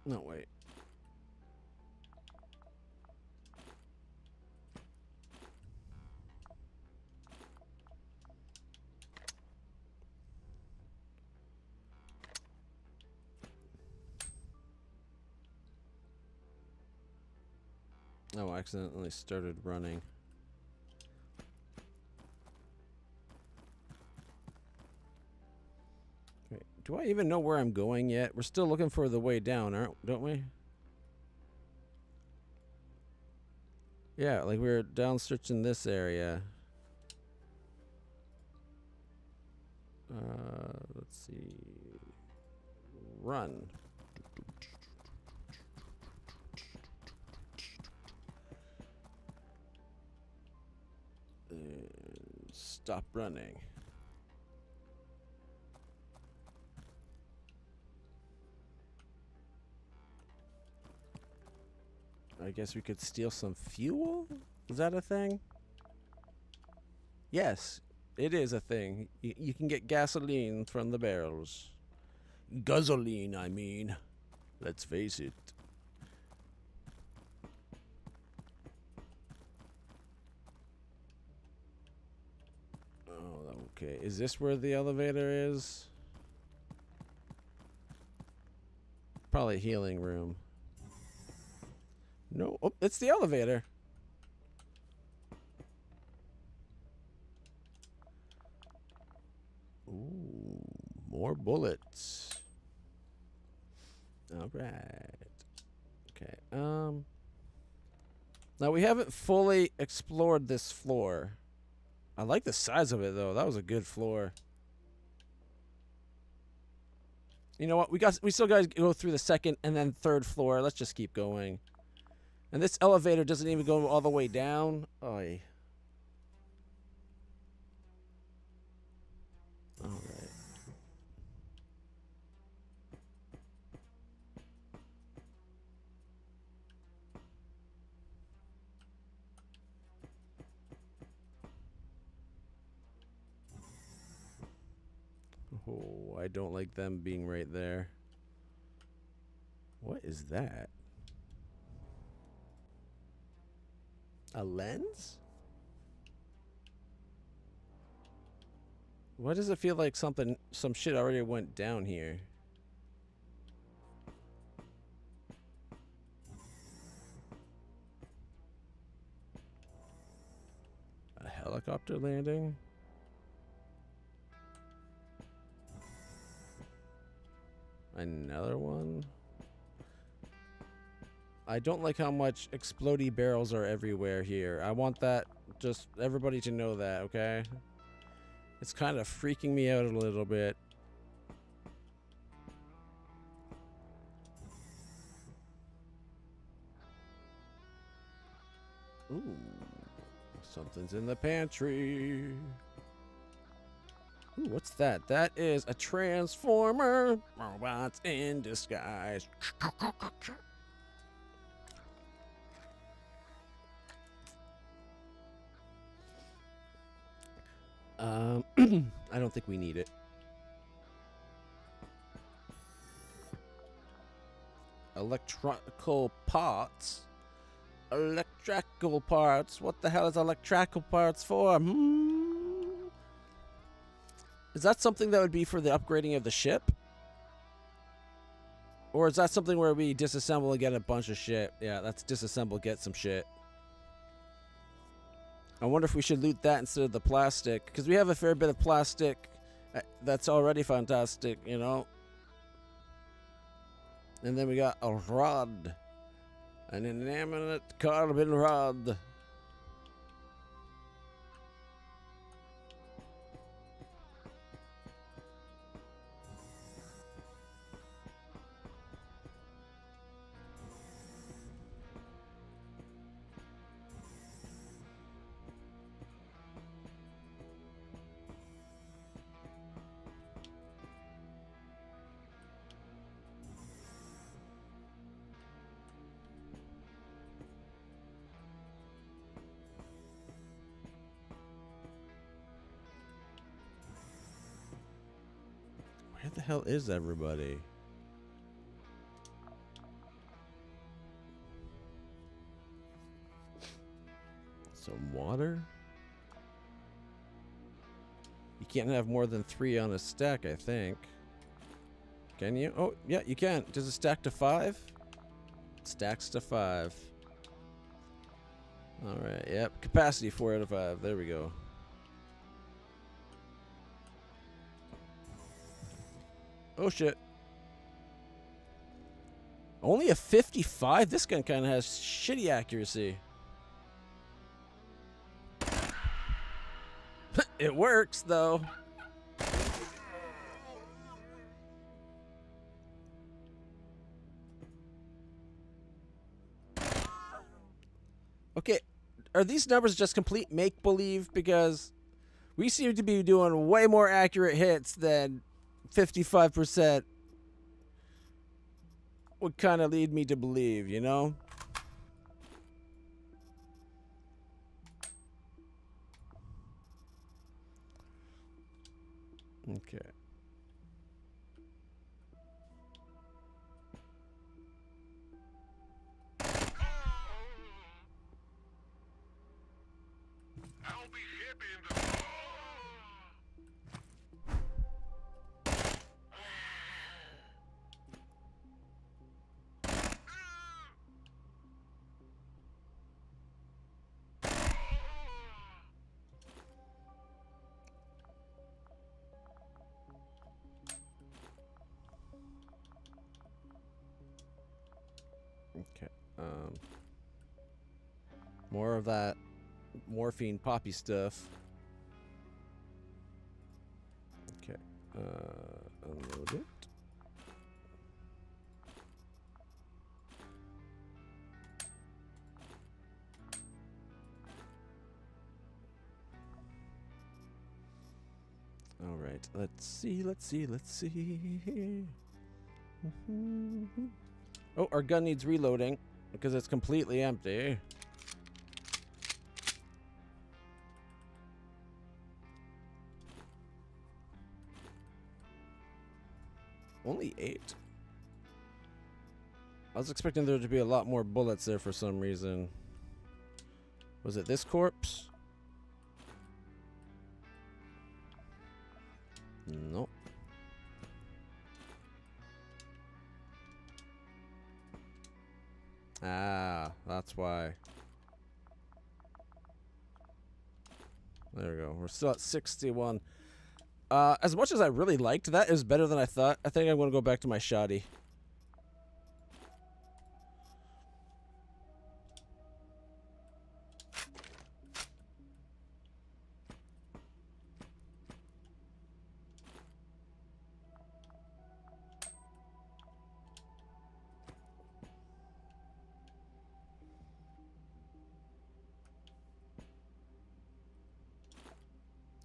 No, wait. Oh, I accidentally started running. Wait, do I even know where I'm going yet? We're still looking for the way down, don't we? Yeah, like we're down searching this area. Let's see. Run. Stop running. I guess we could steal some fuel? Is that a thing? Yes, it is a thing. You can get gasoline from the barrels. Guzzling, I mean. Let's face it. Oh, okay. Is this where the elevator is? Probably a healing room. No. Oh, it's the elevator. Ooh, more bullets. All right. Okay. Now we haven't fully explored this floor. I like the size of it though. That was a good floor. You know what? We still got to go through the second and then third floor. Let's just keep going. And this elevator doesn't even go all the way down. Oy. All right. Oh, I don't like them being right there. What is that? A lens? Why does it feel like some shit already went down here? A helicopter landing? Another one? I don't like how much explodey barrels are everywhere here. I want that, just everybody to know that, okay? It's kind of freaking me out a little bit. Ooh, something's in the pantry. Ooh, what's that? That is a transformer. Robots in disguise. I don't think we need it. Electrical parts. Electrical parts. What the hell is electrical parts for? Is that something that would be for the upgrading of the ship? Or is that something where we disassemble and get a bunch of shit? Yeah, that's disassemble, get some shit. I wonder if we should loot that instead of the plastic. Because we have a fair bit of plastic that's already fantastic, you know? And then we got a rod. An inanimate carbon rod. Where the hell is everybody? Some water? You can't have more than 3 on a stack, I think. Can you? Oh, yeah, you can. Does it stack to 5? Stacks to 5. All right. Yep. Capacity 4 out of 5. There we go. Oh shit. Only a 55? This gun kind of has shitty accuracy. It works, though. Okay, are these numbers just complete make-believe? Because we seem to be doing way more accurate hits than 55% would kind of lead me to believe, you know? Okay. I'll be happy in the... Okay. More of that morphine poppy stuff. Okay. Unload it. All right. Let's see. Oh, our gun needs reloading because it's completely empty. Only 8. I was expecting there to be a lot more bullets there for some reason. Was it this corpse? Nope. Ah, that's why. There we go. We're still at 61. As much as I really liked that, it was better than I thought. I think I'm going to go back to my shoddy.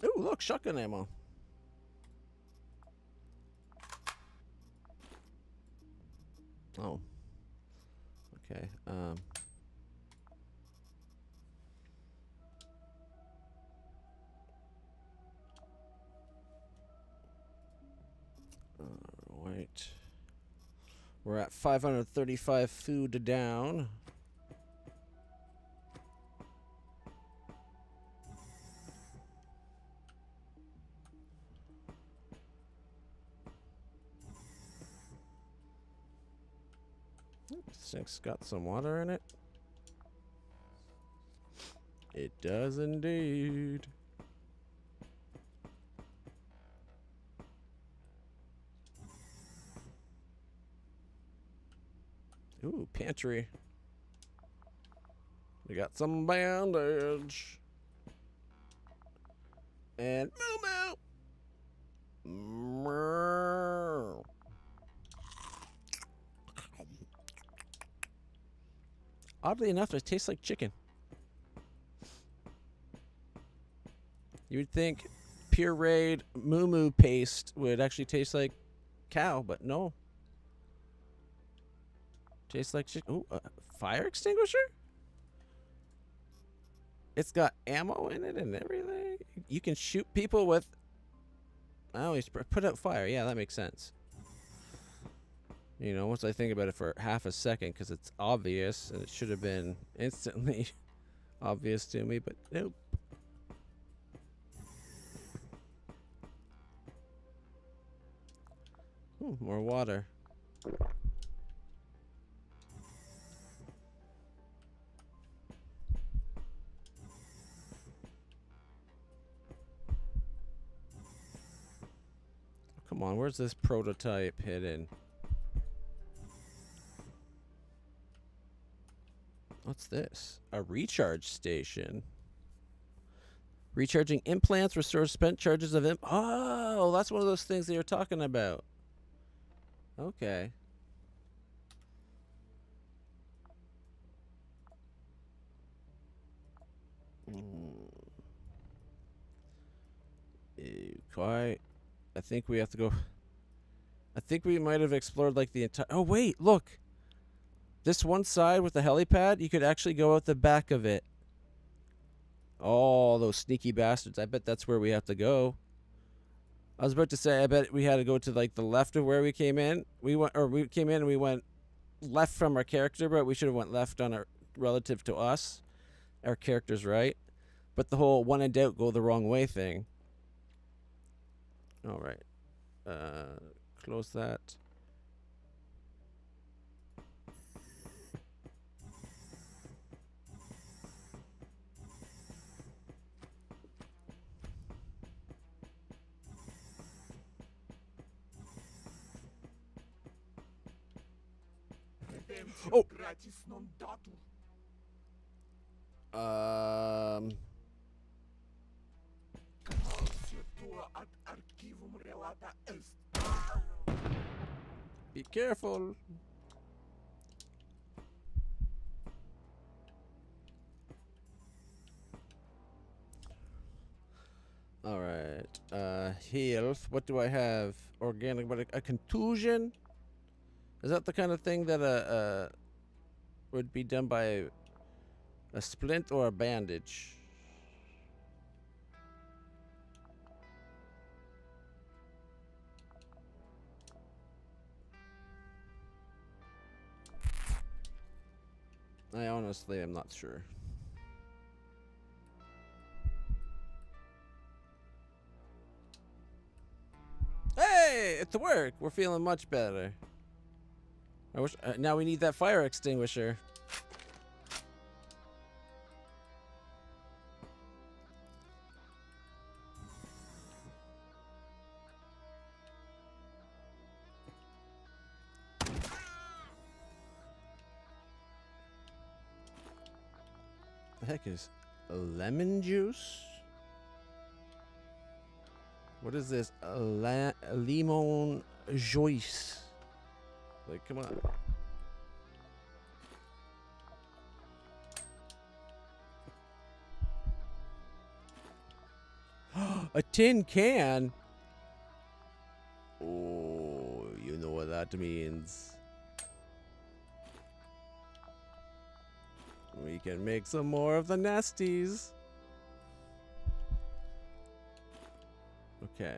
Ooh, look, shotgun ammo. Oh. Okay. Alright. We're at 535 food down. This thing's got some water in it. It does indeed. Ooh, pantry. We got some bandage. And moo moo. Meow. Oddly enough, it tastes like chicken. You would think pureed moo moo paste would actually taste like cow, but no. Tastes like chicken. Ooh, fire extinguisher? It's got ammo in it and everything. You can shoot people with... Oh, he's put out fire. Yeah, that makes sense. You know, once I think about it for half a second, because it's obvious, and it should have been instantly obvious to me, but nope. Ooh, more water. Come on, where's this prototype hidden? What's this? A recharge station. Recharging implants restores spent charges of Oh, that's one of those things that you're talking about. Okay. Quite. I think we have to go. I think we might have explored like the entire. Oh wait, look. This one side with the helipad, you could actually go out the back of it. Oh, those sneaky bastards! I bet that's where we have to go. I was about to say, I bet we had to go to like the left of where we came in. We came in and we went left from our character, but we should have went left on our relative to us. Our character's right, but the whole when in doubt, go the wrong way thing. All right, close that. Oh. Be careful. All right. Health. What do I have? Organic, but a contusion? Is that the kind of thing that would be done by a splint or a bandage? I honestly am not sure. Hey, it's work. We're feeling much better. I wish now we need that fire extinguisher. The heck is lemon juice? What is this? Limon juice. Like, come on. A tin can? Oh, you know what that means. We can make some more of the nasties. Okay,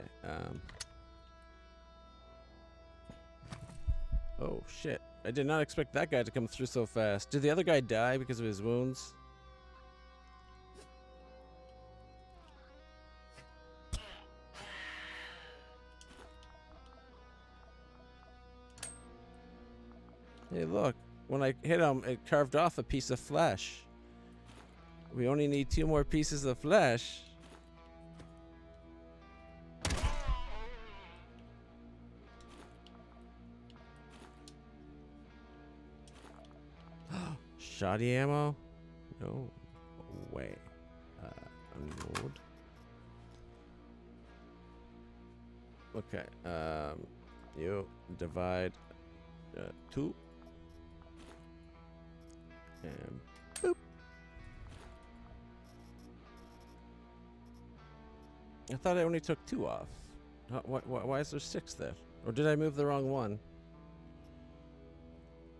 oh, shit. I did not expect that guy to come through so fast. Did the other guy die because of his wounds? Hey, look. When I hit him, it carved off a piece of flesh. We only need 2 more pieces of flesh. Shoddy ammo? No way. Unload. Okay. You divide 2. And boop. I thought I only took 2 off. Why is there 6 there? Or did I move the wrong one?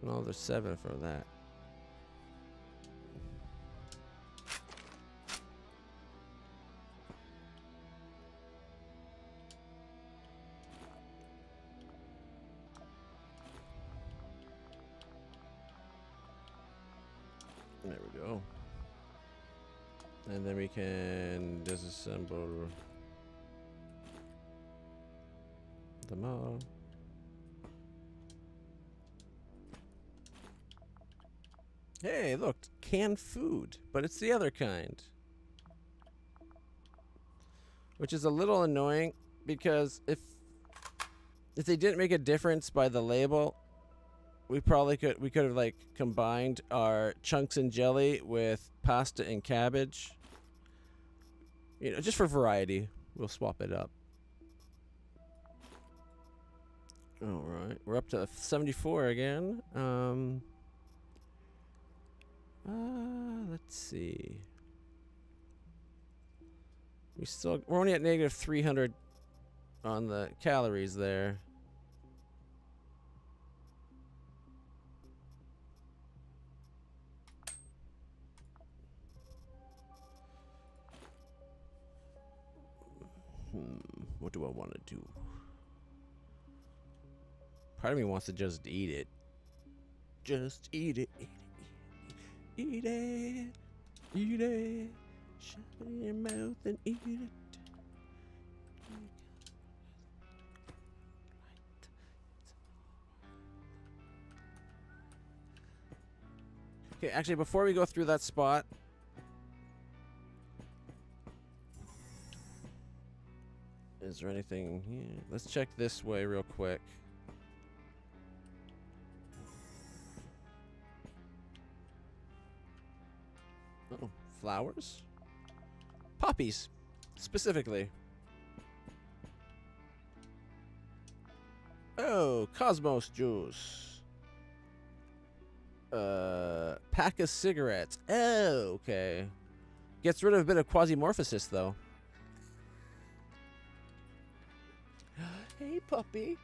No, there's 7 for that. There we go. And then we can disassemble them all. Hey, look, canned food, but it's the other kind. Which is a little annoying because if If they didn't make a difference by the label, we could have like combined our chunks and jelly with pasta and cabbage. You know, just for variety. We'll swap it up. All right, we're up to 74 again. Let's see. We're only at negative 300 on the calories there. What do I want to do? Part of me wants to just eat it. Just eat it, eat it, eat it, eat it. Shove it in your mouth and eat it. Okay, actually, before we go through that spot, is there anything here? Let's check this way real quick. Oh, flowers? Poppies, specifically. Oh, Cosmos juice. Pack of cigarettes. Oh, okay. Gets rid of a bit of quasimorphosis, though. Hey, puppy.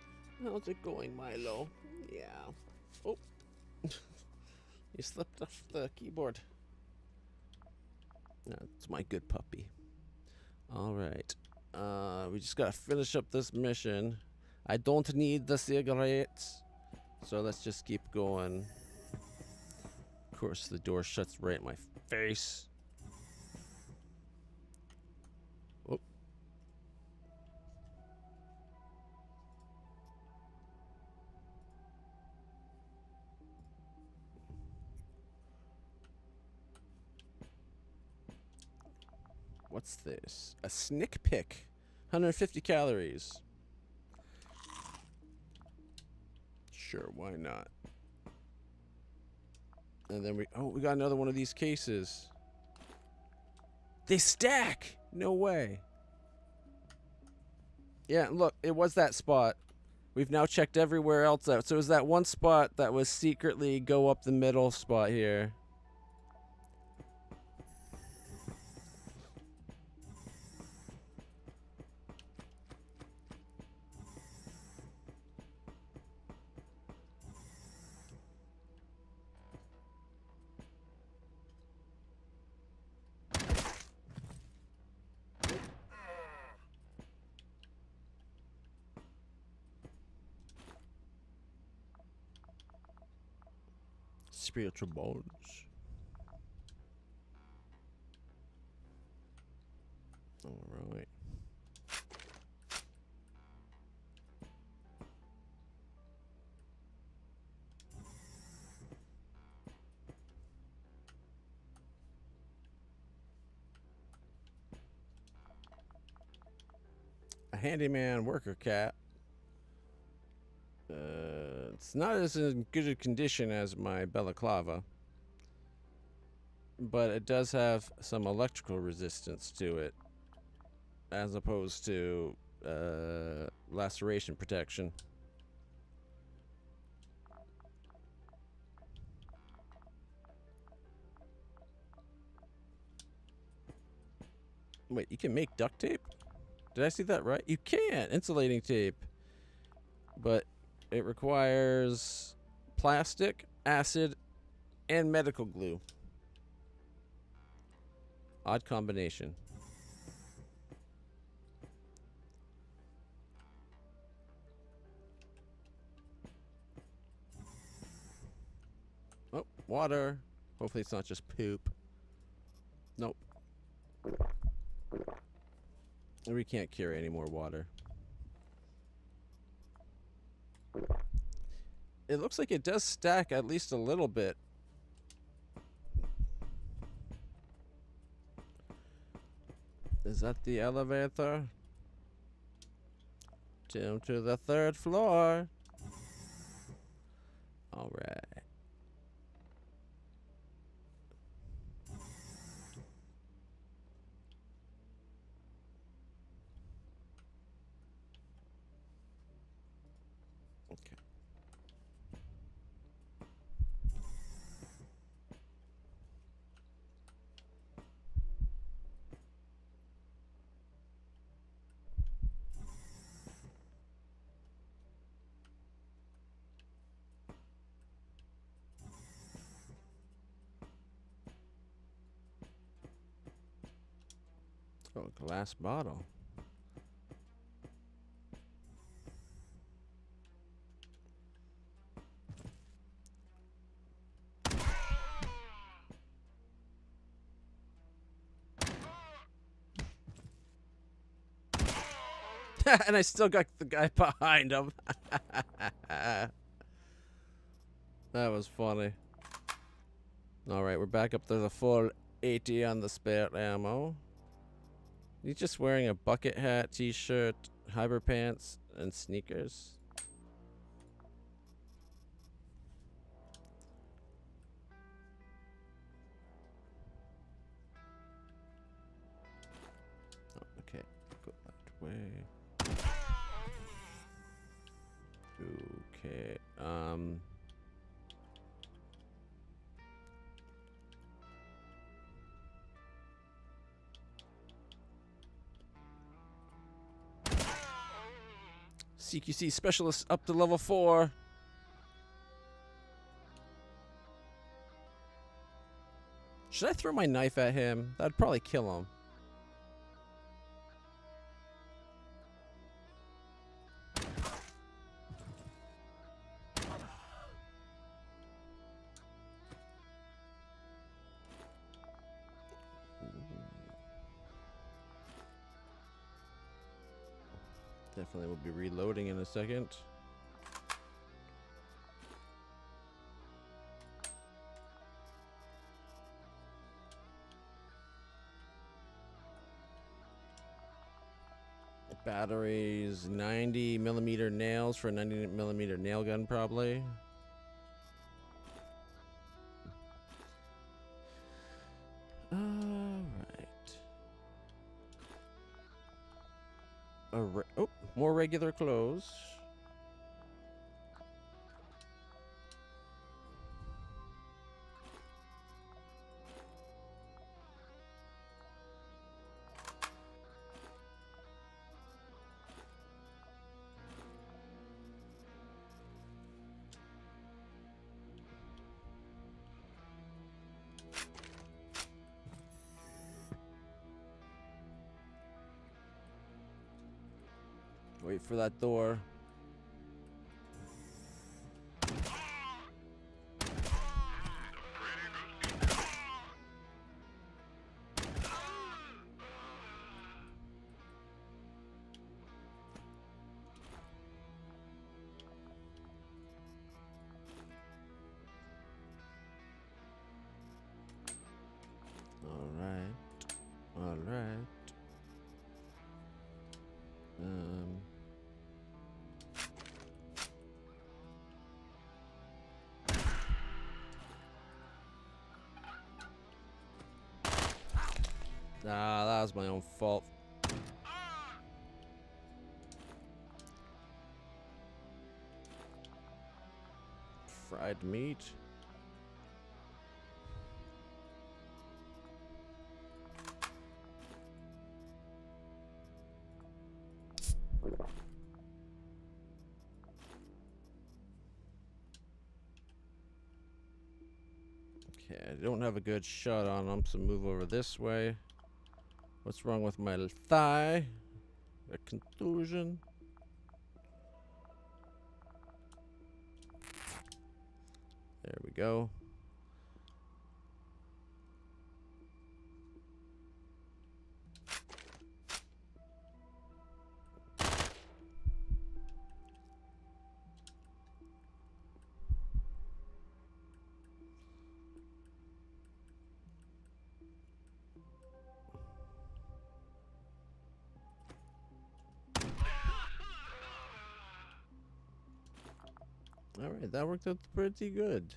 How's it going, Milo? Yeah. Oh. You slipped off the keyboard. That's my good puppy. All right. We just gotta finish up this mission. I don't need the cigarettes. So let's just keep going. Of course, the door shuts right in my face. Oh. What's this? A snick pick. 150 calories. Sure, why not? And then we got another one of these cases. They stack! No way. Yeah, look, it was that spot. We've now checked everywhere else out. So it was that one spot that was secretly go up the middle spot here. Spiritual bones. All right. A handyman worker cat. It's not as in good a condition as my balaclava, but it does have some electrical resistance to it, as opposed to laceration protection. Wait, you can make duct tape? Did I see that right? You can! Insulating tape. But it requires plastic, acid, and medical glue. Odd combination. Oh, water. Hopefully it's not just poop. Nope. We can't carry any more water. It looks like it does stack at least a little bit. Is that the elevator? Down to the 3rd floor. All right. Okay. Oh, glass bottle. And I still got the guy behind him. That was funny. Alright, we're back up to the full 80 on the spare ammo. He's just wearing a bucket hat, t-shirt, hyper pants, and sneakers. Oh, okay, go that way. Okay, CQC specialist up to level 4. Should I throw my knife at him? That'd probably kill him. Definitely will be reloading in a second. Batteries, 90mm nails for a 90mm nail gun, probably. Alright. Oh, more regular clothes. Wait for that door. All right. Ah, that was my own fault. Fried meat. Okay, I don't have a good shot on him, so move over this way. What's wrong with my thigh? A contusion? There we go. Alright, that worked out pretty good.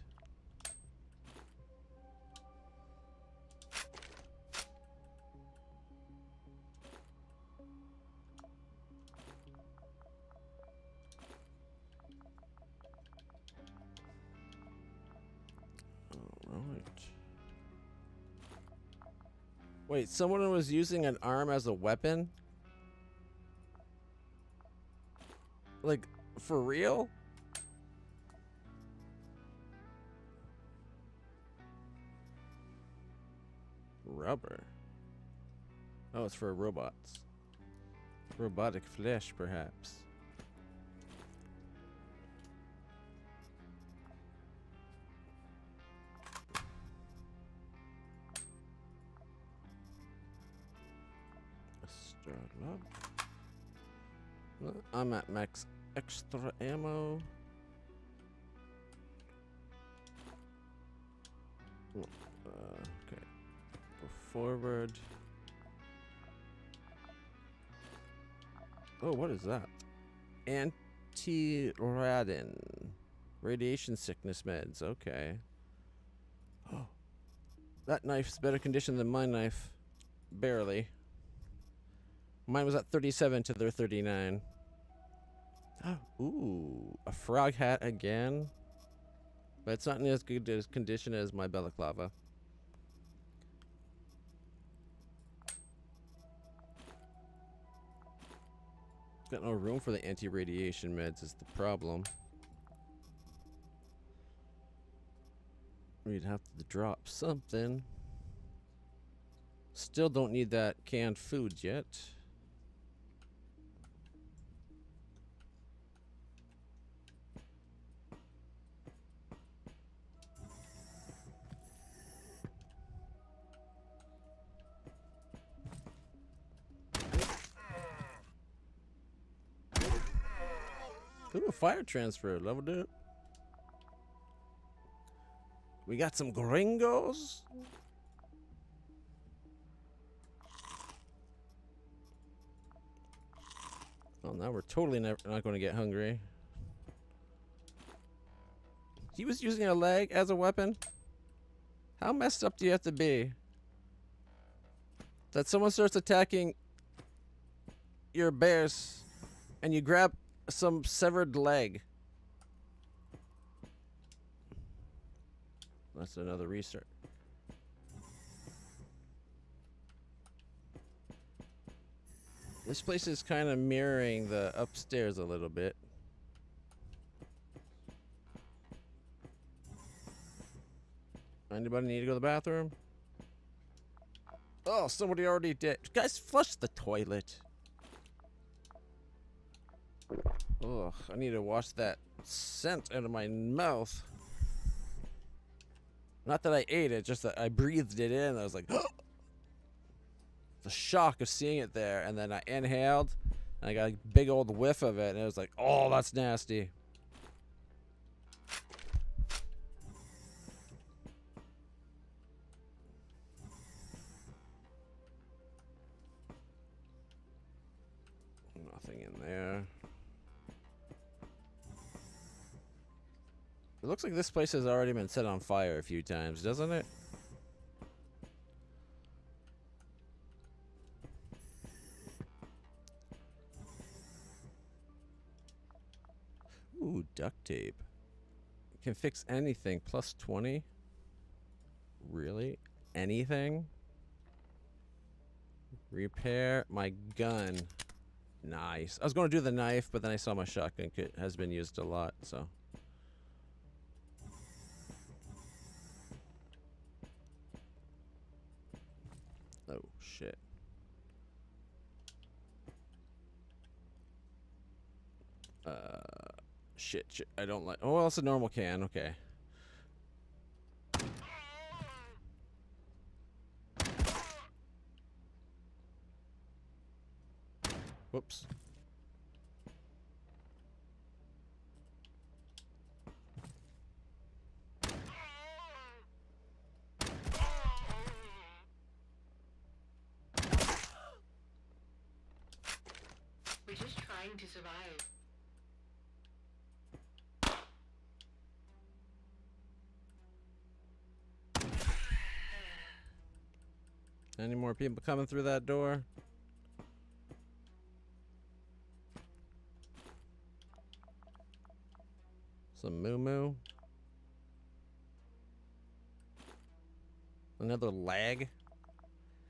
Alright. Wait, someone was using an arm as a weapon? Like, for real? Rubber. Oh, it's for robots. Robotic flesh, perhaps. Start up. Well, I'm at max extra ammo. Okay. Go forward. Oh, what is that? Anti-radin. Radiation sickness meds. Okay. Oh. That knife's better condition than my knife. Barely. Mine was at 37 to their 39. Oh, ooh. A frog hat again. But it's not in as good as condition as my balaclava. Got no room for the anti-radiation meds is the problem. We'd have to drop something. Still don't need that canned food yet. Ooh, fire transfer, leveled up. We got some gringos. Well, now we're totally not going to get hungry. He was using a leg as a weapon? How messed up do you have to be? That someone starts attacking your bears and you grab some severed leg. That's another restart. This place is kind of mirroring the upstairs a little bit. Anybody need to go to the bathroom? Oh, somebody already did. Guys, flush the toilet. Ugh, I need to wash that scent out of my mouth. Not that I ate it, just that I breathed it in. I was like, the shock of seeing it there, and then I inhaled, and I got a big old whiff of it, and it was like, oh, that's nasty. Nothing in there. It looks like this place has already been set on fire a few times, doesn't it? Ooh, duct tape. Can fix anything. Plus 20? Really? Anything? Repair my gun. Nice. I was going to do the knife, but then I saw my shotgun kit has been used a lot, so. Oh, shit. Shit. I don't like. Oh, well, it's a normal can. Okay. Whoops. We're just trying to survive. Any more people coming through that door? Some moo moo. Another lag.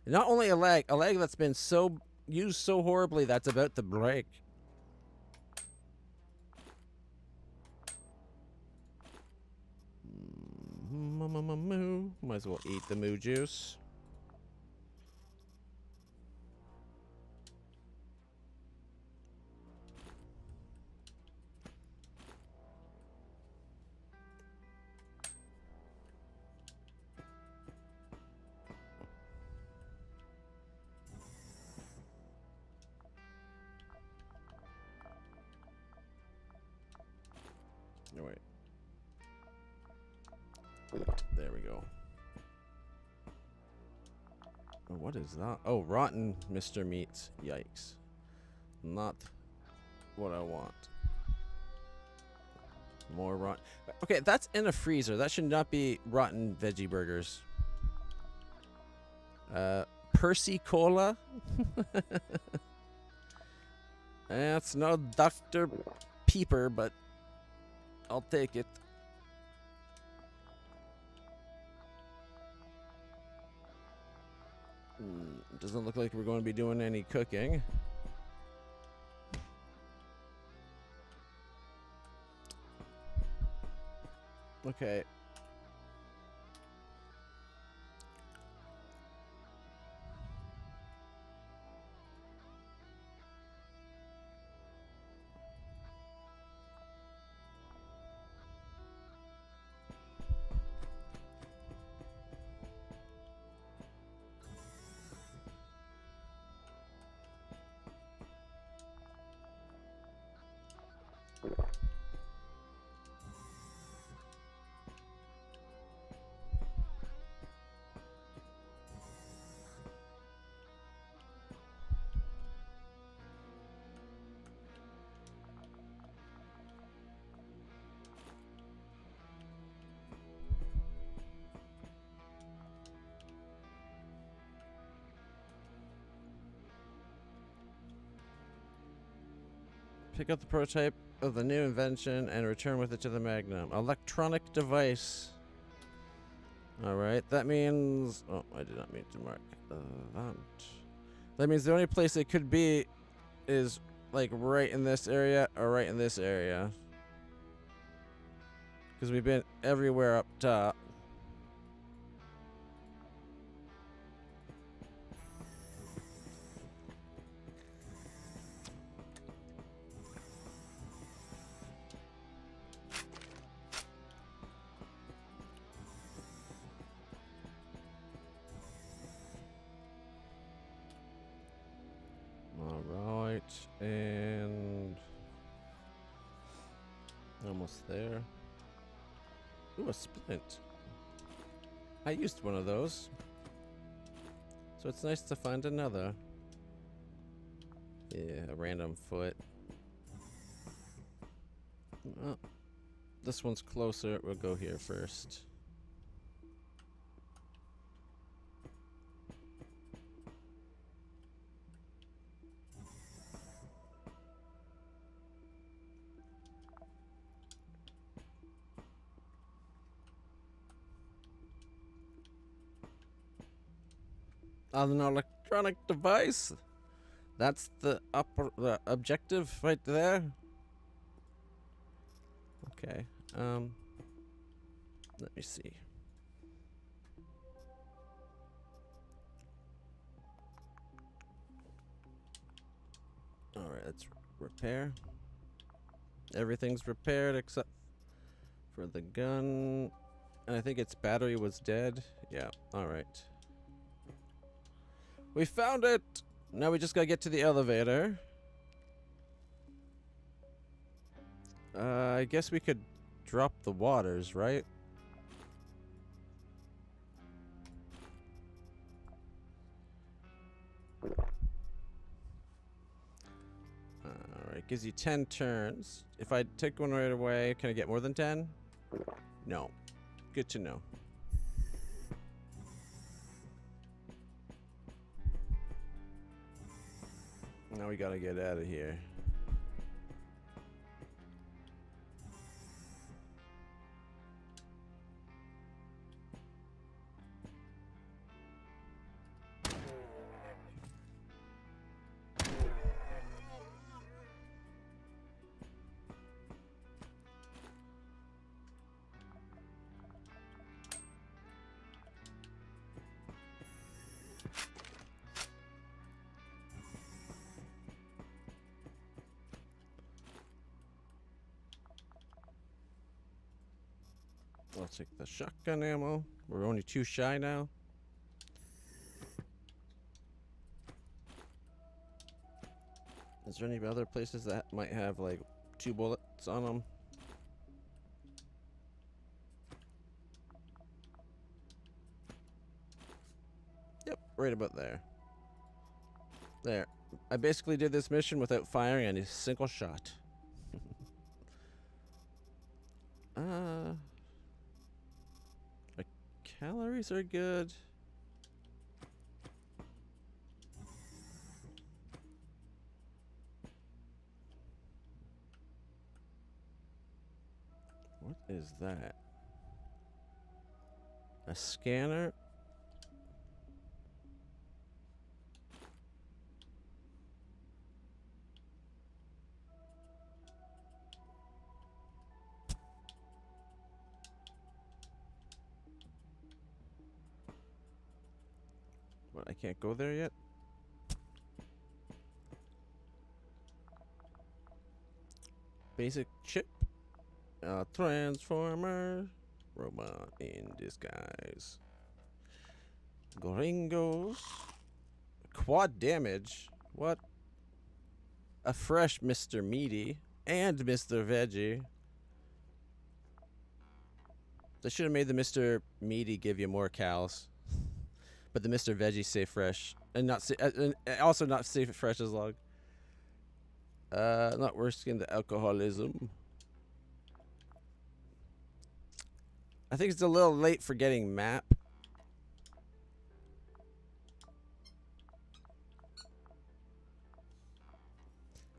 Not only a lag that's been so used so horribly that's about to break. Moo. Might as well eat the moo juice. Oh, wait. There we go. Oh, what is that? Oh, rotten Mr. Meat. Yikes. Not what I want. More rotten. Okay, that's in a freezer. That should not be rotten veggie burgers. Percy Cola? That's no Dr. Peeper, but I'll take it. Doesn't look like we're going to be doing any cooking. Okay. Pick up the prototype of the new invention and return with it to the Magnum. Electronic device. Alright, that means... Oh, I did not mean to mark that. That means the only place it could be is, like, right in this area or right in this area. Because we've been everywhere up top. And almost there. Ooh, a splint. I used one of those, so it's nice to find another. Yeah, a random foot. Oh, this one's closer. We'll go here first. An electronic device. That's the objective right there. Okay. Let me see. All right, let's repair. Everything's repaired except for the gun. And I think its battery was dead. Yeah, all right. We found it! Now we just gotta get to the elevator. I guess we could drop the waters, right? Alright, gives you 10 turns. If I take one right away, can I get more than 10? No. Good to know. Now we gotta get out of here. I'll take the shotgun ammo. We're only 2 shy now. Is there any other places that might have like 2 bullets on them? Yep, right about there. There. I basically did this mission without firing any single shot. My calories are good. What is that? A scanner? What, I can't go there yet? Basic chip. Transformer. Robot in disguise. Gringos. Quad damage. What? A fresh Mr. Meaty and Mr. Veggie. They should have made the Mr. Meaty give you more cows. But the Mr. Veggie stay fresh. And not also not safe fresh as long. Not risking the alcoholism. I think it's a little late for getting map.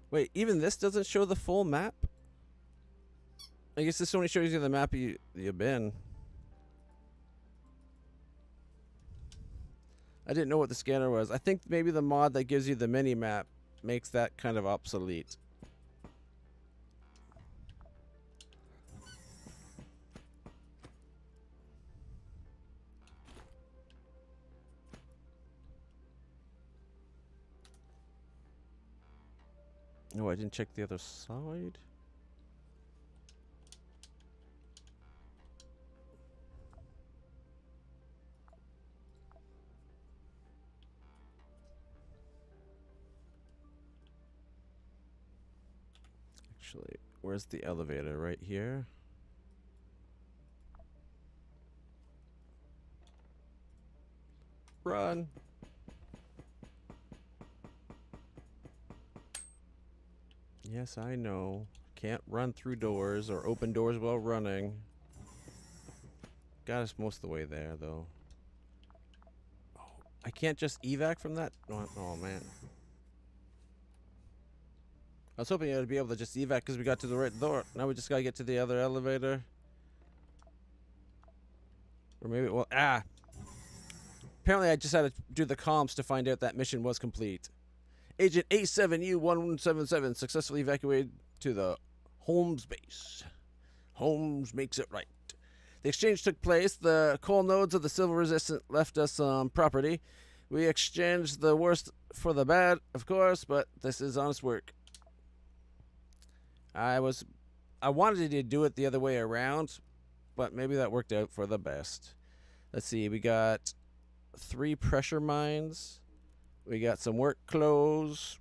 Wait, even this doesn't show the full map? I guess this only shows you the map you've been. I didn't know what the scanner was. I think maybe the mod that gives you the mini map makes that kind of obsolete. No, I didn't check the other side. Actually, where's the elevator? Right here. Run. Yes, I know. Can't run through doors or open doors while running. Got us most of the way there, though. Oh, I can't just evac from that? Oh, man. I was hoping I'd be able to just evac because we got to the right door. Now we just gotta get to the other elevator. Or maybe, well, apparently I just had to do the comms to find out that mission was complete. Agent A7U1177 successfully evacuated to the Holmes base. Holmes makes it right. The exchange took place. The coal nodes of the Civil Resistance left us some property. We exchanged the worst for the bad, of course, but this is honest work. I wanted to do it the other way around, but maybe that worked out for the best. Let's see, we got 3 pressure mines. We got some work clothes,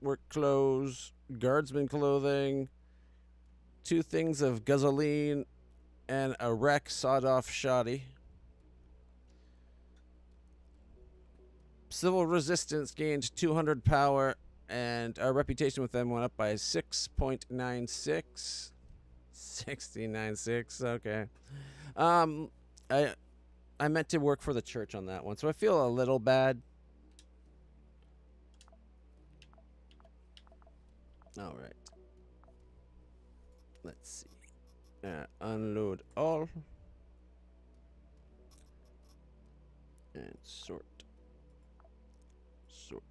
guardsman clothing, 2 things of gasoline, and a wreck sawed-off shoddy. Civil Resistance gained 200 power, and our reputation with them went up by 6.96. 60.96, okay. I meant to work for the church on that one, so I feel a little bad. All right. Let's see. Unload all. And sort. Sort.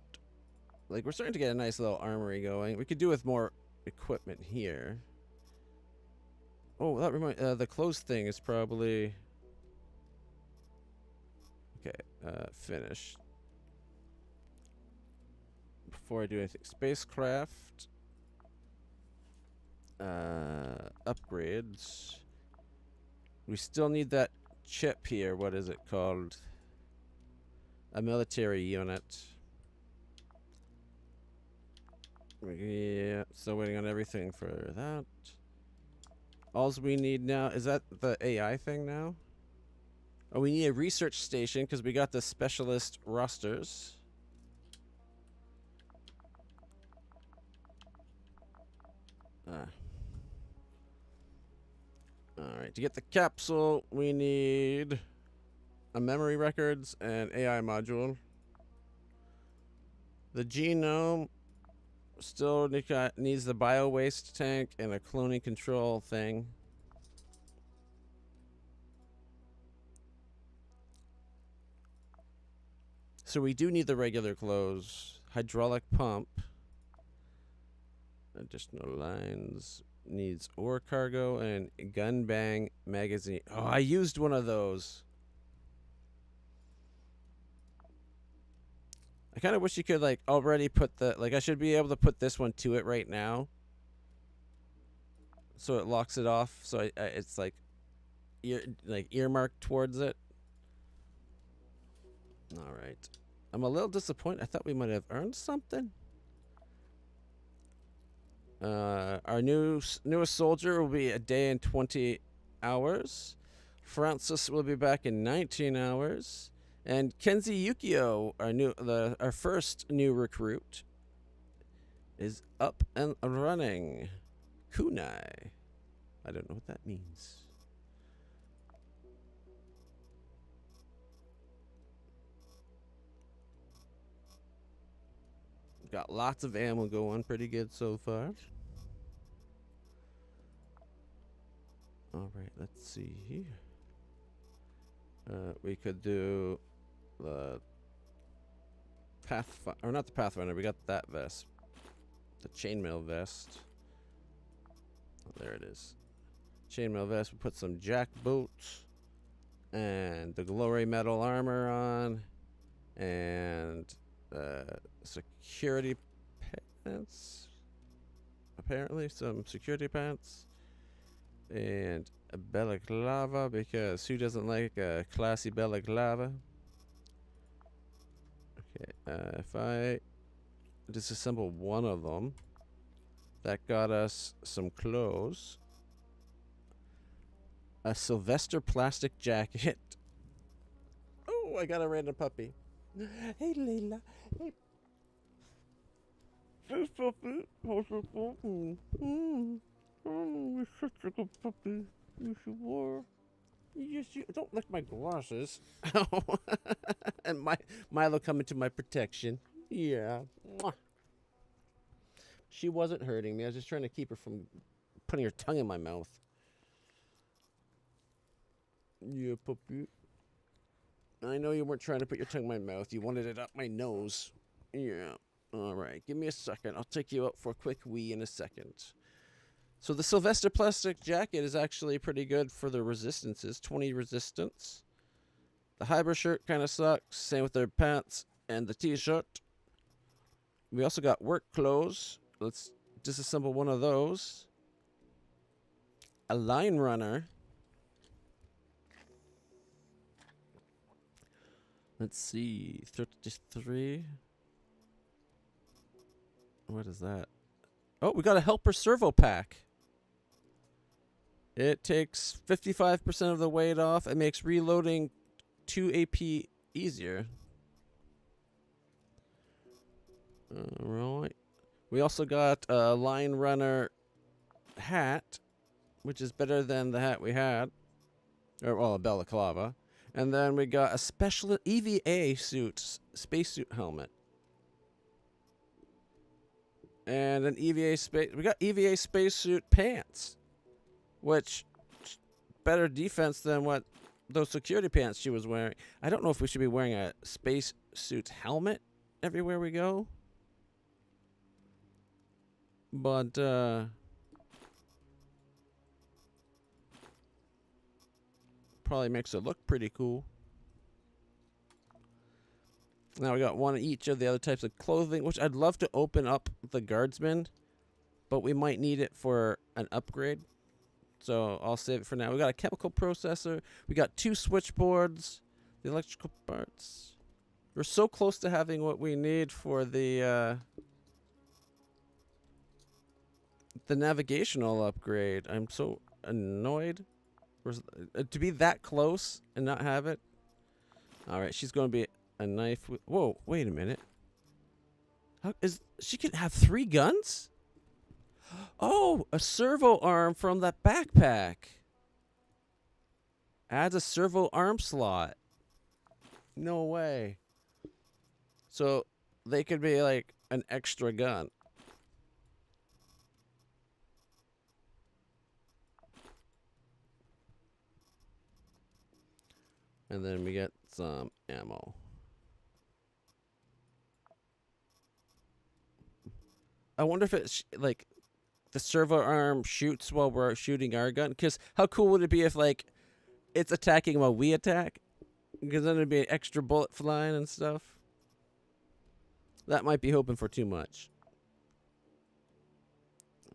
Like, we're starting to get a nice little armory going. We could do with more equipment here. Oh, that reminds the clothes thing is probably... Okay, finish. Before I do anything, spacecraft. Upgrades. We still need that chip here. What is it called? A military unit. Yeah, still waiting on everything for that. All we need now, is that the AI thing now? Oh, we need a research station because we got the specialist rosters. Alright, to get the capsule, we need a memory records and AI module. The genome still needs the bio waste tank and a cloning control thing. So we do need the regular clothes. Hydraulic pump. Additional lines. Needs ore cargo and gun bang magazine. Oh, I used one of those. I kind of wish you could, like, already put the... Like, I should be able to put this one to it right now. So it locks it off. So it's, like, earmarked towards it. Alright. I'm a little disappointed. I thought we might have earned something. Our newest soldier will be a day and 20 hours. Francis will be back in 19 hours. And Kenzie Yukio, our first new recruit, is up and running. Kunai. I don't know what that means. Got lots of ammo going, pretty good so far. Alright, let's see here. We could do the Pathfinder, or not the Pathfinder, we got that vest. The chainmail vest. Oh, there it is. Chainmail vest, we put some jack boots and the glory metal armor on and security pants. Apparently some security pants. And a balaclava, because who doesn't like a classy balaclava? Okay, if I disassemble one of them, that got us some clothes. A Sylvester plastic jacket. Oh, I got a random puppy. Hey, Layla. Hey. Hey, puppy. How's your puppy? Oh, you're such a good puppy. Yes, you were. Yes, you don't lick my glasses. And Milo coming to my protection. Yeah. Mwah. She wasn't hurting me. I was just trying to keep her from putting her tongue in my mouth. Yeah, puppy. I know you weren't trying to put your tongue in my mouth. You wanted it up my nose. Yeah. All right. Give me a second. I'll take you out for a quick wee in a second. So the Sylvester plastic jacket is actually pretty good for the resistances. 20 resistance. The hybrid shirt kind of sucks. Same with their pants and the t-shirt. We also got work clothes. Let's disassemble one of those. A line runner. Let's see. 33. What is that? Oh, we got a helper servo pack. It takes 55% of the weight off. It makes reloading 2 AP easier. Alright. We also got a line runner hat, which is better than the hat we had. Or, well, a balaclava. And then we got a special EVA suit, spacesuit helmet. And an EVA space. We got EVA spacesuit pants, which better defense than what those security pants she was wearing. I don't know if we should be wearing a spacesuit helmet everywhere we go, but probably makes it look pretty cool. Now we got one of each of the other types of clothing, which I'd love to open up the guardsman, but we might need it for an upgrade. So I'll save it for now. We got a chemical processor. We got 2 switchboards, the electrical parts. We're so close to having what we need for the navigational upgrade. I'm so annoyed to be that close and not have it. All right, she's going to be a knife with... Whoa, wait a minute. How is she can have 3 guns? Oh, a servo arm from that backpack. Adds a servo arm slot. No way. So they could be like an extra gun. And then we get some ammo. I wonder if it's like the servo arm shoots while we're shooting our gun. Because how cool would it be if like it's attacking while we attack? Because then it'd be an extra bullet flying and stuff. That might be hoping for too much.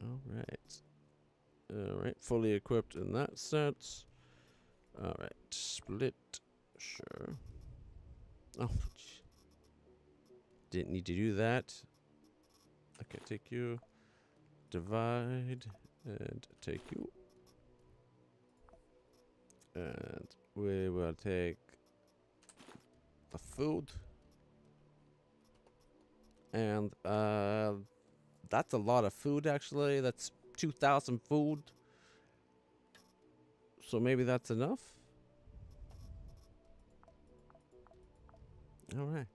All right. All right. Fully equipped in that sense. All right. Split. Sure. Oh. Didn't need to do that. Okay, take you. Divide. And take you. And we will take the food. And that's a lot of food, actually. That's 2,000 food. So maybe that's enough. All right.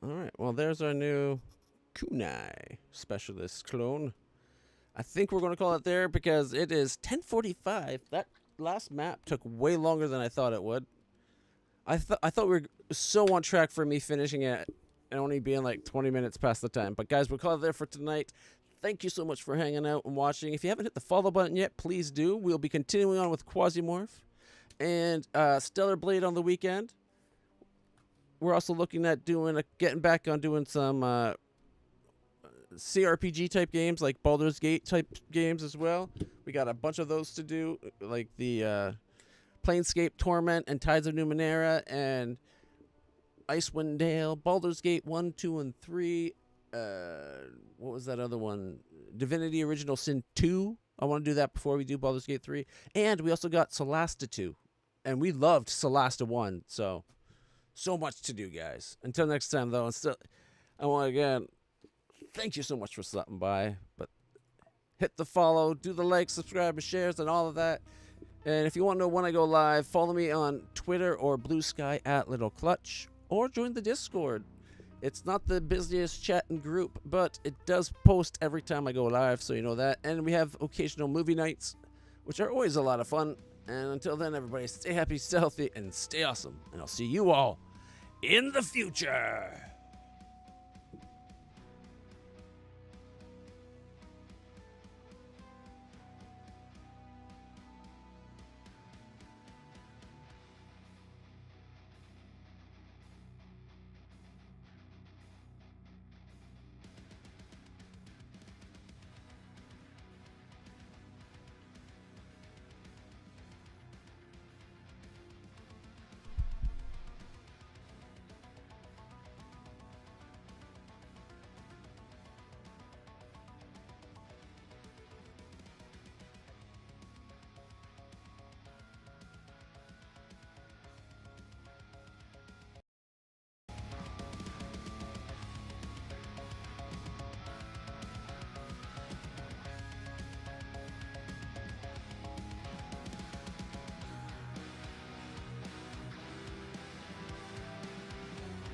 All right. Well, there's our new kunai specialist clone. I think we're going to call it there because it is 10:45. That last map took way longer than I thought it would. I thought we were so on track for me finishing it and only being like 20 minutes past the time. But guys, we'll call it there for tonight. Thank you so much for hanging out and watching. If you haven't hit the follow button yet, please do. We'll be continuing on with Quasimorph and Stellar Blade on the weekend. We're also looking at getting back on doing some CRPG type games, like Baldur's Gate type games as well. We got a bunch of those to do, like the Planescape Torment and Tides of Numenera and Icewind Dale, Baldur's Gate 1, 2, and 3. What was that other one? Divinity Original Sin 2. I want to do that before we do Baldur's Gate 3. And we also got Solasta 2. And we loved Solasta 1. So much to do, guys. Until next time, though, I want to again thank you so much for stopping by. But hit the follow, do the like, subscribe, and shares, and all of that. And if you want to know when I go live, follow me on Twitter or Blue Sky at LitlClutch, or join the Discord. It's not the busiest chatting group, but it does post every time I go live, so you know that. And we have occasional movie nights, which are always a lot of fun. And until then, everybody, stay happy, stay healthy, and stay awesome. And I'll see you all in the future.